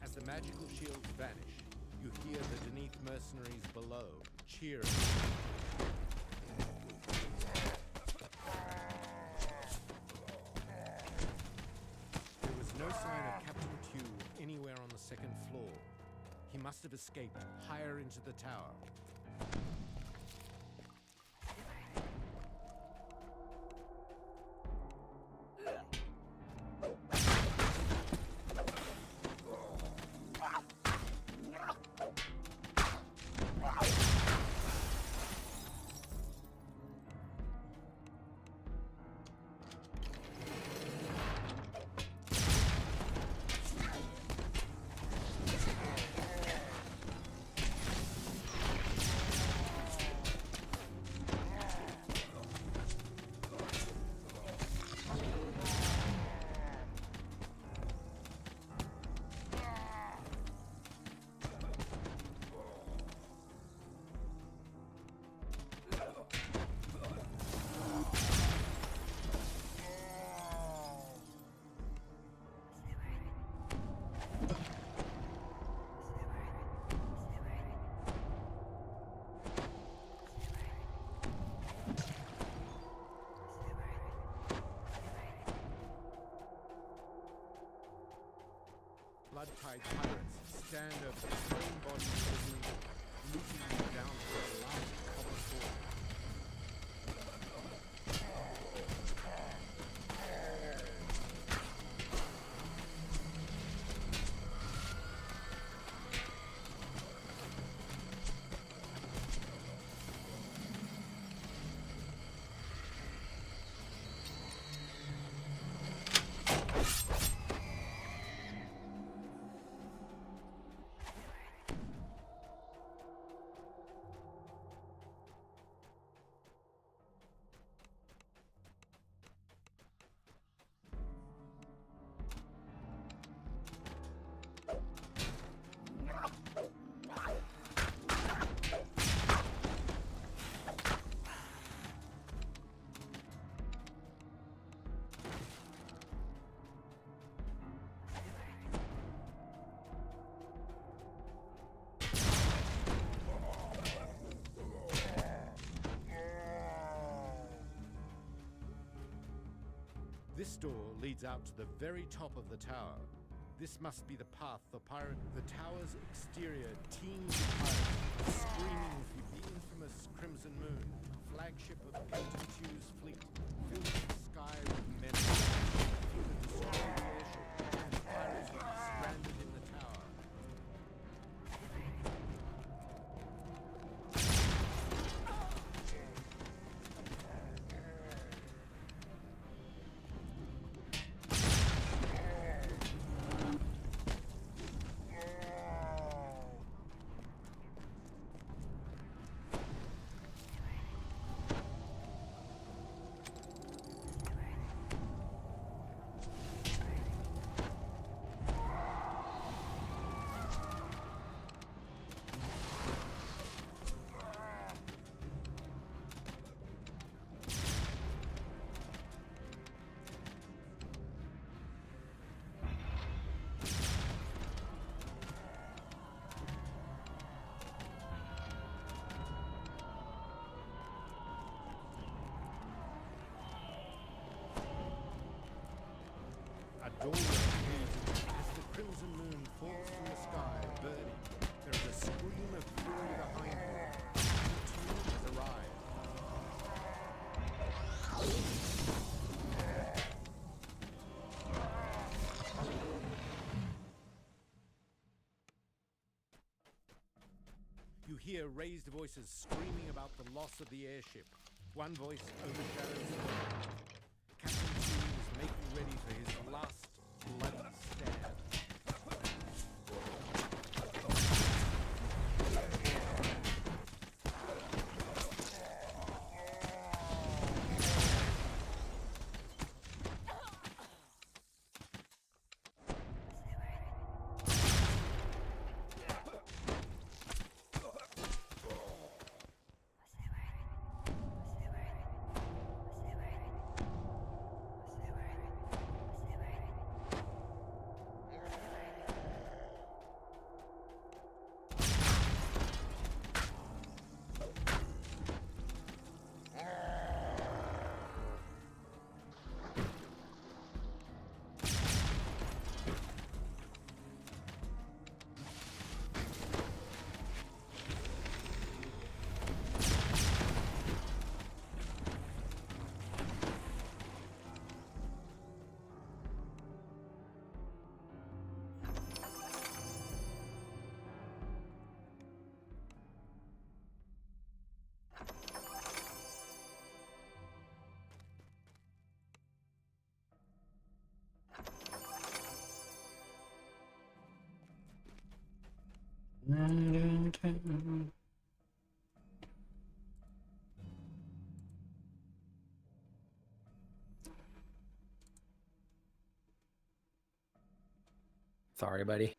As the magical shields vanish, you hear the Deneath mercenaries below cheering. There was no sign of Captain Q anywhere on the second floor. He must have escaped higher into the tower. Blood-tide pirates stand over the slain bodies of the wounded, looting them down to a last copper floor. This door leads out to the very top of the tower. This must be the path the pirate... The tower's exterior teems with pirates, screaming for the infamous Crimson Moon, flagship of Captain Q's fleet, filling the sky with men. He would destroy the airship, and the pirates would be stranded in the tower. A doorway leads as the Crimson Moon falls from the sky, burning. There is a scream of fury behind you. The tomb has arrived. hear raised voices screaming about the loss of the airship. One voice overshadows the other. Captain T is making ready for his last bloody stab. Sorry, buddy.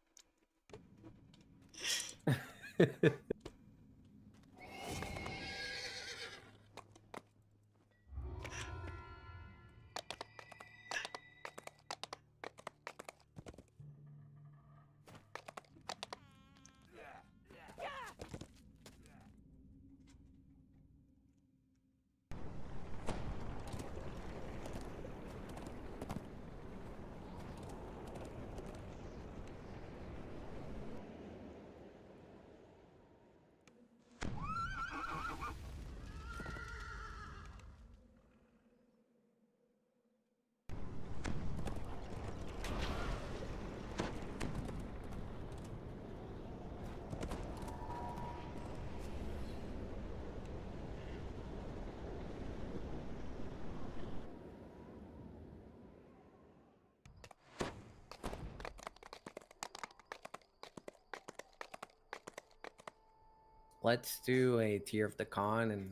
Let's do a tier of the con and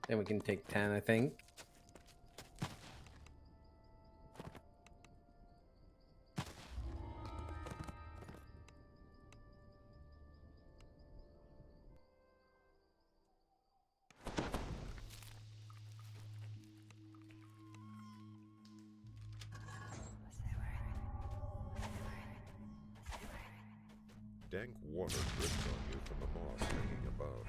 then we can take 10, I think. Dank water drips on you from the moss hanging above.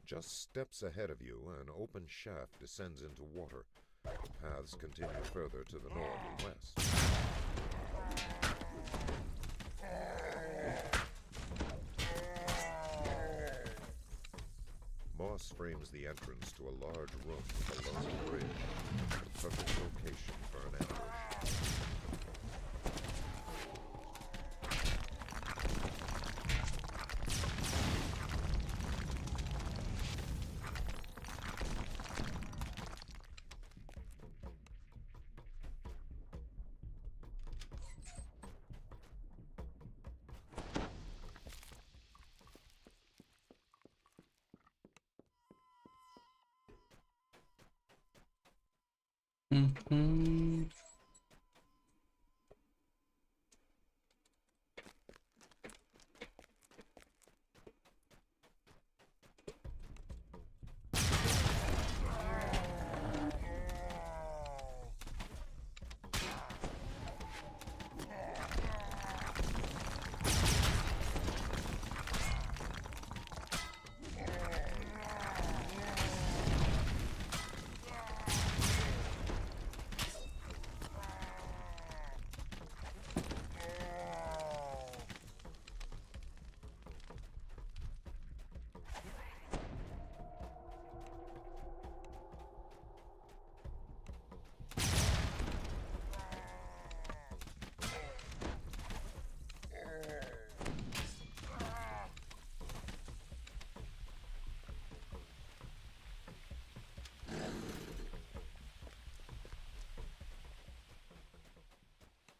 Just steps ahead of you, an open shaft descends into water. The paths continue further to the north and west. Moss frames the entrance to a large room with a lone bridge, the perfect location for an ambush.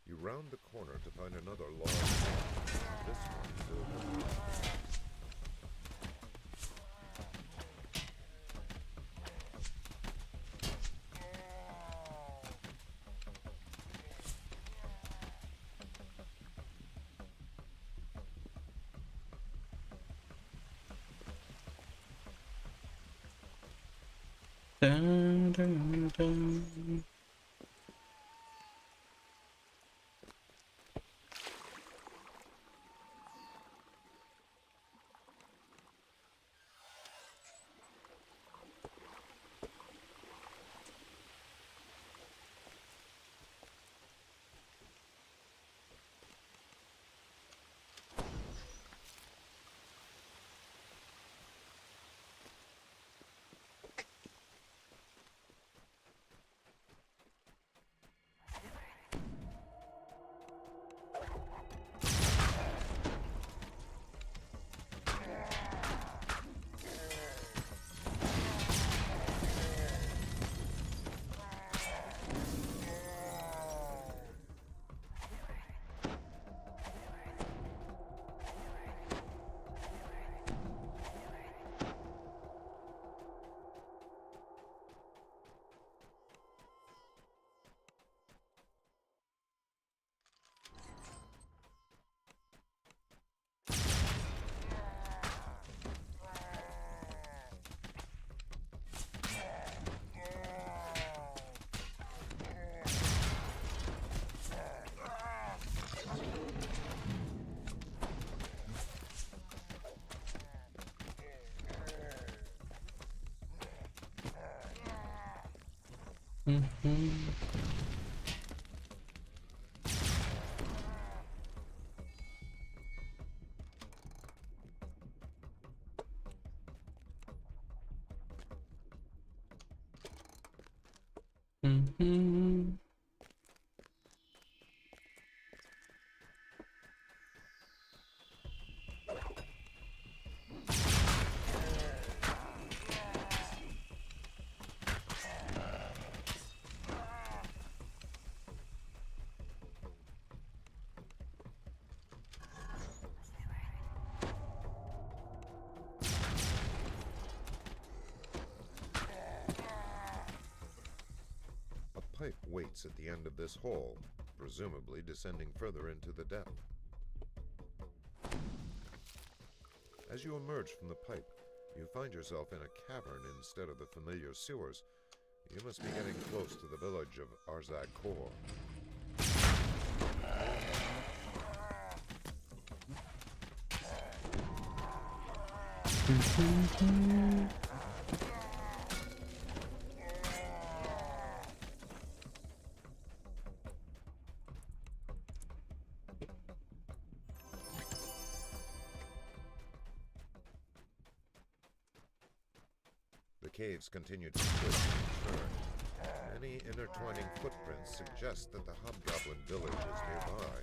You round the corner to find another large room. This one filled with water. Dun, dun, dun. awaits at the end of this hall, presumably descending further into the depth. As you emerge from the pipe, you find yourself in a cavern instead of the familiar sewers. You must be getting close to the village of Arzak Kor. The caves continue to twist and turn. Many intertwining footprints suggest that the Hobgoblin village is nearby.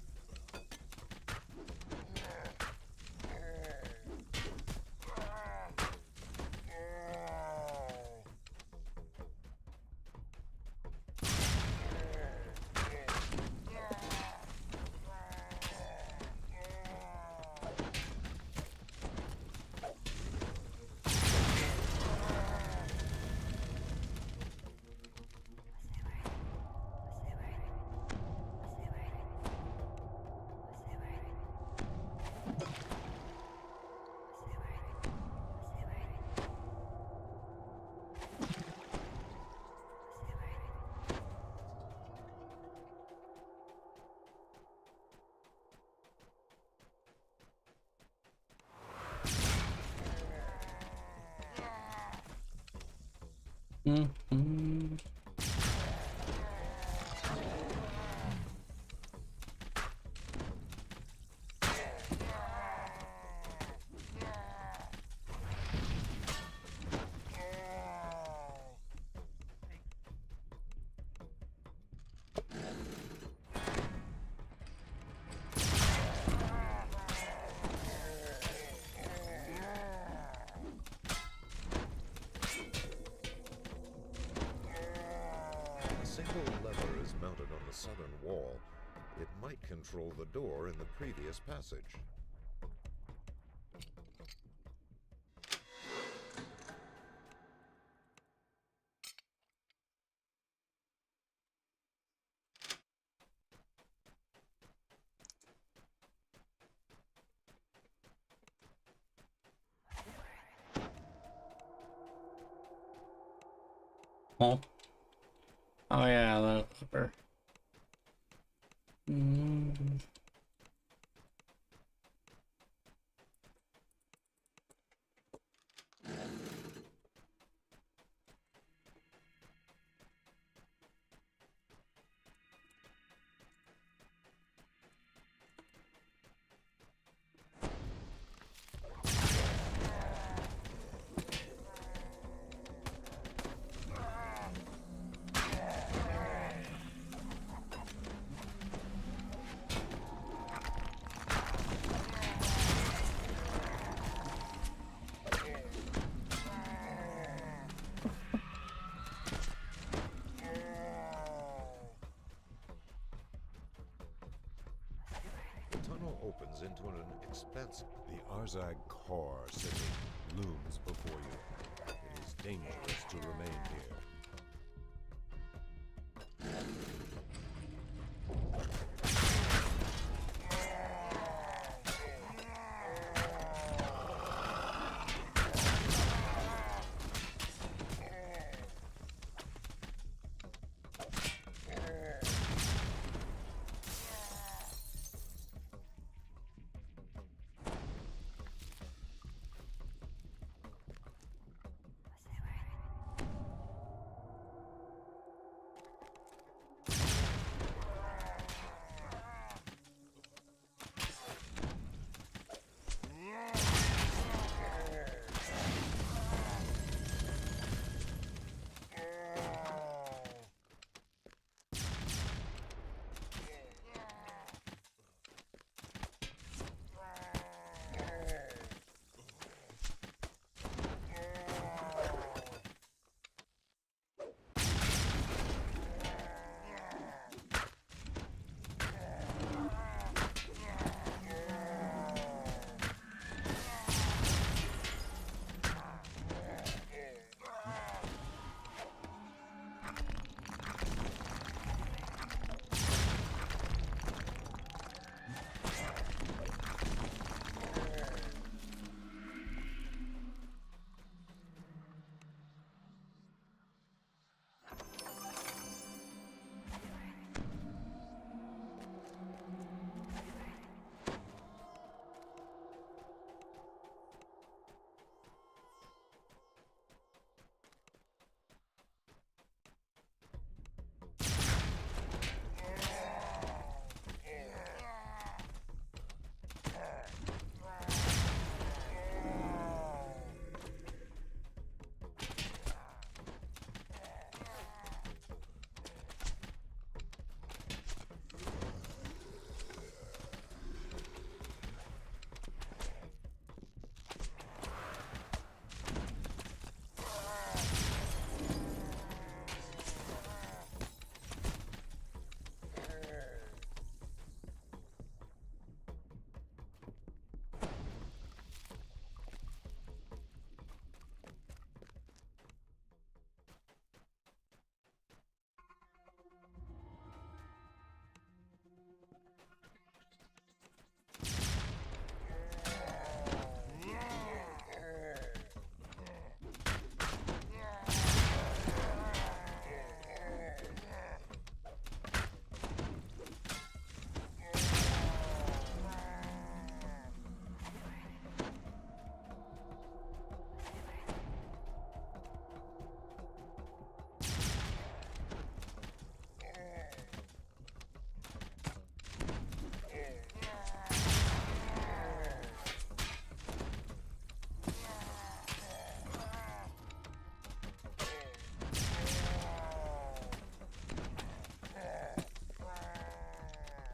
Mm-hmm. A single lever is mounted on the southern wall. It might control the door in the previous passage. Oh. Oh yeah, that lever. Mm. The tunnel opens into an expansive. The Arzak Kor city looms before you. It is dangerous to remain here.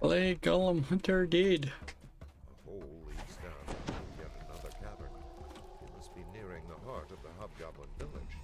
Play Golem Hunter did. A hole leads down to yet another cavern. You must be nearing the heart of the Hobgoblin village.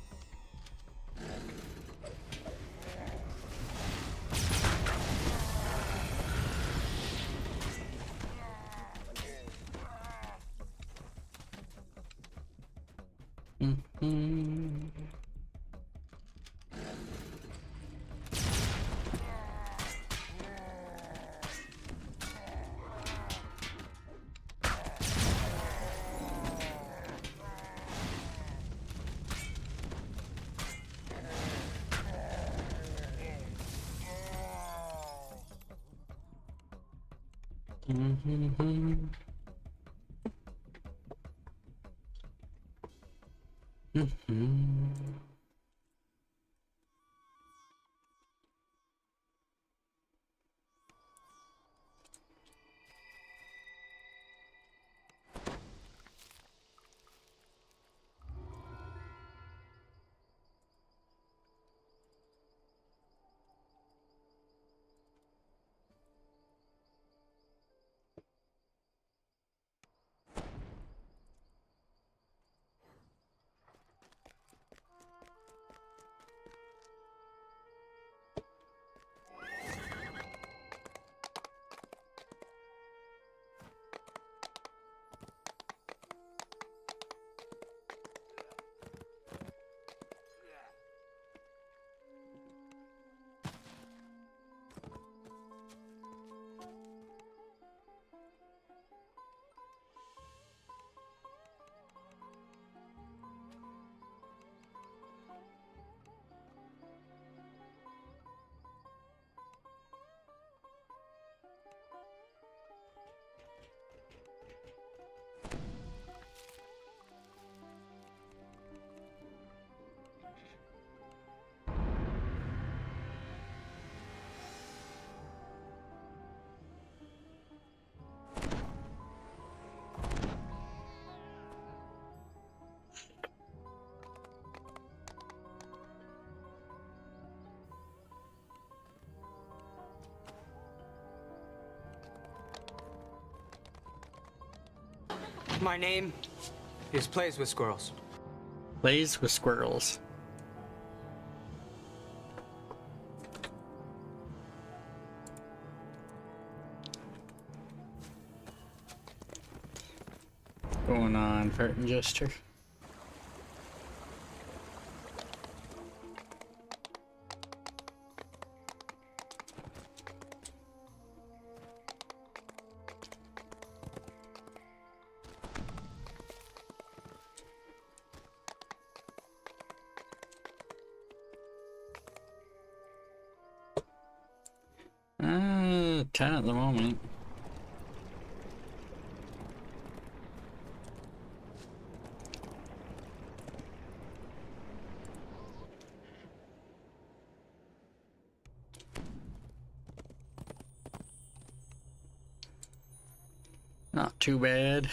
My name is Plays with Squirrels. Plays with Squirrels. Going on, Fart and Jester. Uh, 10 at the moment. Not too bad.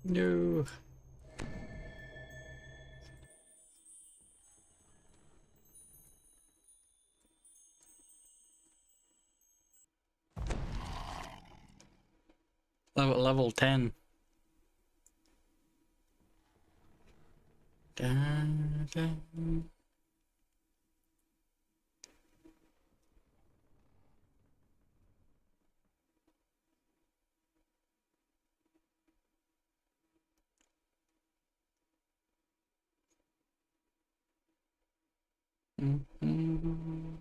No. Level 10. Dun, dun. Mm-hmm.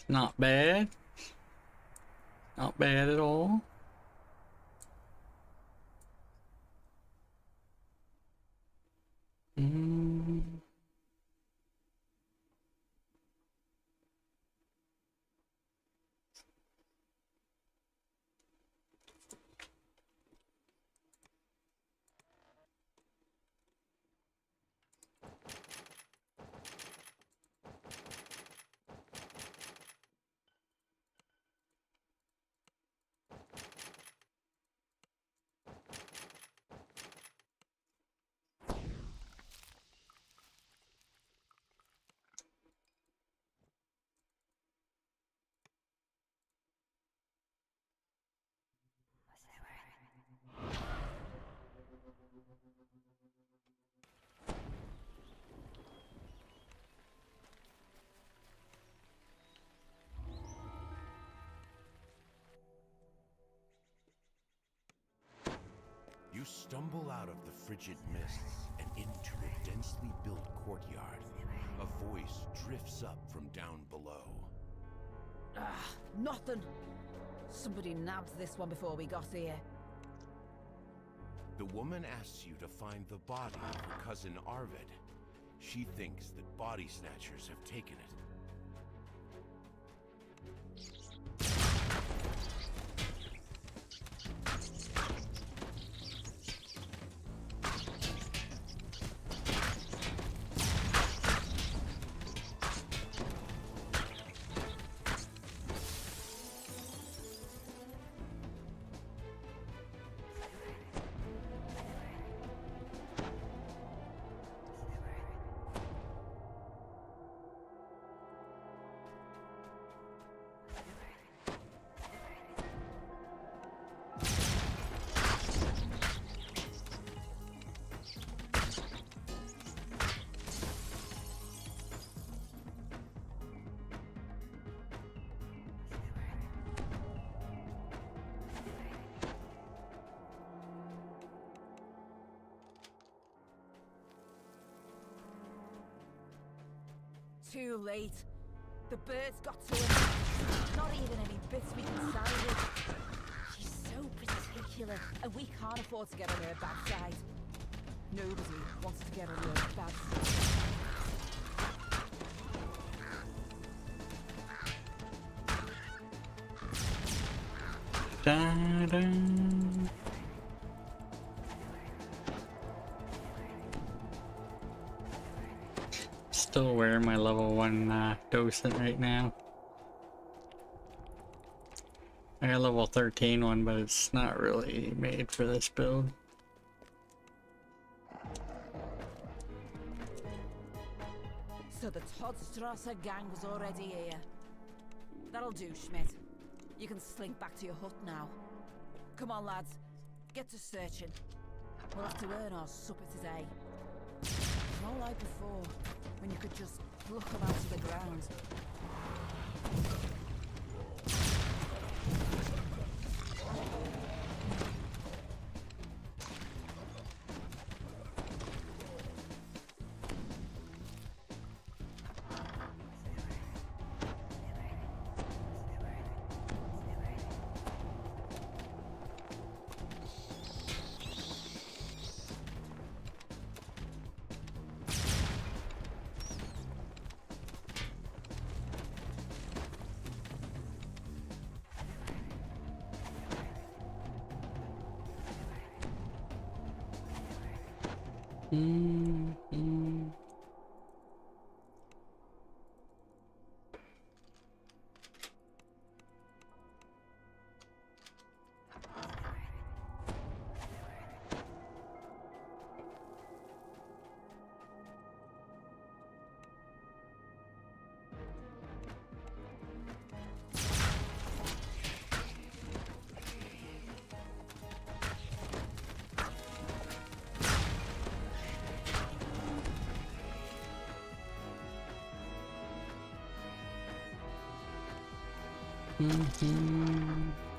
Not bad. Not bad at all. You stumble out of the frigid mists and into a densely built courtyard. A voice drifts up from down below. Ah, nothing. Somebody nabbed this one before we got here. The woman asks you to find the body of her cousin Arvid. She thinks that body snatchers have taken it. Too late. The birds got to him. Not even any bits we can salvage. She's so particular, and we can't afford to get on her bad side. Nobody wants to get on her bad side. Da-da. Still wearing my level 1 docent right now. I got a level 13 one, but it's not really made for this build. So the Toddstrasser gang was already here. That'll do, Schmidt. You can slink back to your hut now. Come on, lads. Get to searching. We'll have to earn our supper today. It's not like before, when you could just pluck them out of the ground.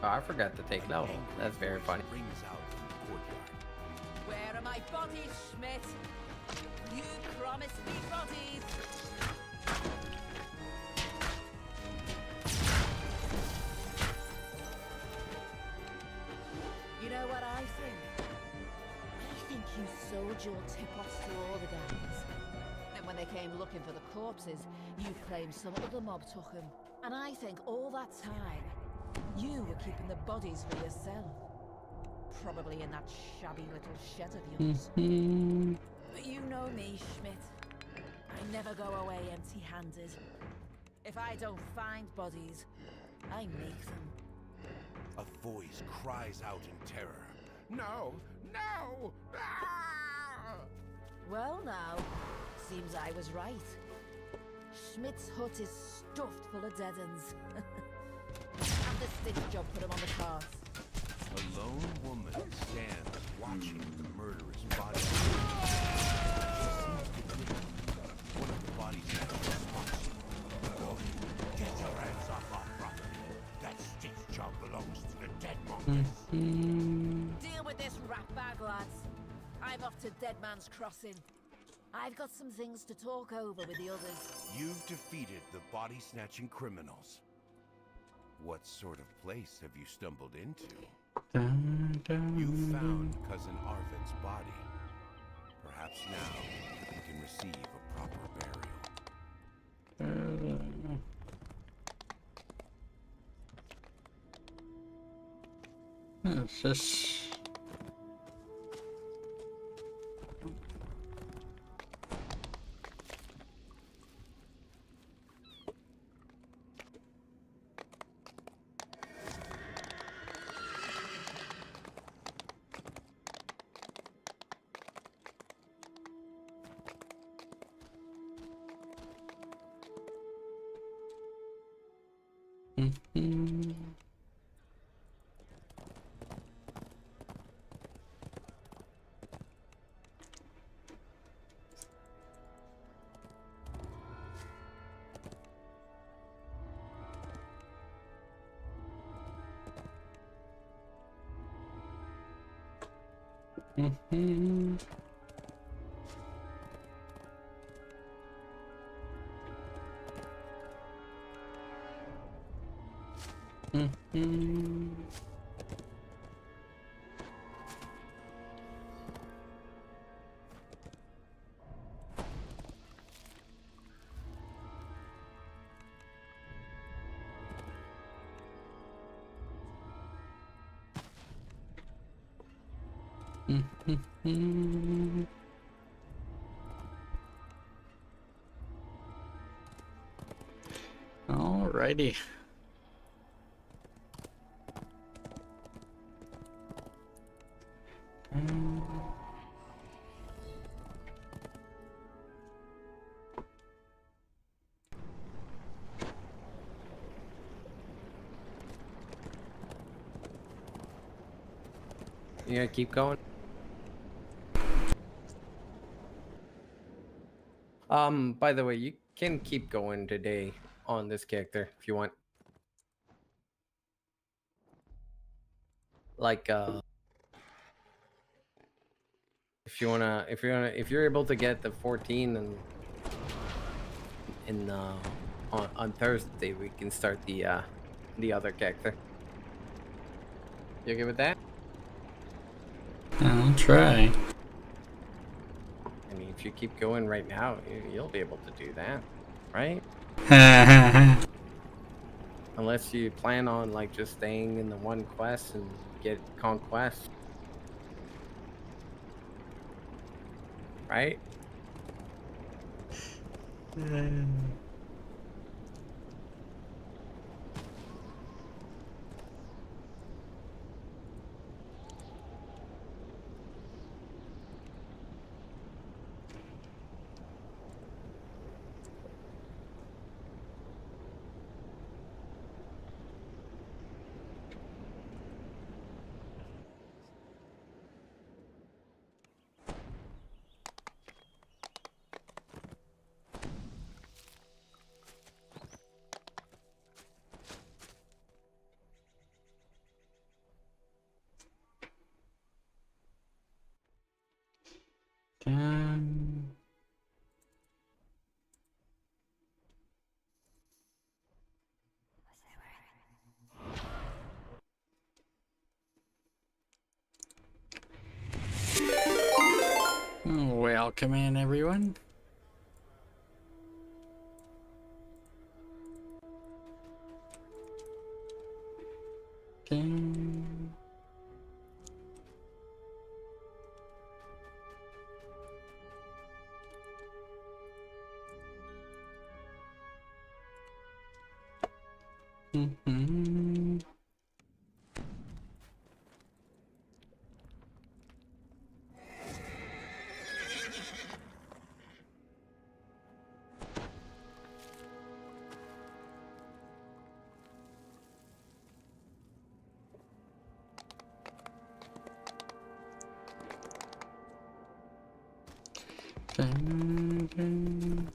Oh, I forgot to take level. That's very funny. Where are my bodies, Schmidt? You promised me bodies. individual tip-offs to all the gangs. And when they came looking for the corpses, you claimed some other mob took them. And I think all that time, you were keeping the bodies for yourself. Probably in that shabby little shed of yours. But you know me, Schmidt. I never go away empty-handed. If I don't find bodies, I make them. A voice cries out in terror. No! No! Ah! Well now, seems I was right. Schmidt's hut is stuffed full of dead ends. Have the stitch job put him on the cart. A lone woman stands watching the murderous body. One of the body snatchers spots you. Boy, get your hands off our property. That stitch job belongs to the dead monkeys. Deal with this rat bag, lads. I'm off to Dead Man's Crossing. I've got some things to talk over with the others. You've defeated the body-snatching criminals. What sort of place have you stumbled into? You found Cousin Arvid's body. Perhaps now you can receive a proper burial. It's just... Alrighty. You gonna keep going? By the way, you can keep going today on this character if you want. Like, if you're able to get the 14 and on Thursday, we can start the other character. You okay with that? I'll try. I mean, if you keep going right now, you'll be able to do that, right? Unless you plan on like just staying in the one quest and get conquest, right? Welcome in, everyone. Okay. Mm-hmm. Dun, dun.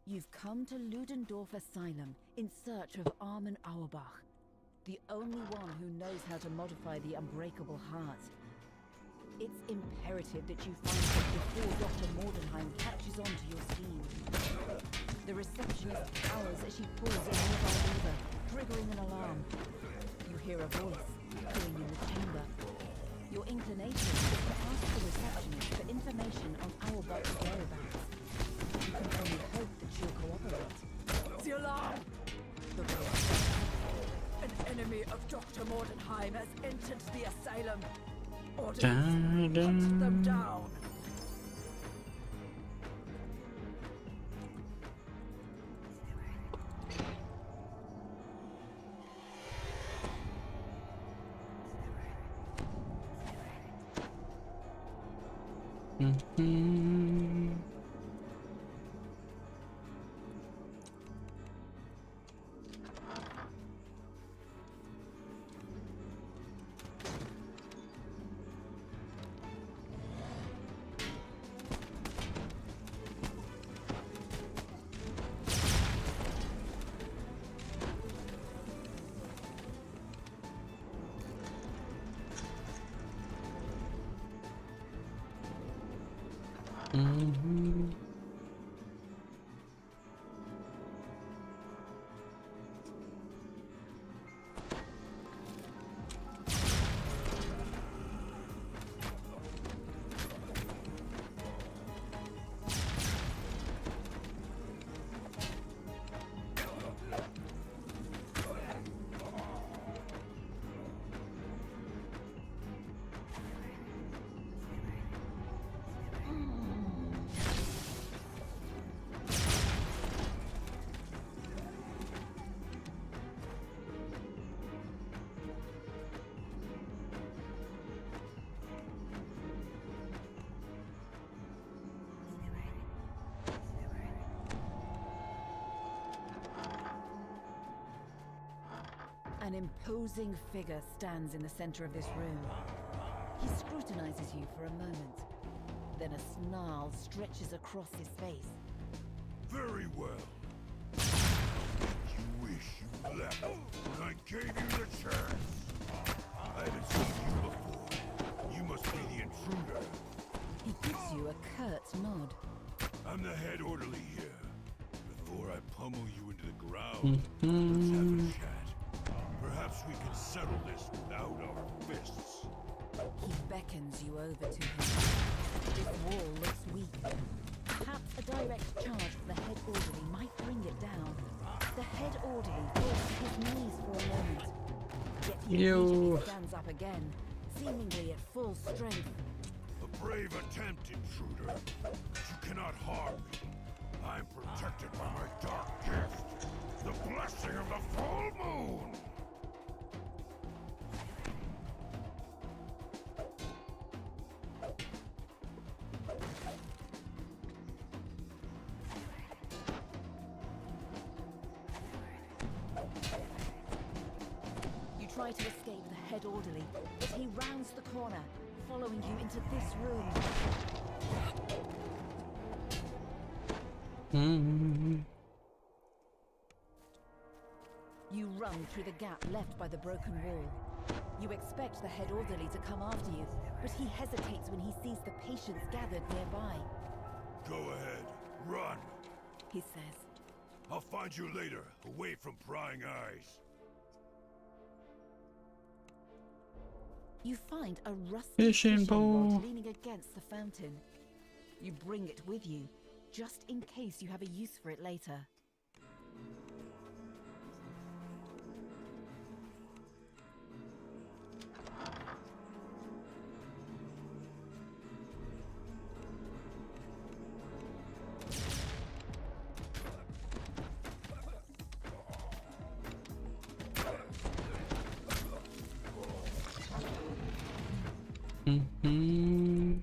You've come to Ludendorff Asylum in search of Armin Auerbach, the only one who knows how to modify the unbreakable heart. It's imperative that you find him before Dr. Mordenheim catches on to your scheme. The receptionist howls as she pulls a nearby lever, triggering an alarm. You hear a voice echoing in the chamber. Your inclination is to ask the receptionist for information on Auerbach's whereabouts. You can only hope that she'll cooperate. The alarm! The voice says, an enemy of Dr. Mordenheim has entered the asylum. Orders, hunt them down. Mm-hmm. Mm-hmm. An imposing figure stands in the center of this room. He scrutinizes you for a moment. Then a snarl stretches across his face. Very well. You wish you left when I gave you the chance. I haven't seen you before. You must be the intruder. He gives you a curt nod. I'm the head orderly here. Before I pummel you into the ground, let's have a chat. Perhaps we can settle this without our fists. He beckons you over to him. This wall looks weak. Perhaps a direct charge from the head orderly might bring it down. The head orderly falls to his knees for a moment. Yet he immediately stands up again, seemingly at full strength. A brave attempt, intruder. But you cannot harm me. I'm protected by my dark gift. The blessing of the full moon. You try to escape the head orderly, but he rounds the corner, following you into this room. Mm-hmm. You run through the gap left by the broken wall. You expect the head orderly to come after you, but he hesitates when he sees the patients gathered nearby. Go ahead, run, he says. I'll find you later, away from prying eyes. You find a rusty Fishing fishing pole. rod leaning against the fountain. You bring it with you, just in case you have a use for it later. Mm-hmm.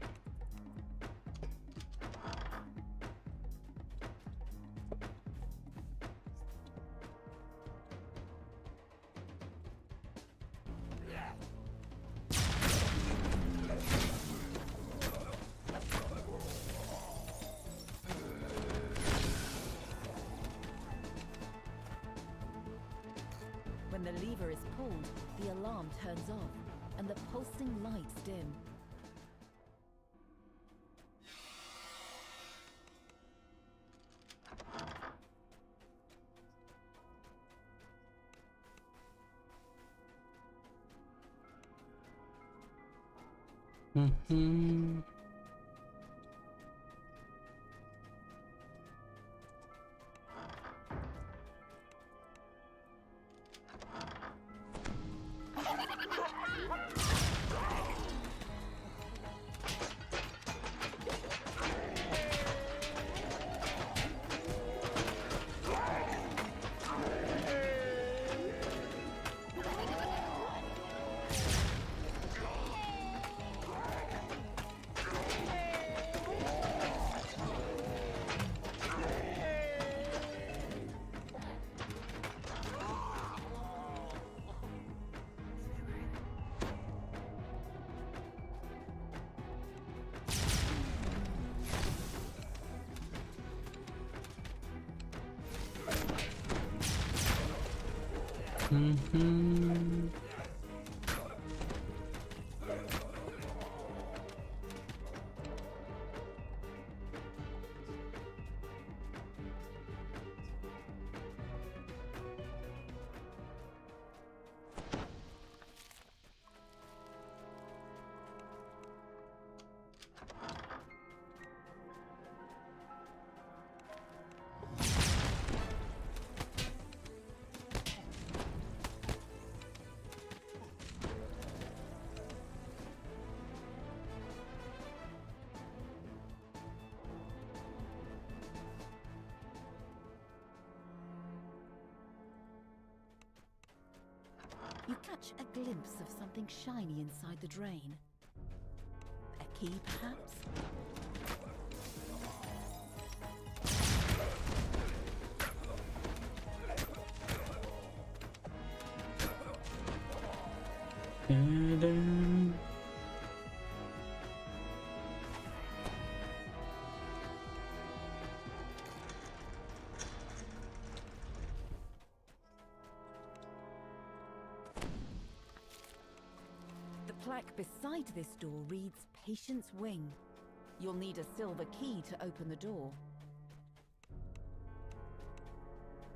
When the lever is pulled, the alarm turns off, and the pulsing lights dim. Mm-hmm. Mm-hmm. You catch a glimpse of something shiny inside the drain. A key, perhaps? Ta-da. The plaque beside this door reads Patient's Wing. You'll need a silver key to open the door.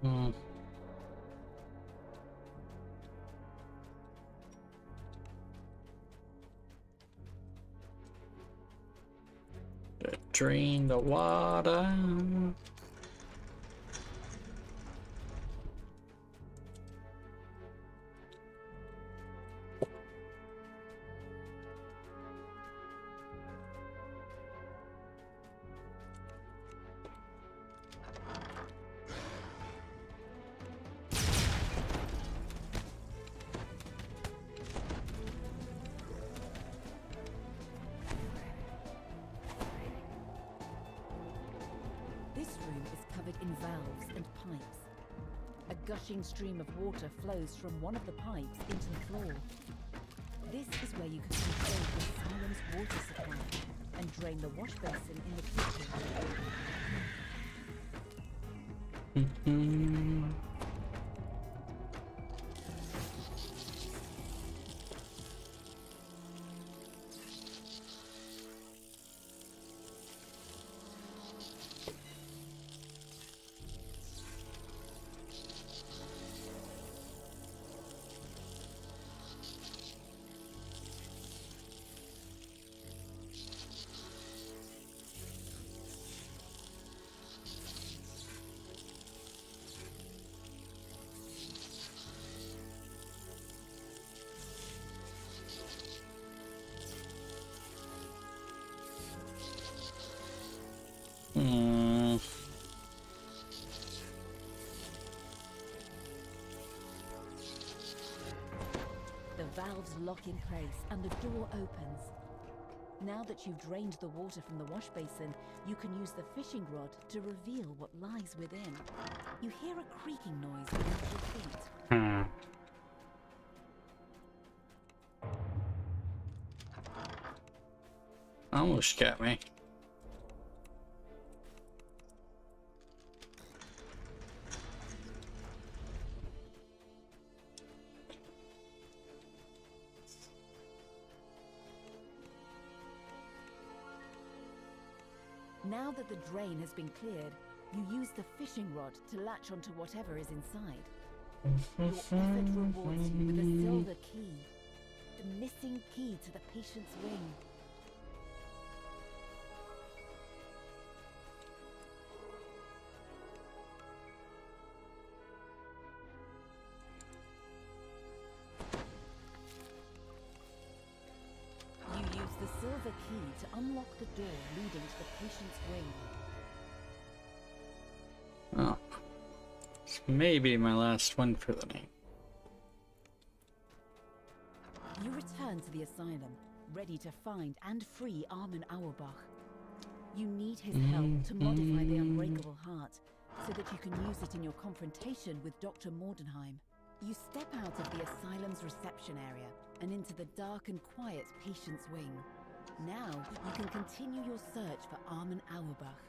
Hmm. Drain the water. This room is covered in valves and pipes. A gushing stream of water flows from one of the pipes into the floor. This is where you can control the Siren's water supply and drain the wash basin in the kitchen. Mm-hmm. valves lock in place and the door opens. Now that you've drained the water from the wash basin, you can use the fishing rod to reveal what lies within. You hear a creaking noise beneath your feet. Almost got me. Now that the drain has been cleared, you use the fishing rod to latch onto whatever is inside. Your effort rewards you with a silver key, the missing key to the patient's wing. You use the silver key to unlock the door leading to the patient's wing. Oh, this may be my last one for the night. You return to the asylum, ready to find and free Armin Auerbach. You need his help to modify the unbreakable heart, so that you can use it in your confrontation with Dr. Mordenheim. You step out of the asylum's reception area and into the dark and quiet patient's wing. Now you can continue your search for Armin Auerbach.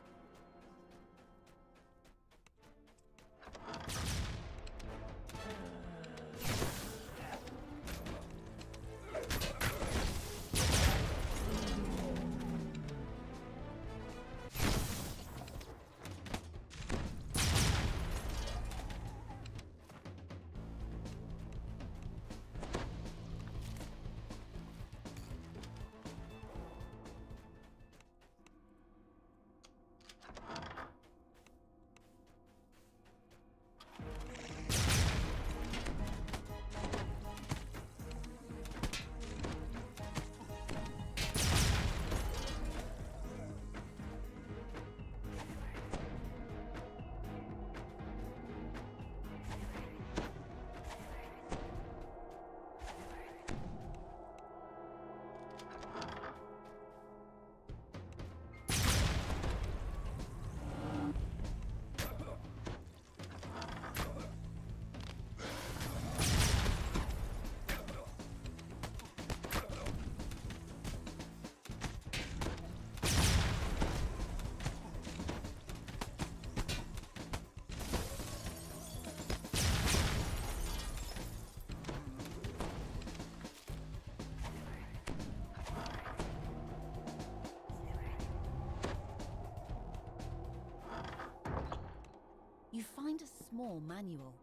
You find a small manual.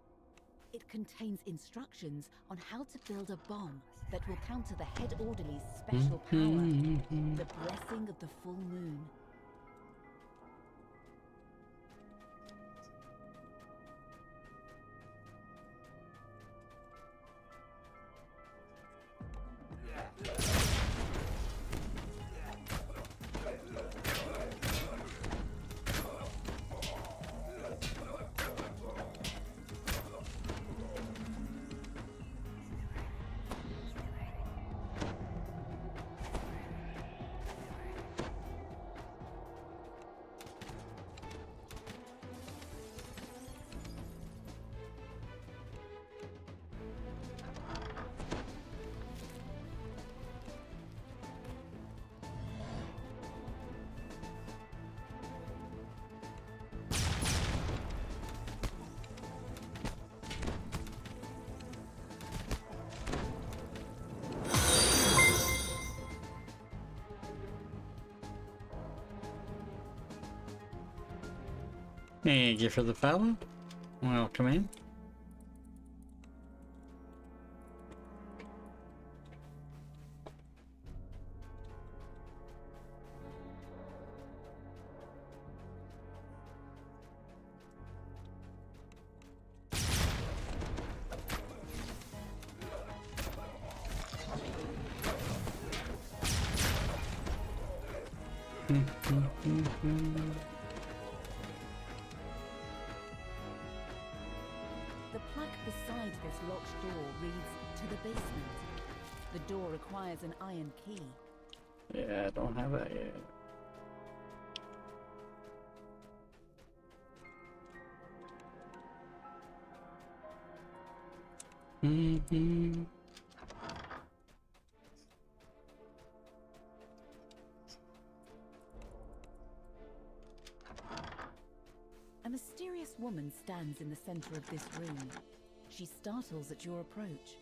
It contains instructions on how to build a bomb that will counter the head orderly's special power, the blessing of the full moon. Thank you for the follow. Welcome in. The plaque beside this locked door reads, "To the basement." The door requires an iron key. Yeah, I don't have that yet. A mysterious woman stands in the center of this room. She startles at your approach.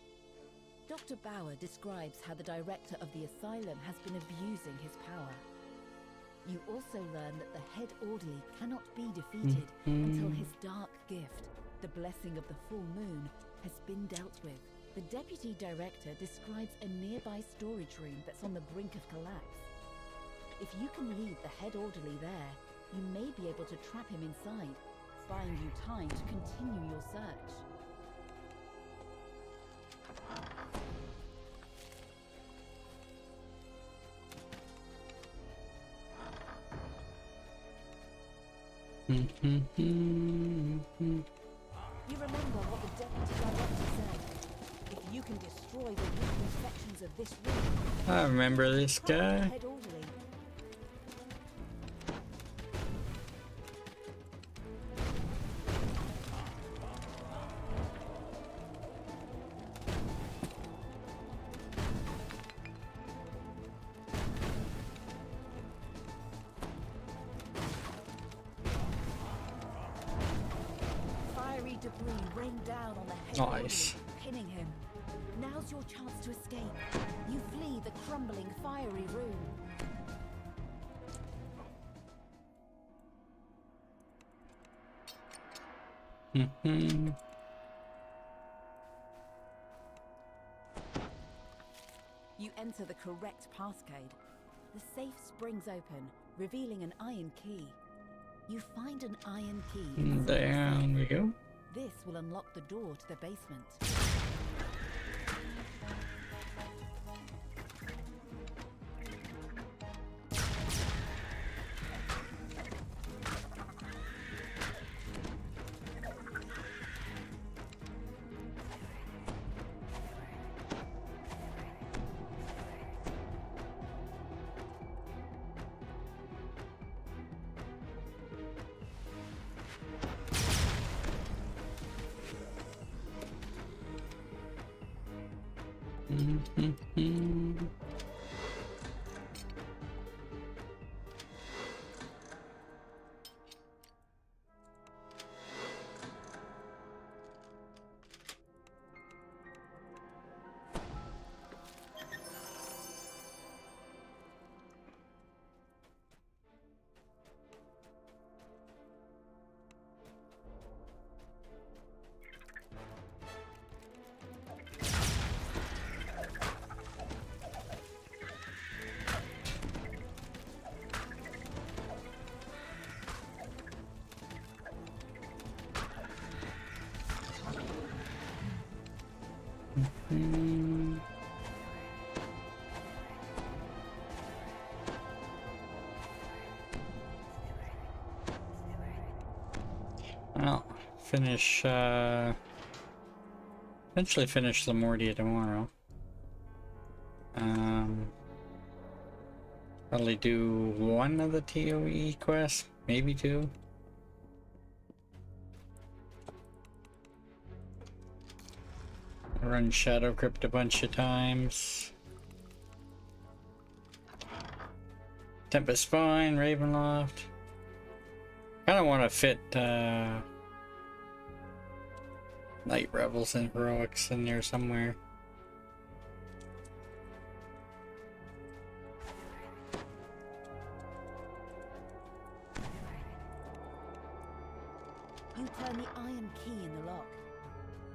Dr. Bauer describes how the director of the asylum has been abusing his power. You also learn that the head orderly cannot be defeated until his dark gift, the blessing of the full moon, has been dealt with. The deputy director describes a nearby storage room that's on the brink of collapse. If you can lead the head orderly there, you may be able to trap him inside, buying you time to continue your search. You remember what the deputy director said. If you can destroy the weakened sections of this room, I remember this guy. head orderly. Fiery debris rained down on the head Nice. orderly, pinning him. Now's your chance to escape. You flee the crumbling fiery room. You enter the correct passcode. The safe springs open, revealing an iron key. You find an iron key. inside the Down safe. we go. This will unlock the door to the basement. Well, finish, eventually finish the Mordia tomorrow. Probably do one of the TOE quests, maybe two. Run Shadow Crypt a bunch of times. Tempest Spine, Ravenloft. Kind of want to fit Night Revels and Heroics in there somewhere. You turn the iron key in the lock.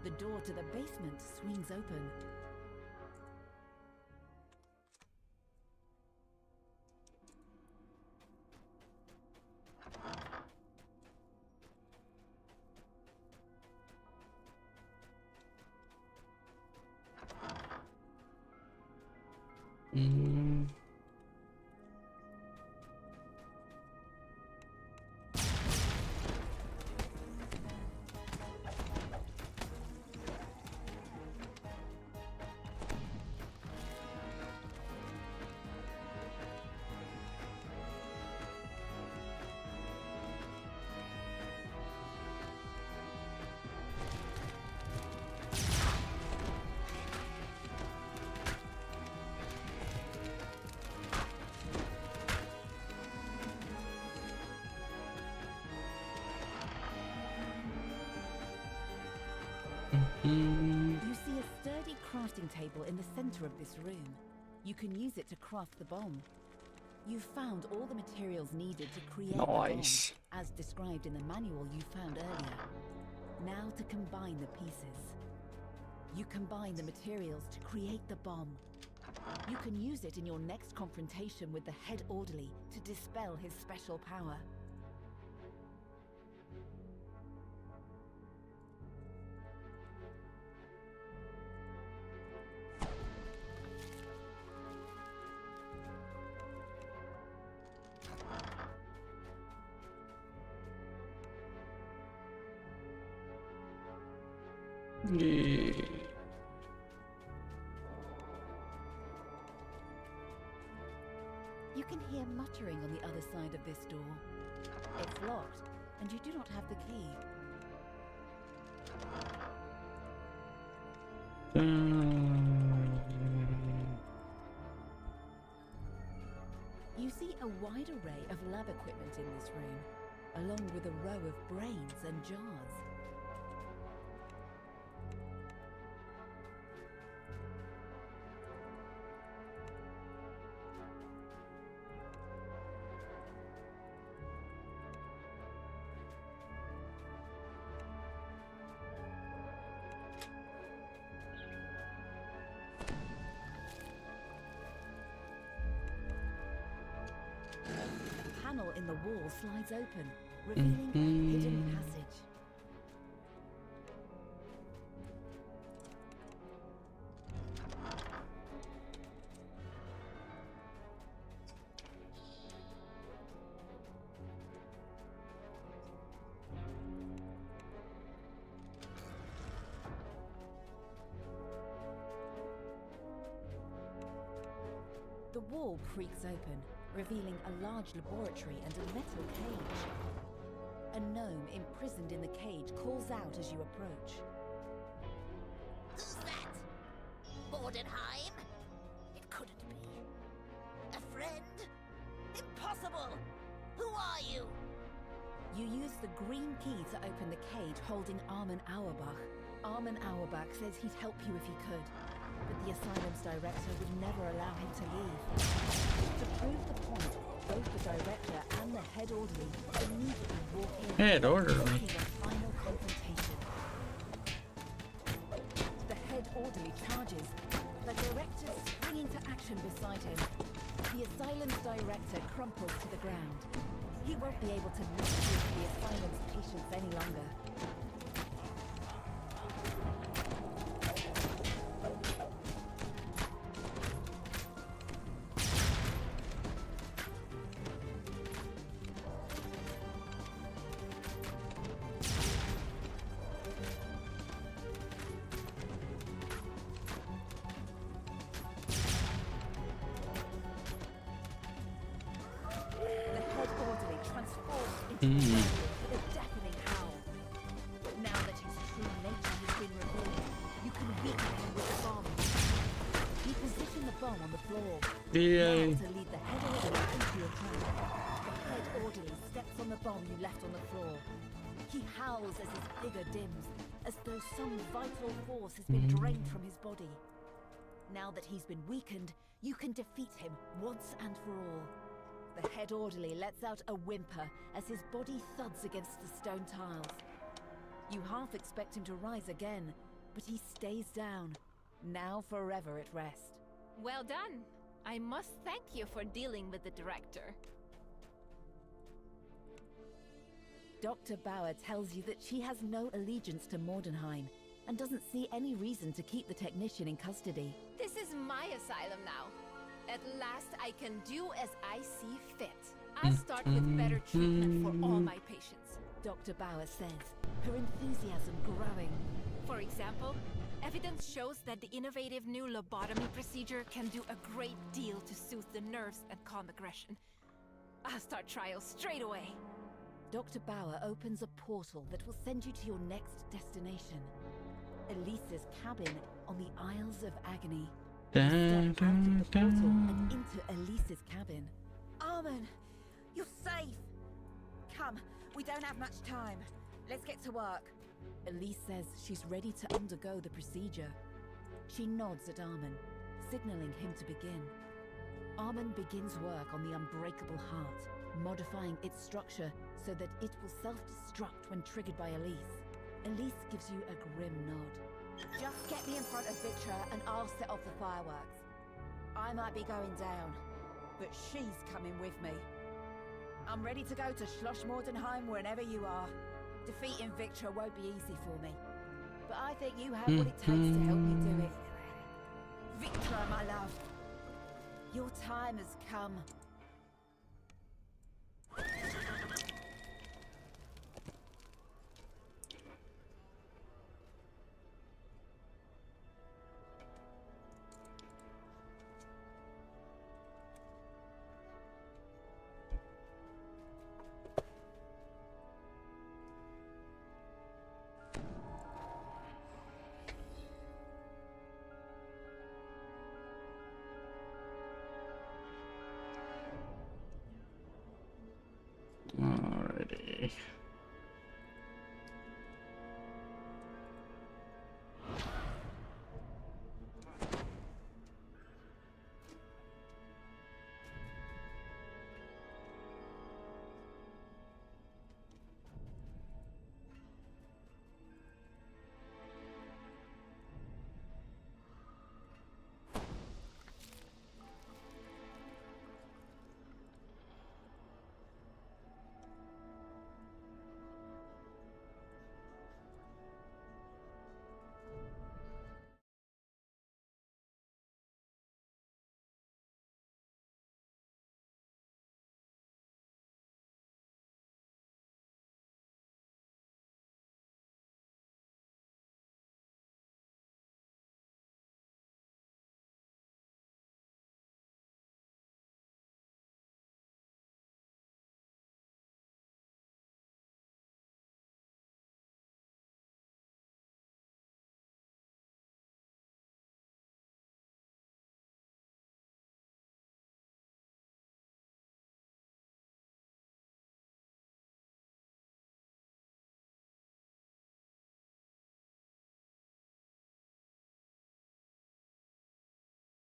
The door to the basement swings open. crafting table in the center of this room. You can use it to craft the bomb. You've found all the materials needed to create the bomb, as described in the manual you found earlier. Now to combine the pieces. You combine the materials to create the bomb. You can use it in your next confrontation with the head orderly to dispel his special power. Yeah. You can hear muttering on the other side of this door. It's locked, and you do not have the key. You see a wide array of lab equipment in this room, along with a row of brains and jars. In the wall slides open, revealing a hidden passage. The wall creaks open, revealing a large laboratory and a metal cage. A gnome imprisoned in the cage calls out as you approach. Who's that? Bordenheim? It couldn't be. A friend? Impossible! Who are you? You use the green key to open the cage holding Armin Auerbach. Armin Auerbach says he'd help you if he could, but the asylum's director would never allow him to leave. To prove the point, both the director and the head orderly immediately walk in. Head orderly? A final confrontation. The head orderly charges, the director springing to action beside him. The asylum's director crumples to the ground. He won't be able to mistreat the asylum's patients any longer. With a deafening howl. Now that his true nature has been revealed, you can weaken him with the bomb. You position the bomb on the floor. Now to lead the head orderly into your trap. The head orderly steps on the bomb you left on the floor. He howls as his figure dims, as though some vital force has been drained from his body. Now that he's been weakened, you can defeat him once and for all. The head orderly lets out a whimper as his body thuds against the stone tiles. You half expect him to rise again, but he stays down, now forever at rest. Well done. I must thank you for dealing with the director. Dr. Bauer tells you that she has no allegiance to Mordenheim and doesn't see any reason to keep the technician in custody. This is my asylum now. At last, I can do as I see fit. I'll start with better treatment for all my patients. Dr. Bauer says, her enthusiasm growing. For example, evidence shows that the innovative new lobotomy procedure can do a great deal to soothe the nerves and calm aggression. I'll start trials straight away. Dr. Bauer opens a portal that will send you to your next destination. Elisa's cabin on the Isles of Agony. Step out of the portal and into Elisa's cabin. Armin, you're safe. Come, we don't have much time. Let's get to work. Elise says she's ready to undergo the procedure. She nods at Armin, signaling him to begin. Armin begins work on the unbreakable heart, modifying its structure so that it will self-destruct when triggered by Elise. Elise gives you a grim nod. Just get me in front of Victra and I'll set off the fireworks. I might be going down, but she's coming with me. I'm ready to go to Schloss Mordenheim whenever you are. Defeating Victra won't be easy for me, but I think you have what it takes to help me do it. Victra, my love, your time has come.